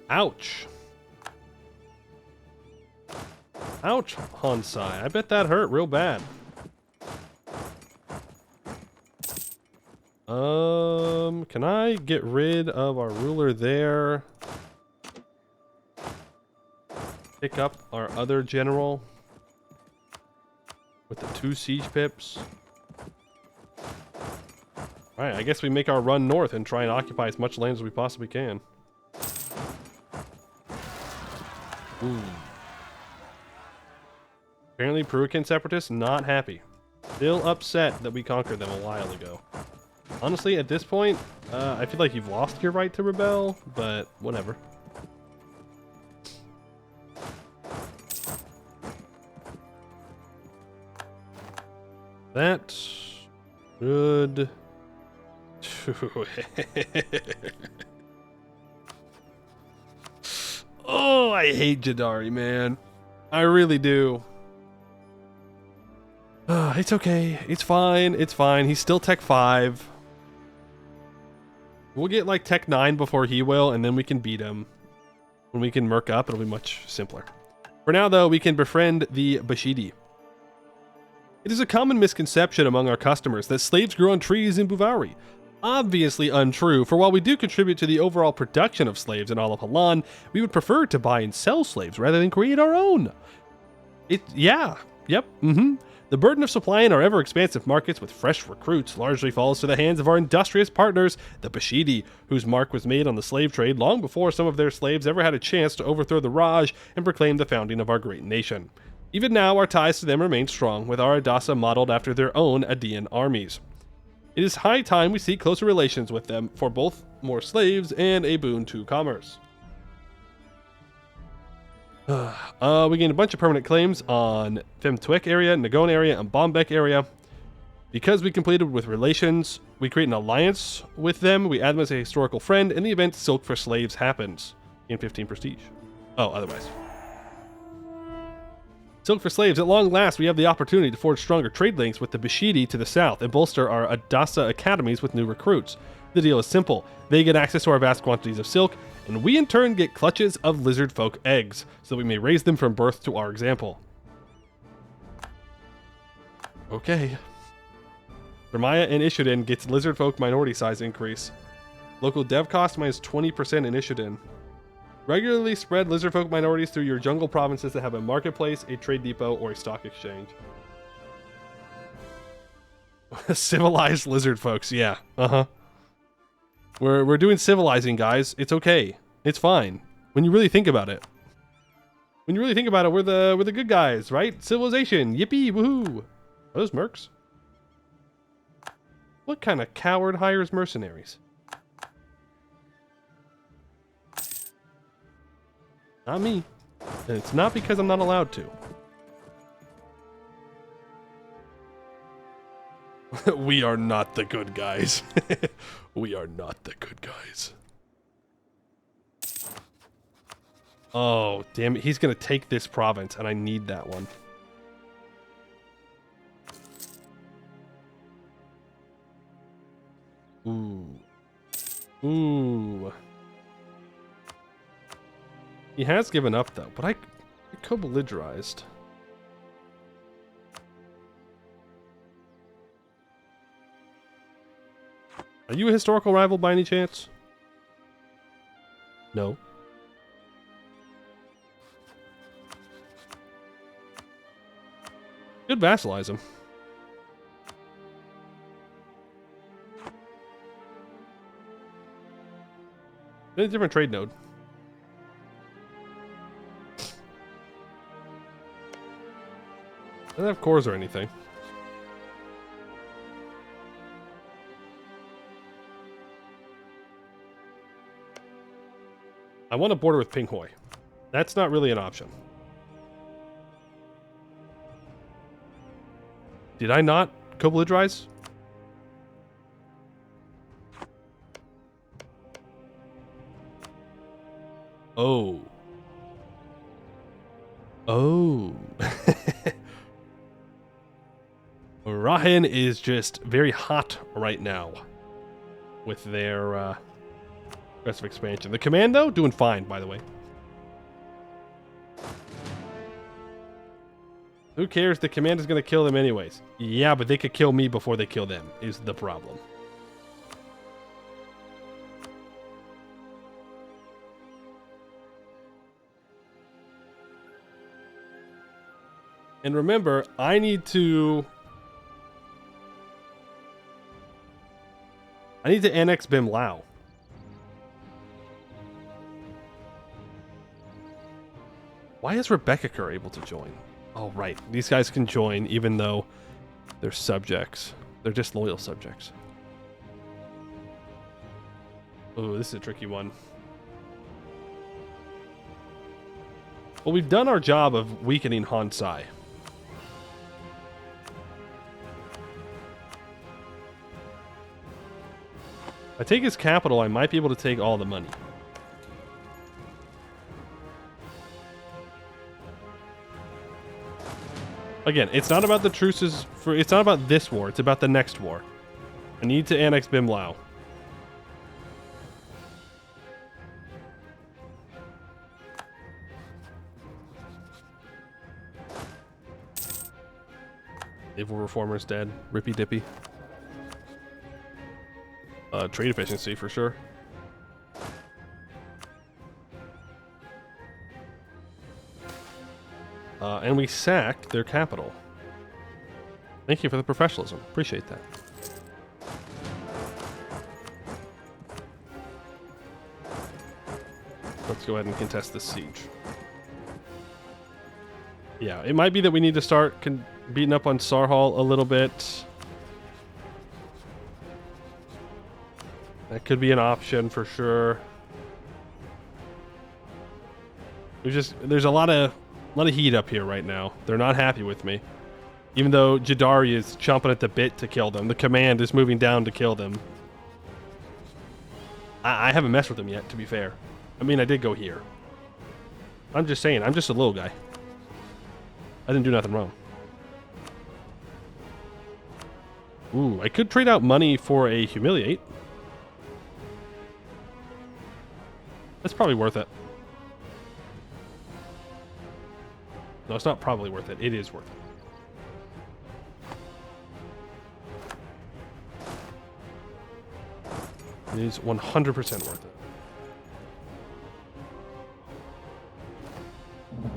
Speaker 2: Ouch. Ouch, Hansai. I bet that hurt real bad. Can I get rid of our ruler there? Pick up our other general with the 2 siege pips. Alright, I guess we make our run north and try and occupy as much land as we possibly can. Ooh. Apparently Peruvian separatists not happy. Still upset that we conquered them a while ago. Honestly, at this point, I feel like you've lost your right to rebel, but whatever. That should... Oh, I hate Jadari, man. I really do. It's okay. It's fine. It's fine. He's still Tech 5. We'll get like Tech 9 before he will, and then we can beat him. When we can merc up, it'll be much simpler. For now, though, we can befriend the Bashidi. It is a common misconception among our customers that slaves grew on trees in Bhuvauri. obviously untrue, for while we do contribute to the overall production of slaves in all of Halan, we would prefer to buy and sell slaves rather than create our own. The burden of supplying our ever-expansive markets with fresh recruits largely falls to the hands of our industrious partners, the Bashidi, whose mark was made on the slave trade long before some of their slaves ever had a chance to overthrow the Raj and proclaim the founding of our great nation. Even now, our ties to them remain strong, with our Adasa modeled after their own Adian armies. It is high time we seek closer relations with them for both more slaves and a boon to commerce. We gained a bunch of permanent claims on Femtwik area, Nagon area, and Baalbek area. Because we completed with relations, we create an alliance with them. We add them as a historical friend in the event Silk for Slaves happens. Gain 15 prestige. Oh, otherwise. Silk for Slaves, at long last, we have the opportunity to forge stronger trade links with the Bashidi to the south and bolster our Adasa academies with new recruits. The deal is simple. They get access to our vast quantities of silk, and we in turn get clutches of lizard folk eggs, so that we may raise them from birth to our example. Okay. Vermaya and Ishudin gets lizard folk minority size increase. Local dev cost minus 20% in Ishudin. Regularly spread lizard folk minorities through your jungle provinces that have a marketplace, a trade depot, or a stock exchange. Civilized lizard folks, yeah. We're doing civilizing, guys. It's okay. It's fine. When you really think about it. When you really think about it, we're the good guys, right? Civilization. Yippee, woohoo. Are those mercs? What kind of coward hires mercenaries? Not me. And it's not because I'm not allowed to. We are not the good guys. We are not the good guys. Oh, damn it. He's going to take this province, and I need that one. Ooh. He has given up, though, but I co-belligerized. Are you a historical rival by any chance? No. Could vassalize him. A different trade node. Doesn't have cores or anything. I want to border with Pinghoi. That's not really an option. Did I not co-belligerize? Oh. Oh. Rahen is just very hot right now with their aggressive expansion. The commando doing fine, by the way. Who cares? The commando's going to kill them anyways. Yeah, but they could kill me before they kill them, is the problem. And remember, I need to annex Bim Lao. Why is Rebecca Kerr able to join? Oh, right. These guys can join even though they're subjects. They're just loyal subjects. Oh, this is a tricky one. Well, we've done our job of weakening Hansai. If I take his capital, I might be able to take all the money. Again, it's not about the truces it's not about this war, it's about the next war. I need to annex Bim Lao. Naval reformer's dead. Rippy dippy. Trade efficiency for sure. And we sacked their capital. Thank you for the professionalism. Appreciate that. Let's go ahead and contest this siege. Yeah, it might be that we need to start beating up on Sarhal a little bit. That could be an option for sure. There's a lot of heat up here right now. They're not happy with me. Even though Jadari is chomping at the bit to kill them. The command is moving down to kill them. I haven't messed with them yet, to be fair. I mean, I did go here. I'm just saying, I'm just a little guy. I didn't do nothing wrong. Ooh, I could trade out money for a humiliate. That's probably worth it. No, it's not probably worth it. It is worth it. It is 100% worth it.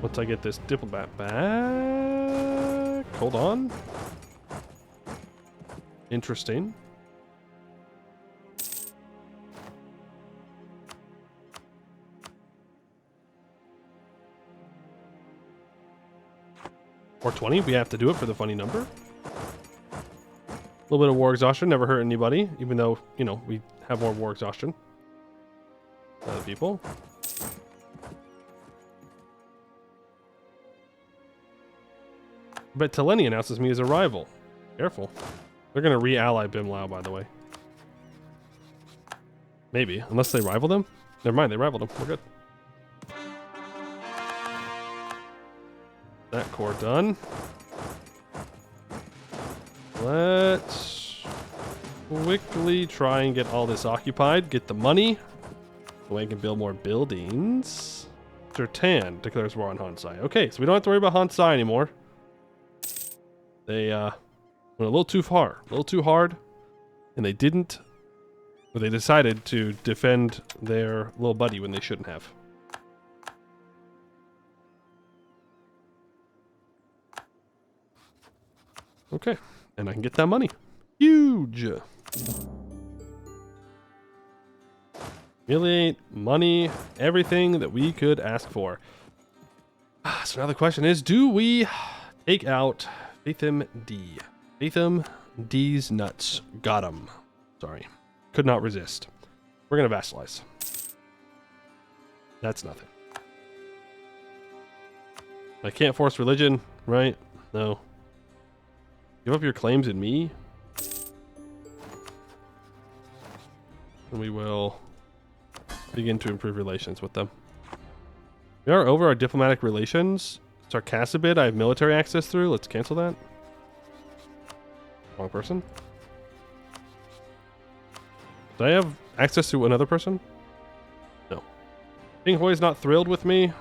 Speaker 2: Once I get this diplomat back... Hold on. Interesting. Or 20, we have to do it for the funny number. A little bit of war exhaustion, never hurt anybody, even though, you know, we have more war exhaustion than other people. But Teleni announces me as a rival. Careful. They're going to re-ally Bimlao, by the way. Maybe, unless they rival them. Never mind, they rivaled them. We're good. That core done. Let's quickly try and get all this occupied. Get the money. So we can build more buildings. Tan declares war on Hansai. Okay, so we don't have to worry about Hansai anymore. They went a little too far, a little too hard, and they didn't, or they decided to defend their little buddy when they shouldn't have. Okay, and I can get that money. Huge! Humiliate, money, everything that we could ask for. So now the question is, do we take out Fathom D? Fathom D's nuts. Got him. Sorry. Could not resist. We're going to vassalize. That's nothing. I can't force religion, right? No. Give up your claims in me. And we will begin to improve relations with them. We are over our diplomatic relations. Sarcassabid, I have military access through. Let's cancel that. Wrong person. Do I have access to another person? No. King Hoi is not thrilled with me.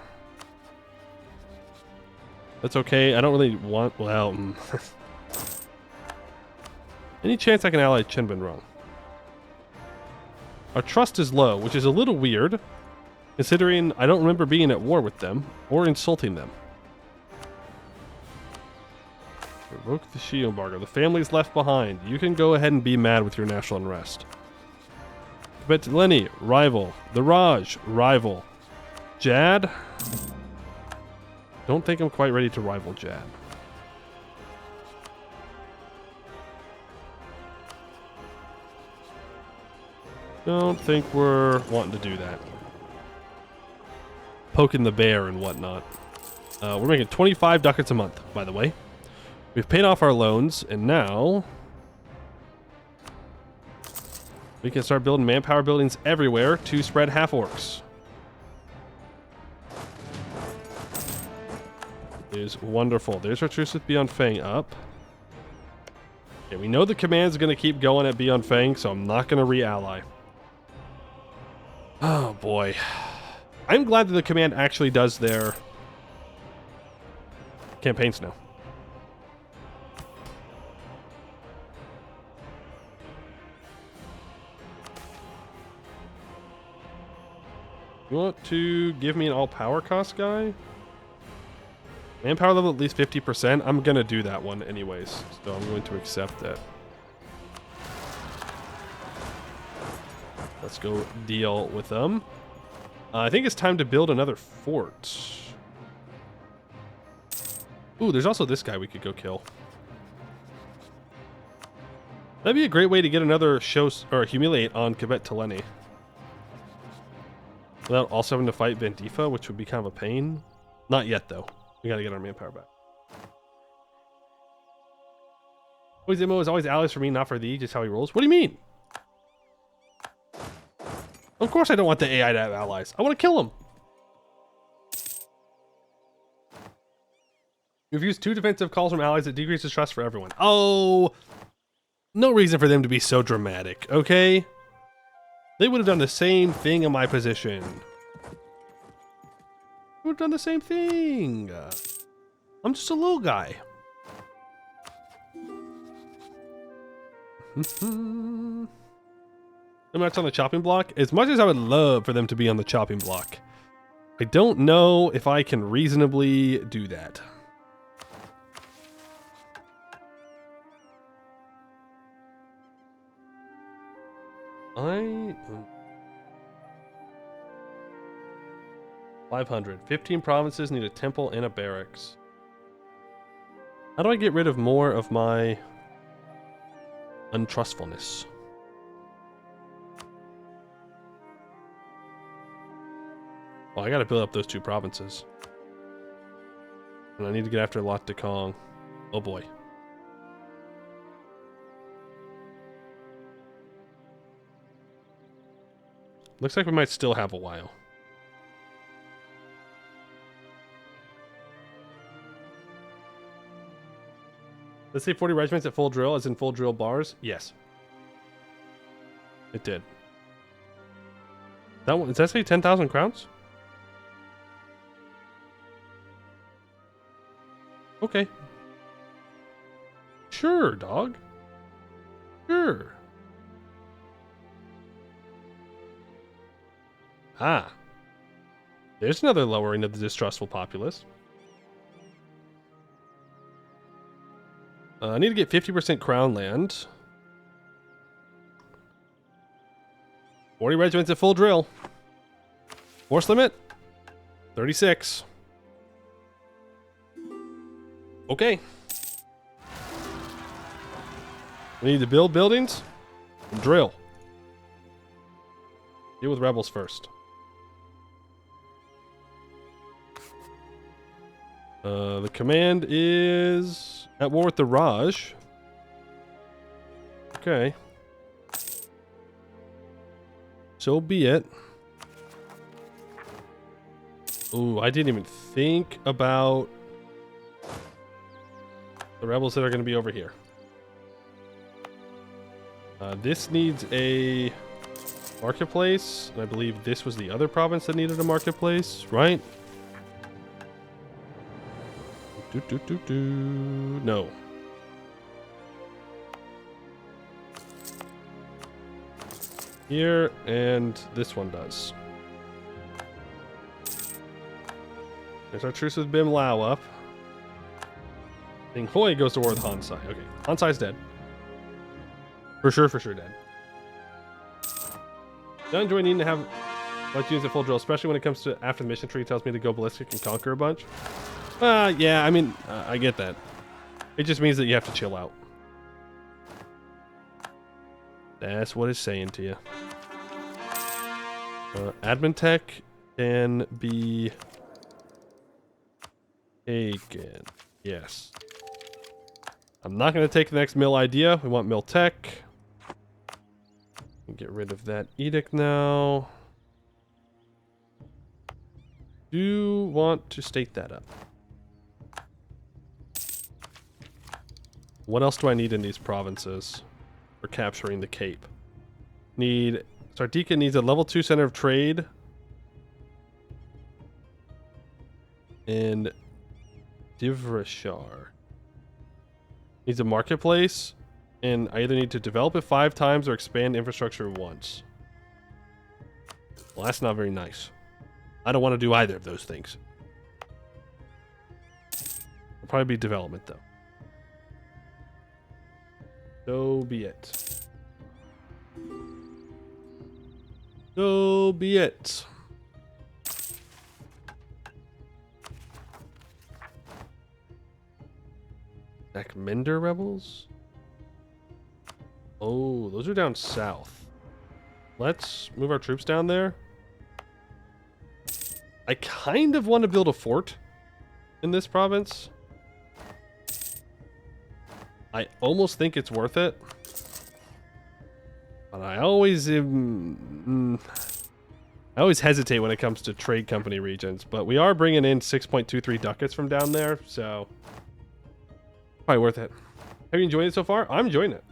Speaker 2: That's okay. I don't really want... Well... Any chance I can ally Chenbin wrong? Our trust is low, which is a little weird, considering I don't remember being at war with them or insulting them. Revoke the Shi embargo. The family's left behind. You can go ahead and be mad with your national unrest. But Lenny, rival. The Raj, rival. Jad? Don't think I'm quite ready to rival Jad. Don't think we're wanting to do that. Poking the bear and whatnot. We're making 25 ducats a month, by the way. We've paid off our loans, and now we can start building manpower buildings everywhere to spread half-orcs. It is wonderful. There's our truce with Beyond Fang up. Okay, we know the command's going to keep going at Beyond Fang, so I'm not going to re-ally. Oh boy. I'm glad that the command actually does their campaigns now. You want to give me an all power cost guy? Manpower level at least 50%. I'm going to do that one anyways. So I'm going to accept that. Let's go deal with them. I think it's time to build another fort. Ooh, there's also this guy we could go kill. That'd be a great way to get another show or humiliate on Kibet Teleni. Without also having to fight Vendifa, which would be kind of a pain. Not yet, though. We gotta get our manpower back. Zimo is always allies for me, not for thee, just how he rolls. What do you mean? Of course I don't want the AI to have allies. I want to kill him. You've used 2 defensive calls from allies that decreases trust for everyone. Oh, no reason for them to be so dramatic, okay? They would have done the same thing in my position. Would have done the same thing. I'm just a little guy. I'm not on the chopping block. As much as I would love for them to be on the chopping block, I don't know if I can reasonably do that. I 500. 15 provinces need a temple and a barracks. How do I get rid of more of my untrustfulness? Well, I gotta build up those 2 provinces. And I need to get after Lot de Kong. Oh boy. Looks like we might still have a while. Let's say 40 regiments at full drill, as in full drill bars. Yes. It did. That one, does that say 10,000 crowns? Okay. Sure, dog. Sure. Ah. There's another lowering of the distrustful populace. I need to get 50% crown land. 40 regiments at full drill. Force limit 36. Okay. We need to build buildings and drill. Deal with rebels first. The command is at war with the Raj. Okay. So be it. Ooh, I didn't even think about the rebels that are going to be over here. This needs a marketplace, and I believe this was the other province that needed a marketplace, right? No. Here, and this one does. There's our truce with Bim Lao up. Ning Hoi goes to war with Hansai. Okay, Hansai's dead. For sure dead. Don't enjoy needing to have much units at full drill, especially when it comes to after the mission tree tells me to go ballistic and conquer a bunch. Yeah, I mean, I get that. It just means that you have to chill out. That's what it's saying to you. Admin tech can be taken. Yes. I'm not going to take the next mill idea. We want mill tech. Get rid of that edict now. Do want to state that up. What else do I need in these provinces for capturing the Cape? Sardica needs a level 2 center of trade. And Divrashar needs a marketplace. And I either need to develop it 5 times or expand infrastructure once. Well, that's not very nice. I don't want to do either of those things. It'll probably be development, though. So be it. So be it. Anbennar rebels? Oh, those are down south. Let's move our troops down there. I kind of want to build a fort in this province. I almost think it's worth it. But I always hesitate when it comes to trade company regions. But we are bringing in 6.23 ducats from down there, so probably worth it. Have you enjoyed it so far? I'm enjoying it.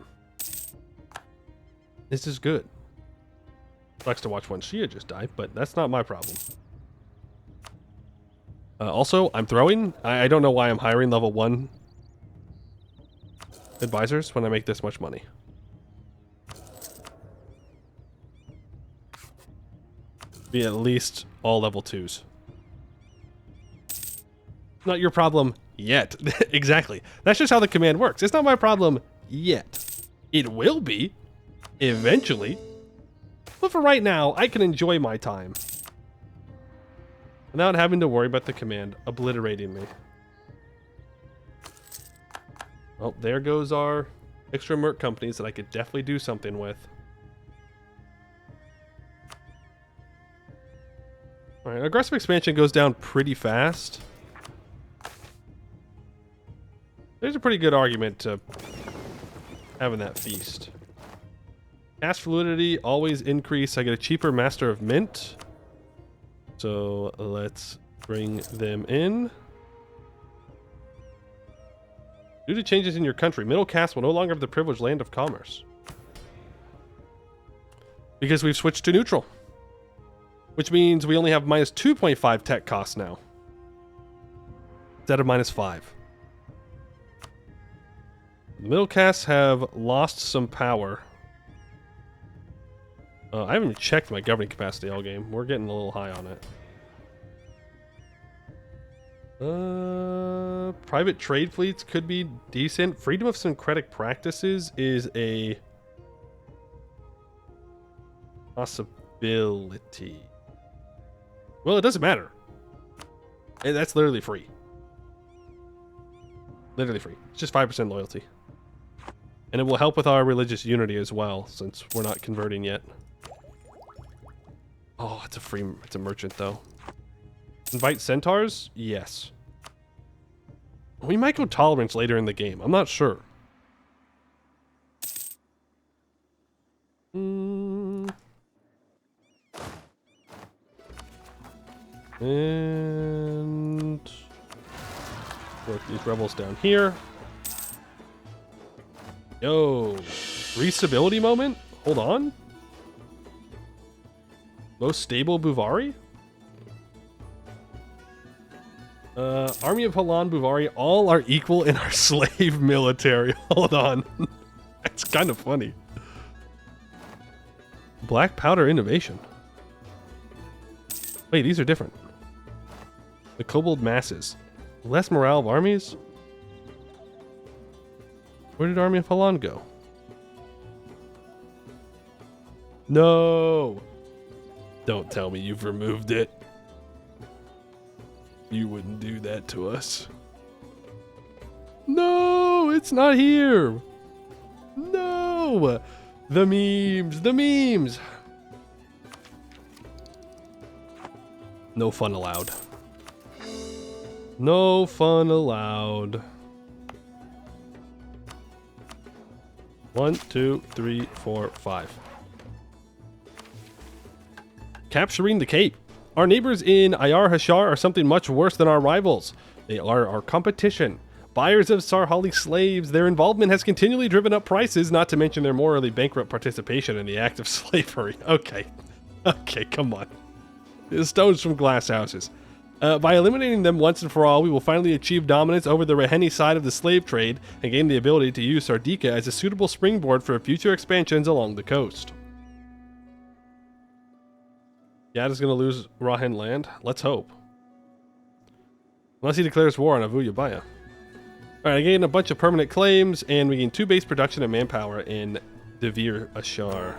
Speaker 2: This is good. Sucks to watch one Shia just die, but that's not my problem. Also, I'm throwing. I don't know why I'm hiring level 1 advisors when I make this much money. Be at least all level 2s. Not your problem yet. Exactly. That's just how the command works. It's not my problem yet. It will be eventually. But for right now, I can enjoy my time without having to worry about the command obliterating me. Oh, there goes our extra merc companies that I could definitely do something with. Alright, aggressive expansion goes down pretty fast. There's a pretty good argument to having that feast. Cast fluidity, always increase. I get a cheaper Master of Mint. So let's bring them in. Due to changes in your country, middle caste will no longer have the privileged land of commerce. Because we've switched to neutral. Which means we only have minus 2.5 tech costs now. Instead of minus 5. The middle castes have lost some power. I haven't even checked my governing capacity all game. We're getting a little high on it. Private trade fleets could be decent. Freedom of syncretic practices is a possibility. Well, it doesn't matter. That's literally free. Literally free. It's just 5% loyalty. And it will help with our religious unity as well, since we're not converting yet. Oh, it's a merchant though. Invite centaurs? Yes. We might go tolerance later in the game. I'm not sure. And work these rebels down here. Yo, reachability moment? Hold on. Most stable Bhuvauri? Army of Halan, Bhuvauri, all are equal in our slave military. Hold on. That's kind of funny. Black powder innovation. Wait, these are different. The kobold masses. Less morale of armies? Where did Army of Halan go? No! Don't tell me you've removed it. You wouldn't do that to us. No, it's not here. No, the memes, the memes. No fun allowed. No fun allowed. 1, 2, 3, 4, 5. Capturing the Cape. Our neighbors in Ayar Hashar are something much worse than our rivals. They are our competition. Buyers of Sarhali slaves, their involvement has continually driven up prices, not to mention their morally bankrupt participation in the act of slavery. Okay. Okay, come on. Stones from glass houses. By eliminating them once and for all, we will finally achieve dominance over the Raheni side of the slave trade and gain the ability to use Sardica as a suitable springboard for future expansions along the coast. Yad is going to lose Rahen land. Let's hope. Unless he declares war on Avuyabaya. Alright, I gained a bunch of permanent claims, and we gained 2 base production and manpower in Devir Ashar.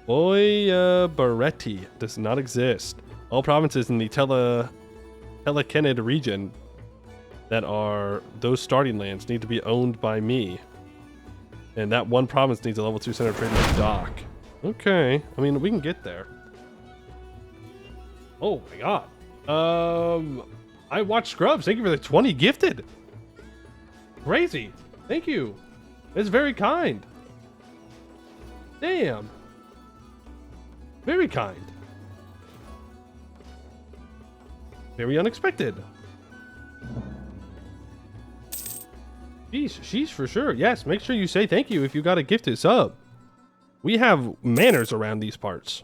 Speaker 2: Bhuvauri does not exist. All provinces in the Telekenid region that are those starting lands need to be owned by me. And that one province needs a level 2 center of trade and a dock. Okay, I mean, we can get there. Oh my god. I watched Scrubs. Thank you for the 20 gifted. Crazy. Thank you. It's very kind. Damn. Very kind. Very unexpected. Sheesh for sure. Yes, make sure you say thank you if you got a gifted sub. We have manners around these parts.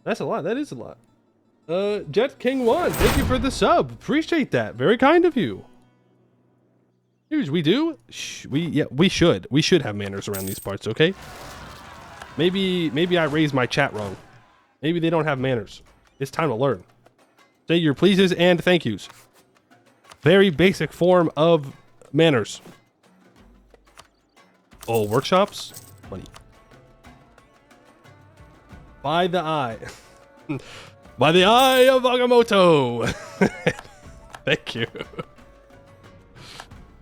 Speaker 2: That's a lot. That is a lot. Jet King 1, thank you for the sub. Appreciate that. Very kind of you. Here's we do. We should. We should have manners around these parts, okay? Maybe I raised my chat wrong. Maybe they don't have manners. It's time to learn. Say your pleases and thank yous. Very basic form of manners. Oh, workshops? Money. By the eye. By the eye of Agamotto. Thank you.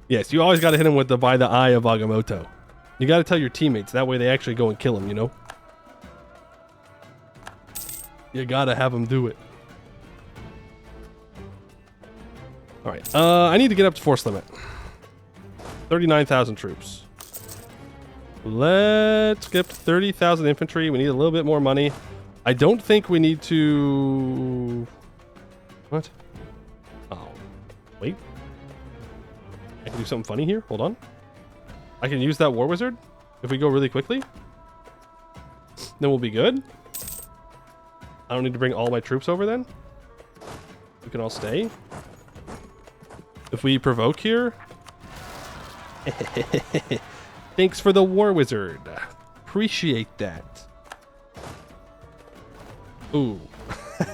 Speaker 2: Yes, you always got to hit him with the by the eye of Agamotto. You got to tell your teammates. That way they actually go and kill him, you know? You got to have them do it. Alright, I need to get up to force limit. 39,000 troops. Let's get up to 30,000 infantry. We need a little bit more money. I don't think we need to... What? Oh, wait. I can do something funny here. Hold on. I can use that War Wizard if we go really quickly. Then we'll be good. I don't need to bring all my troops over then. We can all stay. If we provoke here... Thanks for the War Wizard. Appreciate that. Ooh.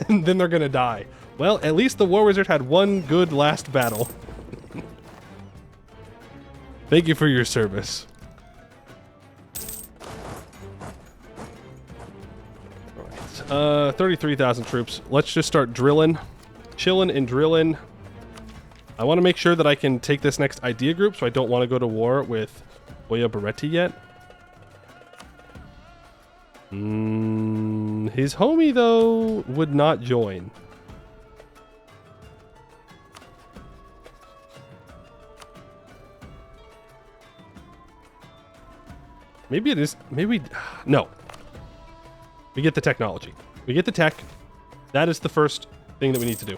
Speaker 2: And then they're gonna die. Well, at least the War Wizard had one good last battle. Thank you for your service. Alright. 33,000 troops. Let's just start drilling. Chilling and drilling. I want to make sure that I can take this next idea group, so I don't want to go to war with Oya Baretti yet. His homie, though, would not join. Maybe it is. Maybe. No. We get the technology. We get the tech. That is the first thing that we need to do.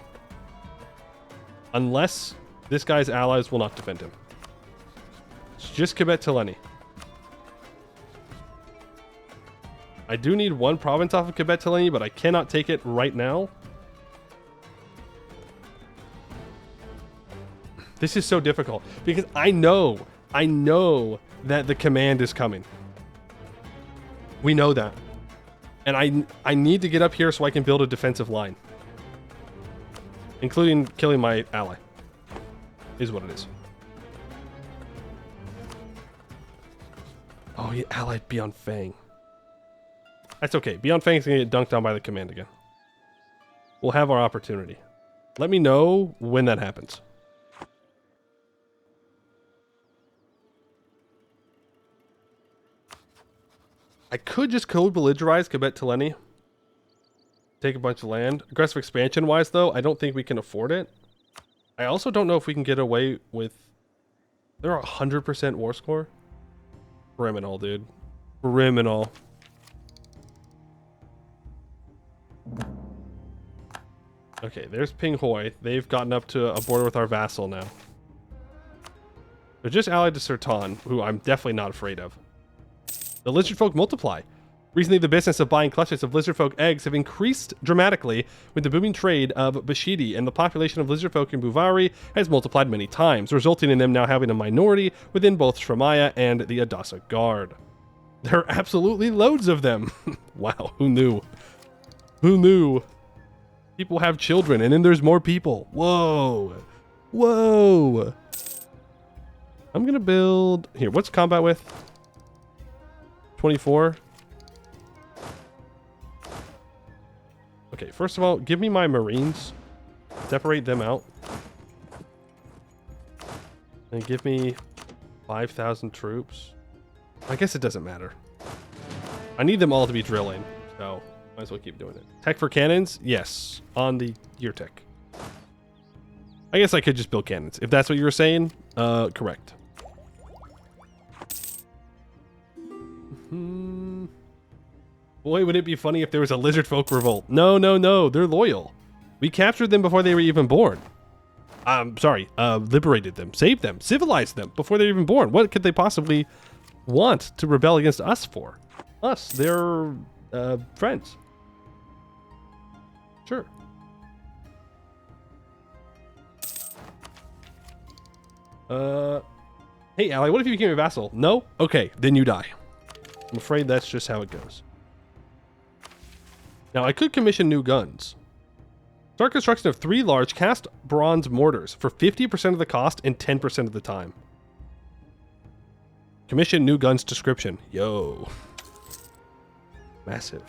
Speaker 2: Unless this guy's allies will not defend him. It's just Kibet Tileni. I do need one province off of Kibet Tileni, but I cannot take it right now. This is so difficult because I know that the command is coming. We know that. And I need to get up here so I can build a defensive line. Including killing my ally. Is what it is. Oh, he allied Beyond Fang. That's okay. Beyond Fang's gonna get dunked on by the command again. We'll have our opportunity. Let me know when that happens. I could just code belligerize Kibet Tileni. Take a bunch of land. Aggressive expansion wise, though, I don't think we can afford it. I also don't know if we can get away with... They're 100% war score. Criminal, dude. Criminal. Okay, there's Ping Hoi. They've gotten up to a border with our vassal now. They're just allied to Sertan, who I'm definitely not afraid of. The lizard folk multiply. Recently, the business of buying clutches of lizardfolk eggs have increased dramatically with the booming trade of Bashidi, and the population of lizardfolk in Bhuvauri has multiplied many times, resulting in them now having a minority within both Shramaya and the Adasa Guard. There are absolutely loads of them. Wow, who knew? Who knew? People have children, and then there's more people. Whoa. Whoa. I'm going to build... Here, what's combat with? 24. Okay, first of all, give me my Marines. Separate them out. And give me 5,000 troops. I guess it doesn't matter. I need them all to be drilling, so might as well keep doing it. Tech for cannons? Yes, on the gear tech. I guess I could just build cannons. If that's what you were saying, correct. Boy, would it be funny if there was a lizard folk revolt. No, no, no, they're loyal. We captured them before they were even born. Liberated them, saved them, civilized them before they were even born. What could they possibly want to rebel against us for? Us, they're friends. Sure. Hey, ally, what if you became a vassal? No? Okay, then you die. I'm afraid that's just how it goes. Now, I could commission new guns. Start construction of 3 large cast bronze mortars for 50% of the cost and 10% of the time. Commission new guns description. Yo. Massive.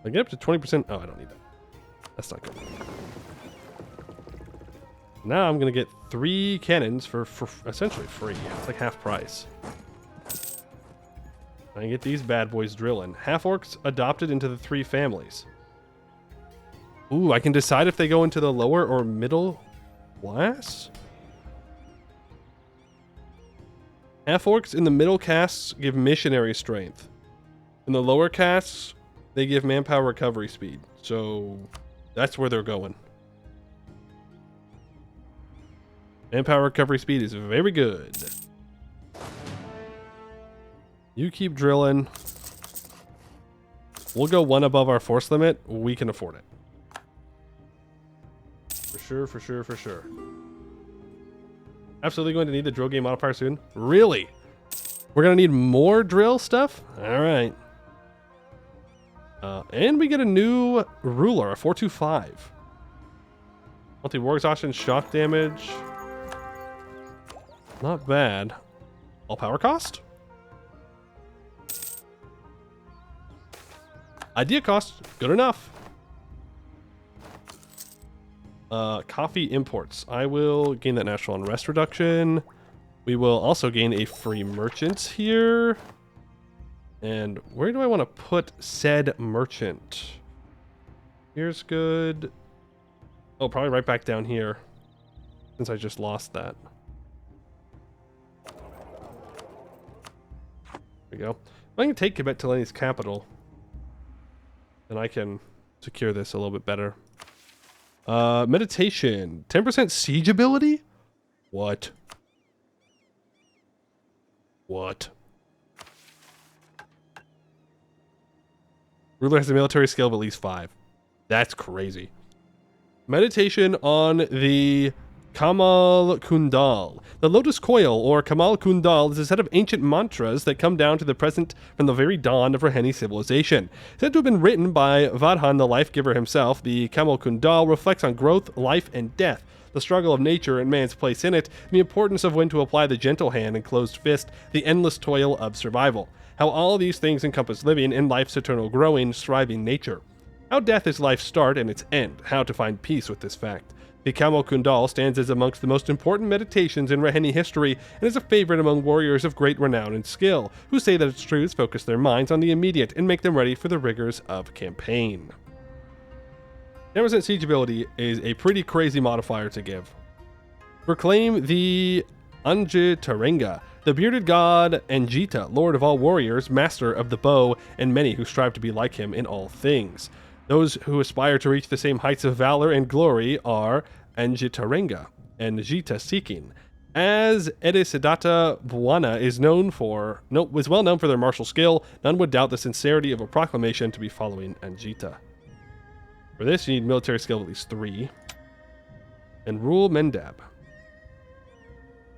Speaker 2: I get up to 20%. Oh, I don't need that. That's not good. Now I'm going to get 3 cannons for essentially free. It's like half price. I can get these bad boys drilling. Half-orcs adopted into the 3 families. Ooh, I can decide if they go into the lower or middle class? Half-orcs in the middle castes give missionary strength. In the lower castes, they give manpower recovery speed. So, that's where they're going. Manpower recovery speed is very good. You keep drilling. We'll go 1 above our force limit. We can afford it. For sure, for sure, for sure. Absolutely going to need the drill game modifier soon. Really? We're going to need more drill stuff? Alright. And we get a new ruler, a 425. Multi-war exhaustion, shock damage. Not bad. All power cost? Idea cost, good enough. Coffee imports. I will gain that national unrest reduction. We will also gain a free merchant here. And where do I want to put said merchant? Here's good. Oh, probably right back down here, since I just lost that. There we go. If I can take Quebec to Lenny's capital, then I can secure this a little bit better. Meditation. 10% siege ability? What? What? Ruler has a military skill of at least 5. That's crazy. Meditation on the Kamal Kundal. The Lotus Coil, or Kamal Kundal, is a set of ancient mantras that come down to the present from the very dawn of Raheni civilization. Said to have been written by Vadhan, the life-giver himself, the Kamal Kundal reflects on growth, life, and death, the struggle of nature and man's place in it, and the importance of when to apply the gentle hand and closed fist, the endless toil of survival. How all these things encompass living in life's eternal growing, striving nature. How death is life's start and its end. How to find peace with this fact. The Kamal Kundal stands as amongst the most important meditations in Raheni history and is a favorite among warriors of great renown and skill, who say that its truths focus their minds on the immediate and make them ready for the rigors of campaign. 10% siege ability is a pretty crazy modifier to give. Proclaim the Anjitarenga, the bearded god Anjita, lord of all warriors, master of the bow, and many who strive to be like him in all things. Those who aspire to reach the same heights of valor and glory are Anjitarenga and Jita seeking. As Edisiddata Bhuana is well known for their martial skill, none would doubt the sincerity of a proclamation to be following Anjita. For this, you need military skill of at least 3. And rule Mendab.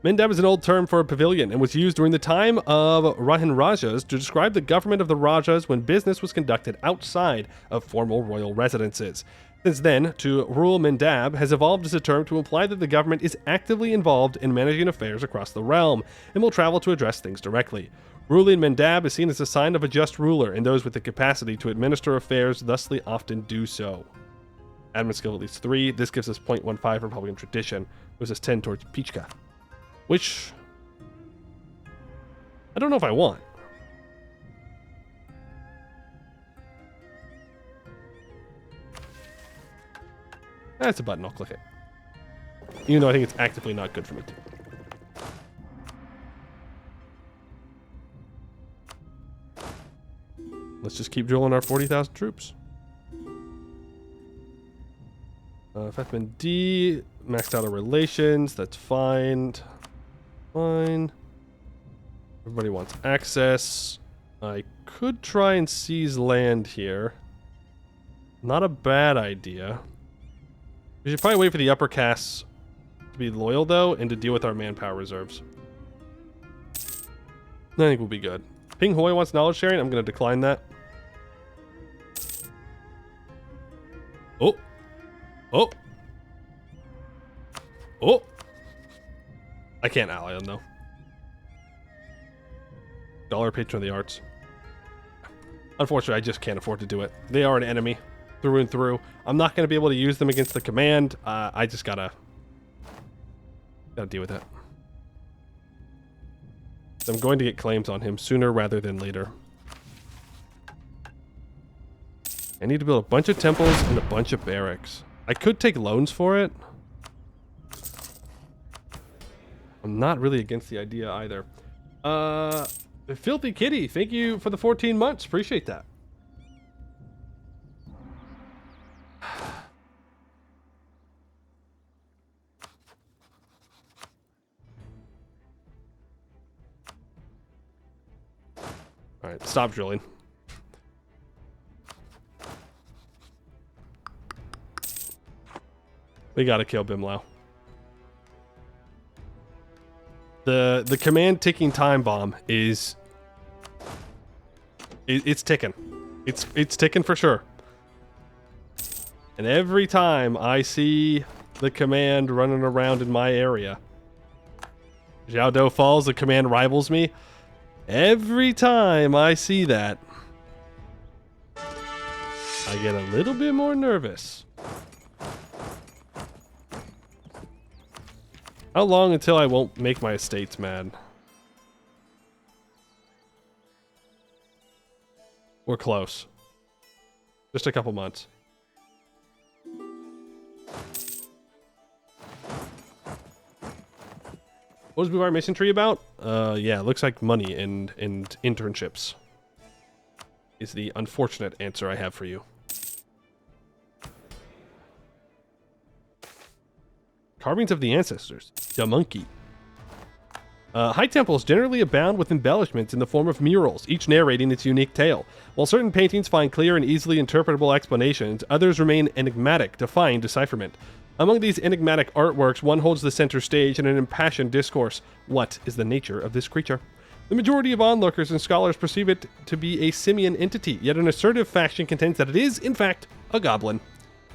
Speaker 2: Mendab is an old term for a pavilion and was used during the time of Rahen Rajas to describe the government of the Rajas when business was conducted outside of formal royal residences. Since then, to rule Mendab has evolved as a term to imply that the government is actively involved in managing affairs across the realm and will travel to address things directly. Ruling Mendab is seen as a sign of a just ruler, and those with the capacity to administer affairs thusly often do so. Admin skill at least 3. This gives us 0.15 Republican tradition. Moves us 10 towards Pichka. Which I don't know if I want. That's a button, I'll click it. Even though I think it's actively not good for me to. Let's just keep drilling our 40,000 troops. Fethman D, maxed out our relations, that's fine. Fine. Everybody wants access. I could try and seize land here. Not a bad idea. We should probably wait for the upper castes to be loyal, though, and to deal with our manpower reserves. I think we'll be good. Ping Hoi wants knowledge sharing. I'm going to decline that. Oh. Oh. Oh. I can't ally them, though. Dollar patron of the arts. Unfortunately, I just can't afford to do it. They are an enemy through and through. I'm not going to be able to use them against the command. I just gotta deal with that. I'm going to get claims on him sooner rather than later. I need to build a bunch of temples and a bunch of barracks. I could take loans for it. I'm not really against the idea either. Filthy Kitty, thank you for the 14 months. Appreciate that. Alright, stop drilling. We gotta kill Bimlau. The command ticking time bomb is... It's ticking. It's ticking for sure. And every time I see the command running around in my area, Zhao Do falls, the command rivals me. Every time I see that, I get a little bit more nervous. How long until I won't make my estates mad? We're close. Just a couple months. What was Bhuvauri Mason Tree about? Yeah, it looks like money and internships is the unfortunate answer I have for you. Carvings of the Ancestors. The Monkey. High temples generally abound with embellishments in the form of murals, each narrating its unique tale. While certain paintings find clear and easily interpretable explanations, others remain enigmatic, defying decipherment. Among these enigmatic artworks, one holds the center stage in an impassioned discourse. What is the nature of this creature? The majority of onlookers and scholars perceive it to be a simian entity, yet an assertive faction contends that it is, in fact, a goblin.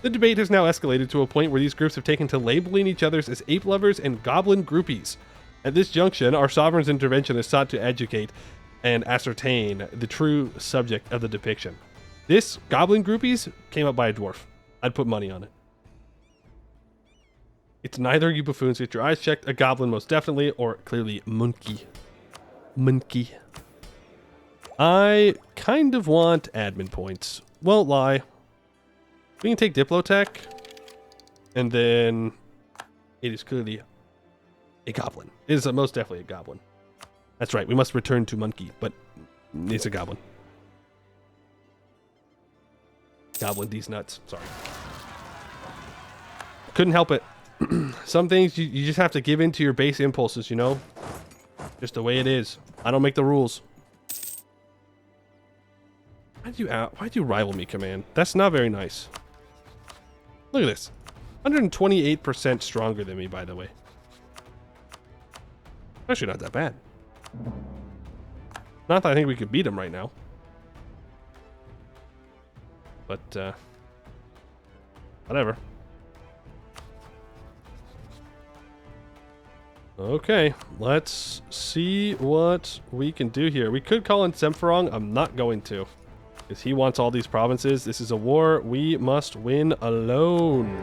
Speaker 2: The debate has now escalated to a point where these groups have taken to labeling each other as ape lovers and goblin groupies. At this junction, our sovereign's intervention is sought to educate and ascertain the true subject of the depiction. This, goblin groupies, came up by a dwarf. I'd put money on it. It's neither, you buffoons. Get your eyes checked. A goblin, most definitely, or clearly monkey. Monkey. I kind of want admin points. Won't lie. We can take Diplotech, and then it is clearly a goblin. It is most definitely a goblin. That's right. We must return to monkey, but it's a goblin. Goblin these nuts. Sorry. Couldn't help it. Some things you just have to give in to your base impulses, you know? Just the way it is. I don't make the rules. Why'd you rival me, command? That's not very nice. Look at this. 128% stronger than me, by the way. Actually, not that bad. Not that I think we could beat him right now. But, whatever. Okay, let's see what we can do here. We could call in Semferong. I'm not going to, because he wants all these provinces. This is a war we must win alone.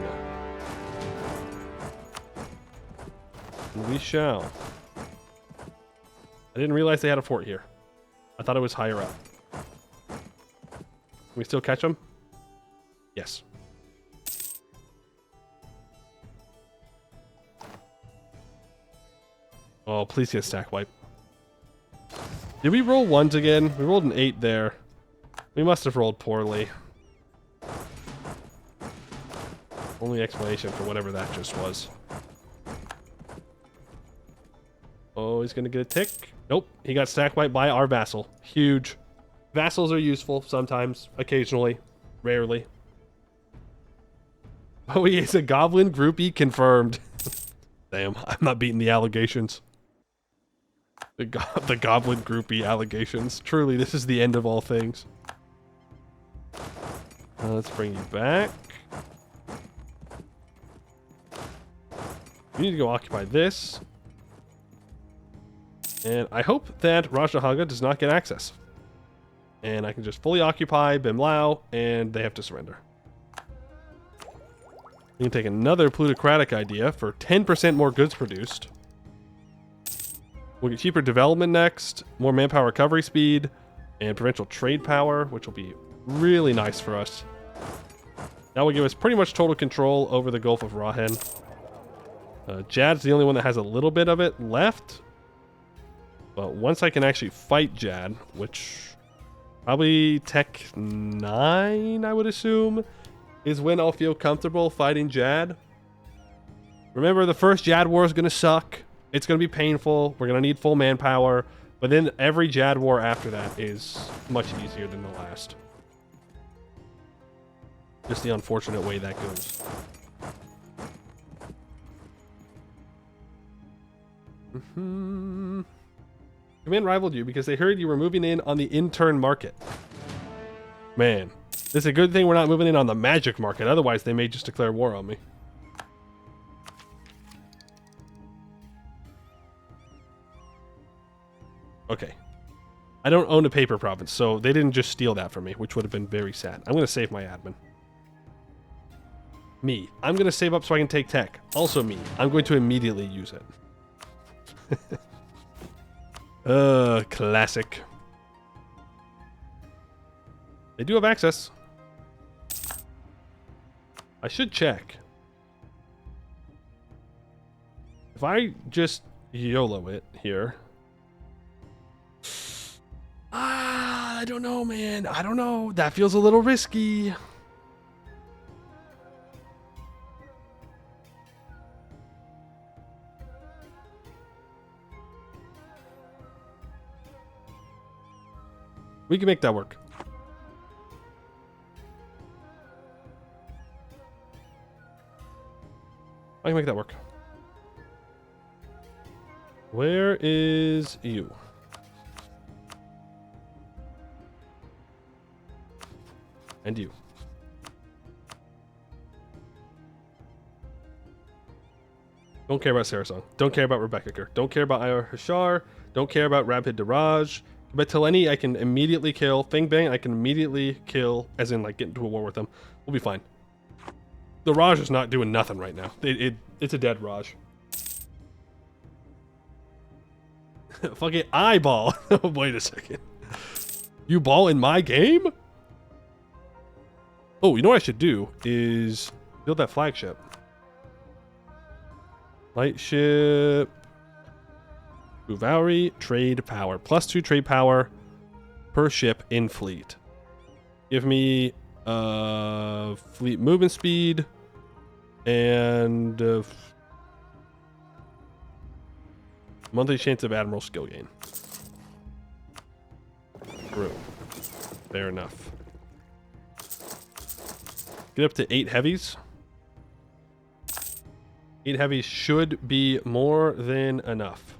Speaker 2: And we shall. I didn't realize they had a fort here. I thought it was higher up. Can we still catch them? Yes. Oh, please get stack wipe. Did we roll ones again? We rolled an 8 there. We must have rolled poorly. Only explanation for whatever that just was. Oh, he's gonna get a tick. Nope, he got stack wiped by our vassal. Huge. Vassals are useful sometimes, occasionally, rarely. Oh, he is a goblin groupie confirmed. Damn, I'm not beating the allegations. The goblin groupie allegations. Truly, this is the end of all things. Let's bring you back. We need to go occupy this. And I hope that Rajahaga does not get access. And I can just fully occupy Bimlao, and they have to surrender. We can take another plutocratic idea for 10% more goods produced. We'll get cheaper development next, more manpower recovery speed, and provincial trade power, which will be really nice for us. That will give us pretty much total control over the Gulf of Rahen. Jad's the only one that has a little bit of it left. But once I can actually fight Jad, which probably Tech 9, I would assume, is when I'll feel comfortable fighting Jad. Remember, the first Jad war is going to suck. It's going to be painful. We're going to need full manpower. But then every Jad war after that is much easier than the last. Just the unfortunate way that goes. Command rivaled you because they heard you were moving in on the intern market. Man, it's a good thing we're not moving in on the magic market. Otherwise, they may just declare war on me. Okay. I don't own a paper province, so they didn't just steal that from me, which would have been very sad. I'm going to save my admin. Me. I'm going to save up so I can take tech. Also me. I'm going to immediately use it. Classic. They do have access. I should check. If I just YOLO it here. I don't know, man. I don't know. That feels a little risky. We can make that work. I can make that work. Where is you? And you. Don't care about Sarasong. Don't care about Rebecca Kerr. Don't care about Ayar Hashar. Don't care about Rabhid Daraj. But Teleni, I can immediately kill. Feng Bang, I can immediately kill, as in, like, get into a war with them. We'll be fine. The Raj is not doing nothing right now. It's a dead Raj. Fuck it, I ball. Wait a second. You ball in my game? Oh, you know what I should do is build that flagship. Lightship. Bhuvauri, trade power. +2 trade power per ship in fleet. Give me fleet movement speed and monthly chance of admiral skill gain. True. Fair enough. Get up to 8 heavies. 8 heavies should be more than enough.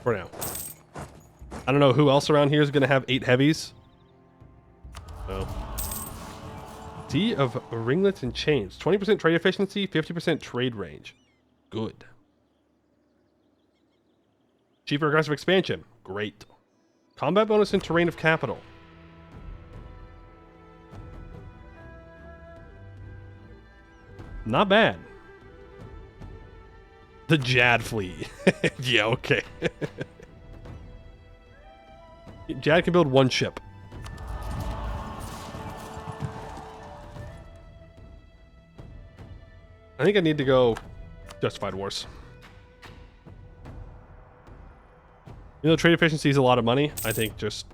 Speaker 2: For now. I don't know who else around here is going to have 8 heavies. So. D of ringlets and chains. 20% trade efficiency, 50% trade range. Good. Cheaper aggressive expansion. Great. Combat bonus and terrain of capital. Not bad. The Jad fleet. Yeah, okay. Jad can build 1 ship. I think I need to go Justified Wars. You know, trade efficiency is a lot of money. I think just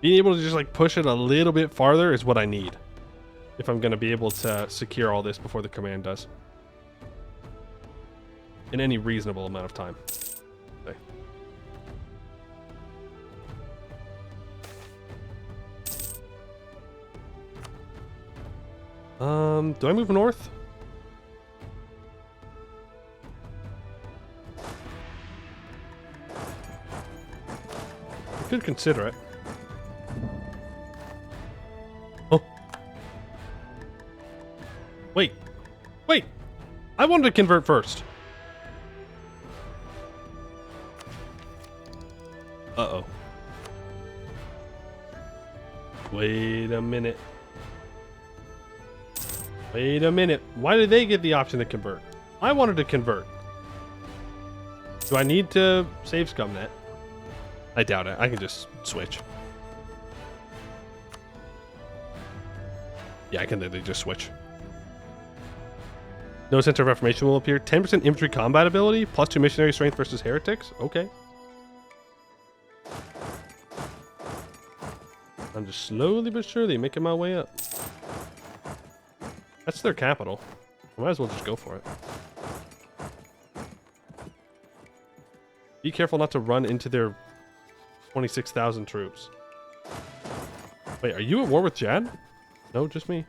Speaker 2: being able to just like push it a little bit farther is what I need if I'm going to be able to secure all this before the command does. In any reasonable amount of time. Okay. Do I move north? I could consider it. Oh. Wait. Wait. I wanted to convert first. Uh-oh. Wait a minute. Wait a minute. Why did they get the option to convert? I wanted to convert. Do I need to save Scumnet? I doubt it. I can just switch. Yeah, I can literally just switch. No Center of Reformation will appear. 10% infantry combat ability, plus 2 missionary strength versus heretics. Okay. I'm just slowly but surely making my way up. That's their capital. I might as well just go for it. Be careful not to run into their 26,000 troops. Wait, are you at war with Jad? No, just me.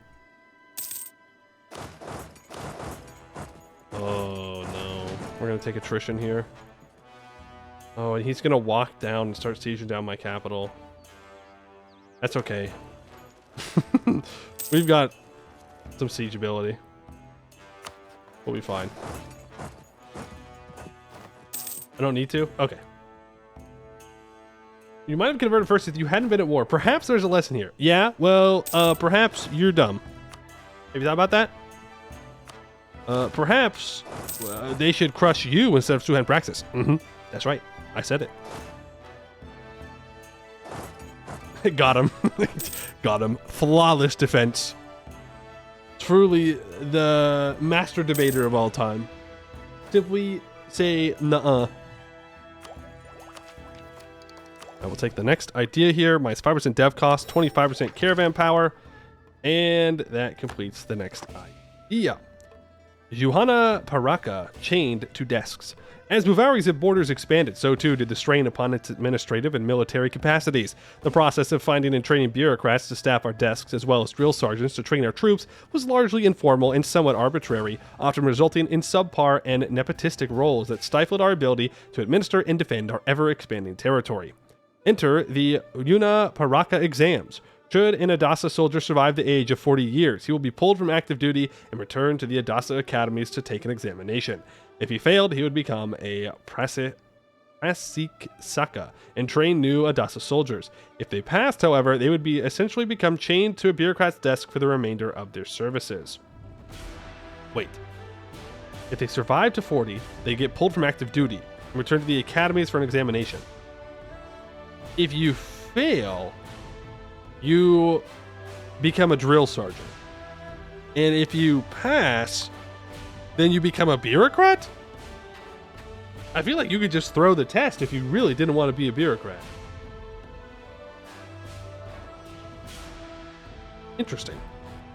Speaker 2: Oh no. We're gonna take attrition here. Oh, and he's gonna walk down and start sieging down my capital. That's okay. We've got some siege ability. We'll be fine. I don't need to? Okay. You might have converted first if you hadn't been at war. Perhaps there's a lesson here. Yeah, well, perhaps you're dumb. Have you thought about that? Perhaps they should crush you instead of Suhan Praxis. That's right. I said it. Got him. Got him. Flawless defense. Truly the master debater of all time. Simply say nuh-uh. I will take the next idea here. Minus 5% dev cost, 25% caravan power, and that completes the next idea. Juhana Paraka chained to desks. As Bhuvauri's borders expanded, so too did the strain upon its administrative and military capacities. The process of finding and training bureaucrats to staff our desks, as well as drill sergeants to train our troops, was largely informal and somewhat arbitrary, often resulting in subpar and nepotistic roles that stifled our ability to administer and defend our ever-expanding territory. Enter the Yuna Paraka exams. Should an Adasa soldier survive the age of 40 years, he will be pulled from active duty and returned to the Adasa academies to take an examination. If he failed, he would become a Prasikshaka and train new Adasa soldiers. If they passed, however, they would be essentially become chained to a bureaucrat's desk for the remainder of their services. Wait. If they survive to 40, they get pulled from active duty and return to the academies for an examination. If you fail, you become a drill sergeant. And if you pass, then you become a bureaucrat? I feel like you could just throw the test if you really didn't want to be a bureaucrat. Interesting.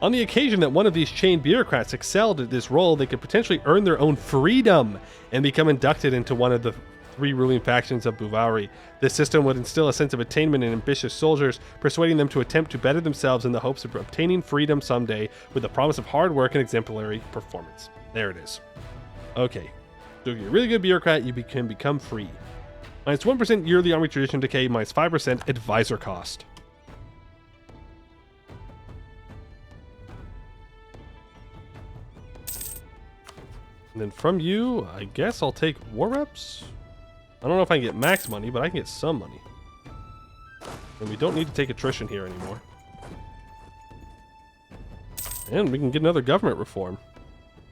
Speaker 2: On the occasion that one of these chained bureaucrats excelled at this role, they could potentially earn their own freedom and become inducted into one of the 3 ruling factions of Bhuvauri. This system would instill a sense of attainment in ambitious soldiers, persuading them to attempt to better themselves in the hopes of obtaining freedom someday with the promise of hard work and exemplary performance. There it is. Okay. So if you're a really good bureaucrat, you can become free. Minus 1% yearly army tradition decay, minus 5% advisor cost. And then from you, I guess I'll take war reps. I don't know if I can get max money, but I can get some money. And we don't need to take attrition here anymore. And we can get another government reform.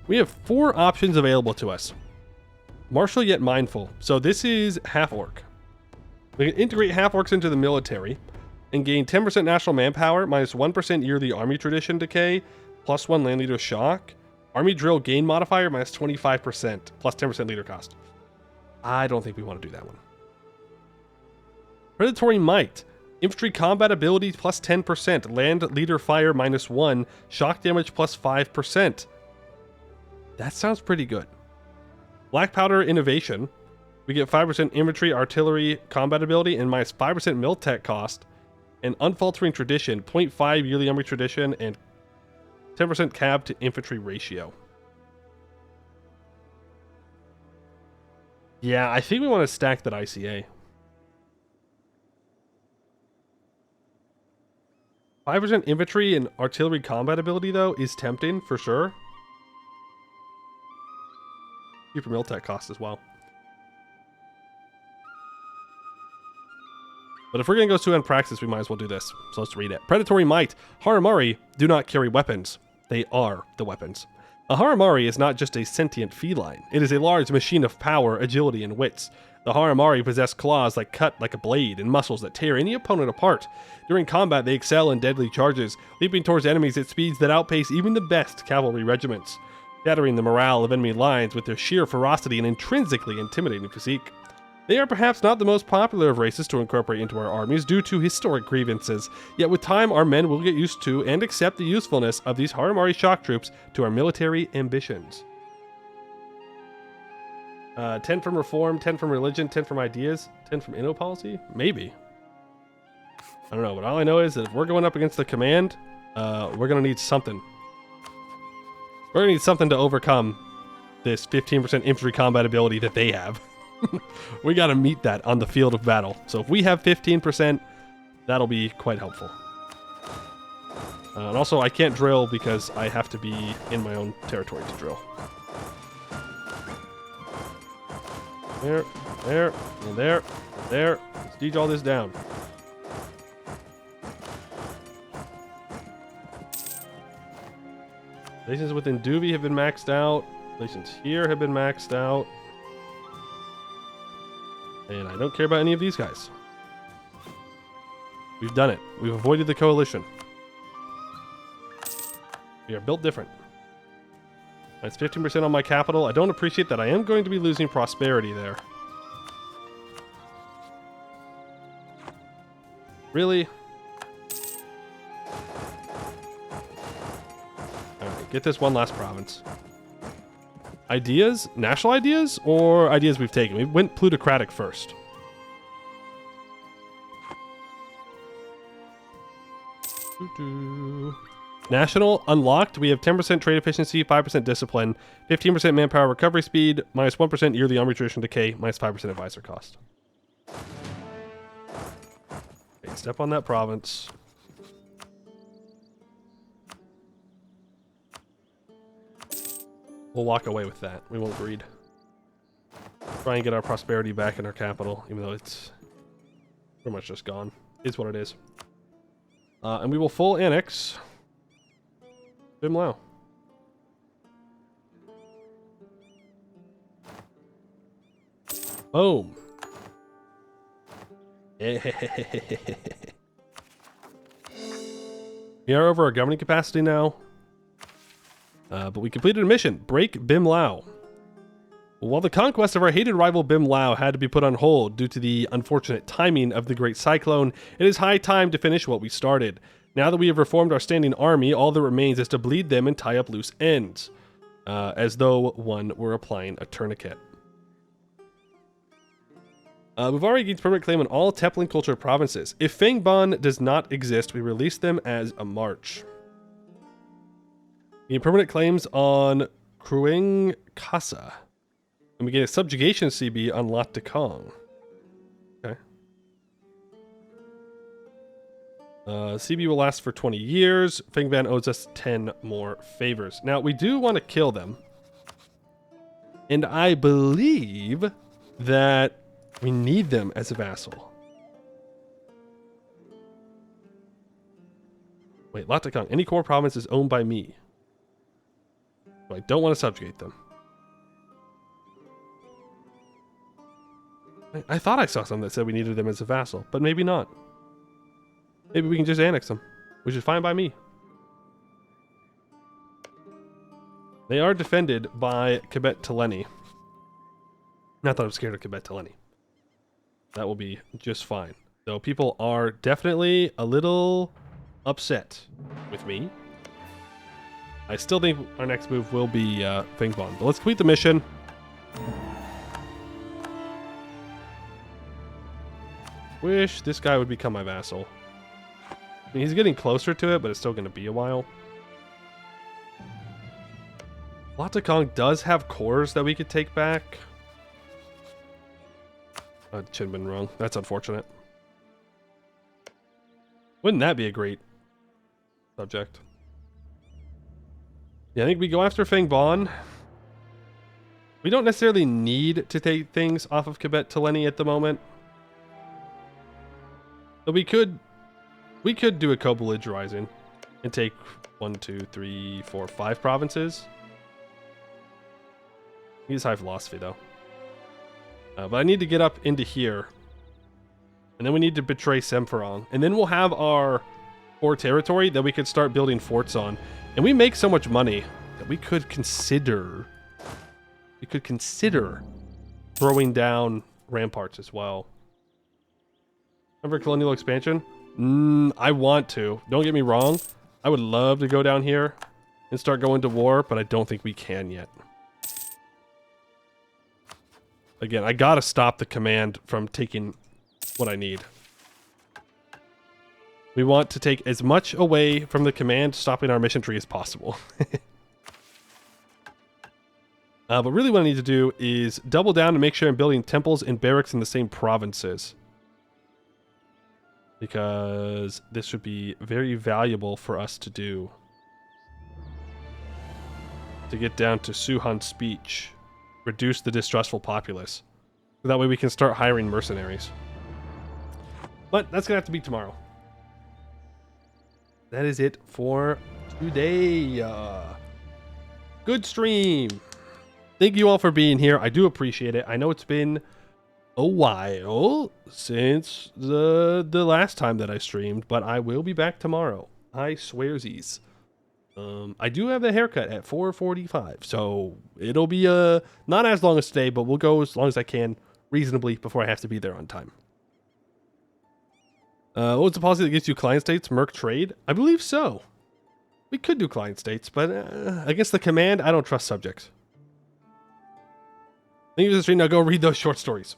Speaker 2: We have 4 options available to us. Martial yet mindful. So this is half-orc. We can integrate half-orcs into the military and gain 10% national manpower, minus 1% yearly army tradition decay, plus 1 land leader shock. Army drill gain modifier, minus 25%, plus 10% leader cost. I don't think we want to do that one. Predatory might. Infantry combat ability plus 10%. Land leader fire minus 1. Shock damage plus 5%. That sounds pretty good. Black powder innovation. We get 5% infantry artillery combat ability and minus 5% mil tech cost. And unfaltering tradition. 0.5 yearly army tradition and 10% cab to infantry ratio. Yeah, I think we want to stack that ICA. 5% infantry and artillery combat ability, though, is tempting for sure. Keep your miltech cost as well. But if we're going to go to end praxis, we might as well do this. So let's read it. Predatory might. Haramari do not carry weapons. They are the weapons. A Haramari is not just a sentient feline. It is a large machine of power, agility, and wits. The Haramari possess claws that cut like a blade and muscles that tear any opponent apart. During combat, they excel in deadly charges, leaping towards enemies at speeds that outpace even the best cavalry regiments, shattering the morale of enemy lines with their sheer ferocity and intrinsically intimidating physique. They are perhaps not the most popular of races to incorporate into our armies due to historic grievances, yet with time our men will get used to and accept the usefulness of these Haramari shock troops to our military ambitions. 10 from reform, 10 from religion, 10 from ideas, 10 from inno policy? Maybe. I don't know, but all I know is that if we're going up against the command, we're going to need something. We're going to need something to overcome this 15% infantry combat ability that they have. We got to meet that on the field of battle. So if we have 15%, that'll be quite helpful. And also, I can't drill because I have to be in my own territory to drill. There, there, and there, there. Let's siege all this down. Relations within Duvi have been maxed out. Relations here have been maxed out. And I don't care about any of these guys. We've done it. We've avoided the coalition. We are built different. That's 15% on my capital. I don't appreciate that I am going to be losing prosperity there. Really? Alright, get this one last province. Ideas? National ideas? Or ideas we've taken? We went plutocratic first. National unlocked. We have 10% trade efficiency, 5% discipline, 15% manpower recovery speed, minus 1% yearly army tradition decay, minus 5% advisor cost. Okay, step on that province. We'll walk away with that. We won't greed. Try and get our prosperity back in our capital, even though it's pretty much just gone. It's what it is. And we will full annex Bim Lao. Boom. We are over our governing capacity now. But we completed a mission. Break Bim Lao. While the conquest of our hated rival Bim Lao had to be put on hold due to the unfortunate timing of the Great Cyclone, it is high time to finish what we started. Now that we have reformed our standing army, all that remains is to bleed them and tie up loose ends, as though one were applying a tourniquet. Bhuvauri gains permanent claim on all Teplin culture provinces. If Fangban does not exist, we release them as a march. Gain permanent claims on Krueng Kasa. And we get a subjugation CB on Lot de Kong. Okay. CB will last for 20 years. Fengvan owes us 10 more favors. Now, we do want to kill them. And I believe that we need them as a vassal. Wait, Lot de Kong. Any core province is owned by me. So I don't want to subjugate them. I thought I saw something that said we needed them as a vassal, but maybe not. Maybe we can just annex them, which is fine by me. They are defended by Quebec Teleni. Not that I'm scared of Quebec Teleni. That will be just fine. So people are definitely a little upset with me. I still think our next move will be Fingbon. But let's complete the mission. Wish this guy would become my vassal. I mean, he's getting closer to it, but it's still going to be a while. Lot de Kong does have cores that we could take back. I shouldn't have been wrong. That's unfortunate. Wouldn't that be a great subject? Yeah, I think we go after Fingbon. We don't necessarily need to take things off of Quebec Teleni at the moment. So we could do a co-belligerent rising and take 1, 2, 3, 4, 5 provinces. He's high philosophy though. But I need to get up into here. And then we need to betray Semferong. And then we'll have our core territory that we could start building forts on. And we make so much money that we could consider throwing down ramparts as well. Remember colonial expansion? I want to. Don't get me wrong. I would love to go down here and start going to war, but I don't think we can yet. Again, I gotta stop the command from taking what I need. We want to take as much away from the command stopping our mission tree as possible. But really what I need to do is double down and make sure I'm building temples and barracks in the same provinces. Because this would be very valuable for us to do. To get down to Suhan's speech. Reduce the distrustful populace. So that way we can start hiring mercenaries. But that's going to have to be tomorrow. That is it for today. Good stream. Thank you all for being here. I do appreciate it. I know it's been a while since the last time that I streamed, but I will be back tomorrow. I swearsies. I do have the haircut at 4:45, so it'll be not as long as today, but we'll go as long as I can reasonably before I have to be there on time. What's the policy that gives you client states, merc trade? I believe so. We could do client states, but against the command, I don't trust subjects. Thank you for the stream. Now go read those short stories.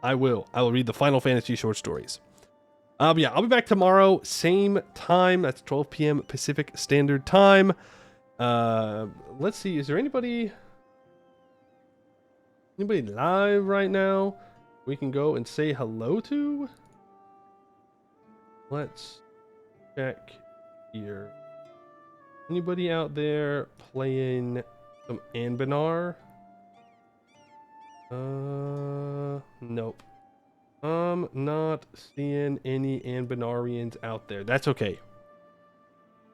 Speaker 2: I will read the Final Fantasy short stories. Yeah, I'll be back tomorrow, same time. That's 12 p.m. Pacific Standard Time. Let's see. Is there anybody live right now we can go and say hello to? Let's check here. Anybody out there playing some Anbennar? Nope. I'm not seeing any Anbennarians out there. That's okay.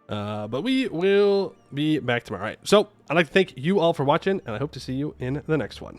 Speaker 2: But we will be back tomorrow. All right. So I'd like to thank you all for watching, and I hope to see you in the next one.